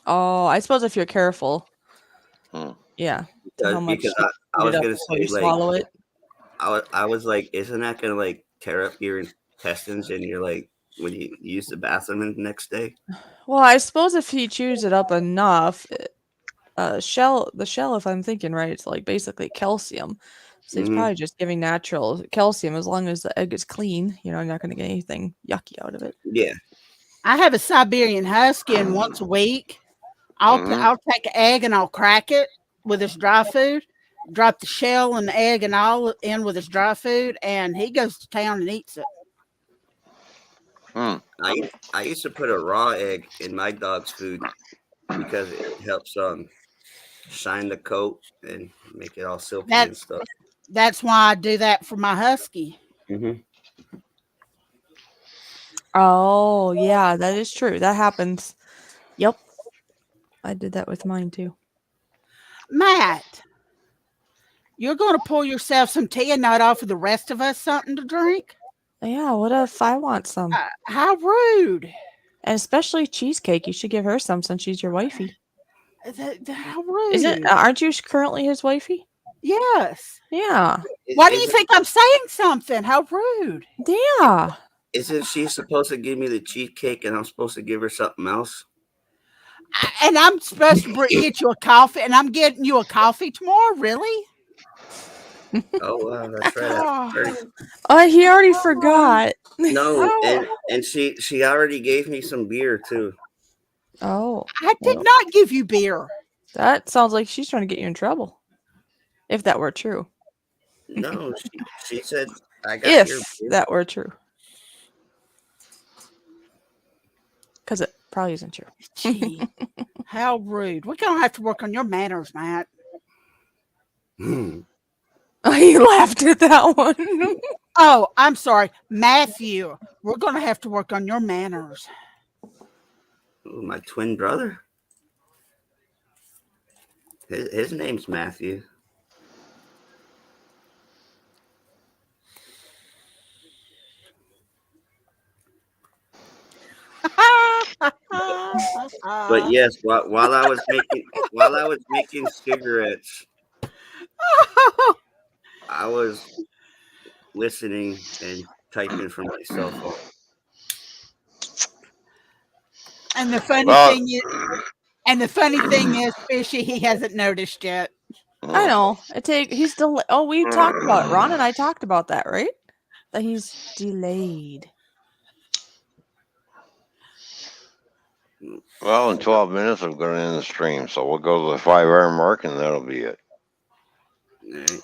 Oh, I suppose if you're careful. Hmm. Yeah. To how much Because you I eat was it up gonna before say you like swallow it. I was like, isn't that gonna like tear up your intestines and you're like when you use the bathroom the next day? Well, I suppose if he chews it up enough, the shell, if I'm thinking right, it's like basically calcium. So he's Mhm. probably just giving natural calcium as long as the egg is clean. You're not going to get anything yucky out of it. Yeah. I have a Siberian Husky, and once a week, I'll take an egg and I'll crack it with his dry food, drop the shell and the egg and all in with his dry food, and he goes to town and eats it. I used to put a raw egg in my dog's food because it helps shine the coat and make it all silky and stuff. That's why I do that for my Husky. Mm-hmm. Oh, yeah, that is true. That happens. Yep. I did that with mine too. Matt, you're going to pour yourself some tea and not offer the rest of us something to drink? Yeah, what if I want some? How rude. And especially cheesecake. You should give her some since she's your wifey. How rude. Aren't you currently his wifey? Yes. Yeah. Why do you think I'm saying something? How rude. Yeah. Isn't she supposed to give me the cheesecake and I'm supposed to give her something else? And I'm supposed to get you a coffee, and I'm getting you a coffee tomorrow? Really? Oh, wow, that's right. Oh, he already forgot. No, and she already gave me some beer too. Oh. I did not give you beer. That sounds like she's trying to get you in trouble. If that were true. No, she said I got your If beer. that were true. Because it probably isn't true. Gee, how rude. We're going to have to work on your manners, Matt. He laughed at that one. Oh, I'm sorry. Matthew, we're going to have to work on your manners. Ooh, my twin brother. His name's Matthew. But yes, while I was making cigarettes, I was listening and typing from my cell phone. And the funny thing is, Fishy, he hasn't noticed yet. I know. He's delayed. Oh, we talked about it. Ron and I talked about that, right? That he's delayed. Well, in 12 minutes, I'm going to end the stream, so we'll go to the 5 hour mark, and that'll be it. All right.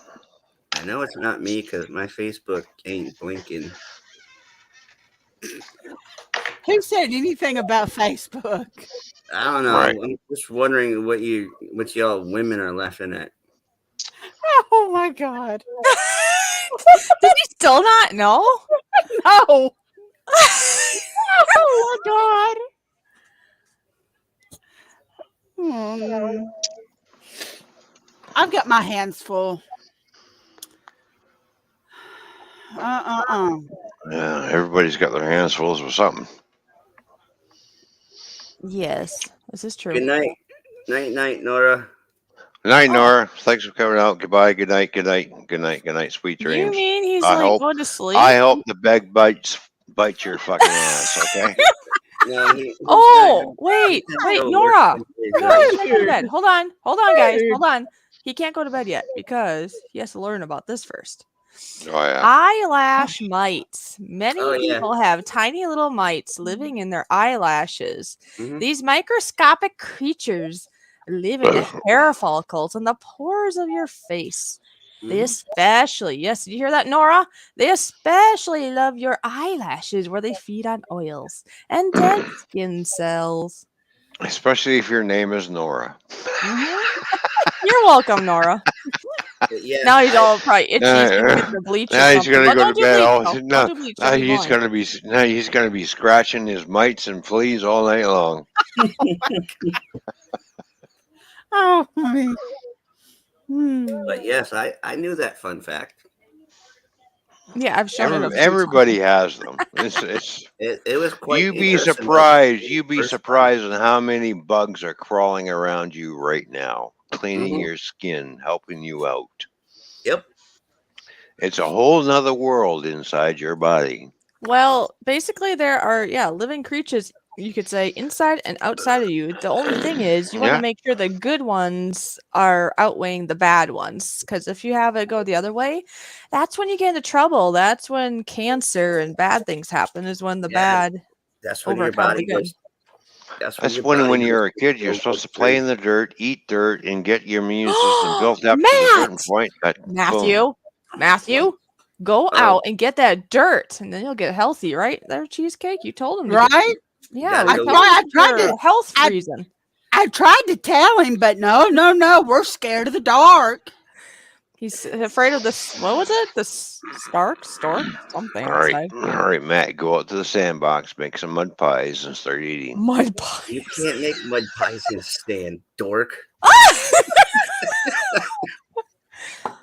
I know it's not me because my Facebook ain't blinking. Who said anything about Facebook? I don't know. Right. I'm just wondering what y'all women are laughing at. Oh my God. Did you still not know? No. Oh my God. I've got my hands full. Yeah, everybody's got their hands full with something. Yes, this is true. Good night. Night, Nora. Good night, Nora. Thanks for coming out. Goodbye. Good night. Good night. Good night. Good night. Sweet You dreams. mean he's I like hope. going to sleep? I hope the bed bite your fucking ass. Okay. No, he's Oh, not. wait, He's still Nora. working his No, night. he can't go to bed. Hold on, guys. Hold on. He can't go to bed yet because he has to learn about this first. Oh yeah. Eyelash mites. Many Oh, yeah. people have tiny little mites living in their eyelashes. Mhm. These microscopic creatures live in the hair follicles and the pores of your face. They Mhm. especially, yes, did you hear that, Nora? They especially love your eyelashes where they feed on oils and dead skin cells. Especially if your name is Nora. Mhm. You're welcome, Nora. But yeah, Now he's all probably itchy. He's gonna get Now the bleach or he's something. gonna But go to don't do bed. bleach, Oh though. no! Don't do bleach. Now You'll be he's blind. gonna be scratching his mites and fleas all night long. Oh me. but yes, I knew that fun fact. Yeah, I've shown it a few Everybody times. has them. It's It was quite you be interesting. Like, surprised. You be first time. surprised at how many bugs are crawling around you right now, cleaning Mhm. your skin, helping you out. Yep. It's a whole nother world inside your body. Well, basically, there are living creatures. You could say inside and outside of you. The only thing is, you want to Yeah. make sure the good ones are outweighing the bad ones. Because if you have it go the other way, that's when you get into trouble. That's when cancer and bad things happen. Is when the Yeah, bad that's when your overcome the body good. goes. That's when That's your when body goes. you're a kid, you're goes supposed to play crazy. in the dirt, eat dirt, and get your immune system built up to a certain Matt! point. But boom. Matthew, go Oh. out and get that dirt, and then you'll get healthy, right? There, cheesecake. You told him, to get- Right? Yeah, Gotta we go told him I tried for to- health I- reason. I tried to tell him, but no, we're scared of the dark. He's afraid of this. What was it? The stork, something All right, outside. Matt, go out to the sandbox, make some mud pies, and start eating. Mud You pies. can't make mud pies in a stand, dork.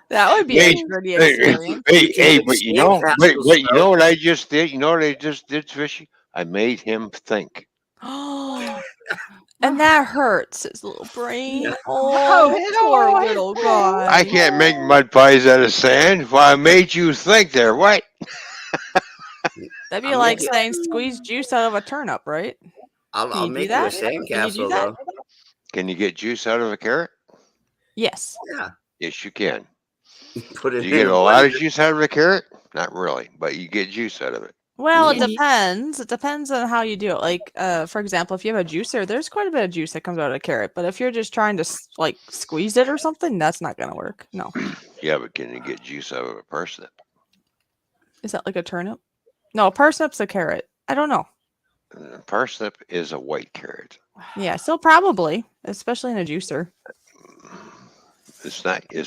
That would be a pretty experience. Hey, but you know, Sandcastles, but you bro. know what I just did? You know what I just did, Fishy? I made him think. And that hurts his little brain. Yeah. Oh, Oh, poor no, little his guy. I can't make mud pies out of sand. Well, I made you think there. What? That'd be I'll like make it- saying squeeze juice out of a turnip, right? I'll Can you do make you a that? Can you do sandcastle that? though. Can you get juice out of a carrot? Yes. Yeah. Yes, you can. Put it Do in you get a a lot of blender. juice out of a carrot? Not really, but you get juice out of it. Well, it Yeah. depends. It depends on how you do it. Like, for example, if you have a juicer, there's quite a bit of juice that comes out of a carrot. But if you're just trying to like squeeze it or something, that's not gonna work. No. Yeah, but can you get juice out of a parsnip? Is that like a turnip? No, a parsnip's a carrot. I don't know. Parsnip is a white carrot. Yeah, so probably, especially in a juicer. It's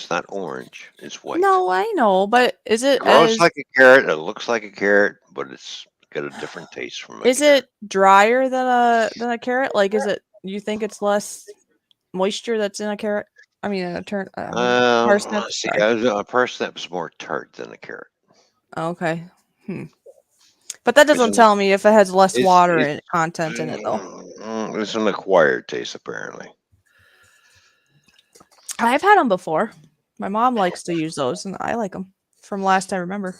not orange. It's white. No, I know, but is it It grows as like a carrot. It looks like a carrot, but it's got a different taste from a is carrot. it drier than a carrot? Like, is it? You think it's less moisture that's in a carrot? I mean, in a parsnip. See, Sorry. a parsnip's more tart than a carrot. Okay. But that doesn't Isn't it- tell me if it has less it's- water it's- content in it, though. It's an acquired taste, apparently. I've had them before. My mom likes to use those, and I like them from last I remember.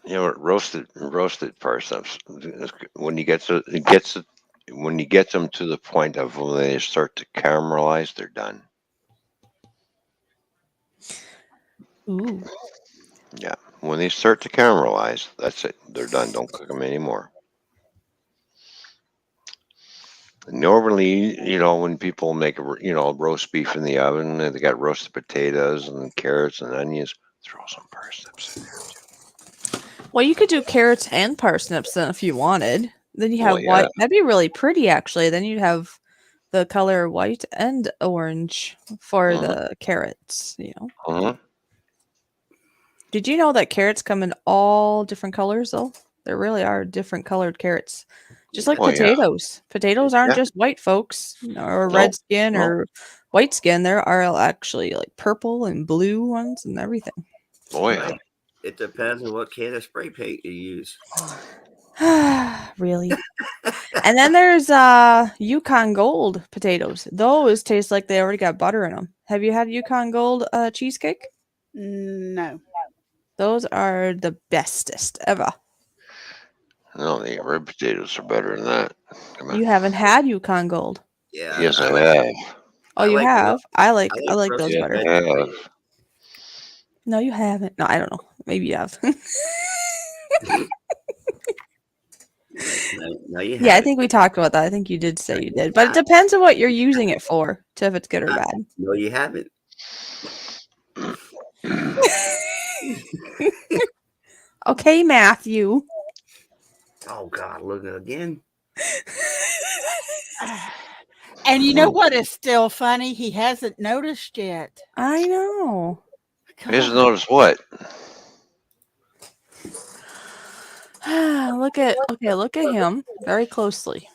You know, roasted parsnips. When you get them to the point of when they start to caramelize, they're done. Ooh. Yeah, when they start to caramelize, that's it. They're done. Don't cook them anymore. Normally, when people make roast beef in the oven, and they got roasted potatoes and carrots and onions, throw some parsnips in there. Well, you could do carrots and parsnips then if you wanted. Then you Well, have white. yeah. That'd be really pretty, actually. Then you'd have the color white and orange for Mhm. the carrots. Mhm. Did you know that carrots come in all different colors, though? There really are different colored carrots. Just like Oh yeah. potatoes. Potatoes aren't Yeah. just white folks, or No. red skin No. or white skin. There are actually like purple and blue ones and everything. Oh yeah. Right. It depends on what can of spray paint you use. Really? And then there's Yukon Gold potatoes. Those taste like they already got butter in them. Have you had Yukon Gold cheesecake? No. Those are the bestest ever. No, the red potatoes are better than that. Come on. You haven't had Yukon Gold. Yeah, Yes, I like have. Oh, I you like have? I I like like those roasted Yes, better. I vegetables. have. No, you haven't. No, I don't know. Maybe you have. No, you Yeah, I haven't. think we talked about that. I think you did say you did. But it Yeah. depends on what you're using it for, to if it's good or bad. No, you haven't. Okay, Matthew. Oh God, look again. And you know what is still funny? He hasn't noticed yet. I know. Just God. notice what? Look at him very closely.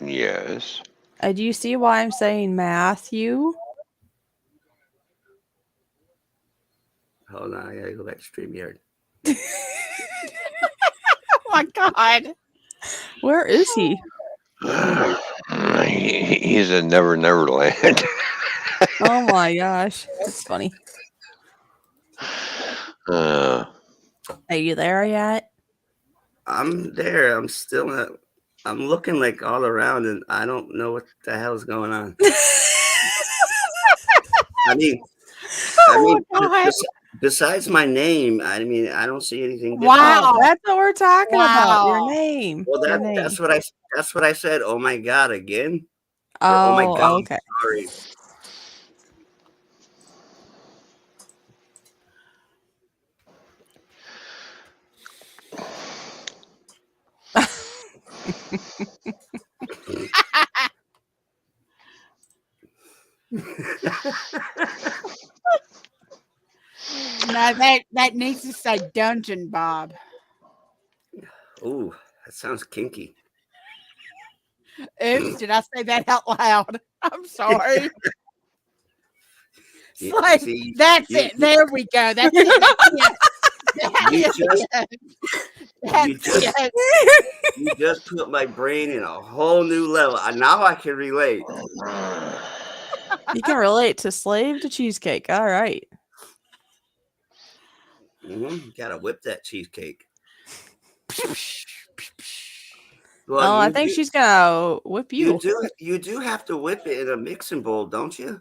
Yes. Do you see why I'm saying Matthew? Hold on, I gotta go back to StreamYard. Oh my God. Where is he? He's in Never Never Land. Oh my gosh, that's funny. Uh, Are you there yet? I'm there. I'm still not. I'm looking like all around, and I don't know what the hell's going on. I mean, Oh my God. besides my name, I mean, I don't see anything different. Wow. Oh, that's what we're talking about. Your Wow. name. Well, Your name. that's what I said. Oh my God, again? Or, oh my Oh, God, okay. sorry. No, that needs to say Dungeon Bob. Ooh, that sounds kinky. Oops, did I say that out loud? I'm sorry. You, Like, see, that's you, it. There we go. That's it. you That's just it. you That's just it. you just put my brain in a whole new level. Now I can relate. You can relate to slave to cheesecake. All right. Gotta whip that cheesecake. Well, I think she's gonna whip you. You do have to whip it in a mixing bowl, don't you?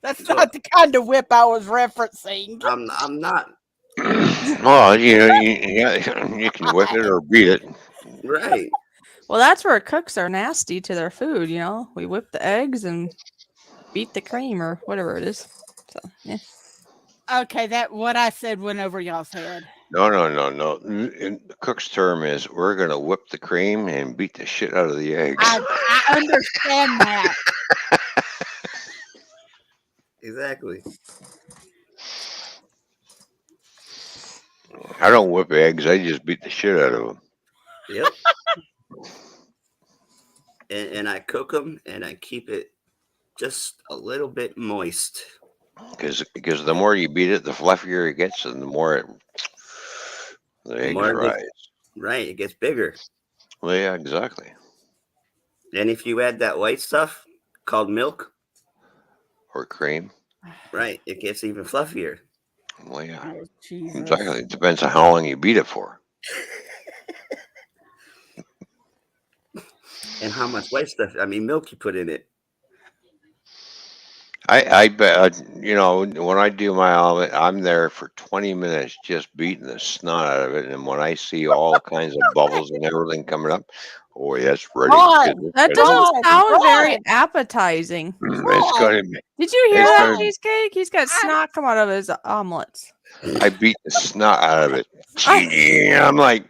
That's So not the kind of whip I was referencing. I'm not well, you can whip it or beat it. right. Well, that's where cooks are nasty to their food. We whip the eggs and beat the cream or whatever it is. So yeah. Okay, that what I said went over y'all's head. No. The cook's term is we're gonna whip the cream and beat the shit out of the eggs. I understand that. Exactly. I don't whip eggs. I just beat the shit out of them. Yep. And I cook them and I keep it just a little bit moist. Because the more you beat it, the fluffier it gets, and the more the The eggs more it gets, rise. right, it gets bigger. Well, yeah, exactly. And if you add that white stuff called milk, Or cream. right, it gets even fluffier. Well, yeah, Oh, Jesus. exactly. It depends on how long you beat it for. And how much white stuff, I mean, milk you put in it. I bet, when I do my omelet, I'm there for 20 minutes just beating the snot out of it. And when I see all kinds of bubbles and everything coming up, oh, yeah, it's ready. Run, That It's doesn't run, sound very run, appetizing. it's run. going to be, Did you hear it's that, going to, Cheesecake? He's got I, snot come out of his omelets. I beat the snot out of it. I- I'm like,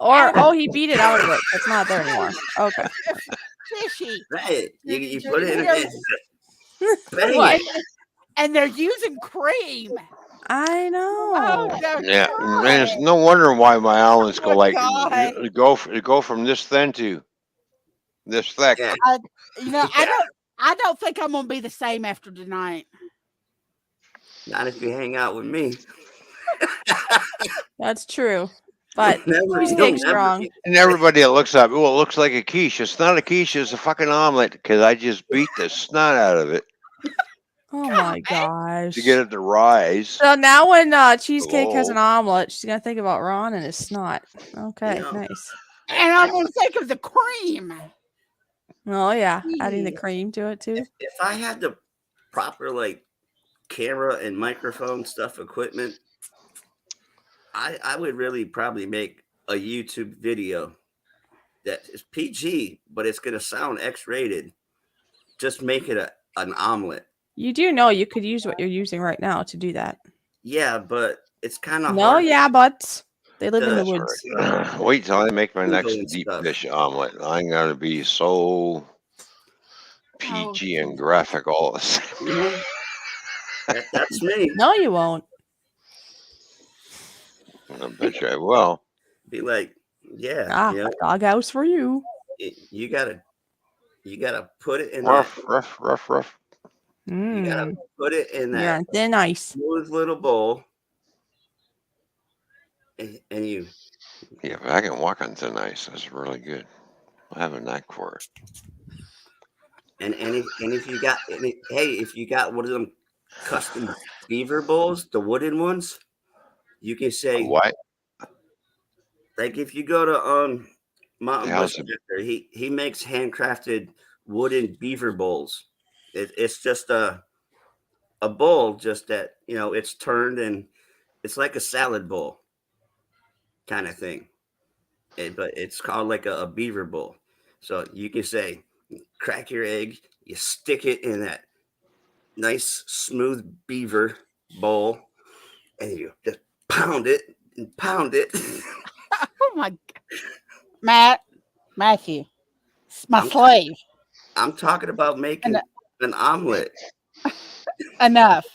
Or, I, he beat it out of it. It's not there anymore. Okay. fishy. Right. You, Did you you put it in hear? and bang What? it. And they're using cream. I Oh know. no, yeah, man, it's God. no wonder why my omelets Oh go my like, God. go from this thin to this thick. Yeah. I, you know, Yeah. I don't think I'm gonna be the same after tonight. Not if you hang out with me. That's true. But You'll Cheesecake's never strong. be. And everybody that looks up, well, it looks like a quiche. It's not a quiche, it's a fucking omelet because I just beat the snot out of it Oh God. my gosh. to get it to rise. So now when Cheesecake has Hello. an omelet, she's gonna think about Ron and his snot. Okay, You know, nice. And I'm gonna think of the cream. Oh yeah, adding the Jeez. cream to it too. if I had the proper like camera and microphone stuff equipment, I would really probably make a YouTube video that is PG, but it's gonna sound X-rated. Just make it an omelet. You do know you could use what you're using right now to do that. Yeah, but it's kind of No, hard. yeah, but they live in the That's woods. Right. Wait till I make my Google next and deep stuff. dish omelet. I'm gonna be so Oh, PG and graphic all of a sudden. Mhm. That's me. No, you won't. I bet you I will. Be like, yeah, Ah, doghouse for you. you gotta put it in that. Rough. You gotta Mm, put it in you're that on thin ice. smooth little bowl, and you. Yeah, but I can walk on thin ice. That's really good. I have a knack for it. And if you got if you got one of them custom beaver bowls, the wooden ones, you can say What? like if you go to Mountain How's it? Bushmaster, he makes handcrafted wooden beaver bowls. It's just a bowl, just that it's turned and it's like a salad bowl kind of thing. But it's called like a beaver bowl. So you can say, crack your egg, you stick it in that nice smooth beaver bowl, and you just pound it and pound it. oh my God. Matthew, my I'm, slave. I'm talking about making an omelet. Enough.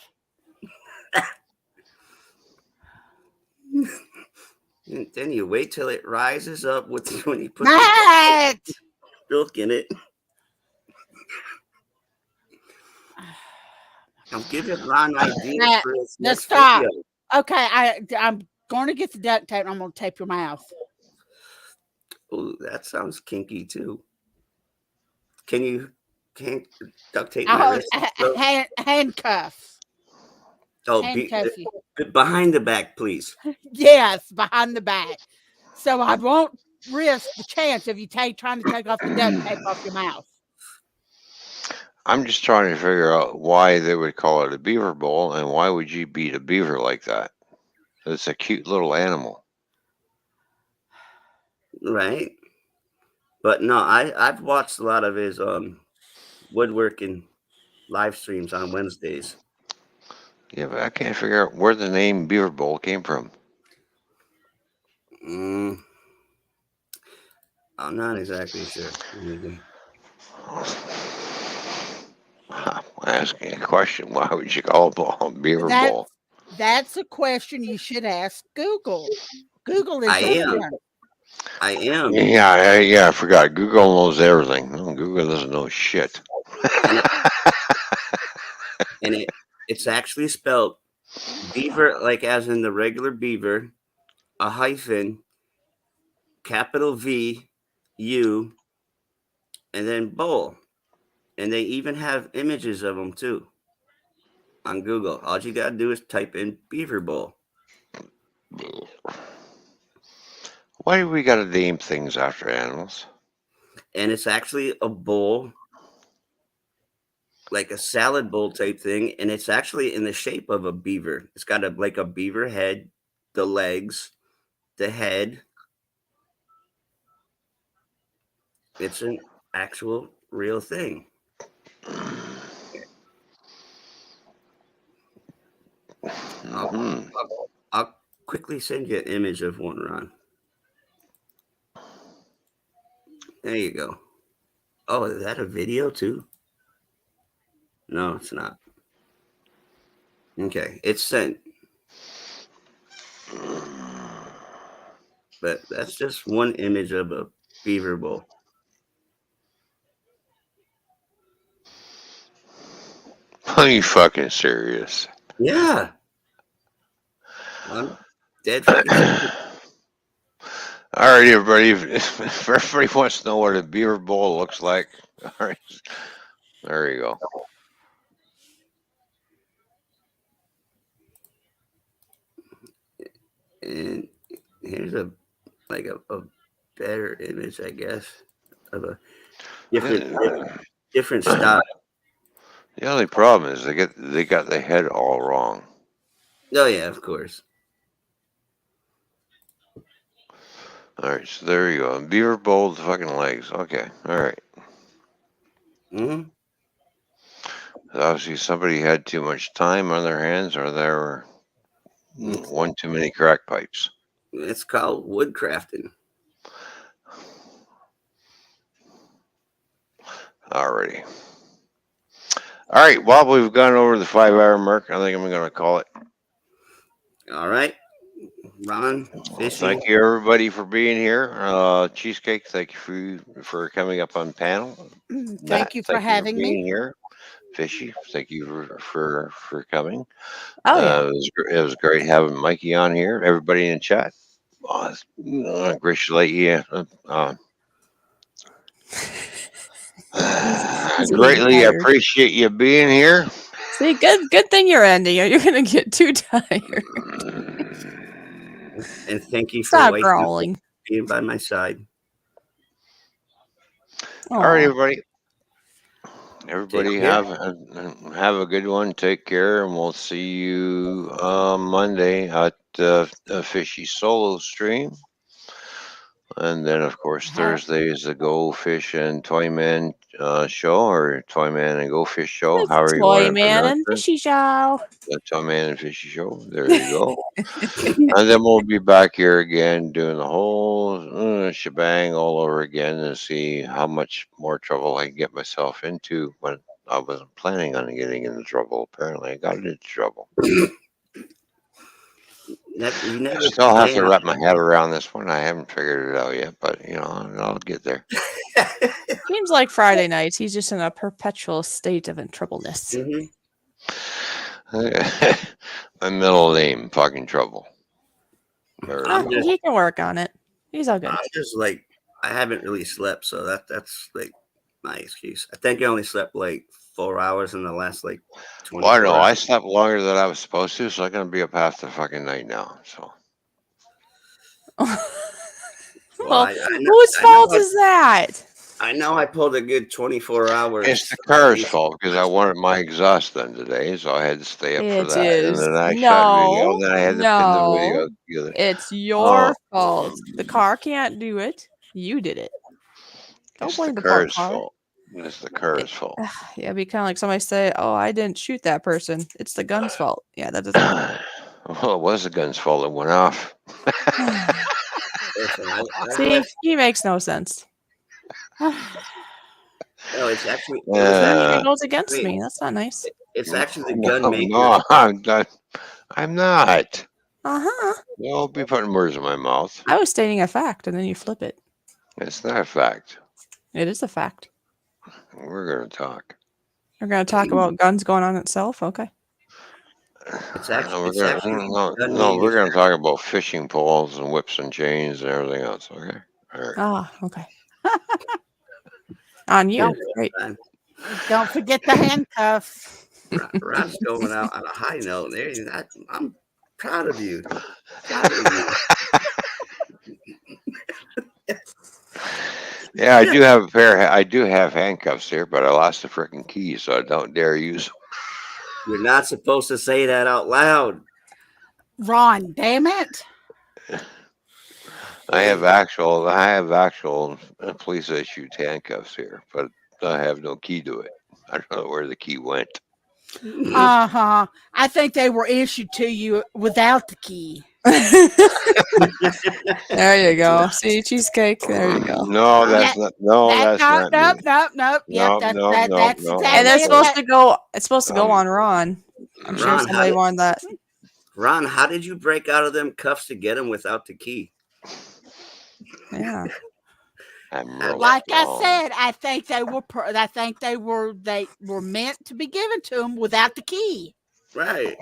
And then you wait till it rises up with when you put Matt! the milk in it. I'm giving Ron ideas Matt, for his now next stop. video. Okay, I'm going to get the duct tape and I'm going to tape your mouth. Ooh, that sounds kinky too. Can you duct tape my wrist? Handcuffs. Oh, Handcuff you. behind the back, please. Yes, behind the back. So I won't risk the chance of you trying to take off the duct tape off your mouth. I'm just trying to figure out why they would call it a beaver bowl and why would you beat a beaver like that? It's a cute little animal. Right. But no, I've watched a lot of his woodworking live streams on Wednesdays. Yeah, but I can't figure out where the name beaver bowl came from. I'm not exactly sure. I'm asking a question. Why would you call it a beaver bowl? That's a question you should ask Google. Google is I your am. friend. I am. Yeah, I forgot. Google knows everything. No, Google doesn't know shit. And it's actually spelled beaver, like as in the regular beaver, a hyphen, capital V, U, and then bowl. And they even have images of them too on Google. All you gotta do is type in beaver bowl. Why do we got to name things after animals? And it's actually a bowl like a salad bowl type thing, and it's actually in the shape of a beaver. It's got like a beaver head, the legs, the head. It's an actual real thing. Mhm. I'll quickly send you an image of one, Ron. There you go. Oh, is that a video too? No, it's not. Okay, it's sent. But that's just one image of a beaver bowl. Are you fucking serious? Yeah. I'm dead fucking serious. All right, everybody. If everybody wants to know what a beaver bowl looks like, all right, there you go. And here's a better image, I guess, of a different style. The only problem is they got the head all wrong. Oh yeah, of course. All right, so there you go. Beaver bowl with fucking legs. Okay, all right. Mm-hmm. Obviously, somebody had too much time on their hands, or there were one too many crack pipes. It's called woodcrafting. Alrighty. All right. Well, we've gone over the 5 hour mark. I think I'm going to call it. All right, Ron, fishing. Thank you, everybody, for being here. Cheesecake, thank you for coming up on panel. Thank Matt, you for having me. being here. Fishy, thank you for coming. Oh yeah. It was great having Mikey on here. Everybody in chat. Greatly greatly tired. appreciate you being here. See, good thing you're ending. You're gonna get too tired. And thank you for Stop growling. being by my side. All right, Aw. everybody. Everybody Take care. have a good one. Take care, and we'll see you Monday at the Fishy Solo stream. And then, of course, Thursday is the Go Fish and Toyman show, or Toyman and Go Fish show, It's however you want to Toyman pronounce and it. Fishy Show. The Toyman and Fishy show. There you go. And then we'll be back here again doing the whole shebang all over again and see how much more trouble I can get myself into when I wasn't planning on getting into trouble. Apparently, I got into trouble. I still have to wrap my head around this one. I haven't figured it out yet, but I'll get there. Seems like Friday nights. He's just in a perpetual state of troubleness. My middle name, fucking trouble. He can work on it. He's all good. I'm just like, I haven't really slept, so that's like my excuse. I think I only slept like 4 hours in the last like 24 Well, I know. hours. I slept longer than I was supposed to, so I'm going to be up half the fucking night now. So. Well, whose fault is that? I know I pulled a good 24 hours. It's the car's fault because I wanted my exhaust done today, so I had to stay up for that. And then I shot video, then I had to pin the video together. It's your fault. The car can't do it. You did it. Don't blame the car's fault. It's the car's fault. Yeah, it'd be kind of like somebody say, "Oh, I didn't shoot that person. It's the gun's fault." Yeah, that doesn't work. Well, it was the gun's fault. It went off. See, he makes no sense. No, it's actually he goes against me. That's not nice. It's actually the gun maker. No, I'm not. Uh-huh. You'll be putting words in my mouth. I was stating a fact, and then you flip it. It's not a fact. It is a fact. We're going to talk. We're going to talk about guns going on itself? Okay. It's actually, we're going to talk about fishing poles and whips and chains and everything else. Okay. All right. Ah, okay. On you. Great. Don't forget the handcuff. Ron's going out on a high note. There, I'm proud of you. Yeah, I do have a pair. I do have handcuffs here, but I lost the freaking key, so I don't dare use them. You're not supposed to say that out loud. Ron, damn it. I have actual police issued handcuffs here, but I have no key to it. I don't know where the key went. Uh-huh. I think they were issued to you without the key. There you go. See, cheesecake. There you go. No, that's not. No, That that's not nope, me. nope, nope. Yep, No, that, no, that no, that's no, exactly And that's no. supposed to go. It's supposed to go Um, on Ron. I'm sure Ron, how somebody did, wanted that. Ron, how did you break out of them cuffs to get them without the key? Yeah. I'm Like real like I strong. said, I think they were meant to be given to them without the key. Right.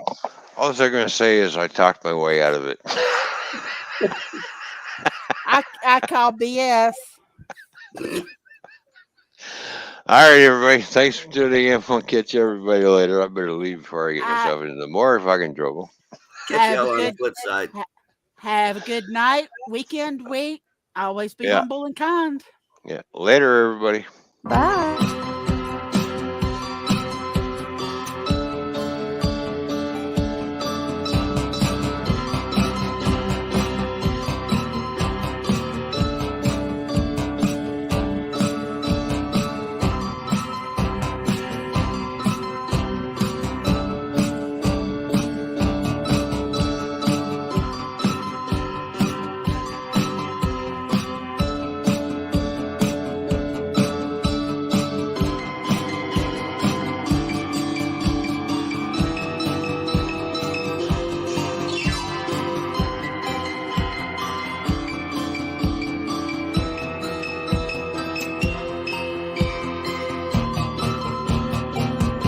All they're going to say is I talked my way out of it. I call BS. All right, everybody. Thanks for tuning in. We'll catch everybody later. I better leave before I get I myself into more fucking trouble. Catch have a y'all on the good flip side. have a good night, weekend, week. Always be Yeah. humble and kind. Yeah. Later, everybody. Bye.